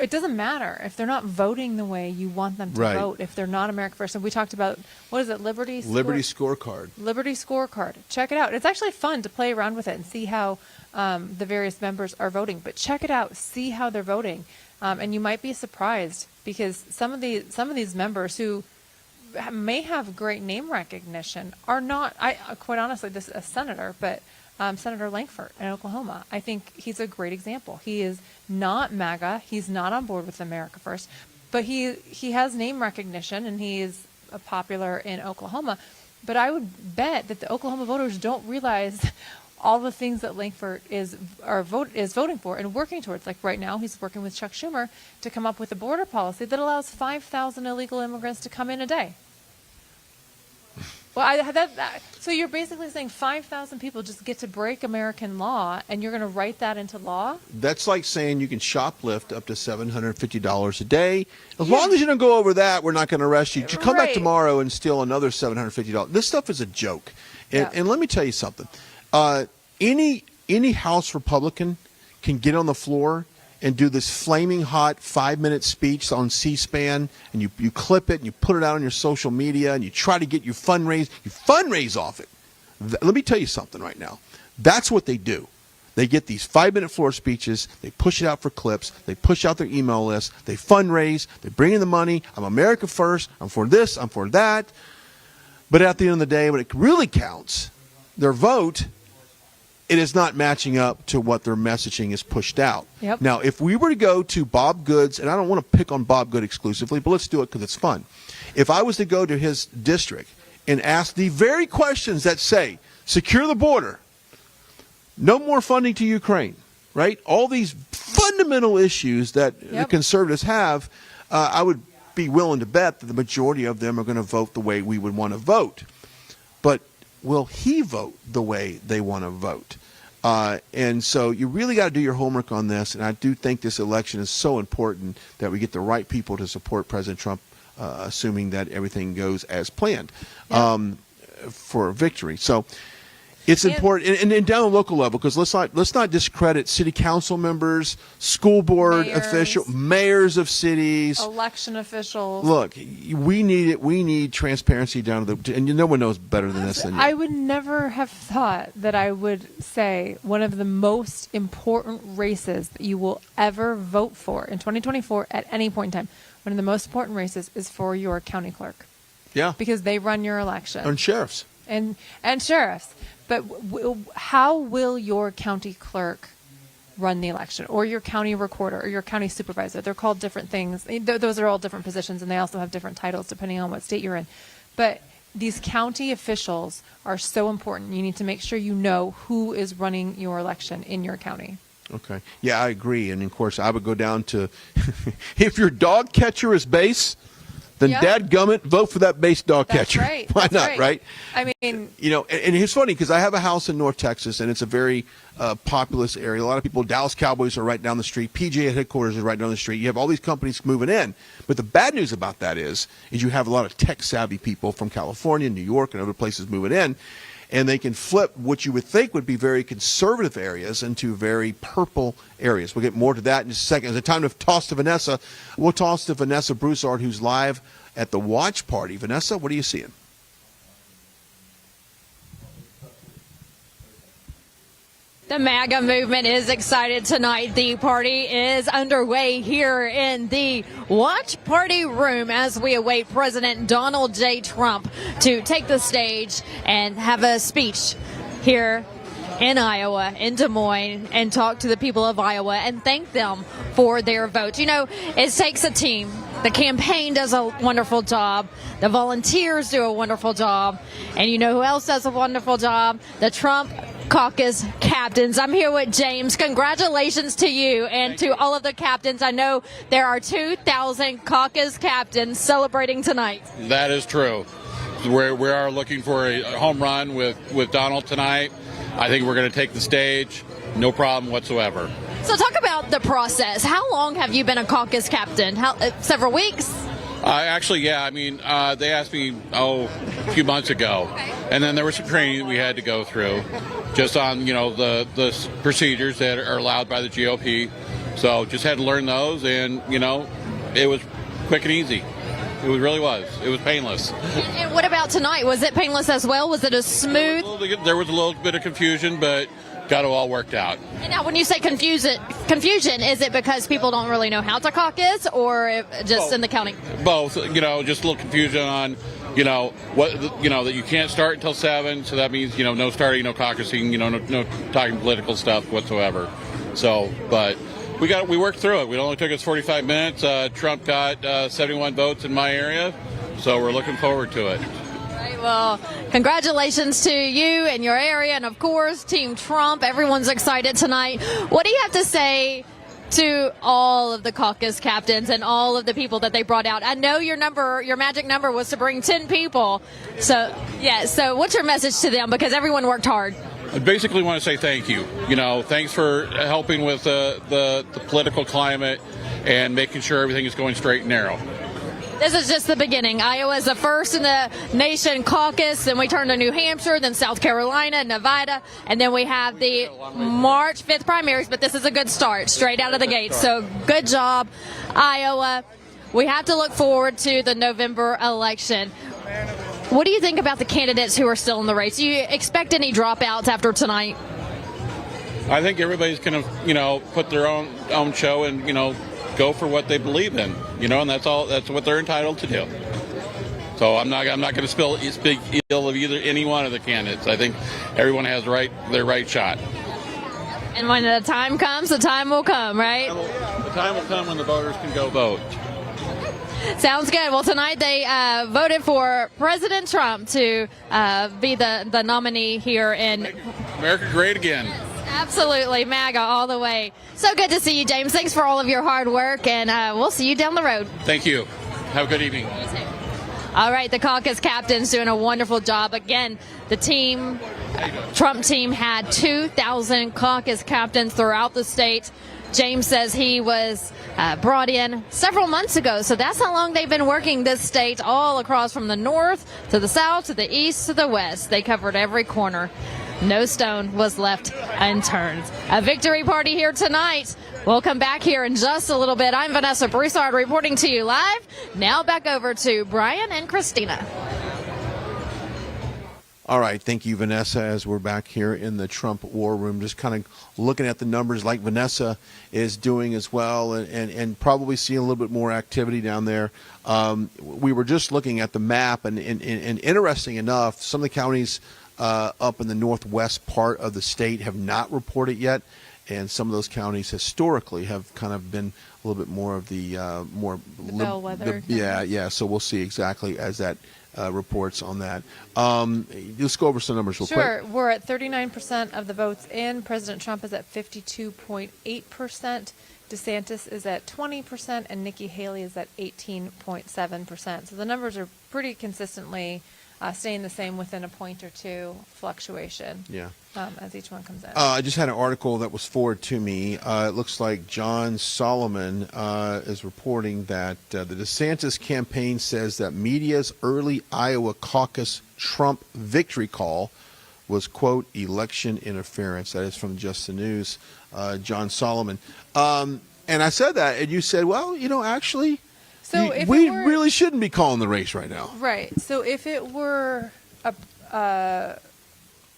It doesn't matter if they're not voting the way you want them to vote, if they're not America First. And we talked about, what is it, Liberty Scorecard. Liberty Scorecard. Check it out. It's actually fun to play around with it and see how the various members are voting. But check it out. See how they're voting. And you might be surprised because some of these members who may have great name recognition are not, quite honestly, this is a senator, but Senator Langford in Oklahoma. I think he's a great example. He is not MAGA. He's not on board with America First, but he has name recognition and he is popular in Oklahoma. But I would bet that the Oklahoma voters don't realize all the things that Langford is voting for and working towards. Like right now, he's working with Chuck Schumer to come up with a border policy that allows 5,000 illegal immigrants to come in a day. Well, so you're basically saying 5,000 people just get to break American law, and you're going to write that into law? That's like saying you can shoplift up to $750 a day. As long as you don't go over that, we're not going to arrest you. Just come back tomorrow and steal another $750. This stuff is a joke. And let me tell you something. Any House Republican can get on the floor and do this flaming hot 5-minute speech on C-SPAN, and you clip it and you put it out on your social media and you try to get you fundraise off it. Let me tell you something right now. That's what they do. They get these 5-minute floor speeches, they push it out for clips, they push out their email list, they fundraise, they bring in the money. I'm America First, I'm for this, I'm for that. But at the end of the day, when it really counts, their vote, it is not matching up to what their messaging is pushed out. Yep. Now, if we were to go to Bob Good's, and I don't want to pick on Bob Good exclusively, but let's do it because it's fun. If I was to go to his district and ask the very questions that say, secure the border, no more funding to Ukraine, right? All these fundamental issues that the conservatives have, I would be willing to bet that the majority of them are going to vote the way we would want to vote. But will he vote the way they want to vote? And so you really got to do your homework on this. And I do think this election is so important that we get the right people to support President Trump, assuming that everything goes as planned for victory. So it's important, and down on the local level, because let's not discredit city council members, school board officials, mayors of cities, election officials. Look, we need it. We need transparency down to the, and no one knows better than this than you. I would never have thought that I would say one of the most important races that you will ever vote for in 2024 at any point in time. One of the most important races is for your county clerk. Yeah, because they run your election. And sheriffs. And sheriffs. But how will your county clerk run the election, or your county recorder, or your county supervisor? They're called different things. Those are all different positions, and they also have different titles depending on what state you're in. But these county officials are so important. You need to make sure you know who is running your election in your county. Okay. Yeah, I agree. And, of course, I would go down to if your dog catcher is base, then dadgummit, vote for that base dog catcher. Right. Why not, right? I mean, you know, and it's funny because I have a house in North Texas, and it's a very populous area. A lot of people, Dallas Cowboys are right down the street. PGA headquarters is right down the street. You have all these companies moving in. But the bad news about that is you have a lot of tech-savvy people from California, New York, and other places moving in, and they can flip what you would think would be very conservative areas into very purple areas. We'll get more to that in just a second. It's time to toss to Vanessa. We'll toss to Vanessa Broussard, who's live at the watch party. Vanessa, what are you seeing? The MAGA movement is excited tonight. The party is underway here in the watch party room as we await President Donald J. Trump to take the stage and have a speech here in Iowa, in Des Moines, and talk to the people of Iowa and thank them for their vote. You know, it takes a team. The campaign does a wonderful job. The volunteers do a wonderful job. And you know who else does a wonderful job? The Trump Caucus captains. I'm here with James. Congratulations to you and to all of the captains. I know there are 2,000 Caucus captains celebrating tonight. That is true. We are looking for a home run with Donald tonight. I think we're going to take the stage. No problem whatsoever. So talk about the process. How long have you been a caucus captain? Several weeks? Actually, yeah. I mean, they asked me, a few months ago, and then there was some training that we had to go through, just on the procedures that are allowed by the GOP. So just had to learn those, and it was quick and easy. It really was. It was painless. And what about tonight? Was it painless as well? Was it as smooth? There was a little bit of confusion, but got it all worked out. And now, when you say confusion, is it because people don't really know how to caucus, or just in the counting? Both. Just a little confusion on, what that you can't start until 7, so that means no starting, no caucusing, no talking political stuff whatsoever. So, but we worked through it. It only took us 45 minutes. Trump got 71 votes in my area, so we're looking forward to it. Right, well, congratulations to you and your area, and of course, Team Trump. Everyone's excited tonight. What do you have to say to all of the caucus captains and all of the people that they brought out? I know your magic number was to bring 10 people. So, yeah. So, what's your message to them? Because everyone worked hard. I basically want to say thank you. Thanks for helping with the political climate and making sure everything is going straight and narrow. This is just the beginning. Iowa is the first in the nation caucus, then we turn to New Hampshire, then South Carolina, Nevada, and then we have the March 5th primaries, but this is a good start, straight out of the gate. So good job, Iowa. We have to look forward to the November election. What do you think about the candidates who are still in the race? Do you expect any dropouts after tonight? I think everybody's going to, put their own show and, go for what they believe in, and that's what they're entitled to do. So I'm not going to speak ill of any one of the candidates. I think everyone has their right shot. And when the time comes, the time will come, right? The time will come when the voters can go vote. Sounds good. Well, tonight they voted for President Trump to be the nominee here in America Great Again. Absolutely, MAGA all the way. So good to see you, James. Thanks for all of your hard work, and we'll see you down the road. Thank you. Have a good evening. All right, the caucus captain's doing a wonderful job. Again, the Trump team had 2,000 caucus captains throughout the state. James says he was brought in several months ago, so that's how long they've been working this state, all across from the north to the south to the east to the west. They covered every corner. No stone was left unturned. A victory party here tonight. We'll come back here in just a little bit. I'm Vanessa Broussard reporting to you live. Now back over to Brian and Christina. All right, thank you, Vanessa, as we're back here in the Trump war room, just kind of looking at the numbers like Vanessa is doing as well, and probably seeing a little bit more activity down there. We were just looking at the map, and interesting enough, some of the counties up in the northwest part of the state have not reported yet, and some of those counties historically have kind of been a little bit more of the bellwether. Yeah. So we'll see exactly as that reports on that. Let's go over some numbers real quick. Sure. We're at 39% of the votes in. President Trump is at 52.8%. DeSantis is at 20%, and Nikki Haley is at 18.7%. So the numbers are pretty consistently staying the same within a point or two fluctuation. Yeah. As each one comes in. I just had an article that was forwarded to me. It looks like John Solomon is reporting that the DeSantis campaign says that media's early Iowa caucus Trump victory call was, quote, election interference. That is from Just the News, John Solomon. And I said that, and you said, well, actually, we really shouldn't be calling the race right now. Right. So if it were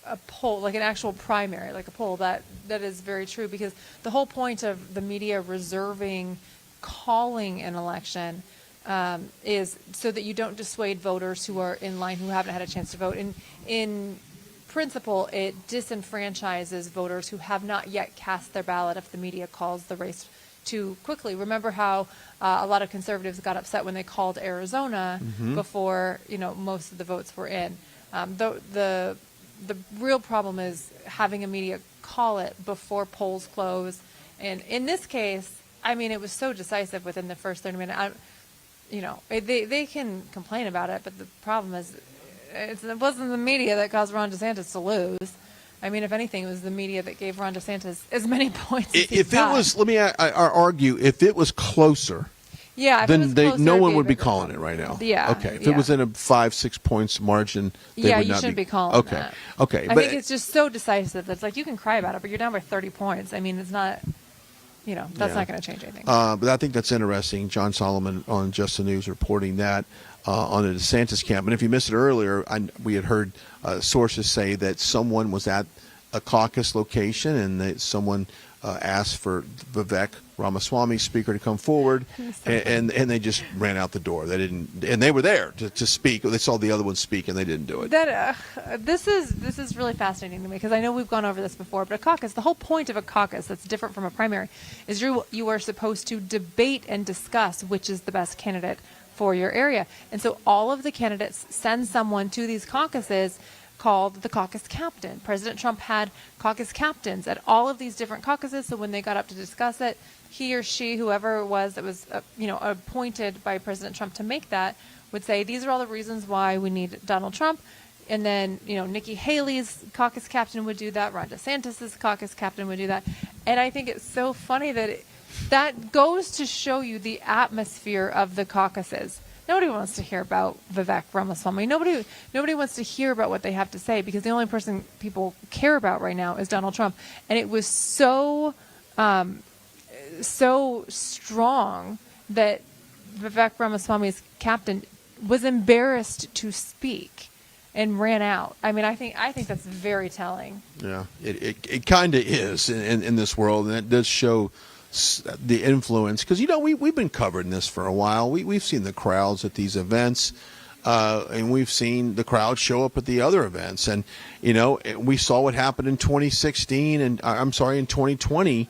a poll, like an actual primary, like a poll, that is very true, because the whole point of the media reserving calling an election is so that you don't dissuade voters who are in line who haven't had a chance to vote. In principle, it disenfranchises voters who have not yet cast their ballot if the media calls the race too quickly. Remember how a lot of conservatives got upset when they called Arizona before most of the votes were in. The real problem is having a media call it before polls close. And in this case, it was so decisive within the first 30 minutes. They can complain about it, but the problem is it wasn't the media that caused Ron DeSantis to lose. If anything, it was the media that gave Ron DeSantis as many points as he got. Let me argue, if it was closer, Yeah, if it then was closer, no it'd one be a would be bigger calling problem. it right now. Yeah, Okay. If it yeah. was in a 5-6 points margin, they Yeah, would you not shouldn't be calling Okay. that. Okay. I but think it's just so decisive. It's like you can cry about it, but you're down by 30 points. I mean, it's not, that's not going to change anything. But I think that's interesting. John Solomon on Just the News reporting that on the DeSantis camp. And if you missed it earlier, we had heard sources say that someone was at a caucus location and that someone asked for Vivek Ramaswamy, speaker, to come forward, and they just ran out the door. They didn't, and they were there to speak. They saw the other one speak, and they didn't do it. This is really fascinating to me because I know we've gone over this before, but a caucus, the whole point of a caucus that's different from a primary is you are supposed to debate and discuss which is the best candidate for your area. And so all of the candidates send someone to these caucuses called the caucus captain. President Trump had caucus captains at all of these different caucuses. So when they got up to discuss it, he or she, whoever it was that was appointed by President Trump to make that, would say, these are all the reasons why we need Donald Trump. And then, Nikki Haley's caucus captain would do that. Ron DeSantis' caucus captain would do that. And I think it's so funny that that goes to show you the atmosphere of the caucuses. Nobody wants to hear about Vivek Ramaswamy. Nobody wants to hear about what they have to say because the only person people care about right now is Donald Trump. And it was so strong that Vivek Ramaswamy's captain was embarrassed to speak and ran out. I mean, I think that's very telling. Yeah, it kind of is in this world, and it does show the influence, because we've been covering this for a while. We've seen the crowds at these events, and we've seen the crowd show up at the other events, and we saw what happened in 2016 and in 2020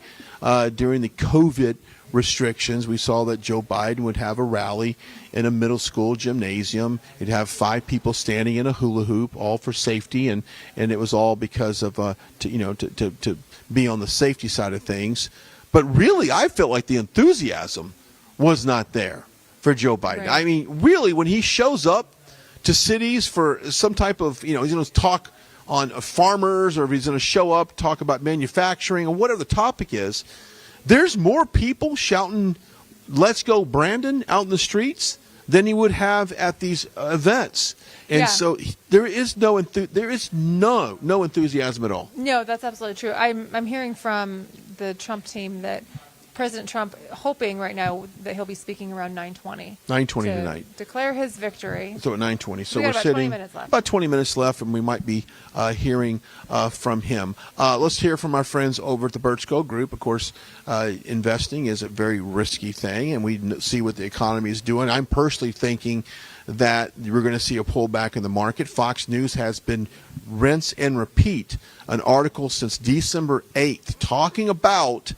during the COVID restrictions. We saw that Joe Biden would have a rally in a middle school gymnasium. He'd have 5 people standing in a hula hoop, all for safety, and it was all because of to be on the safety side of things. But really, I felt like the enthusiasm was not there for Joe Biden. Right. I mean, really, when he shows up to cities for some type of, he's going to talk on farmers, or if he's going to show up, talk about manufacturing, or whatever the topic is, there's more people shouting, "Let's go, Brandon," out in the streets than he would have at these events. And so there is no enthusiasm at all. No, that's absolutely true. I'm hearing from the Trump team that President Trump hoping right now that he'll be speaking around 9:20. 9:20 tonight. Declare his victory. So at 9:20. So we're sitting 20 minutes left. About 20 minutes left, and we might be hearing from him. Let's hear from our friends over at the Birch Gold Group. Of course, investing is a very risky thing, and we see what the economy is doing. I'm personally thinking that we're going to see a pullback in the market. Fox News has been rinse and repeat an article since December 8th talking about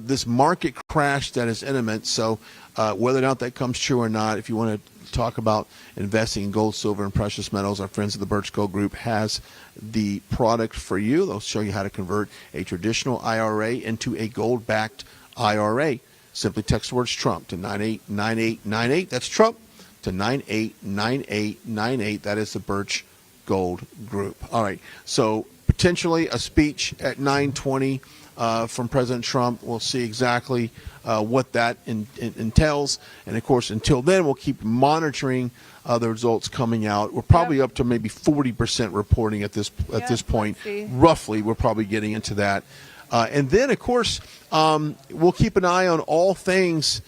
this market crash that is imminent. So whether or not that comes true or not, if you want to talk about investing in gold, silver, and precious metals, our friends at the Birch Gold Group has the product for you. They'll show you how to convert a traditional IRA into a gold-backed IRA. Simply text the words Trump to 989898. That's Trump to 989898. That is the Birch Gold Group. All right. So potentially a speech at 9:20 from President Trump. We'll see exactly what that entails. And, of course, until then, we'll keep monitoring the results coming out. We're probably up to maybe 40% reporting at this point. Roughly, we're probably getting into that. And then, of course, we'll keep an eye on all things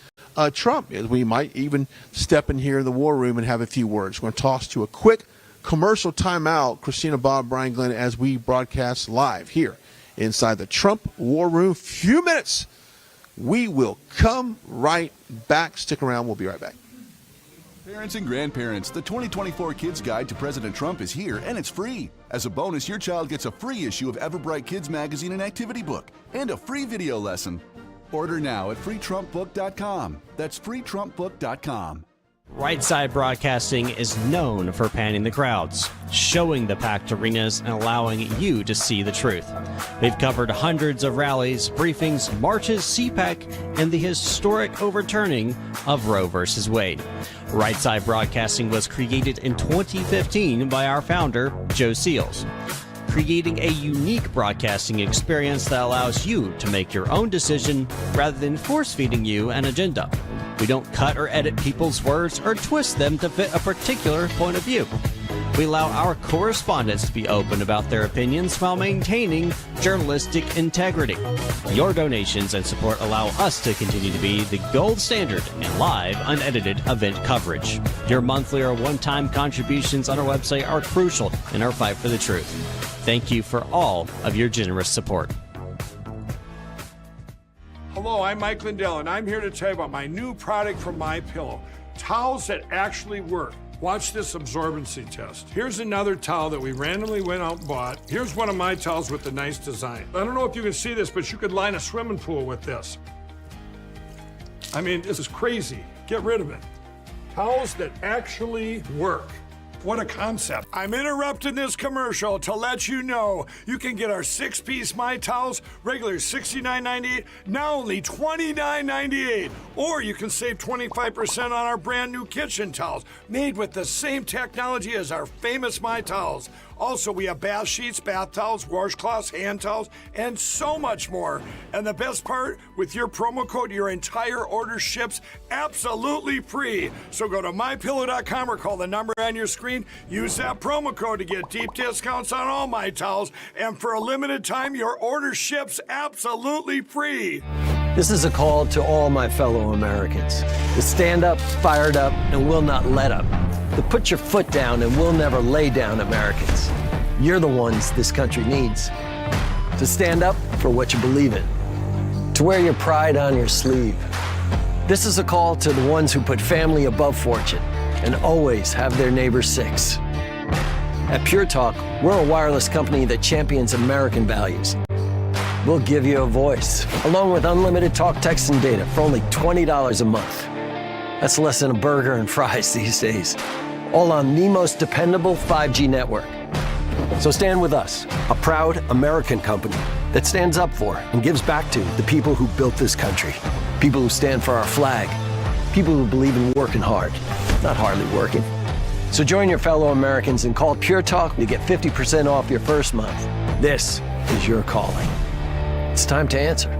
Trump. We might even step in here in the war room and have a few words. We're going to toss to a quick commercial timeout. Christina, Bob, Brian, Glenn, as we broadcast live here inside the Trump War Room. Few minutes. We will come right back. Stick around. We'll be right back. Parents and grandparents, the 2024 Kids Guide to President Trump is here, and it's free. As a bonus, your child gets a free issue of Everbright Kids Magazine and Activity Book, and a free video lesson. Order now at freetrumpbook.com. That's freetrumpbook.com. Right Side Broadcasting is known for panning the crowds, showing the packed arenas, and allowing you to see the truth. They've covered hundreds of rallies, briefings, marches, CPAC, and the historic overturning of Roe v. Wade. Right Side Broadcasting was created in 2015 by our founder, Joe Seals. creating a unique broadcasting experience that allows you to make your own decision rather than force-feeding you an agenda. We don't cut or edit people's words or twist them to fit a particular point of view. We allow our correspondents to be open about their opinions while maintaining journalistic integrity. Your donations and support allow us to continue to be the gold standard in live, unedited event coverage. Your monthly or one-time contributions on our website are crucial in our fight for the truth. Thank you for all of your generous support. Hello, I'm Mike Lindell, and I'm here to tell you about my new product from MyPillow, towels that actually work. Watch this absorbency test. Here's another towel that we randomly went out and bought. Here's one of my towels with the nice design. I don't know if you can see this, but you could line a swimming pool with this. I mean, this is crazy. Get rid of it. Towels that actually work. What a concept. I'm interrupting this commercial to let you know you can get our 6-piece My Towels, regular $69.98, now only $29.98. Or you can save 25% on our brand new kitchen towels, made with the same technology as our famous My Towels. Also, we have bath sheets, bath towels, washcloths, hand towels, and so much more. And the best part, with your promo code, your entire order ships absolutely free. So go to mypillow.com or call the number on your screen. Use that promo code to get deep discounts on all My Towels. And for a limited time, your order ships absolutely free. This is a call to all my fellow Americans to stand up, fired up, and will not let up. To put your foot down and will never lay down, Americans. You're the ones this country needs. To stand up for what you believe in. To wear your pride on your sleeve. This is a call to the ones who put family above fortune and always have their neighbors six. At Pure Talk, we're a wireless company that champions American values. We'll give you a voice, along with unlimited talk, text, and data for only $20 a month. That's less than a burger and fries these days. All on the most dependable 5G network. So stand with us, a proud American company that stands up for and gives back to the people who built this country. People who stand for our flag. People who believe in working hard, not hardly working. So join your fellow Americans and call Pure Talk to get 50% off your first month. This is your calling. It's time to answer.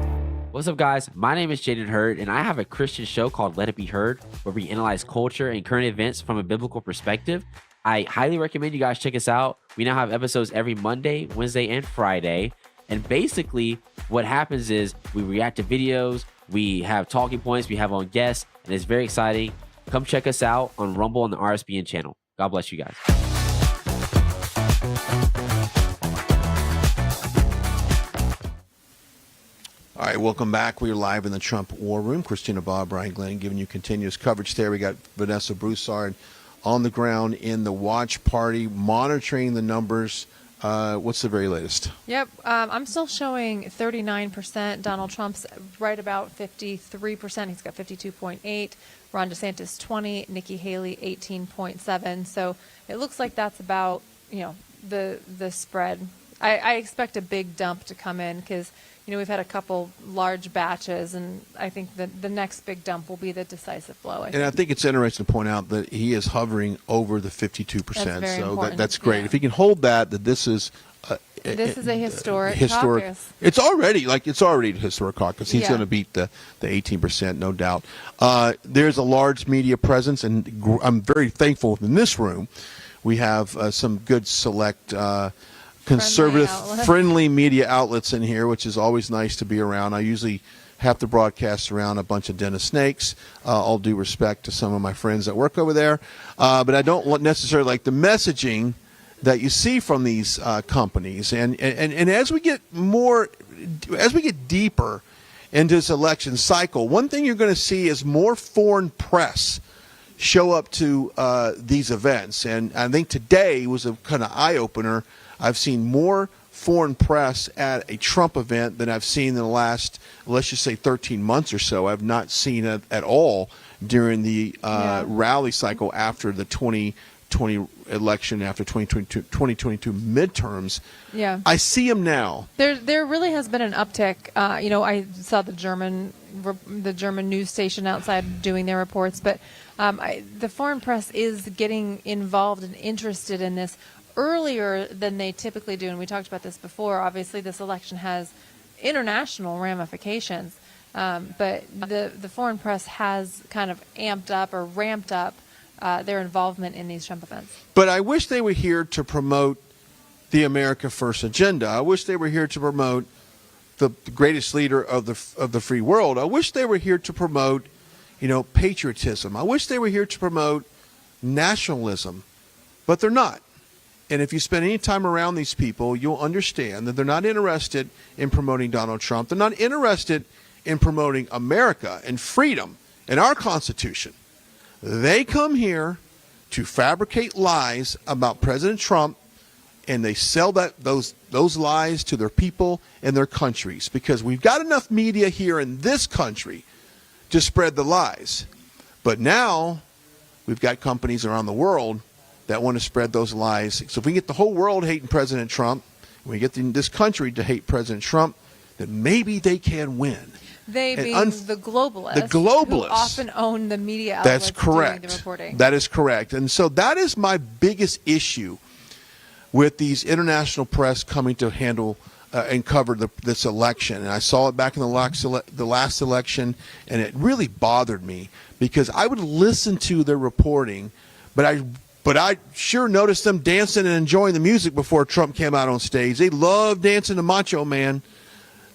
What's up, guys? My name is Jaden Hurd, and I have a Christian show called Let It Be Heard, where we analyze culture and current events from a biblical perspective. I highly recommend you guys check us out. We now have episodes every Monday, Wednesday, and Friday. And basically, what happens is we react to videos, we have talking points, we have on guests, and it's very exciting. Come check us out on Rumble and the RSBN channel. God bless you guys. All right, welcome back. We're live in the Trump War Room. Christina, Bob, Brian Glenn giving you continuous coverage there. We got Vanessa Broussard on the ground in the watch party, monitoring the numbers. What's the very latest? Yep, I'm still showing 39%. Donald Trump's right about 53%. He's got 52.8. Ron DeSantis 20. Nikki Haley 18.7. So it looks like that's about the spread. I expect a big dump to come in because we've had a couple large batches, and I think the next big dump will be the decisive blow. I think it's interesting to point out that he is hovering over the 52%. That's so that's great. Yeah. If he can hold that this is a historic caucus. It's already a historic caucus. He's going to beat the 18%, no doubt. There's a large media presence, and I'm very thankful in this room. We have some good select conservative, friendly media outlets in here, which is always nice to be around. I usually have to broadcast around a bunch of Dennis snakes. All due respect to some of my friends that work over there, but I don't necessarily like the messaging that you see from these companies. And as we get deeper into this election cycle, one thing you're going to see is more foreign press show up to these events. And I think today was a kind of eye-opener. I've seen more foreign press at a Trump event than I've seen in the last, let's just say, 13 months or so. I've not seen it at all during the rally cycle after the 2020 election, after 2022 midterms. Yeah, I see them now. There really has been an uptick. I saw the German news station outside doing their reports, but the foreign press is getting involved and interested in this earlier than they typically do. And we talked about this before. Obviously, this election has international ramifications. But the foreign press has kind of amped up or ramped up their involvement in these Trump events. But I wish they were here to promote the America First agenda. I wish they were here to promote the greatest leader of the free world. I wish they were here to promote, patriotism. I wish they were here to promote nationalism, but they're not. And if you spend any time around these people, you'll understand that they're not interested in promoting Donald Trump. They're not interested in promoting America and freedom and our Constitution. They come here to fabricate lies about President Trump, and they sell those lies to their people and their countries, because we've got enough media here in this country to spread the lies. But now we've got companies around the world that want to spread those lies. So if we get the whole world hating President Trump, and we get this country to hate President Trump, then maybe they can win. They being the globalists. The globalists. Who often own the media outlets. That's correct. Doing the reporting. That is correct. And so that is my biggest issue with these international press coming to handle and cover this election. And I saw it back in the last election, and it really bothered me, because I would listen to their reporting, but I sure noticed them dancing and enjoying the music before Trump came out on stage. They love dancing to Macho Man.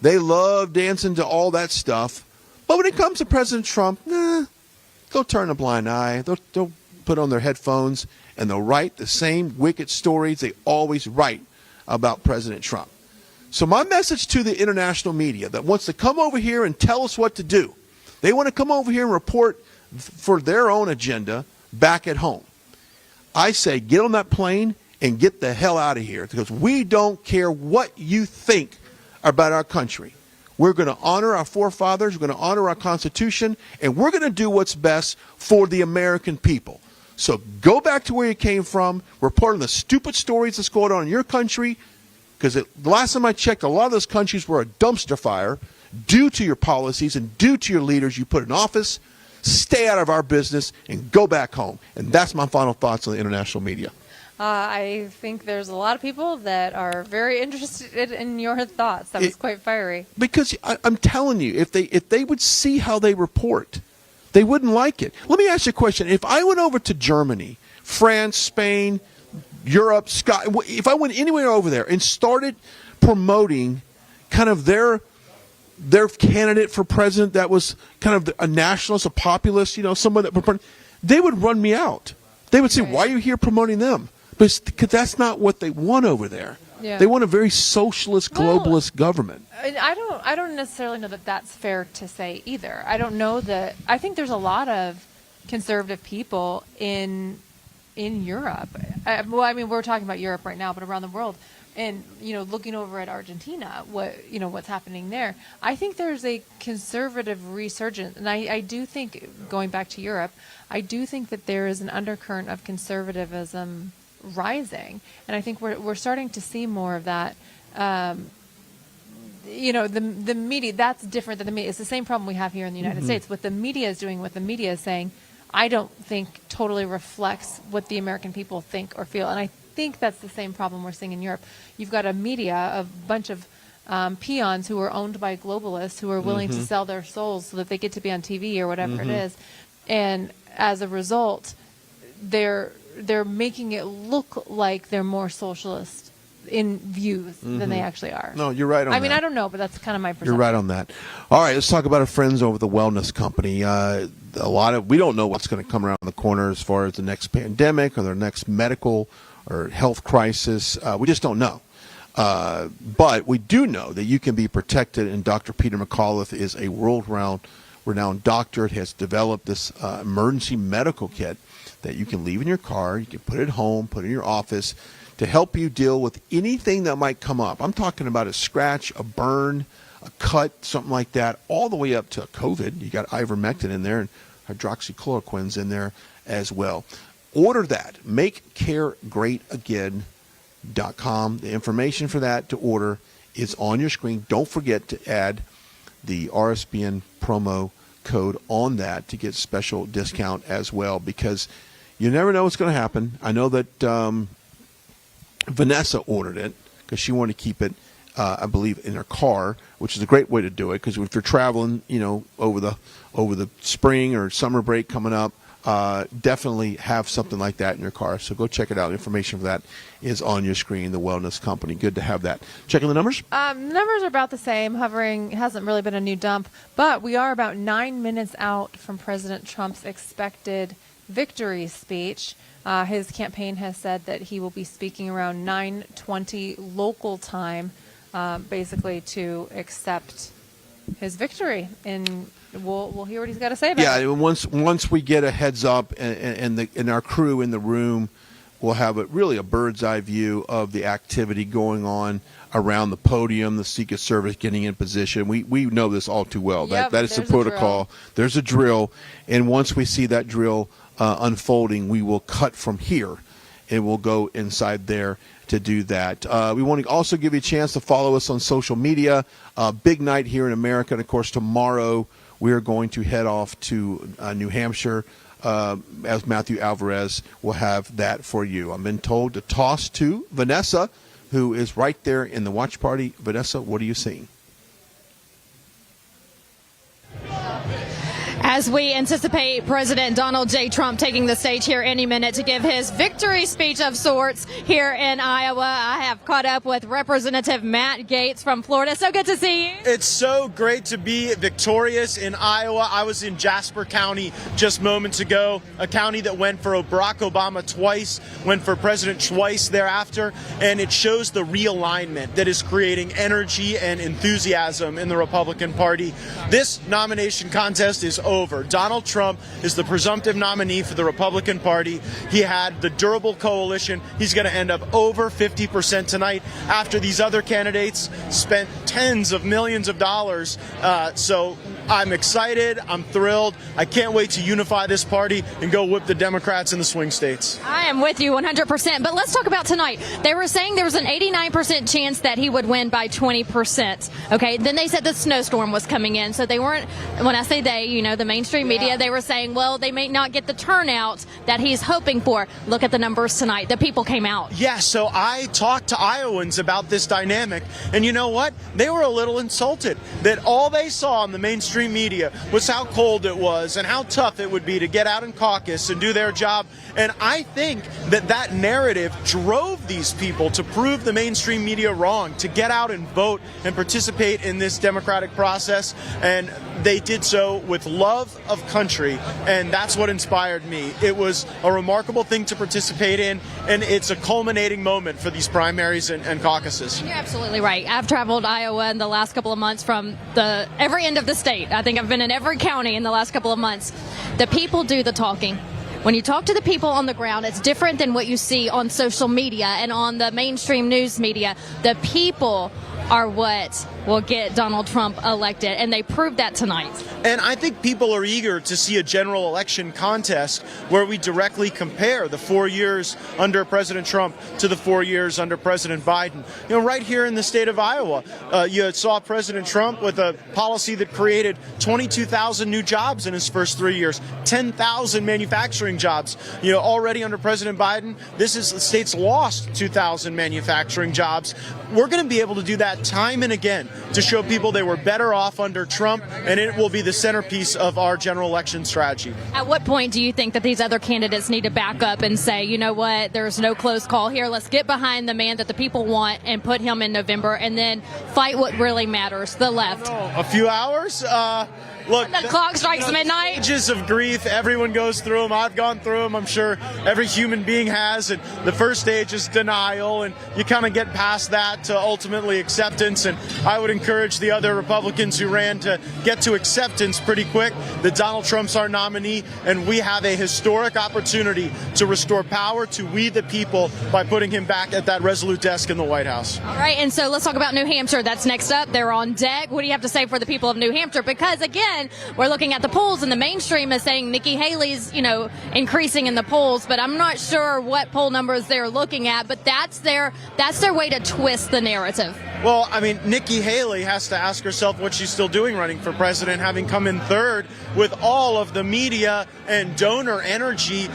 They love dancing to all that stuff. But when it comes to President Trump, they'll turn a blind eye. They'll put on their headphones, and they'll write the same wicked stories they always write about President Trump. So my message to the international media that wants to come over here and tell us what to do, they want to come over here and report for their own agenda back at home. I say get on that plane and get the hell out of here, because we don't care what you think about our country. We're going to honor our forefathers, we're going to honor our Constitution, and we're going to do what's best for the American people. So go back to where you came from, report on the stupid stories that's going on in your country, because the last time I checked, a lot of those countries were a dumpster fire due to your policies and due to your leaders you put in office. Stay out of our business and go back home. And that's my final thoughts on the international media. I think there's a lot of people that are very interested in your thoughts. That was quite fiery. Because I'm telling you, if they would see how they report, they wouldn't like it. Let me ask you a question. If I went over to Germany, France, Spain, Europe, if I went anywhere over there and started promoting kind of their candidate for president that was kind of a nationalist, a populist, someone that they would run me out. They would say, "Why are you here promoting them?" Because that's not what they want over there. Yeah. They want a very socialist, globalist government. I don't necessarily know that that's fair to say either. I don't know that. I think there's a lot of conservative people in Europe. We're talking about Europe right now, but around the world, and looking over at Argentina, what's happening there. I think there's a conservative resurgence, and I do think, going back to Europe, I do think that there is an undercurrent of conservatism rising, and I think we're starting to see more of that. The media, that's different than the media. It's the same problem we have here in the United States. What the media is doing, what the media is saying, I don't think totally reflects what the American people think or feel. And I think that's the same problem we're seeing in Europe. You've got a media, a bunch of peons who are owned by globalists who are willing to sell their souls so that they get to be on TV or whatever it is. And as a result, they're making it look like they're more socialist in views than they actually are. No, you're right on that. I don't know, but that's kind of my perception. You're right on that. All right, let's talk about our friends over the wellness company. We don't know what's going to come around the corner as far as the next pandemic or the next medical or health crisis. We just don't know. But we do know that you can be protected, and Dr. Peter McAuliffe is a world-renowned doctor. He has developed this emergency medical kit that you can leave in your car, you can put it at home, put it in your office, to help you deal with anything that might come up. I'm talking about a scratch, a burn, a cut, something like that, all the way up to COVID. You got ivermectin in there and hydroxychloroquine's in there as well. Order that. MakeCareGreatAgain.com. The information for that to order is on your screen. Don't forget to add the RSBN promo code on that to get special discount as well, because you never know what's going to happen. I know that Vanessa ordered it because she wanted to keep it, I believe, in her car, which is a great way to do it. Because if you're traveling, over the spring or summer break coming up, definitely have something like that in your car. So go check it out. Information for that is on your screen. The Wellness Company. Good to have that. Checking the numbers. The numbers are about the same. Hovering hasn't really been a new dump, but we are about 9 minutes out from President Trump's expected victory speech. His campaign has said that he will be speaking around 9:20 local time, basically to accept his victory. And we'll hear what he's got to say about it. Yeah, once we get a heads up and our crew in the room, we'll have a bird's eye view of the activity going on around the podium, the Secret Service getting in position. We know this all too well. Yep, that is the there's a protocol. drill. There's a drill, and once we see that drill unfolding, we will cut from here, and we'll go inside there to do that. We want to also give you a chance to follow us on social media. Big night here in America, and of course tomorrow we are going to head off to New Hampshire, as Matthew Alvarez will have that for you. I've been told to toss to Vanessa, who is right there in the watch party. Vanessa, what are you seeing? As we anticipate President Donald J. Trump taking the stage here any minute to give his victory speech of sorts here in Iowa, I have caught up with Representative Matt Gaetz from Florida. So good to see you. It's so great to be victorious in Iowa. I was in Jasper County just moments ago, a county that went for Barack Obama twice, went for president twice thereafter, and it shows the realignment that is creating energy and enthusiasm in the Republican Party. This nomination contest is over. Donald Trump is the presumptive nominee for the Republican Party. He had the durable coalition. He's going to end up over 50% tonight after these other candidates spent tens of millions of dollars. So I'm excited. I'm thrilled. I can't wait to unify this party and go whip the Democrats in the swing states. I am with you 100%. But let's talk about tonight. They were saying there was an 89% chance that he would win by 20%. Okay. Then they said the snowstorm was coming in. So they weren't, when I say they, the mainstream media, they were saying, well, they may not get the turnout that he's hoping for. Look at the numbers tonight. The people came out. Yeah, so I talked to Iowans about this dynamic, and you know what? They were a little insulted that all they saw in the mainstream media was how cold it was and how tough it would be to get out in caucus and do their job. And I think that narrative drove these people to prove the mainstream media wrong, to get out and vote and participate in this democratic process. And they did so with love of country, and that's what inspired me. It was a remarkable thing to participate in, and it's a culminating moment for these primaries and caucuses. You're absolutely right. I've traveled Iowa in the last couple of months from every end of the state. I think I've been in every county in the last couple of months. The people do the talking. When you talk to the people on the ground, it's different than what you see on social media and on the mainstream news media. The people are what will get Donald Trump elected, and they proved that tonight. And I think people are eager to see a general election contest where we directly compare the 4 years under President Trump to the 4 years under President Biden. Right here in the state of Iowa, you saw President Trump with a policy that created 22,000 new jobs in his first 3 years, 10,000 manufacturing jobs. Already under President Biden, the state's lost 2,000 manufacturing jobs. We're going to be able to do that time and again to show people they were better off under Trump, and it will be the centerpiece of our general election strategy. At what point do you think that these other candidates need to back up and say, you know what, there's no close call here, let's get behind the man that the people want and put him in November, and then fight what really matters, the left? A few hours? Look, the clock strikes midnight. Stages of grief, everyone goes through them. I've gone through them. I'm sure every human being has. And the first stage is denial, and you kind of get past that to ultimately acceptance. And I would encourage the other Republicans who ran to get to acceptance pretty quick that Donald Trump's our nominee, and we have a historic opportunity to restore power to we the people by putting him back at that resolute desk in the White House. All right, and so let's talk about New Hampshire. That's next up. They're on deck. What do you have to say for the people of New Hampshire? Because, again, we're looking at the polls, and the mainstream is saying Nikki Haley's, increasing in the polls, but I'm not sure what poll numbers they're looking at, but that's their way to twist the narrative. Well, I mean, Nikki Haley has to ask herself what she's still doing running for president, having come in third with all of the media and donor energy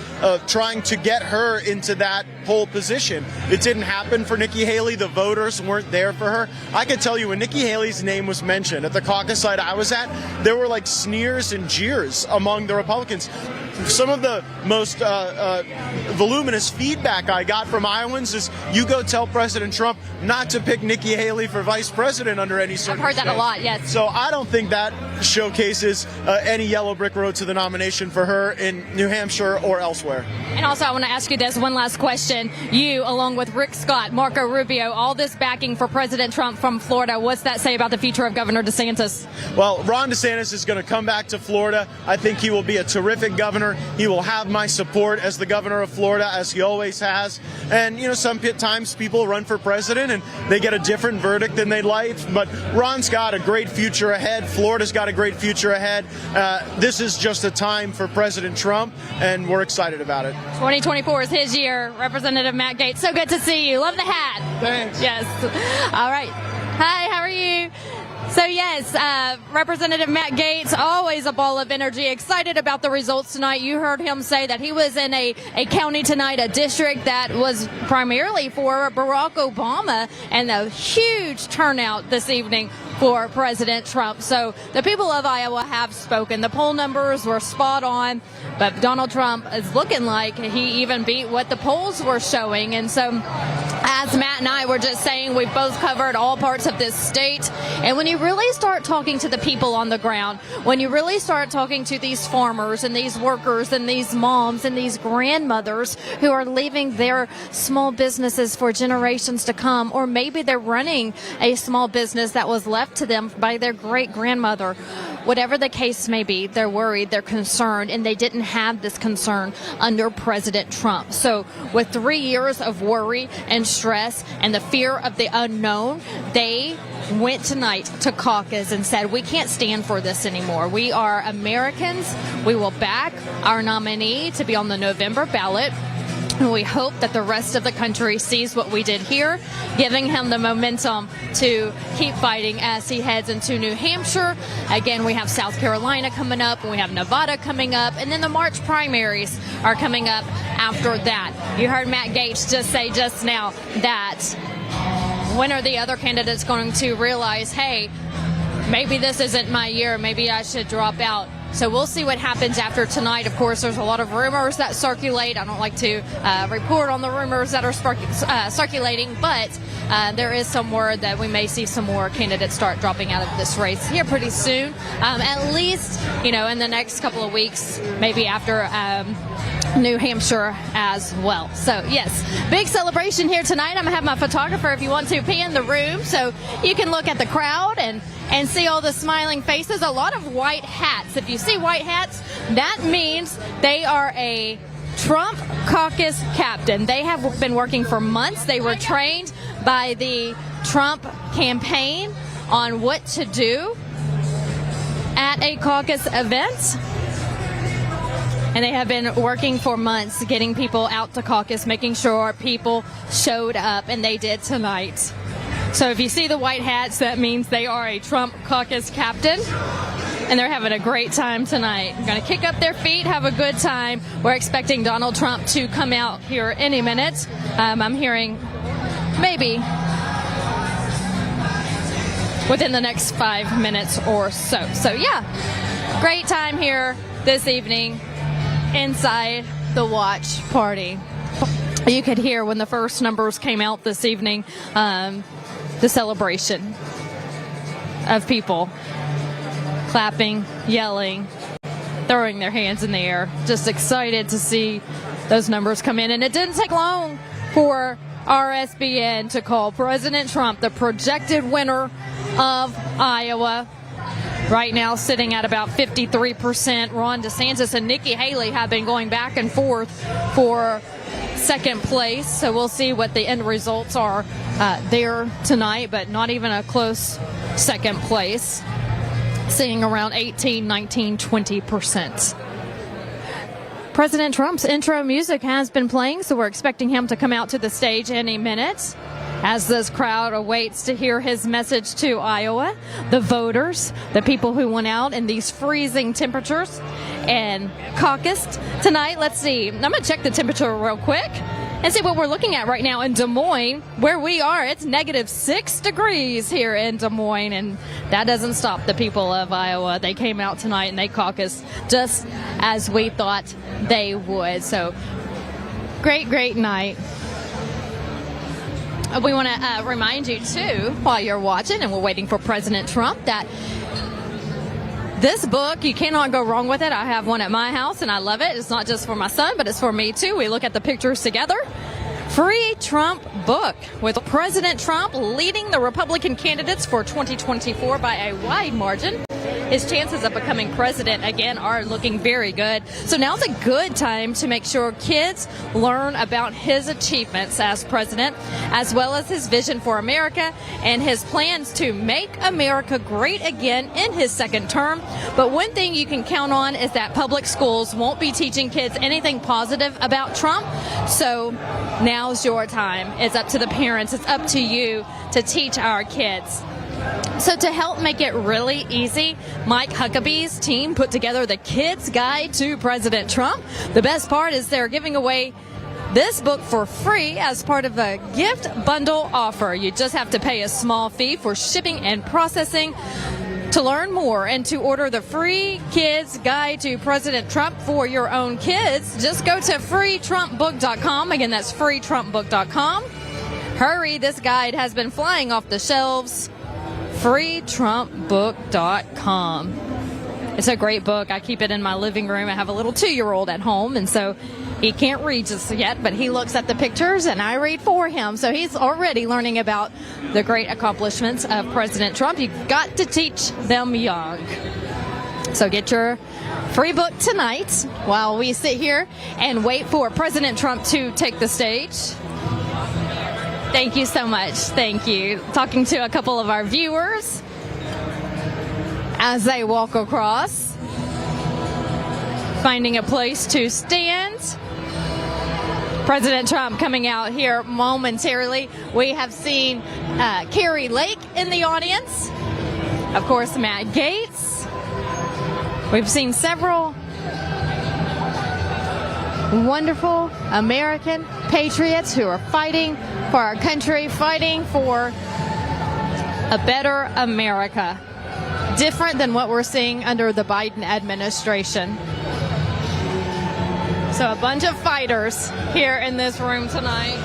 trying to get her into that pole position. It didn't happen for Nikki Haley. The voters weren't there for her. I can tell you, when Nikki Haley's name was mentioned at the caucus site I was at, there were like sneers and jeers among the Republicans. Some of the most voluminous feedback I got from Iowans is, you go tell President Trump not to pick Nikki Haley for vice president under any circumstance. I've heard that a lot, yes. So I don't think that showcases any yellow brick road to the nomination for her in New Hampshire or elsewhere. And also, I want to ask you this one last question. You, along with Rick Scott, Marco Rubio, all this backing for President Trump from Florida, what's that say about the future of Governor DeSantis? Well, Ron DeSantis is going to come back to Florida. I think he will be a terrific governor. He will have my support as the governor of Florida, as he always has. And, you know, sometimes people run for president and they get a different verdict than they'd like. But Ron's got a great future ahead. Florida's got a great future ahead. This is just a time for President Trump, and we're excited about it. 2024 is his year. Representative Matt Gaetz, so good to see you. Love the hat. Thanks. Yes. All right. Hi, how are you? So yes, Representative Matt Gaetz, always a ball of energy, excited about the results tonight. You heard him say that he was in a county tonight, a district that was primarily for Barack Obama, and a huge turnout this evening for President Trump. So the people of Iowa have spoken. The poll numbers were spot on, but Donald Trump is looking like he even beat what the polls were showing. And so, as Matt and I were just saying, we've both covered all parts of this state. And when you really start talking to the people on the ground, when you really start talking to these farmers and these workers and these moms and these grandmothers who are leaving their small businesses for generations to come, or maybe they're running a small business that was left to them by their great grandmother, whatever the case may be, they're worried, they're concerned, and they didn't have this concern under President Trump. So with 3 years of worry and stress and the fear of the unknown, they went tonight to caucus and said, we can't stand for this anymore. We are Americans. We will back our nominee to be on the November ballot. And we hope that the rest of the country sees what we did here, giving him the momentum to keep fighting as he heads into New Hampshire. Again, we have South Carolina coming up, and we have Nevada coming up, and then the March primaries are coming up after that. You heard Matt Gaetz just say just now that when are the other candidates going to realize, hey, maybe this isn't my year, maybe I should drop out. So we'll see what happens after tonight. Of course, there's a lot of rumors that circulate. I don't like to report on the rumors that are circulating, but there is some word that we may see some more candidates start dropping out of this race here pretty soon. At least, you know, in the next couple of weeks, maybe after New Hampshire as well. So, yes, big celebration here tonight. I'm going to have my photographer, if you want to, pan the room so you can look at the crowd and see all the smiling faces. A lot of white hats. If you see white hats, that means they are a Trump caucus captain. They have been working for months. They were trained by the Trump campaign on what to do at a caucus event. And they have been working for months getting people out to caucus, making sure people showed up, and they did tonight. So if you see the white hats, that means they are a Trump caucus captain, and they're having a great time tonight. They're going to kick up their feet, have a good time. We're expecting Donald Trump to come out here any minute. I'm hearing maybe within the next 5 minutes or so. So, yeah, great time here this evening inside the watch party. You could hear when the first numbers came out this evening, the celebration of people clapping, yelling, throwing their hands in the air, just excited to see those numbers come in. And it didn't take long for RSBN to call President Trump the projected winner of Iowa. Right now sitting at about 53%. Ron DeSantis and Nikki Haley have been going back and forth for second place. So we'll see what the end results are there tonight, but not even a close second place. Seeing around 18, 19, 20%. President Trump's intro music has been playing, so we're expecting him to come out to the stage any minute. as this crowd awaits to hear his message to Iowa, the voters, the people who went out in these freezing temperatures and caucused tonight. Let's see. I'm going to check the temperature real quick and see what we're looking at right now in Des Moines, where we are. It's -6 degrees here in Des Moines, and that doesn't stop the people of Iowa. They came out tonight and they caucused just as we thought they would. So great night. We want to remind you, too, while you're watching and we're waiting for President Trump, that this book, you cannot go wrong with it. I have one at my house, and I love it. It's not just for my son, but it's for me, too. We look at the pictures together. Free Trump book, with President Trump leading the Republican candidates for 2024 by a wide margin. His chances of becoming president again are looking very good. So now's a good time to make sure kids learn about his achievements as president, as well as his vision for America and his plans to make America great again in his second term. But one thing you can count on is that public schools won't be teaching kids anything positive about Trump. So now's your time. It's up to the parents. It's up to you to teach our kids. So to help make it really easy, Mike Huckabee's team put together the Kids Guide to President Trump. The best part is they're giving away this book for free as part of a gift bundle offer. You just have to pay a small fee for shipping and processing. To learn more and to order the free Kids Guide to President Trump for your own kids, just go to freetrumpbook.com. Again, that's freetrumpbook.com. Hurry, this guide has been flying off the shelves. freetrumpbook.com. It's a great book. I keep it in my living room. I have a little 2-year-old at home, and so he can't read just yet, but he looks at the pictures and I read for him. So he's already learning about the great accomplishments of President Trump. You've got to teach them young. So get your free book tonight while we sit here and wait for President Trump to take the stage. Thank you so much. Thank you. Talking to a couple of our viewers as they walk across, finding a place to stand. President Trump coming out here momentarily. We have seen Carrie Lake in the audience. Of course, Matt Gaetz. We've seen several wonderful American patriots who are fighting for our country, fighting for a better America, different than what we're seeing under the Biden administration. So a bunch of fighters here in this room tonight,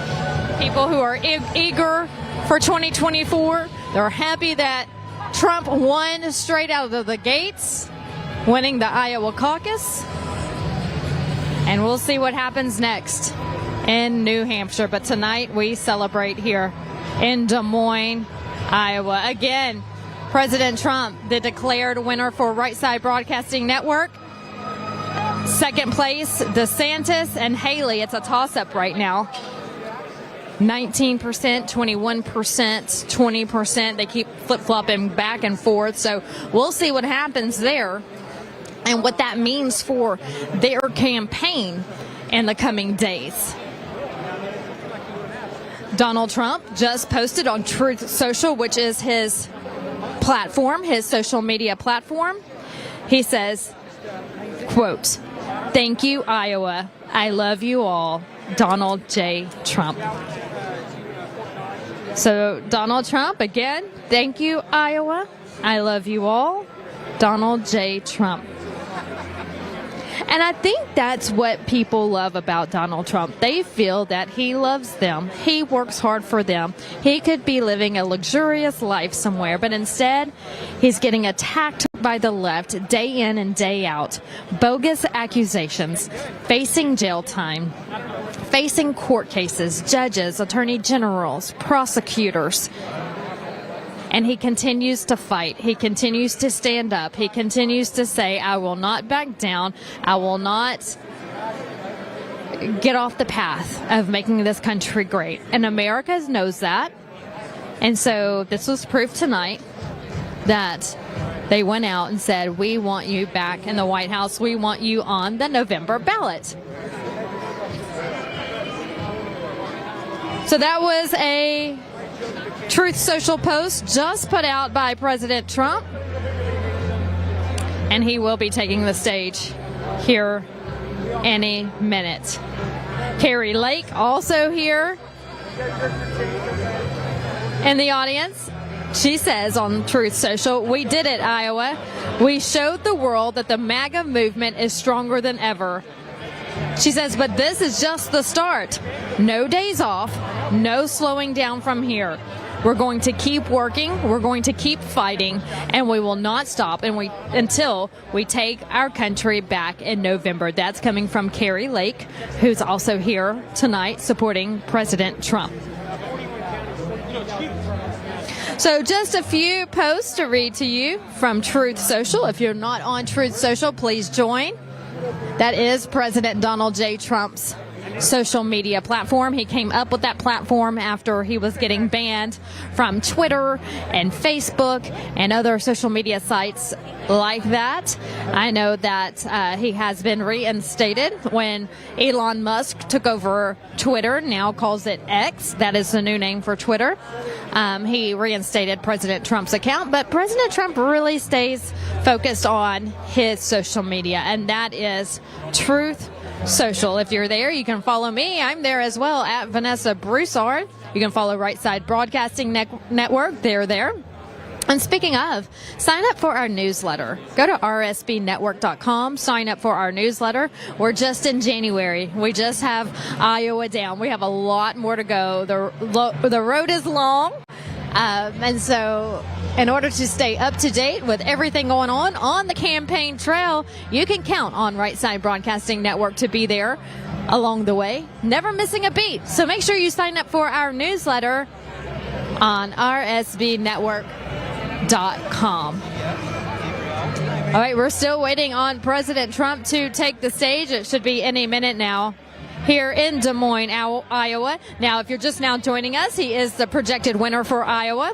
people who are eager for 2024. They're happy that Trump won straight out of the gates, winning the Iowa caucus. And we'll see what happens next in New Hampshire. But tonight we celebrate here in Des Moines, Iowa. Again, President Trump, the declared winner for Right Side Broadcasting Network. Second place, DeSantis and Haley. It's a toss-up right now. 19%, 21%, 20%. They keep flip-flopping back and forth. So we'll see what happens there and what that means for their campaign in the coming days. Donald Trump just posted on Truth Social, which is his platform, his social media platform. He says, quote, "Thank you, Iowa. I love you all. Donald J. Trump." So Donald Trump, again, thank you, Iowa. I love you all. Donald J. Trump. And I think that's what people love about Donald Trump. They feel that he loves them. He works hard for them. He could be living a luxurious life somewhere, but instead, he's getting attacked by the left day in and day out. Bogus accusations, facing jail time, facing court cases, judges, attorney generals, prosecutors. And he continues to fight. He continues to stand up. He continues to say, I will not back down. I will not get off the path of making this country great. And America knows that. And so this was proof tonight that they went out and said, we want you back in the White House. We want you on the November ballot. So that was a Truth Social post just put out by President Trump. And he will be taking the stage here any minute. Carrie Lake also here in the audience. She says on Truth Social, "We did it, Iowa. We showed the world that the MAGA movement is stronger than ever." She says, "But this is just the start. No days off, no slowing down from here. We're going to keep working, we're going to keep fighting, and we will not stop until we take our country back in November." That's coming from Carrie Lake, who's also here tonight supporting President Trump. So just a few posts to read to you from Truth Social. If you're not on Truth Social, please join. That is President Donald J. Trump's social media platform. He came up with that platform after he was getting banned from Twitter and Facebook and other social media sites like that. I know that he has been reinstated when Elon Musk took over Twitter, now calls it X. That is the new name for Twitter. He reinstated President Trump's account, but President Trump really stays focused on his social media, and that is Truth Social. If you're there, you can follow me. I'm there as well at Vanessa Broussard. You can follow Right Side Broadcasting Network. They're there. And speaking of, sign up for our newsletter. Go to rsbnetwork.com, sign up for our newsletter. We're just in January. We just have Iowa down. We have a lot more to go. The road is long. And so in order to stay up to date with everything going on the campaign trail, you can count on Right Side Broadcasting Network to be there along the way, never missing a beat. So make sure you sign up for our newsletter on rsbnetwork.com. All right, we're still waiting on President Trump to take the stage. It should be any minute now here in Des Moines, Iowa. Now, if you're just now joining us, he is the projected winner for Iowa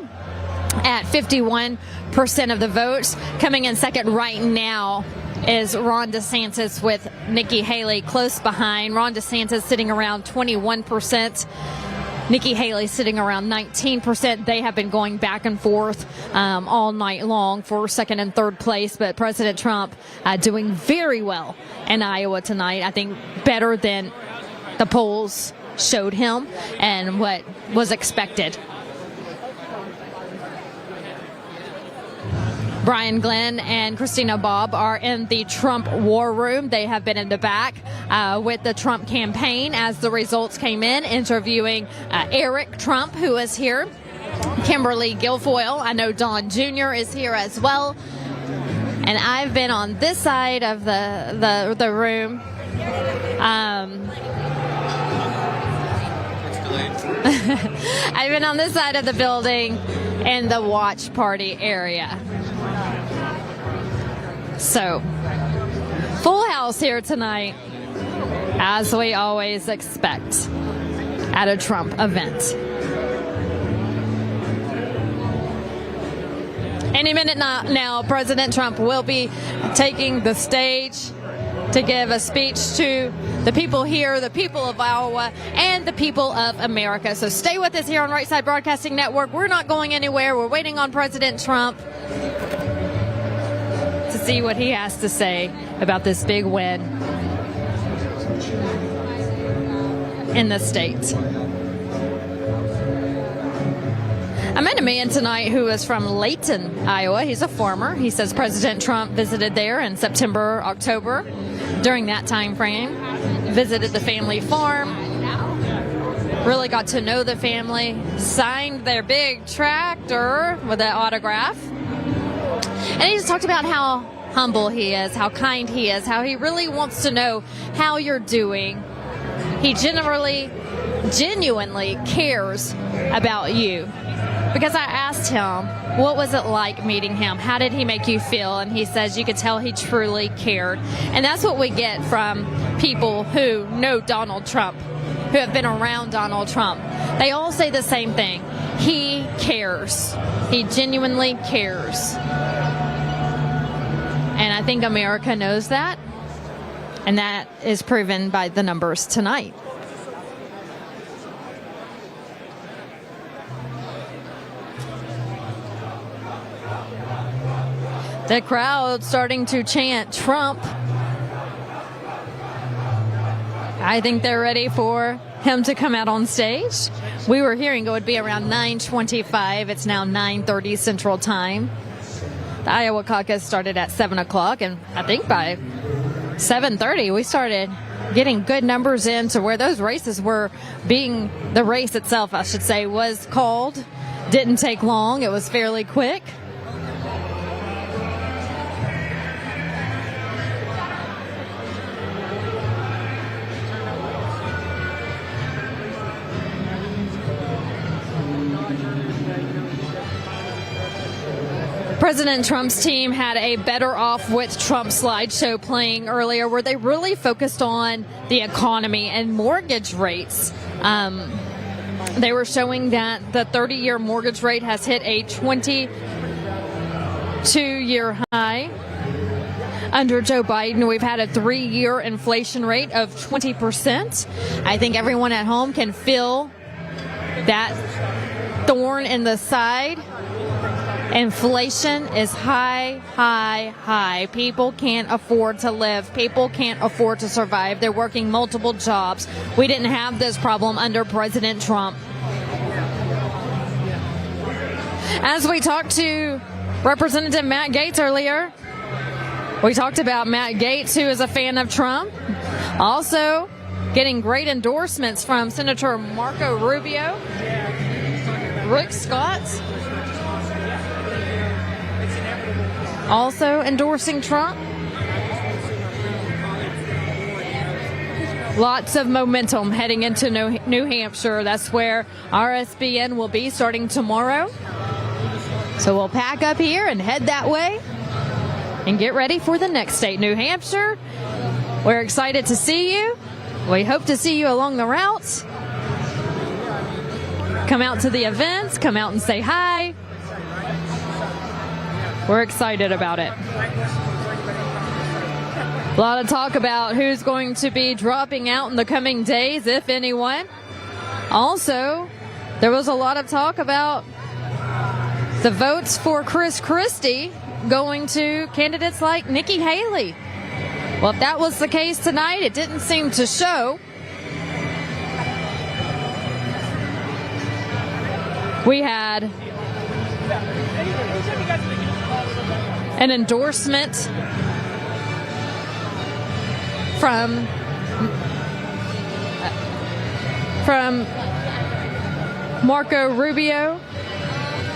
at 51% of the votes. Coming in second right now is Ron DeSantis with Nikki Haley close behind. Ron DeSantis sitting around 21%. Nikki Haley sitting around 19%. They have been going back and forth all night long for second and third place. But President Trump doing very well in Iowa tonight. I think better than the polls showed him and what was expected. Brian Glenn and Christina Bobb are in the Trump war room. They have been in the back with the Trump campaign as the results came in, interviewing Eric Trump, who is here, Kimberly Guilfoyle. I know Don Jr. is here as well. And I've been on this side of the room. I've been on this side of the building in the watch party area. So, full house here tonight, as we always expect at a Trump event. Any minute now, President Trump will be taking the stage to give a speech to the people here, the people of Iowa, and the people of America. So stay with us here on Right Side Broadcasting Network. We're not going anywhere. We're waiting on President Trump to see what he has to say about this big win in the state. I met a man tonight who is from Layton, Iowa. He's a farmer. He says President Trump visited there in September, October. During that time frame, visited the family farm, really got to know the family, signed their big tractor with an autograph. And he just talked about how humble he is, how kind he is, how he really wants to know how you're doing. He genuinely cares about you. Because I asked him, what was it like meeting him? How did he make you feel? And he says you could tell he truly cared. And that's what we get from people who know Donald Trump, who have been around Donald Trump. They all say the same thing. He cares. He genuinely cares. And I think America knows that. And that is proven by the numbers tonight. The crowd starting to chant Trump. I think they're ready for him to come out on stage. We were hearing it would be around 9:25. It's now 9:30 Central Time. The Iowa caucus started at 7 o'clock, and I think by 7:30 we started getting good numbers in to where those races were being, the race itself, I should say, was called. Didn't take long. It was fairly quick. President Trump's team had a Better Off with Trump slideshow playing earlier where they really focused on the economy and mortgage rates. They were showing that the 30-year mortgage rate has hit a 22-year high. Under Joe Biden, we've had a 3-year inflation rate of 20%. I think everyone at home can feel that thorn in the side. Inflation is high, high, high. People can't afford to live. People can't afford to survive. They're working multiple jobs. We didn't have this problem under President Trump. As we talked to Representative Matt Gaetz earlier, we talked about Matt Gaetz, who is a fan of Trump. Also getting great endorsements from Senator Marco Rubio, Rick Scott, also endorsing Trump. Lots of momentum heading into New Hampshire. That's where RSBN will be starting tomorrow. So we'll pack up here and head that way and get ready for the next state, New Hampshire. We're excited to see you. We hope to see you along the route. Come out to the events, come out and say hi. We're excited about it. A lot of talk about who's going to be dropping out in the coming days, if anyone. Also, there was a lot of talk about the votes for Chris Christie going to candidates like Nikki Haley. Well, if that was the case tonight, it didn't seem to show. We had an endorsement from Marco Rubio,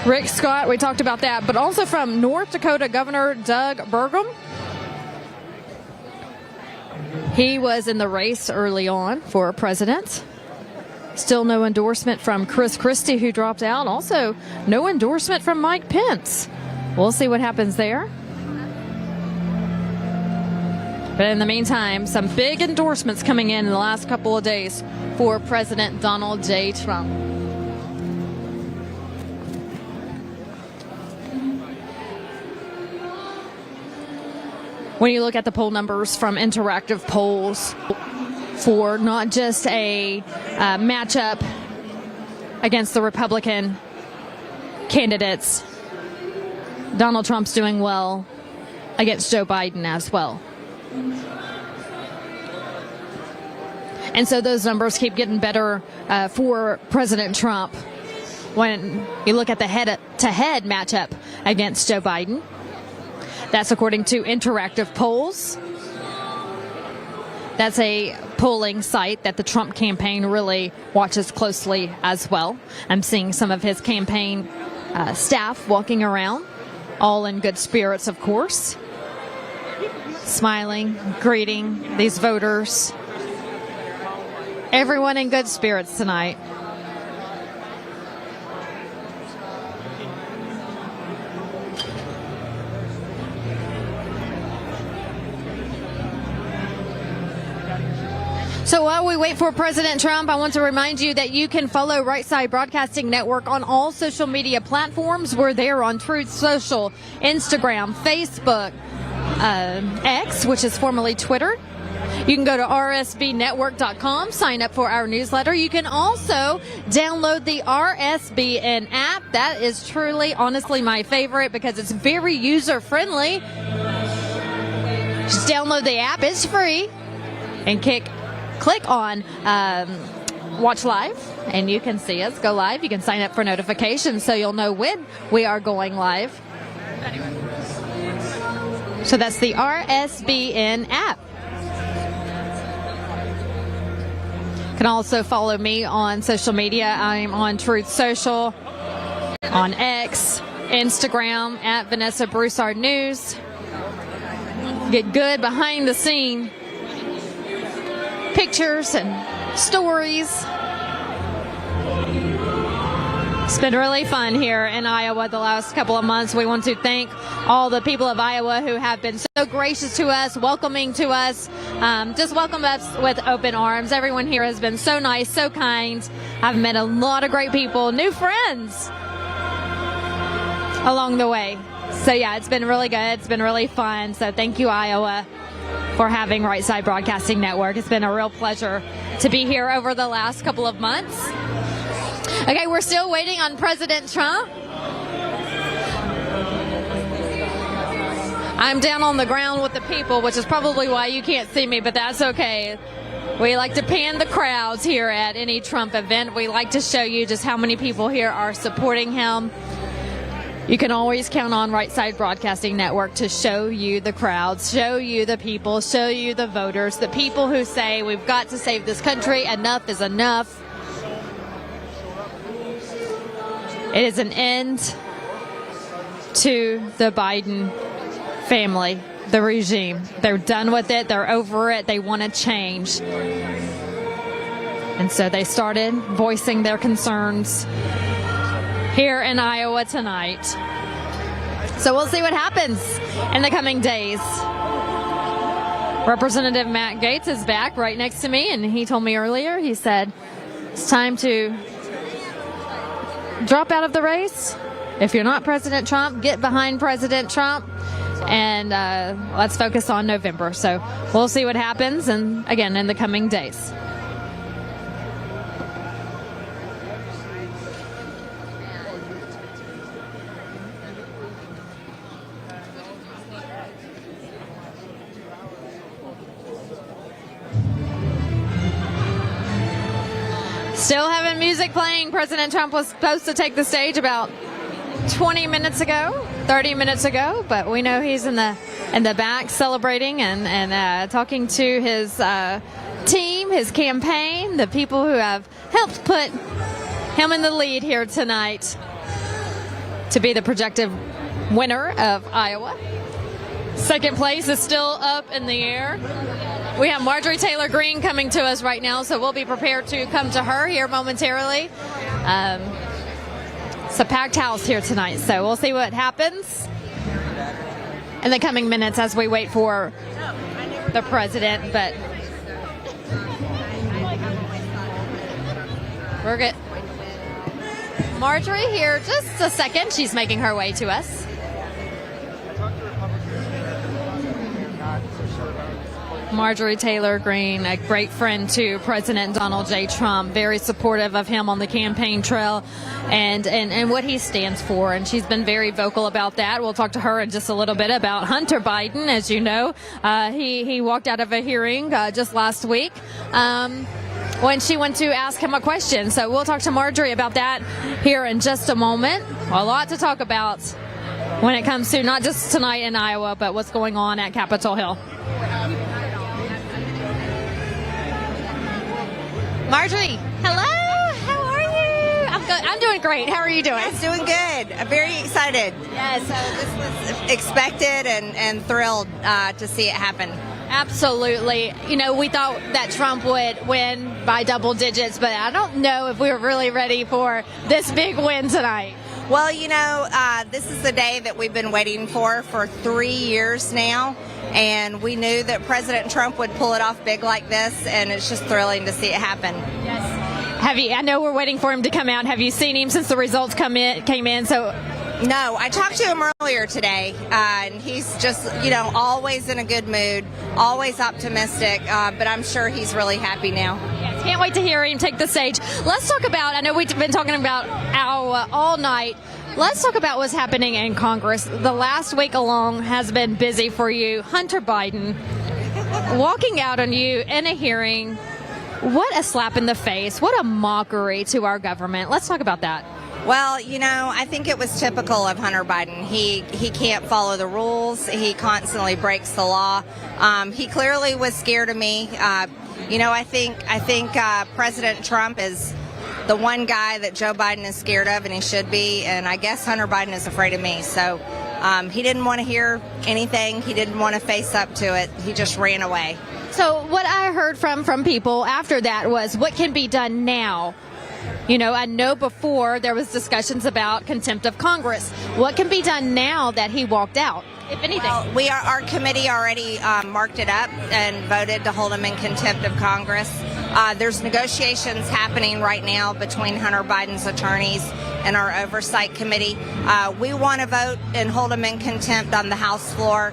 Rick Scott, we talked about that, but also from North Dakota Governor Doug Burgum. He was in the race early on for president. Still no endorsement from Chris Christie, who dropped out. Also, no endorsement from Mike Pence. We'll see what happens there. But in the meantime, some big endorsements coming in the last couple of days for President Donald J. Trump. When you look at the poll numbers from interactive polls for not just a matchup against the Republican candidates, Donald Trump's doing well against Joe Biden as well. And so those numbers keep getting better for President Trump when you look at the head-to-head matchup against Joe Biden. That's according to interactive polls. That's a polling site that the Trump campaign really watches closely as well. I'm seeing some of his campaign staff walking around, all in good spirits, of course, smiling, greeting these voters. Everyone in good spirits tonight. So while we wait for President Trump, I want to remind you that you can follow Right Side Broadcasting Network on all social media platforms. We're there on Truth Social, Instagram, Facebook, X, which is formerly Twitter. You can go to rsbnetwork.com, sign up for our newsletter. You can also download the RSBN app. That is truly, honestly, my favorite because it's very user-friendly. Just download the app. It's free. And click on Watch Live, and you can see us go live. You can sign up for notifications so you'll know when we are going live. So that's the RSBN app. You can also follow me on social media. I'm on Truth Social, on X, Instagram, at Vanessa Broussard News. Get good behind the scene pictures and stories. It's been really fun here in Iowa the last couple of months. We want to thank all the people of Iowa who have been so gracious to us, welcoming to us, just welcome us with open arms. Everyone here has been so nice, so kind. I've met a lot of great people, new friends along the way. So yeah, it's been really good. It's been really fun. So thank you, Iowa, for having Right Side Broadcasting Network. It's been a real pleasure to be here over the last couple of months. Okay, we're still waiting on President Trump. I'm down on the ground with the people, which is probably why you can't see me, but that's okay. We like to pan the crowds here at any Trump event. We like to show you just how many people here are supporting him. You can always count on Right Side Broadcasting Network to show you the crowds, show you the people, show you the voters, the people who say we've got to save this country, enough is enough. It is an end to the Biden family, the regime. They're done with it. They're over it. They want to change. And so they started voicing their concerns here in Iowa tonight. So we'll see what happens in the coming days. Representative Matt Gaetz is back right next to me, and he told me earlier, he said, it's time to drop out of the race. If you're not President Trump, get behind President Trump, and let's focus on November. So we'll see what happens, and again, in the coming days. Still having music playing. President Trump was supposed to take the stage about 20 minutes ago, 30 minutes ago, but we know he's in the back celebrating and talking to his team, his campaign, the people who have helped put him in the lead here tonight to be the projected winner of Iowa. Second place is still up in the air. We have Marjorie Taylor Greene coming to us right now, so we'll be prepared to come to her here momentarily. It's a packed house here tonight, so we'll see what happens in the coming minutes as we wait for the president. But we're good. Marjorie here, just a second. She's making her way to us. Marjorie Taylor Greene, a great friend to President Donald J. Trump, very supportive of him on the campaign trail and what he stands for. And she's been very vocal about that. We'll talk to her in just a little bit about Hunter Biden. As you know, he walked out of a hearing just last week when she went to ask him a question. So we'll talk to Marjorie about that here in just a moment. A lot to talk about when it comes to not just tonight in Iowa, but what's going on at Capitol Hill. Marjorie, hello. How are you? I'm good. I'm doing great. How are you doing? Yes, doing good. I'm very excited. Yes. So this was expected and thrilled to see it happen. Absolutely. You know, we thought that Trump would win by double digits, but I don't know if we were really ready for this big win tonight. Well, you know, this is the day that we've been waiting for 3 years now, and we knew that President Trump would pull it off big like this, and it's just thrilling to see it happen. Yes. Have you? I know we're waiting for him to come out. Have you seen him since the results came in? So No, I talked to him earlier today, and he's just, always in a good mood, always optimistic, but I'm sure he's really happy now. Yes, can't wait to hear him take the stage. Let's talk about, I know we've been talking about Iowa all night. Let's talk about what's happening in Congress. The last week alone has been busy for you. Hunter Biden walking out on you in a hearing. What a slap in the face. What a mockery to our government. Let's talk about that. Well, I think it was typical of Hunter Biden. He can't follow the rules. He constantly breaks the law. He clearly was scared of me. I think President Trump is the one guy that Joe Biden is scared of, and he should be. And I guess Hunter Biden is afraid of me. So he didn't want to hear anything. He didn't want to face up to it. He just ran away. So what I heard from people after that was, what can be done now? I know before there was discussions about contempt of Congress. What can be done now that he walked out, if anything? Well, our committee already marked it up and voted to hold him in contempt of Congress. There's negotiations happening right now between Hunter Biden's attorneys and our oversight committee. We want to vote and hold him in contempt on the House floor.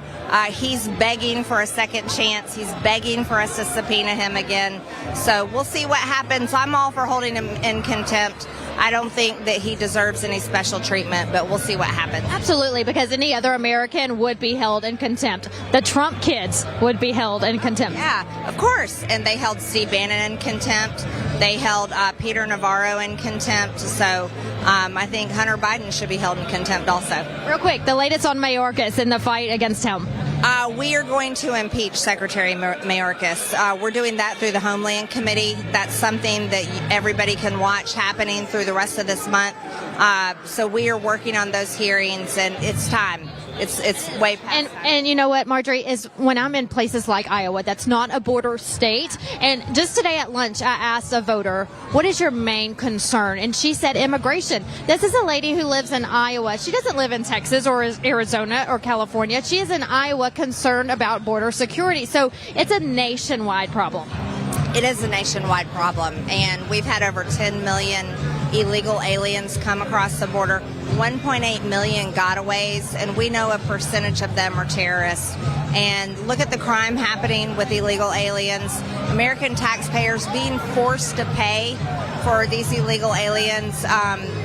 He's begging for a second chance. He's begging for us to subpoena him again. So we'll see what happens. I'm all for holding him in contempt. I don't think that he deserves any special treatment, but we'll see what happens. Absolutely, because any other American would be held in contempt. The Trump kids would be held in contempt. Yeah, of course. And they held Steve Bannon in contempt. They held Peter Navarro in contempt. So I think Hunter Biden should be held in contempt also. Real quick, the latest on Mayorkas in the fight against him. We are going to impeach Secretary Mayorkas. We're doing that through the Homeland Committee. That's something that everybody can watch happening through the rest of this month. So we are working on those hearings, and it's time. It's way past time. And you know what, Marjorie, is when I'm in places like Iowa, that's not a border state. And just today at lunch, I asked a voter, what is your main concern? And she said immigration. This is a lady who lives in Iowa. She doesn't live in Texas or Arizona or California. She is in Iowa concerned about border security. So it's a nationwide problem. It is a nationwide problem, and we've had over 10 million illegal aliens come across the border, 1.8 million gotaways, and we know a percentage of them are terrorists. And look at the crime happening with illegal aliens. American taxpayers being forced to pay for these illegal aliens.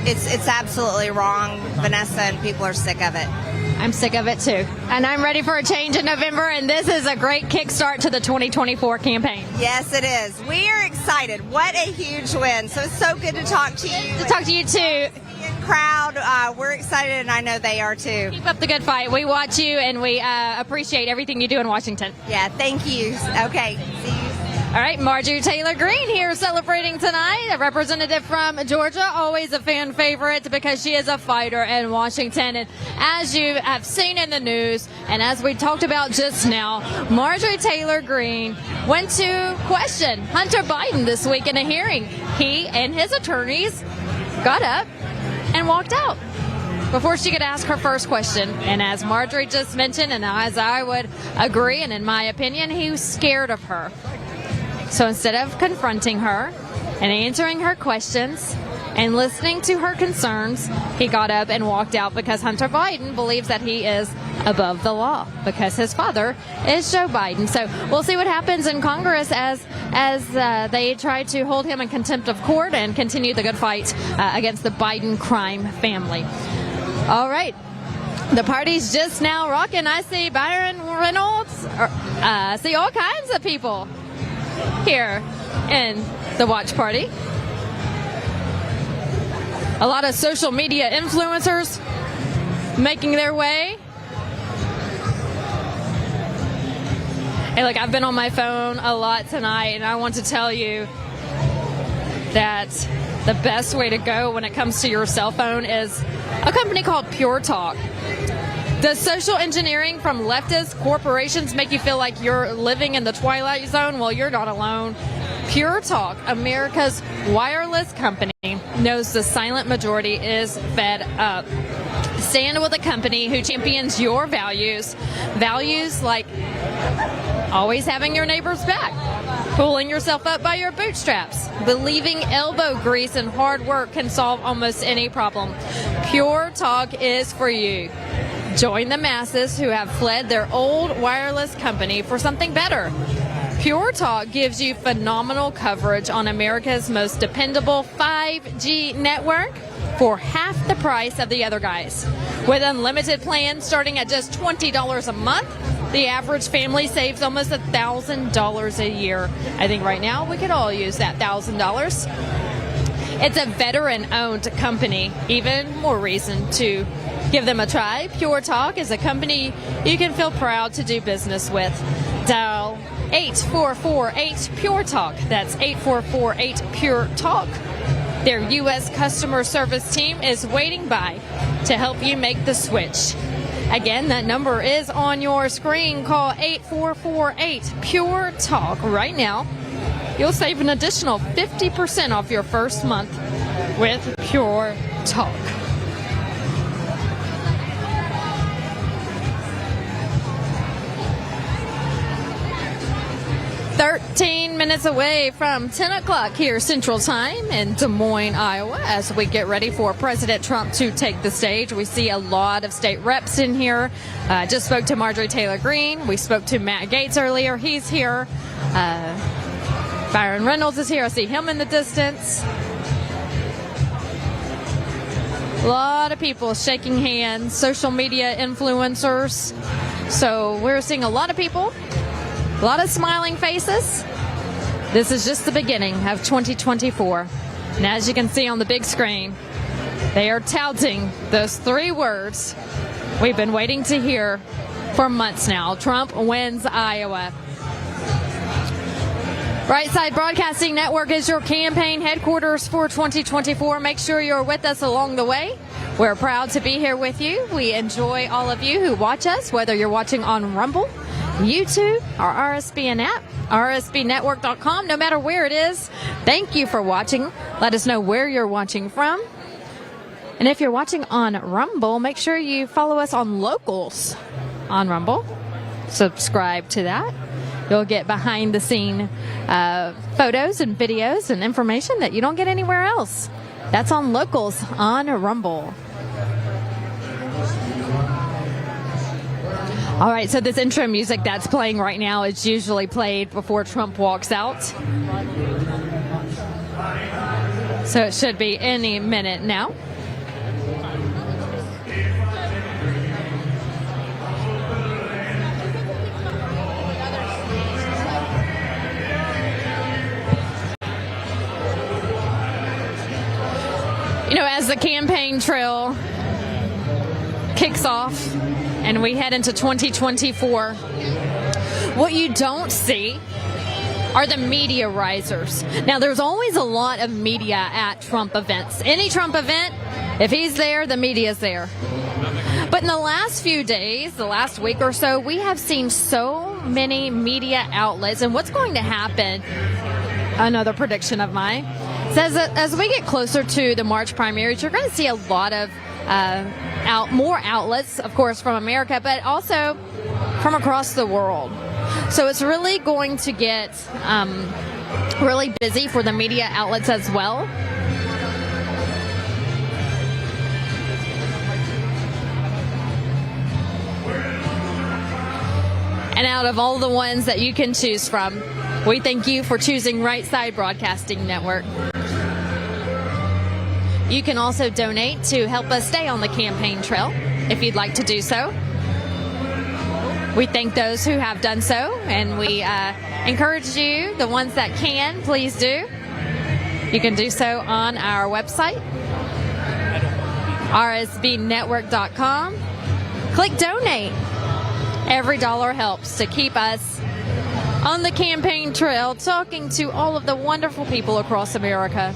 It's absolutely wrong, Vanessa, and people are sick of it. I'm sick of it too. And I'm ready for a change in November, and this is a great kickstart to the 2024 campaign. Yes, it is. We are excited. What a huge win. So it's so good to talk to you. To talk to you too. Crowd, we're excited, and I know they are too. Keep up the good fight. We watch you, and we appreciate everything you do in Washington. Yeah, thank you. Okay, see you. All right, Marjorie Taylor Greene here celebrating tonight, a representative from Georgia, always a fan favorite because she is a fighter in Washington. And as you have seen in the news, and as we talked about just now, Marjorie Taylor Greene went to question Hunter Biden this week in a hearing. He and his attorneys got up and walked out before she could ask her first question. And as Marjorie just mentioned, and as I would agree, and in my opinion, he was scared of her. So instead of confronting her and answering her questions and listening to her concerns, he got up and walked out because Hunter Biden believes that he is above the law because his father is Joe Biden. So we'll see what happens in Congress as they try to hold him in contempt of court and continue the good fight against the Biden crime family. All right. The party's just now rocking. I see Byron Reynolds. I see all kinds of people here in the watch party. A lot of social media influencers making their way. Hey, look, I've been on my phone a lot tonight, and I want to tell you that the best way to go when it comes to your cell phone is a company called Pure Talk. Does social engineering from leftist corporations make you feel like you're living in the Twilight Zone? Well, you're not alone. Pure Talk, America's wireless company, knows the silent majority is fed up. Stand with a company who champions your values like always having your neighbor's back, pulling yourself up by your bootstraps, believing elbow grease and hard work can solve almost any problem. Pure Talk is for you. Join the masses who have fled their old wireless company for something better. Pure Talk gives you phenomenal coverage on America's most dependable 5G network for half the price of the other guys. With unlimited plans starting at just $20 a month, the average family saves almost $1,000 a year. I think right now we could all use that $1,000. It's a veteran-owned company. Even more reason to give them a try. Pure Talk is a company you can feel proud to do business with. Dial 8448-PURE-TALK. That's 8448-PURE-TALK. Their U.S. customer service team is waiting by to help you make the switch. Again, that number is on your screen. Call 8448-PURE-TALK right now. You'll save an additional 50% off your first month with Pure Talk. "13 minutes away from 10 o'clock here Central Time in Des Moines, Iowa, as we get ready for President Trump to take the stage. We see a lot of state reps in here. Just spoke to Marjorie Taylor Greene. We spoke to Matt Gaetz earlier. He's here. Byron Reynolds is here. I see him in the distance. A lot of people shaking hands, social media influencers. So we're seeing a lot of people. A lot of smiling faces. This is just the beginning of 2024. And as you can see on the big screen, they are touting those three words we've been waiting to hear for months now. Trump wins Iowa. Right Side Broadcasting Network is your campaign headquarters for 2024. Make sure you're with us along the way. We're proud to be here with you. We enjoy all of you who watch us, whether you're watching on Rumble, YouTube, our RSBN app, rsbnetwork.com, no matter where it is. Thank you for watching. Let us know where you're watching from. And if you're watching on Rumble, make sure you follow us on Locals on Rumble. Subscribe to that. You'll get behind the scene photos and videos and information that you don't get anywhere else. That's on Locals on Rumble. All right, so this intro music that's playing right now is usually played before Trump walks out. So it should be any minute now. You know, as the campaign trail kicks off and we head into 2024, what you don't see are the media risers. Now, there's always a lot of media at Trump events. Any Trump event, if he's there, the media's there. But in the last few days, the last week or so, we have seen so many media outlets. And what's going to happen, another prediction of mine, says that as we get closer to the March primaries, you're going to see a lot of more outlets, of course, from America, but also from across the world. So it's really going to get really busy for the media outlets as well. And out of all the ones that you can choose from, we thank you for choosing Right Side Broadcasting Network. You can also donate to help us stay on the campaign trail if you'd like to do so. We thank those who have done so, and we encourage you, the ones that can, please do. You can do so on our website, rsbnetwork.com. Click donate. Every dollar helps to keep us on the campaign trail, talking to all of the wonderful people across America.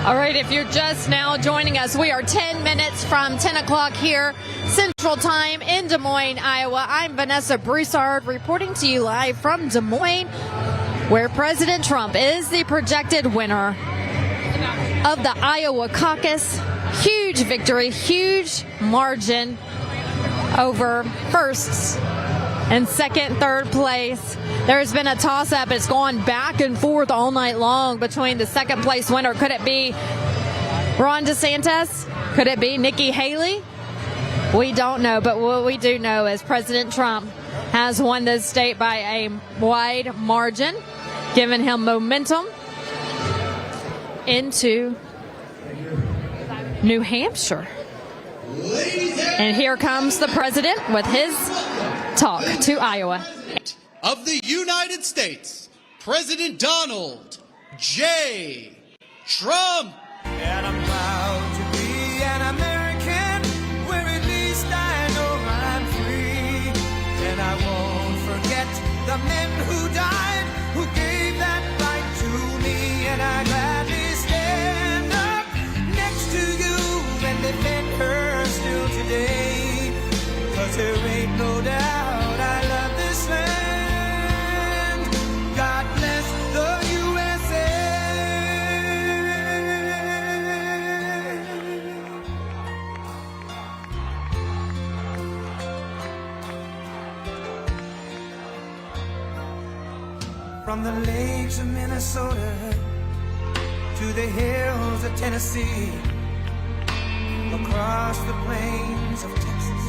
All right, if you're just now joining us, we are 10 minutes from 10 o'clock here Central Time in Des Moines, Iowa. I'm Vanessa Broussard reporting to you live from Des Moines. where President Trump is the projected winner of the Iowa caucus. Huge victory, huge margin over firsts and second, third place. There's been a toss-up. It's gone back and forth all night long between the second place winner. Could it be Ron DeSantis? Could it be Nikki Haley? We don't know, but what we do know is President Trump has won this state by a wide margin, giving him momentum into New Hampshire. And here comes the president with his talk to Iowa. Of the United States, President Donald J. Trump. And I'm proud to be an American, where at least I know I'm free. And I won't forget the men who died, who gave that right to me. And I gladly stand up next to you and defend her still today. 'Cause there ain't no doubt I love this land. God bless the USA. From the lakes of Minnesota to the hills of Tennessee, across the plains of Texas,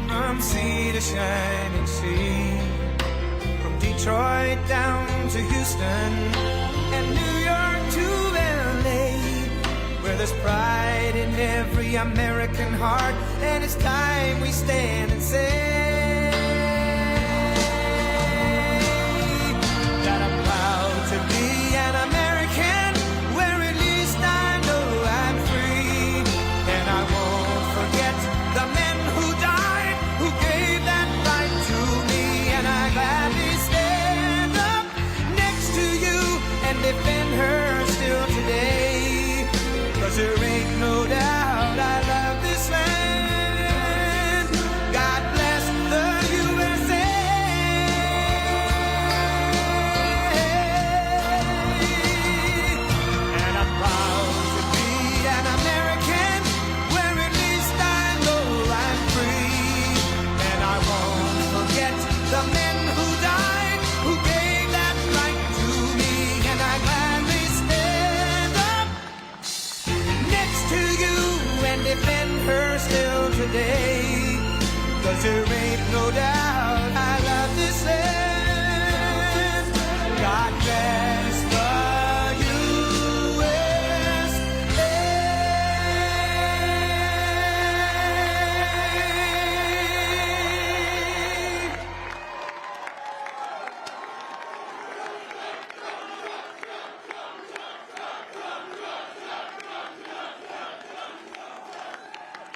from sea to shining sea, from Detroit down to Houston and New York to LA, where there's pride in every American heart, and it's time we stand and say that I'm proud to be an American, where at least I know I'm free. And I won't forget the men who died, who gave that right to me. And I gladly stand up next to you and defend her still today. 'Cause there ain't no doubt I love this land. God bless the USA. And I'm proud to be an American, where at least I know I'm free. And I won't forget the men who died, who gave that right to me. And I gladly stand up next to you and defend her still today. 'Cause there ain't no doubt I love this land. God bless the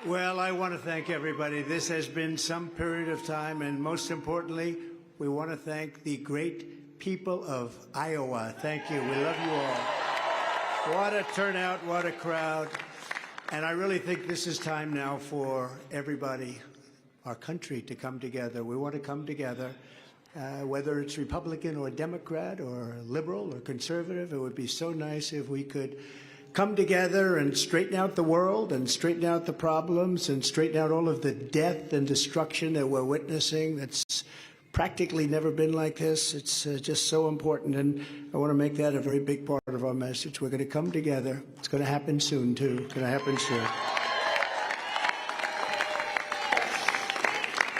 Well, I want to thank everybody. This has been some period of time, and most importantly, we want to thank the great people of Iowa. Thank you. We love you all. What a turnout, what a crowd. And I really think this is time now for everybody, our country, to come together. We want to come together, whether it's Republican or Democrat or liberal or conservative. It would be so nice if we could come together and straighten out the world and straighten out the problems and straighten out all of the death and destruction that we're witnessing. That's practically never been like this. It's just so important, and I want to make that a very big part of our message. We're going to come together. It's going to happen soon, too. It's going to happen soon.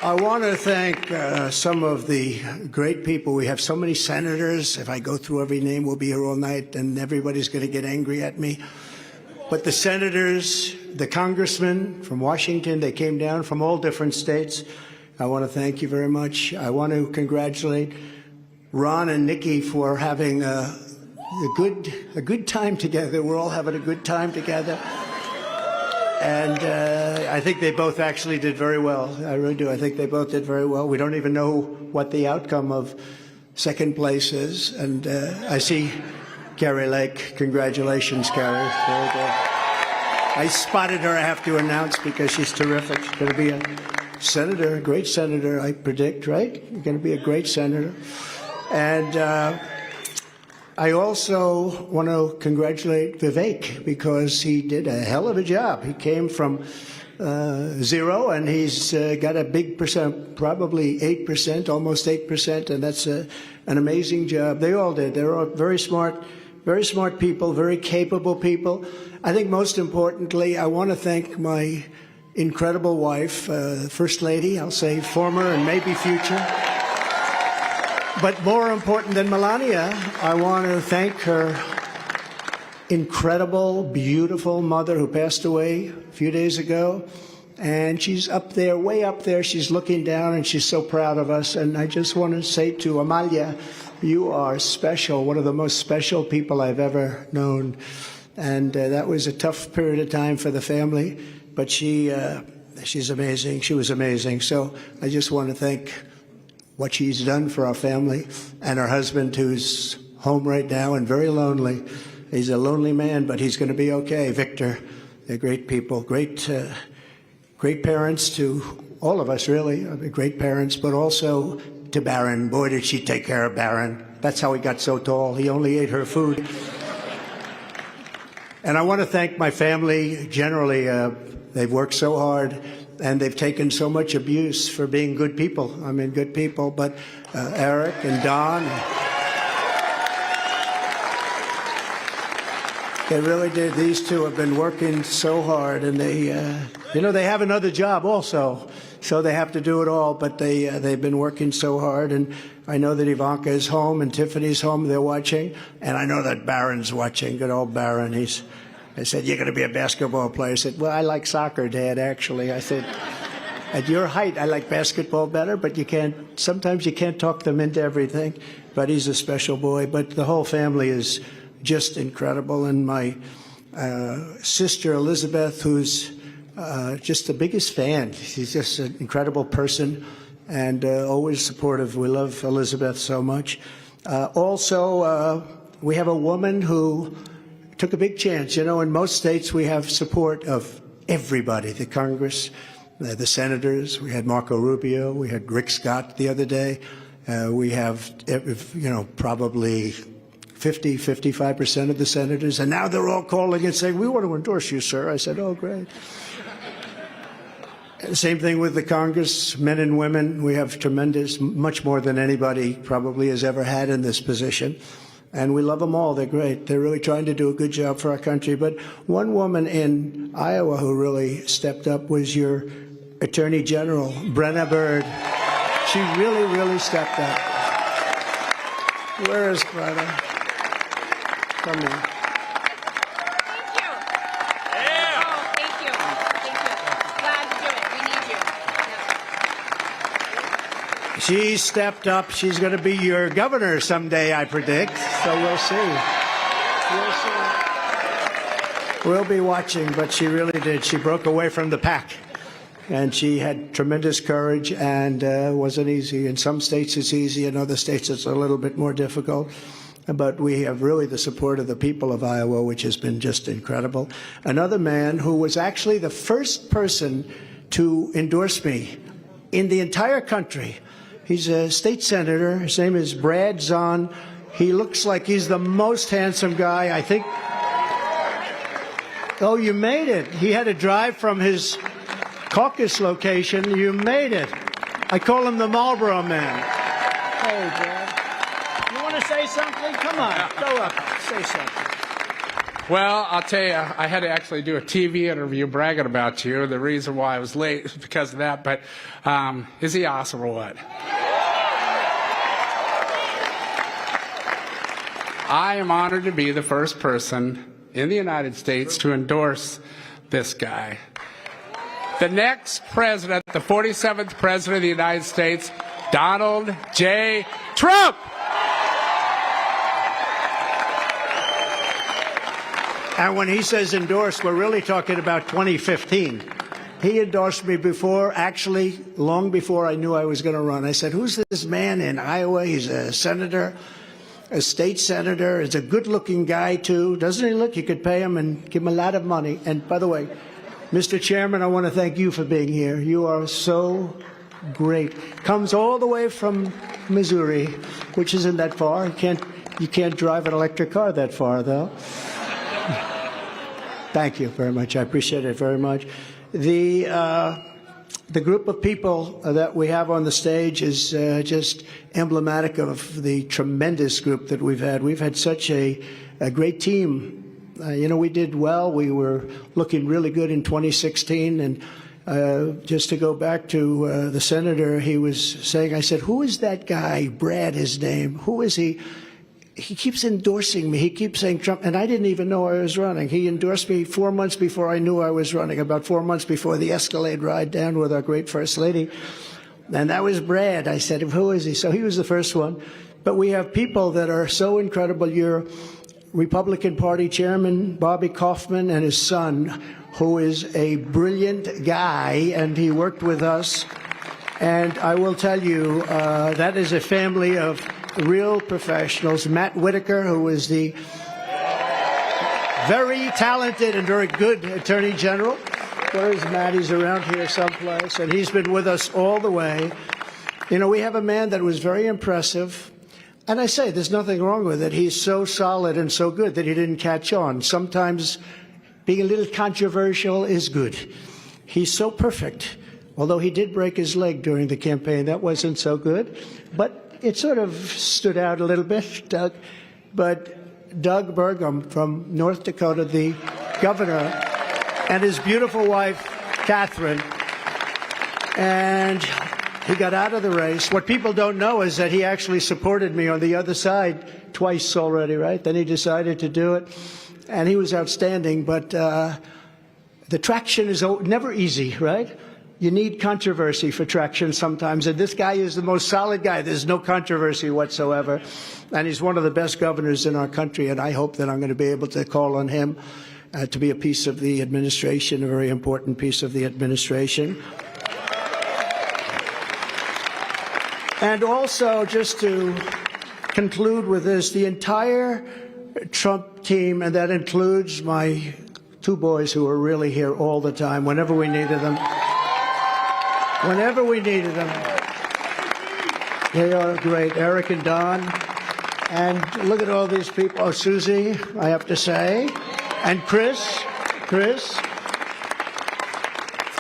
I want to thank some of the great people. We have so many senators. If I go through every name, we'll be here all night, and everybody's going to get angry at me. But the senators, the congressmen from Washington, they came down from all different states. I want to thank you very much. I want to congratulate Ron and Nikki for having a good time together. We're all having a good time together. And I think they both actually did very well. I really do. I think they both did very well. We don't even know what the outcome of second place is. And I see Carrie Lake. Congratulations, Carrie. Very good. I spotted her, I have to announce, because she's terrific. She's going to be a senator, a great senator, I predict, right? You're going to be a great senator. And I also want to congratulate Vivek because he did a hell of a job. He came from zero, and he's got a big percent, probably 8%, almost 8%, and that's an amazing job. They all did. They're all very smart people, very capable people. I think most importantly, I want to thank my incredible wife, First Lady, I'll say former and maybe future. But more important than Melania, I want to thank her incredible, beautiful mother who passed away a few days ago. And she's up there, way up there. She's looking down, and she's so proud of us. And I just want to say to Amalia, you are special, one of the most special people I've ever known. And that was a tough period of time for the family. But she's amazing. She was amazing. So I just want to thank what she's done for our family, and her husband, who's home right now and very lonely. He's a lonely man, but he's going to be okay. Victor, they're great people, great parents to all of us, really, great parents, but also to Barron. Boy, did she take care of Barron. That's how he got so tall. He only ate her food. And I want to thank my family generally. They've worked so hard, and they've taken so much abuse for being good people. I mean, good people. But Eric and Don, they really did. These two have been working so hard, and they have another job also, so they have to do it all. But they've been working so hard, and I know that Ivanka is home and Tiffany's home. They're watching, and I know that Barron's watching. Good old Barron. I said, "You're going to be a basketball player." I said, "Well, I like soccer, Dad, actually." I said, "At your height, I like basketball better, but sometimes you can't talk them into everything." But he's a special boy. But the whole family is just incredible. And my sister, Elizabeth, who's just the biggest fan. She's just an incredible person and always supportive. We love Elizabeth so much. Also, we have a woman who took a big chance. You know, in most states we have support of everybody, the Congress, the senators. We had Marco Rubio. We had Rick Scott the other day. We have, probably 55% of the senators. And now they're all calling and saying, "We want to endorse you, sir." I said, "Oh, great." Same thing with the Congress, men and women. We have tremendous, much more than anybody probably has ever had in this position. And we love them all. They're great. They're really trying to do a good job for our country. But one woman in Iowa who really stepped up was your Attorney General, Brenna Byrd. She really, really stepped up. Where is Brenna? Come in. She stepped up. She's going to be your governor someday, I predict. So we'll see. We'll be watching, but she really did. She broke away from the pack. And she had tremendous courage, and wasn't easy. In some states it's easy. In other states it's a little bit more difficult. But we have really the support of the people of Iowa, which has been just incredible. Another man who was actually the first person to endorse me in the entire country. He's a state senator. His name is Brad Zahn. He looks like he's the most handsome guy, I think. Oh, you made it. He had to drive from his caucus location. You made it. I call him the Marlboro Man. Hey, Brad. You want to say something? Come on. Go up. Say something. Well, I'll tell you, I had to actually do a TV interview bragging about you. The reason why I was late was because of that. But is he awesome or what? I am honored to be the first person in the United States to endorse this guy. The next president, the 47th president of the United States, Donald J. Trump. And when he says endorsed, we're really talking about 2015. He endorsed me before, actually, long before I knew I was going to run. I said, "Who's this man in Iowa? He's a senator, a state senator. He's a good-looking guy, too. Doesn't he look? You could pay him and give him a lot of money." And by the way, Mr. Chairman, I want to thank you for being here. You are so great. Comes all the way from Missouri, which isn't that far. You can't drive an electric car that far, though. Thank you very much. I appreciate it very much. The group of people that we have on the stage is just emblematic of the tremendous group that we've had. We've had such a great team. We did well. We were looking really good in 2016. And just to go back to the senator, he was saying, I said, who is that guy, Brad, his name? Who is he? He keeps endorsing me. He keeps saying Trump, and I didn't even know I was running. He endorsed me 4 months before I knew I was running, about 4 months before the Escalade ride down with our great First Lady. And that was Brad. I said, who is he? So he was the first one. But we have people that are so incredible. Your Republican Party Chairman, Bobby Kaufman, and his son, who is a brilliant guy, and he worked with us. And I will tell you, that is a family of real professionals. Matt Whitaker, who is the very talented and very good Attorney General. Where is Matt? He's around here someplace, and he's been with us all the way. We have a man that was very impressive, and I say there's nothing wrong with it. He's so solid and so good that he didn't catch on. Sometimes being a little controversial is good. He's so perfect, although he did break his leg during the campaign. That wasn't so good, but it sort of stood out a little bit, Doug. But Doug Burgum from North Dakota, the governor, and his beautiful wife, Catherine, and he got out of the race. What people don't know is that he actually supported me on the other side twice already, right? Then he decided to do it, and he was outstanding. But the traction is never easy, right? You need controversy for traction sometimes, and this guy is the most solid guy. There's no controversy whatsoever, and he's one of the best governors in our country, and I hope that I'm going to be able to call on him to be a piece of the administration, a very important piece of the administration. And also, just to conclude with this, the entire Trump team, and that includes my two boys who are really here all the time, whenever we needed them. Whenever we needed them. They are great. Eric and Don. And look at all these people. Oh, Susie, I have to say. And Chris.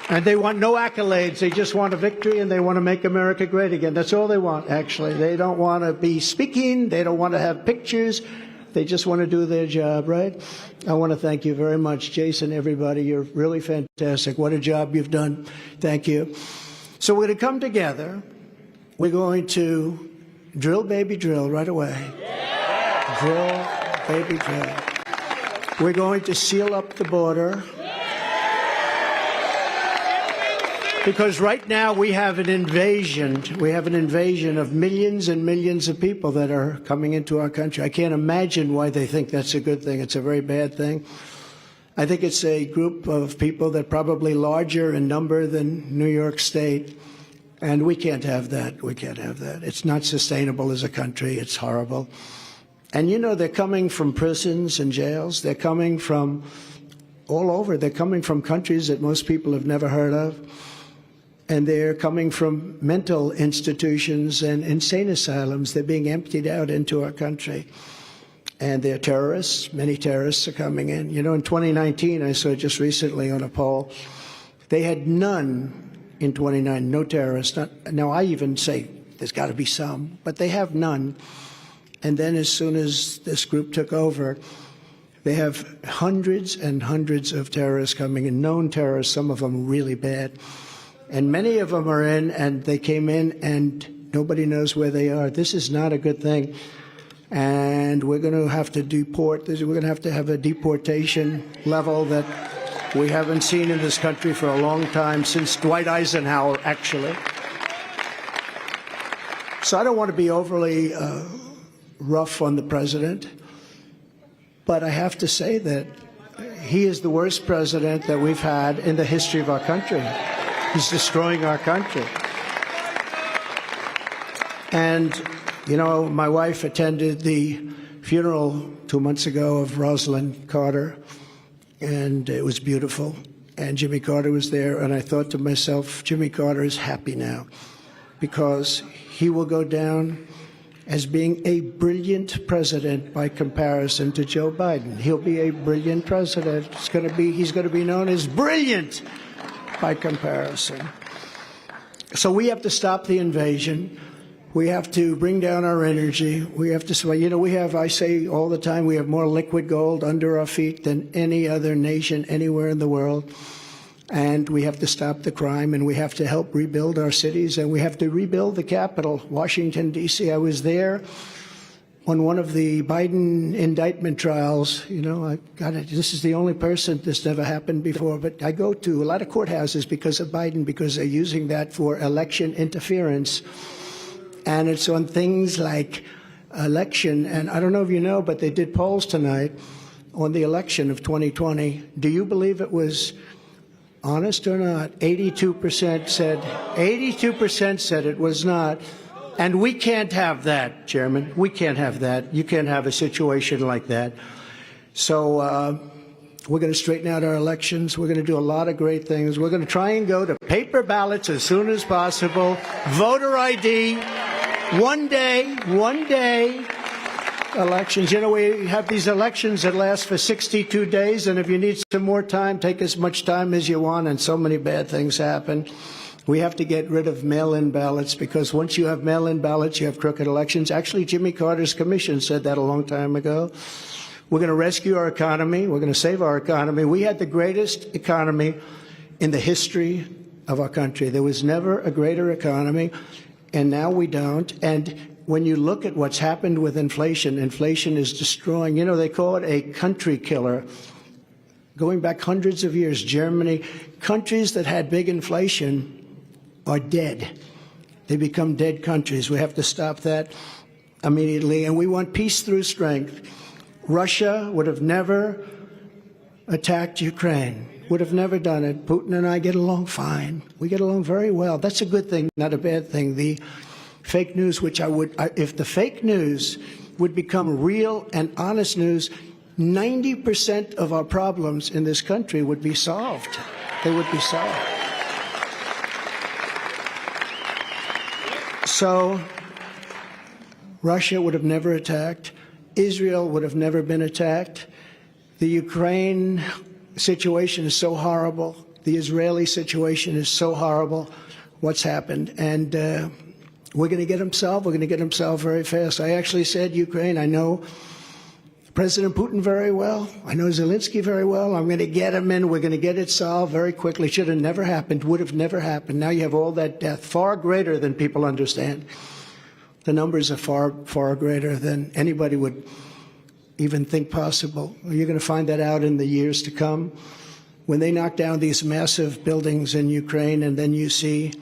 And they want no accolades. They just want a victory, and they want to make America great again. That's all they want, actually. They don't want to be speaking. They don't want to have pictures. They just want to do their job, right? I want to thank you very much, Jason, everybody. You're really fantastic. What a job you've done. Thank you. So we're going to come together. We're going to drill, baby, drill right away. Drill, baby, drill. We're going to seal up the border. Because right now we have an invasion. We have an invasion of millions and millions of people that are coming into our country. I can't imagine why they think that's a good thing. It's a very bad thing. I think it's a group of people that are probably larger in number than New York State. And we can't have that. We can't have that. It's not sustainable as a country. It's horrible. And they're coming from prisons and jails. They're coming from all over. They're coming from countries that most people have never heard of. And they're coming from mental institutions and insane asylums. They're being emptied out into our country. And they're terrorists. Many terrorists are coming in. In 2019, I saw just recently on a poll, they had none in 2019, no terrorists. Now, I even say there's got to be some, but they have none. And then as soon as this group took over, they have hundreds and hundreds of terrorists coming in, known terrorists, some of them really bad. And many of them are in, and they came in, and nobody knows where they are. This is not a good thing. And we're going to have to deport. We're going to have a deportation level that we haven't seen in this country for a long time, since Dwight Eisenhower, actually. So I don't want to be overly rough on the president, but I have to say that he is the worst president that we've had in the history of our country. He's destroying our country. And, my wife attended the funeral 2 months ago of Rosalind Carter, and it was beautiful. And Jimmy Carter was there, and I thought to myself, Jimmy Carter is happy now, because he will go down as being a brilliant president by comparison to Joe Biden. He'll be a brilliant president. He's going to be known as brilliant by comparison. So we have to stop the invasion. We have to bring down our energy. We have to, I say all the time, we have more liquid gold under our feet than any other nation anywhere in the world. And we have to stop the crime, and we have to help rebuild our cities, and we have to rebuild the Capitol, Washington, D.C. I was there on one of the Biden indictment trials. This is the only person this never happened before, but I go to a lot of courthouses because of Biden, because they're using that for election interference. And it's on things like election, and I don't know if you know, but they did polls tonight on the election of 2020. Do you believe it was honest or not? 82% said it was not. And we can't have that, Chairman. We can't have that. You can't have a situation like that. So we're going to straighten out our elections. We're going to do a lot of great things. We're going to try and go to paper ballots as soon as possible. Voter ID, one day elections. We have these elections that last for 62 days, and if you need some more time, take as much time as you want, and so many bad things happen. We have to get rid of mail-in ballots, because once you have mail-in ballots, you have crooked elections. Actually, Jimmy Carter's commission said that a long time ago. We're going to rescue our economy. We're going to save our economy. We had the greatest economy in the history of our country. There was never a greater economy, and now we don't. And when you look at what's happened with inflation, inflation is destroying. They call it a country killer. Going back hundreds of years, Germany, countries that had big inflation are dead. They become dead countries. We have to stop that immediately. And we want peace through strength. Russia would have never attacked Ukraine, would have never done it. Putin and I get along fine. We get along very well. That's a good thing, not a bad thing. The fake news, if the fake news would become real and honest news, 90% of our problems in this country would be solved. They would be solved. So Russia would have never attacked. Israel would have never been attacked. The Ukraine situation is so horrible. The Israeli situation is so horrible. What's happened? And we're going to get them solved. We're going to get them solved very fast. I actually said Ukraine. I know President Putin very well. I know Zelensky very well. I'm going to get them in. We're going to get it solved very quickly. Should have never happened. Would have never happened. Now you have all that death, far greater than people understand. The numbers are far, far greater than anybody would even think possible. You're going to find that out in the years to come. When they knock down these massive buildings in Ukraine, and then you see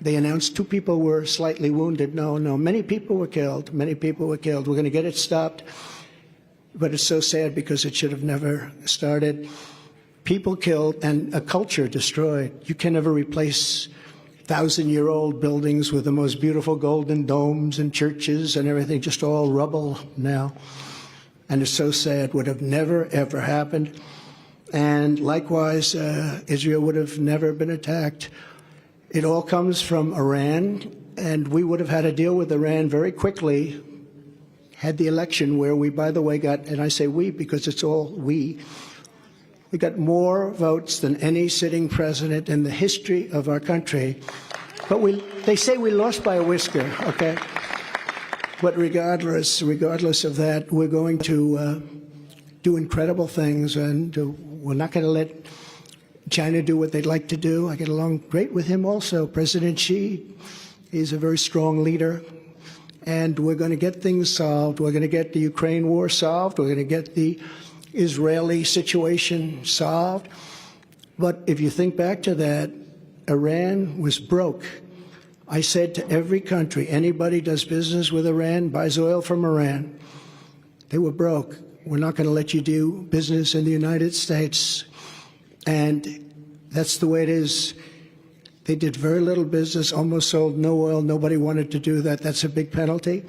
they announced 2 people were slightly wounded. No, many people were killed. Many people were killed. We're going to get it stopped. But it's so sad because it should have never started. People killed and a culture destroyed. You can never replace 1,000-year-old buildings with the most beautiful golden domes and churches and everything, just all rubble now. And it's so sad. Would have never, ever happened. And likewise, Israel would have never been attacked. It all comes from Iran, and we would have had to deal with Iran very quickly had the election where we, by the way, got, and I say we because it's all we got more votes than any sitting president in the history of our country. But they say we lost by a whisker, okay? But regardless of that, we're going to do incredible things, and we're not going to let China do what they'd like to do. I get along great with him also. President Xi, he's a very strong leader. And we're going to get things solved. We're going to get the Ukraine war solved. We're going to get the Israeli situation solved. But if you think back to that, Iran was broke. I said to every country, anybody does business with Iran, buys oil from Iran. They were broke. We're not going to let you do business in the United States. And that's the way it is. They did very little business, almost sold no oil. Nobody wanted to do that. That's a big penalty.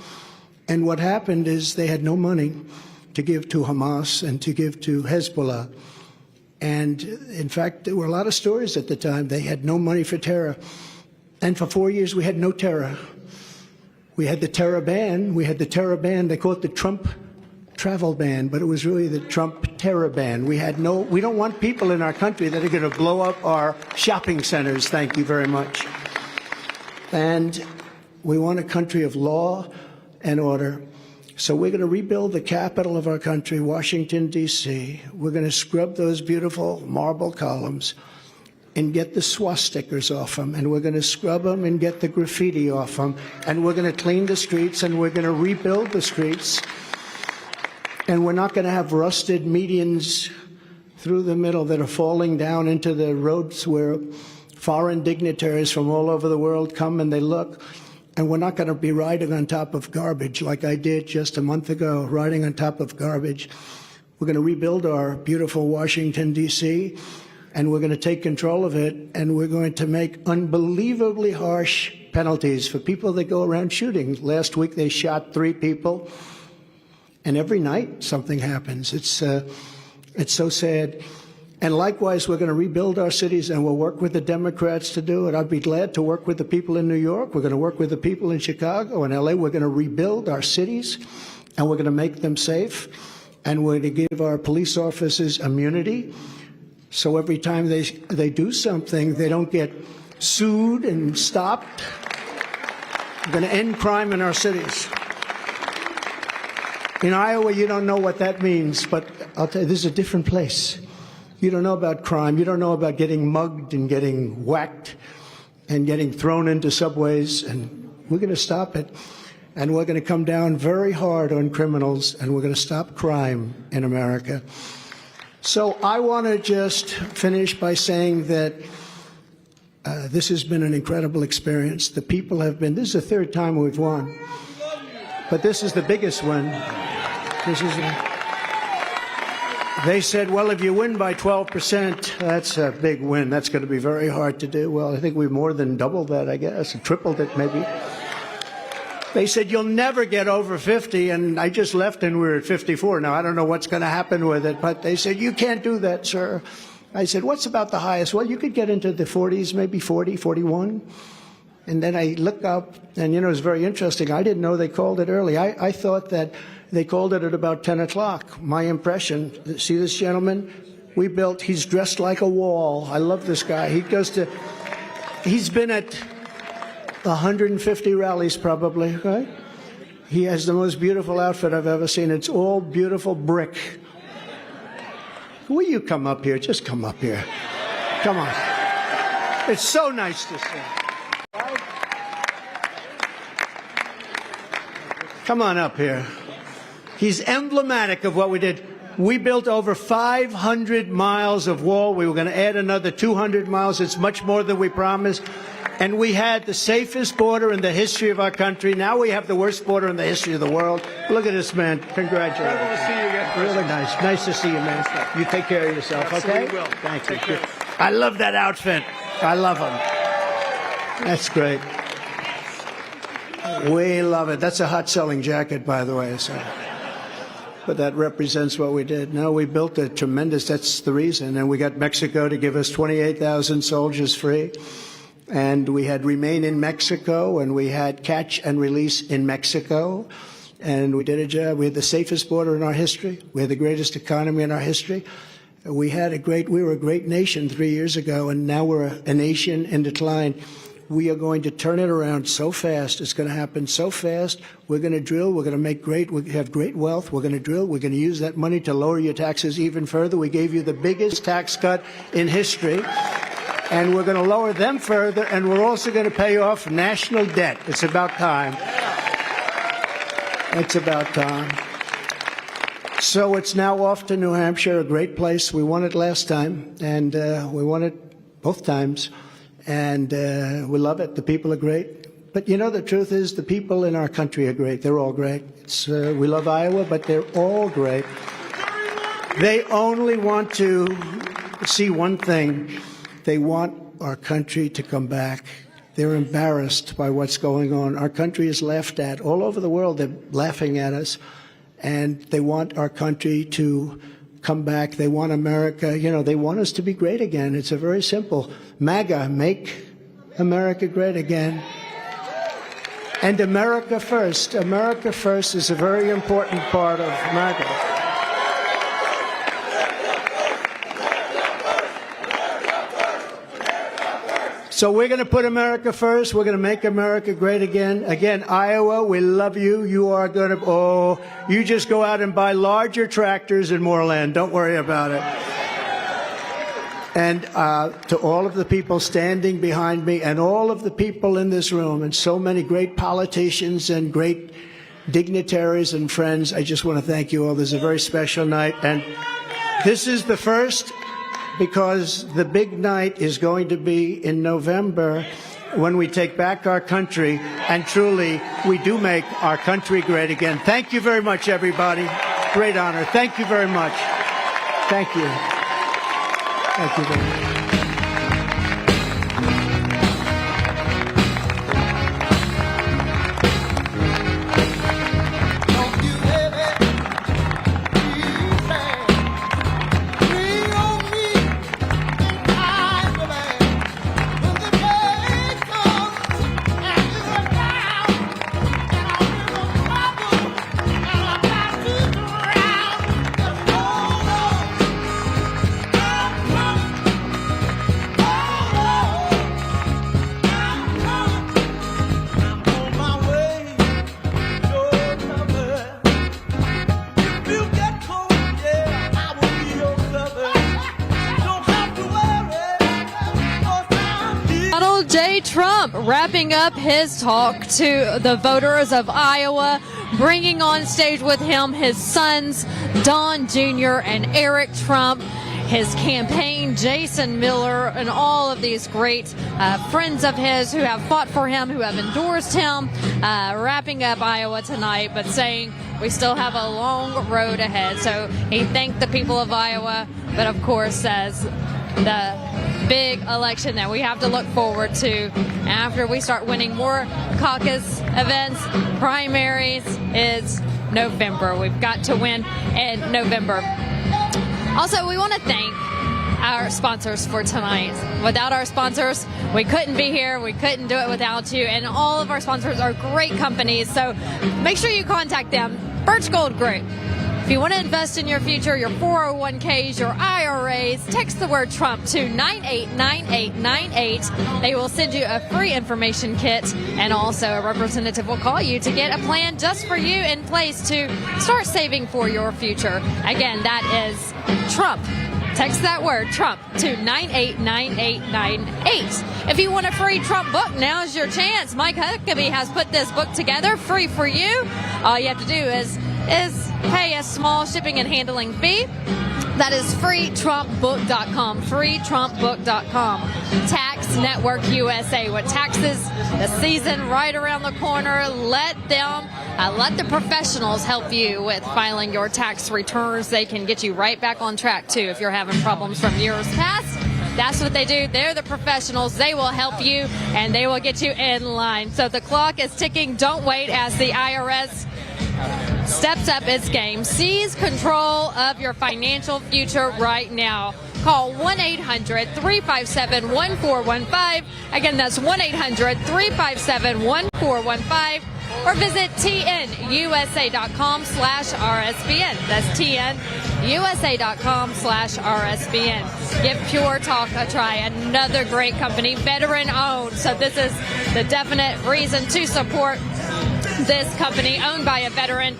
And what happened is they had no money to give to Hamas and to give to Hezbollah. And in fact, there were a lot of stories at the time. They had no money for terror. And for 4 years, we had no terror. We had the terror ban. We had the terror ban. They call it the Trump travel ban, but it was really the Trump terror ban. We don't want people in our country that are going to blow up our shopping centers. Thank you very much. And we want a country of law and order. So we're going to rebuild the capital of our country, Washington, D.C. We're going to scrub those beautiful marble columns and get the swastikas off them, and we're going to scrub them and get the graffiti off them, and we're going to clean the streets, and we're going to rebuild the streets, and we're not going to have rusted medians through the middle that are falling down into the roads where foreign dignitaries from all over the world come and they look. And we're not going to be riding on top of garbage like I did just a month ago, riding on top of garbage. We're going to rebuild our beautiful Washington, D.C., and we're going to take control of it, and we're going to make unbelievably harsh penalties for people that go around shooting. Last week they shot 3 people, and every night something happens. It's so sad. And likewise, we're going to rebuild our cities, and we'll work with the Democrats to do it. I'd be glad to work with the people in New York. We're going to work with the people in Chicago and L.A. We're going to rebuild our cities, and we're going to make them safe, and we're going to give our police officers immunity. So every time they do something, they don't get sued and stopped. We're going to end crime in our cities. In Iowa, you don't know what that means, but I'll tell you, this is a different place. You don't know about crime. You don't know about getting mugged and getting whacked and getting thrown into subways, and we're going to stop it. And we're going to come down very hard on criminals, and we're going to stop crime in America. So I want to just finish by saying that this has been an incredible experience. The people have been, this is the 3rd time we've won, but this is the biggest one. They said, well, if you win by 12%, that's a big win. That's going to be very hard to do. Well, I think we've more than doubled that, I guess, tripled it maybe. They said, you'll never get over 50, and I just left and we're at 54. Now, I don't know what's going to happen with it, but they said, you can't do that, sir. I said, what's about the highest? Well, you could get into the 40s, maybe 40, 41. And then I looked up, and, you know, it was very interesting. I didn't know they called it early. I thought that they called it at about 10 o'clock. My impression, see this gentleman? He's dressed like a wall. I love this guy. He's been at 150 rallies probably, right? He has the most beautiful outfit I've ever seen. It's all beautiful brick. Will you come up here? Just come up here. Come on. It's so nice to see. Come on up here. He's emblematic of what we did. We built over 500 miles of wall. We were going to add another 200 miles. It's much more than we promised. And we had the safest border in the history of our country. Now we have the worst border in the history of the world. Look at this, man. Congratulations. Incredible to see you again, Really nice. Nice to see you, man. You take care of yourself, okay? Absolutely will. Thank you. Take care. I love that outfit. I love him. That's great. We love it. That's a hot-selling jacket, by the way. So. But that represents what we did. No, we built a tremendous, that's the reason. And we got Mexico to give us 28,000 soldiers free. And we had Remain in Mexico, and we had Catch and Release in Mexico. And we did a job. We had the safest border in our history. We had the greatest economy in our history. We were a great nation 3 years ago, and now we're a nation in decline. We are going to turn it around so fast. It's going to happen so fast. We're going to drill. We're going to make we have great wealth. We're going to drill. We're going to use that money to lower your taxes even further. We gave you the biggest tax cut in history. And we're going to lower them further, and we're also going to pay off national debt. It's about time. It's about time. So it's now off to New Hampshire, a great place. We won it last time, and we won it both times. And we love it. The people are great. But, you know, the truth is the people in our country are great. They're all great. We love Iowa, but they're all great. They only want to see one thing. They want our country to come back. They're embarrassed by what's going on. Our country is laughed at. All over the world, they're laughing at us. And they want our country to come back. They want America, you know, they want us to be great again. It's a very simple. MAGA, make America great again. And America first. America first is a very important part of America. So we're going to put America first. We're going to make America great again. Again, Iowa, we love you. You are going to, you just go out and buy larger tractors and more land. Don't worry about it. And to all of the people standing behind me and all of the people in this room and so many great politicians and great dignitaries and friends, I just want to thank you all. This is a very special night. And this is the first, because the big night is going to be in November when we take back our country, and truly we do make our country great again. Thank you very much, everybody. Great honor. Thank you very much. Thank you. Thank you very much. Trump wrapping up his talk to the voters of Iowa, bringing on stage with him his sons, Don Jr. and Eric Trump, his campaign, Jason Miller, and all of these great friends of his who have fought for him, who have endorsed him, wrapping up Iowa tonight, but saying we still have a long road ahead. So he thanked the people of Iowa, but of course says the big election that we have to look forward to after we start winning more caucus events, primaries, is November. We've got to win in November. Also, we want to thank our sponsors for tonight. Without our sponsors, we couldn't be here. We couldn't do it without you. And all of our sponsors are great companies. So make sure you contact them. Birch Gold Group. If you want to invest in your future, your 401ks, your IRAs, text the word Trump to 989898. They will send you a free information kit, and also a representative will call you to get a plan just for you in place to start saving for your future. Again, that is Trump. Text that word, Trump, to 989898. If you want a free Trump book, now's your chance. Mike Huckabee has put this book together free for you. All you have to do is pay a small shipping and handling fee. That is freetrumpbook.com, freetrumpbook.com. Tax Network USA. With taxes, the season right around the corner, let the professionals help you with filing your tax returns. They can get you right back on track, too, if you're having problems from years past. That's what they do. They're the professionals. They will help you, and they will get you in line. So the clock is ticking. Don't wait as the IRS steps up its game. Seize control of your financial future right now. Call 1-800-357-1415. Again, that's 1-800-357-1415. Or visit tnusa.com/RSBN. That's tnusa.com/RSBN. Give Pure Talk a try. Another great company, veteran owned. So this is the definite reason to support this company, owned by a veteran.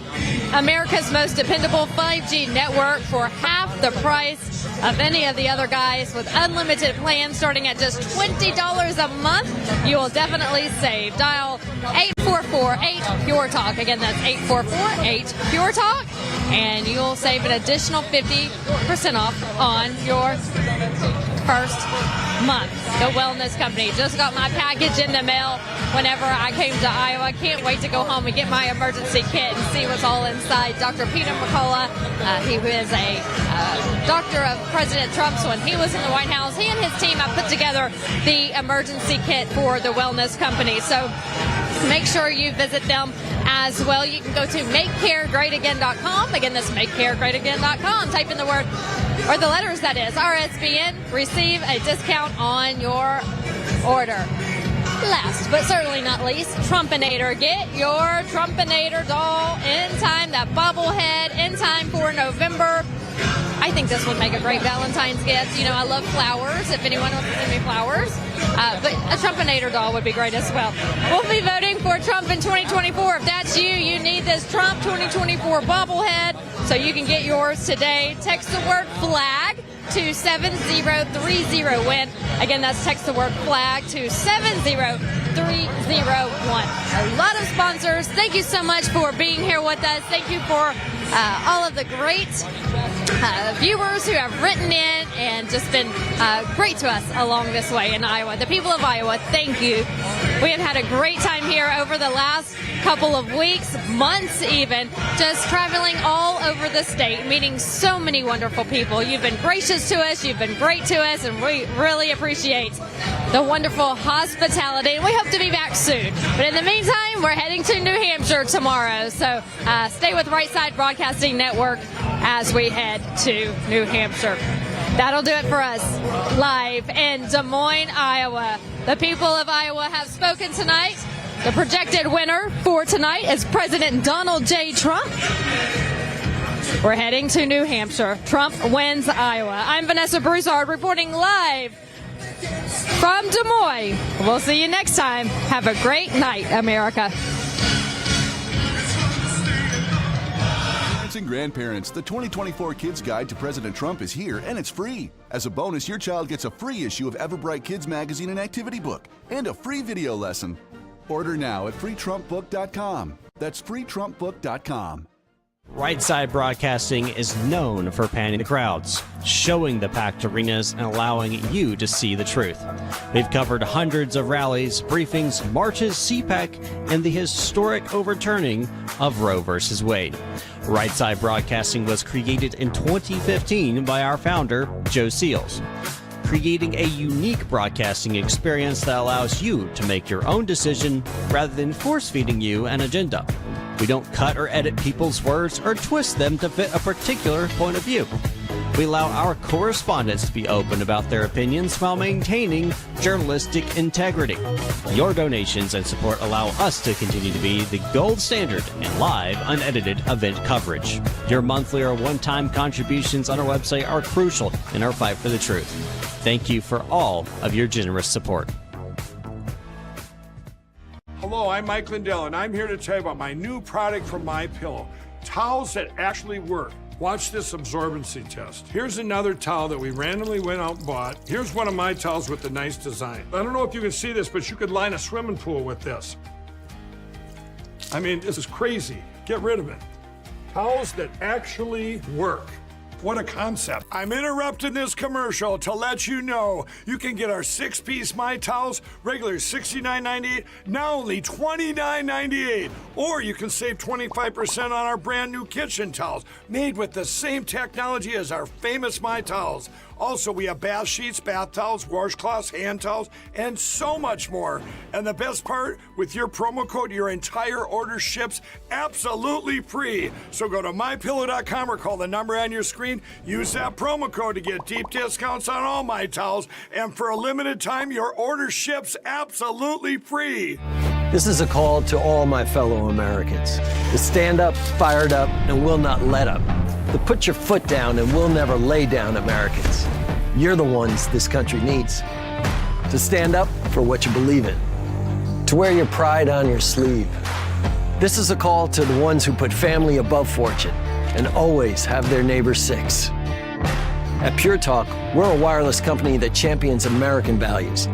America's most dependable 5G network for half the price of any of the other guys, with unlimited plans starting at just $20 a month. You will definitely save. Dial 844-8-PURE-TALK. Again, that's 844-8-PURE-TALK. And you'll save an additional 50% off on your first month. The Wellness Company. Just got my package in the mail whenever I came to Iowa. Can't wait to go home and get my emergency kit and see what's all inside. Dr. Peter McCullough, he is a doctor of President Trump's when he was in the White House. He and his team have put together the emergency kit for the Wellness Company. So make sure you visit them as well. You can go to makecaregreatagain.com. Again, that's makecaregreatagain.com. Type in the word, or the letters, that is, RSBN. Receive a discount on your order. Last but certainly not least, Trumpinator. Get your Trumpinator doll in time, that bobblehead in time for November. I think this would make a great Valentine's gift. You know, I love flowers, if anyone wants to send me flowers. But a Trumpinator doll would be great as well. We'll be voting for Trump in 2024. If that's you, you need this Trump 2024 bobblehead so you can get yours today. Text the word FLAG to 70301. Again, that's text the word FLAG to 70301. A lot of sponsors. Thank you so much for being here with us. Thank you for all of the great viewers who have written in and just been great to us along this way in Iowa. The people of Iowa, thank you. We have had a great time here over the last couple of weeks, months even, just traveling all over the state, meeting so many wonderful people. You've been gracious to us, you've been great to us, and we really appreciate the wonderful hospitality. And we hope to be back soon. But in the meantime, we're heading to New Hampshire tomorrow. So stay with Right Side Broadcasting Network as we head to New Hampshire. That'll do it for us live in Des Moines, Iowa. The people of Iowa have spoken tonight. The projected winner for tonight is President Donald J. Trump. We're heading to New Hampshire. Trump wins Iowa. I'm Vanessa Broussard reporting live from Des Moines. We'll see you next time. Have a great night, America. Parents and grandparents, the 2024 Kids Guide to President Trump is here, and it's free. As a bonus, your child gets a free issue of Everbright Kids Magazine and Activity Book, and a free video lesson. Order now at freetrumpbook.com. That's freetrumpbook.com. Right Side Broadcasting is known for panning the crowds, showing the packed arenas, and allowing you to see the truth. We've covered hundreds of rallies, briefings, marches, CPAC, and the historic overturning of Roe v. Wade. Right Side Broadcasting was created in 2015 by our founder, Joe Seals, creating a unique broadcasting experience that allows you to make your own decision rather than force-feeding you an agenda. We don't cut or edit people's words or twist them to fit a particular point of view. We allow our correspondents to be open about their opinions while maintaining journalistic integrity. Your donations and support allow us to continue to be the gold standard in live, unedited event coverage. Your monthly or one-time contributions on our website are crucial in our fight for the truth. Thank you for all of your generous support. Hello, I'm Mike Lindell, and I'm here to tell you about my new product from MyPillow, towels that actually work. Watch this absorbency test. Here's another towel that we randomly went out and bought. Here's one of my towels with the nice design. I don't know if you can see this, but you could line a swimming pool with this. I mean, this is crazy. Get rid of it. Towels that actually work. What a concept. I'm interrupting this commercial to let you know you can get our 6-piece My Towels, regular $69.98, now only $29.98. Or you can save 25% on our brand new kitchen towels, made with the same technology as our famous My Towels. Also, we have bath sheets, bath towels, washcloths, hand towels, and so much more. And the best part, with your promo code, your entire order ships absolutely free. So go to mypillow.com or call the number on your screen. Use that promo code to get deep discounts on all My Towels. And for a limited time, your order ships absolutely free. This is a call to all my fellow Americans to stand up, fired up, and will not let up. To put your foot down and will never lay down, Americans. You're the ones this country needs. To stand up for what you believe in. To wear your pride on your sleeve. This is a call to the ones who put family above fortune and always have their neighbor six. At Pure Talk, we're a wireless company that champions American values.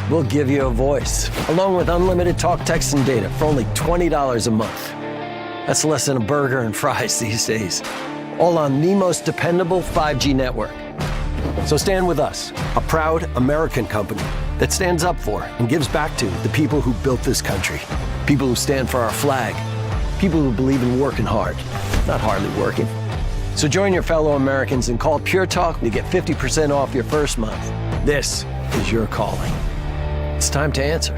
We'll give you a voice, along with unlimited talk, text, and data for only $20 a month. That's less than a burger and fries these days. All on the most dependable 5G network. So stand with us, a proud American company that stands up for and gives back to the people who built this country. People who stand for our flag. People who believe in working hard, not hardly working. So join your fellow Americans and call Pure Talk to get 50% off your first month. This is your calling. It's time to answer.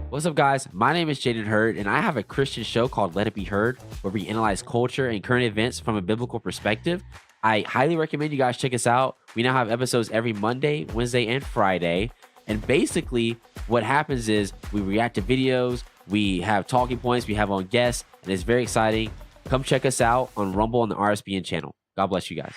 What's up, guys? My name is Jaden Hurd, and I have a Christian show called Let It Be Heard, where we analyze culture and current events from a biblical perspective. I highly recommend you guys check us out. We now have episodes every Monday, Wednesday, and Friday. And basically, what happens is we react to videos, we have talking points, we have on guests, and it's very exciting. Come check us out on Rumble on the RSBN channel. God bless you guys.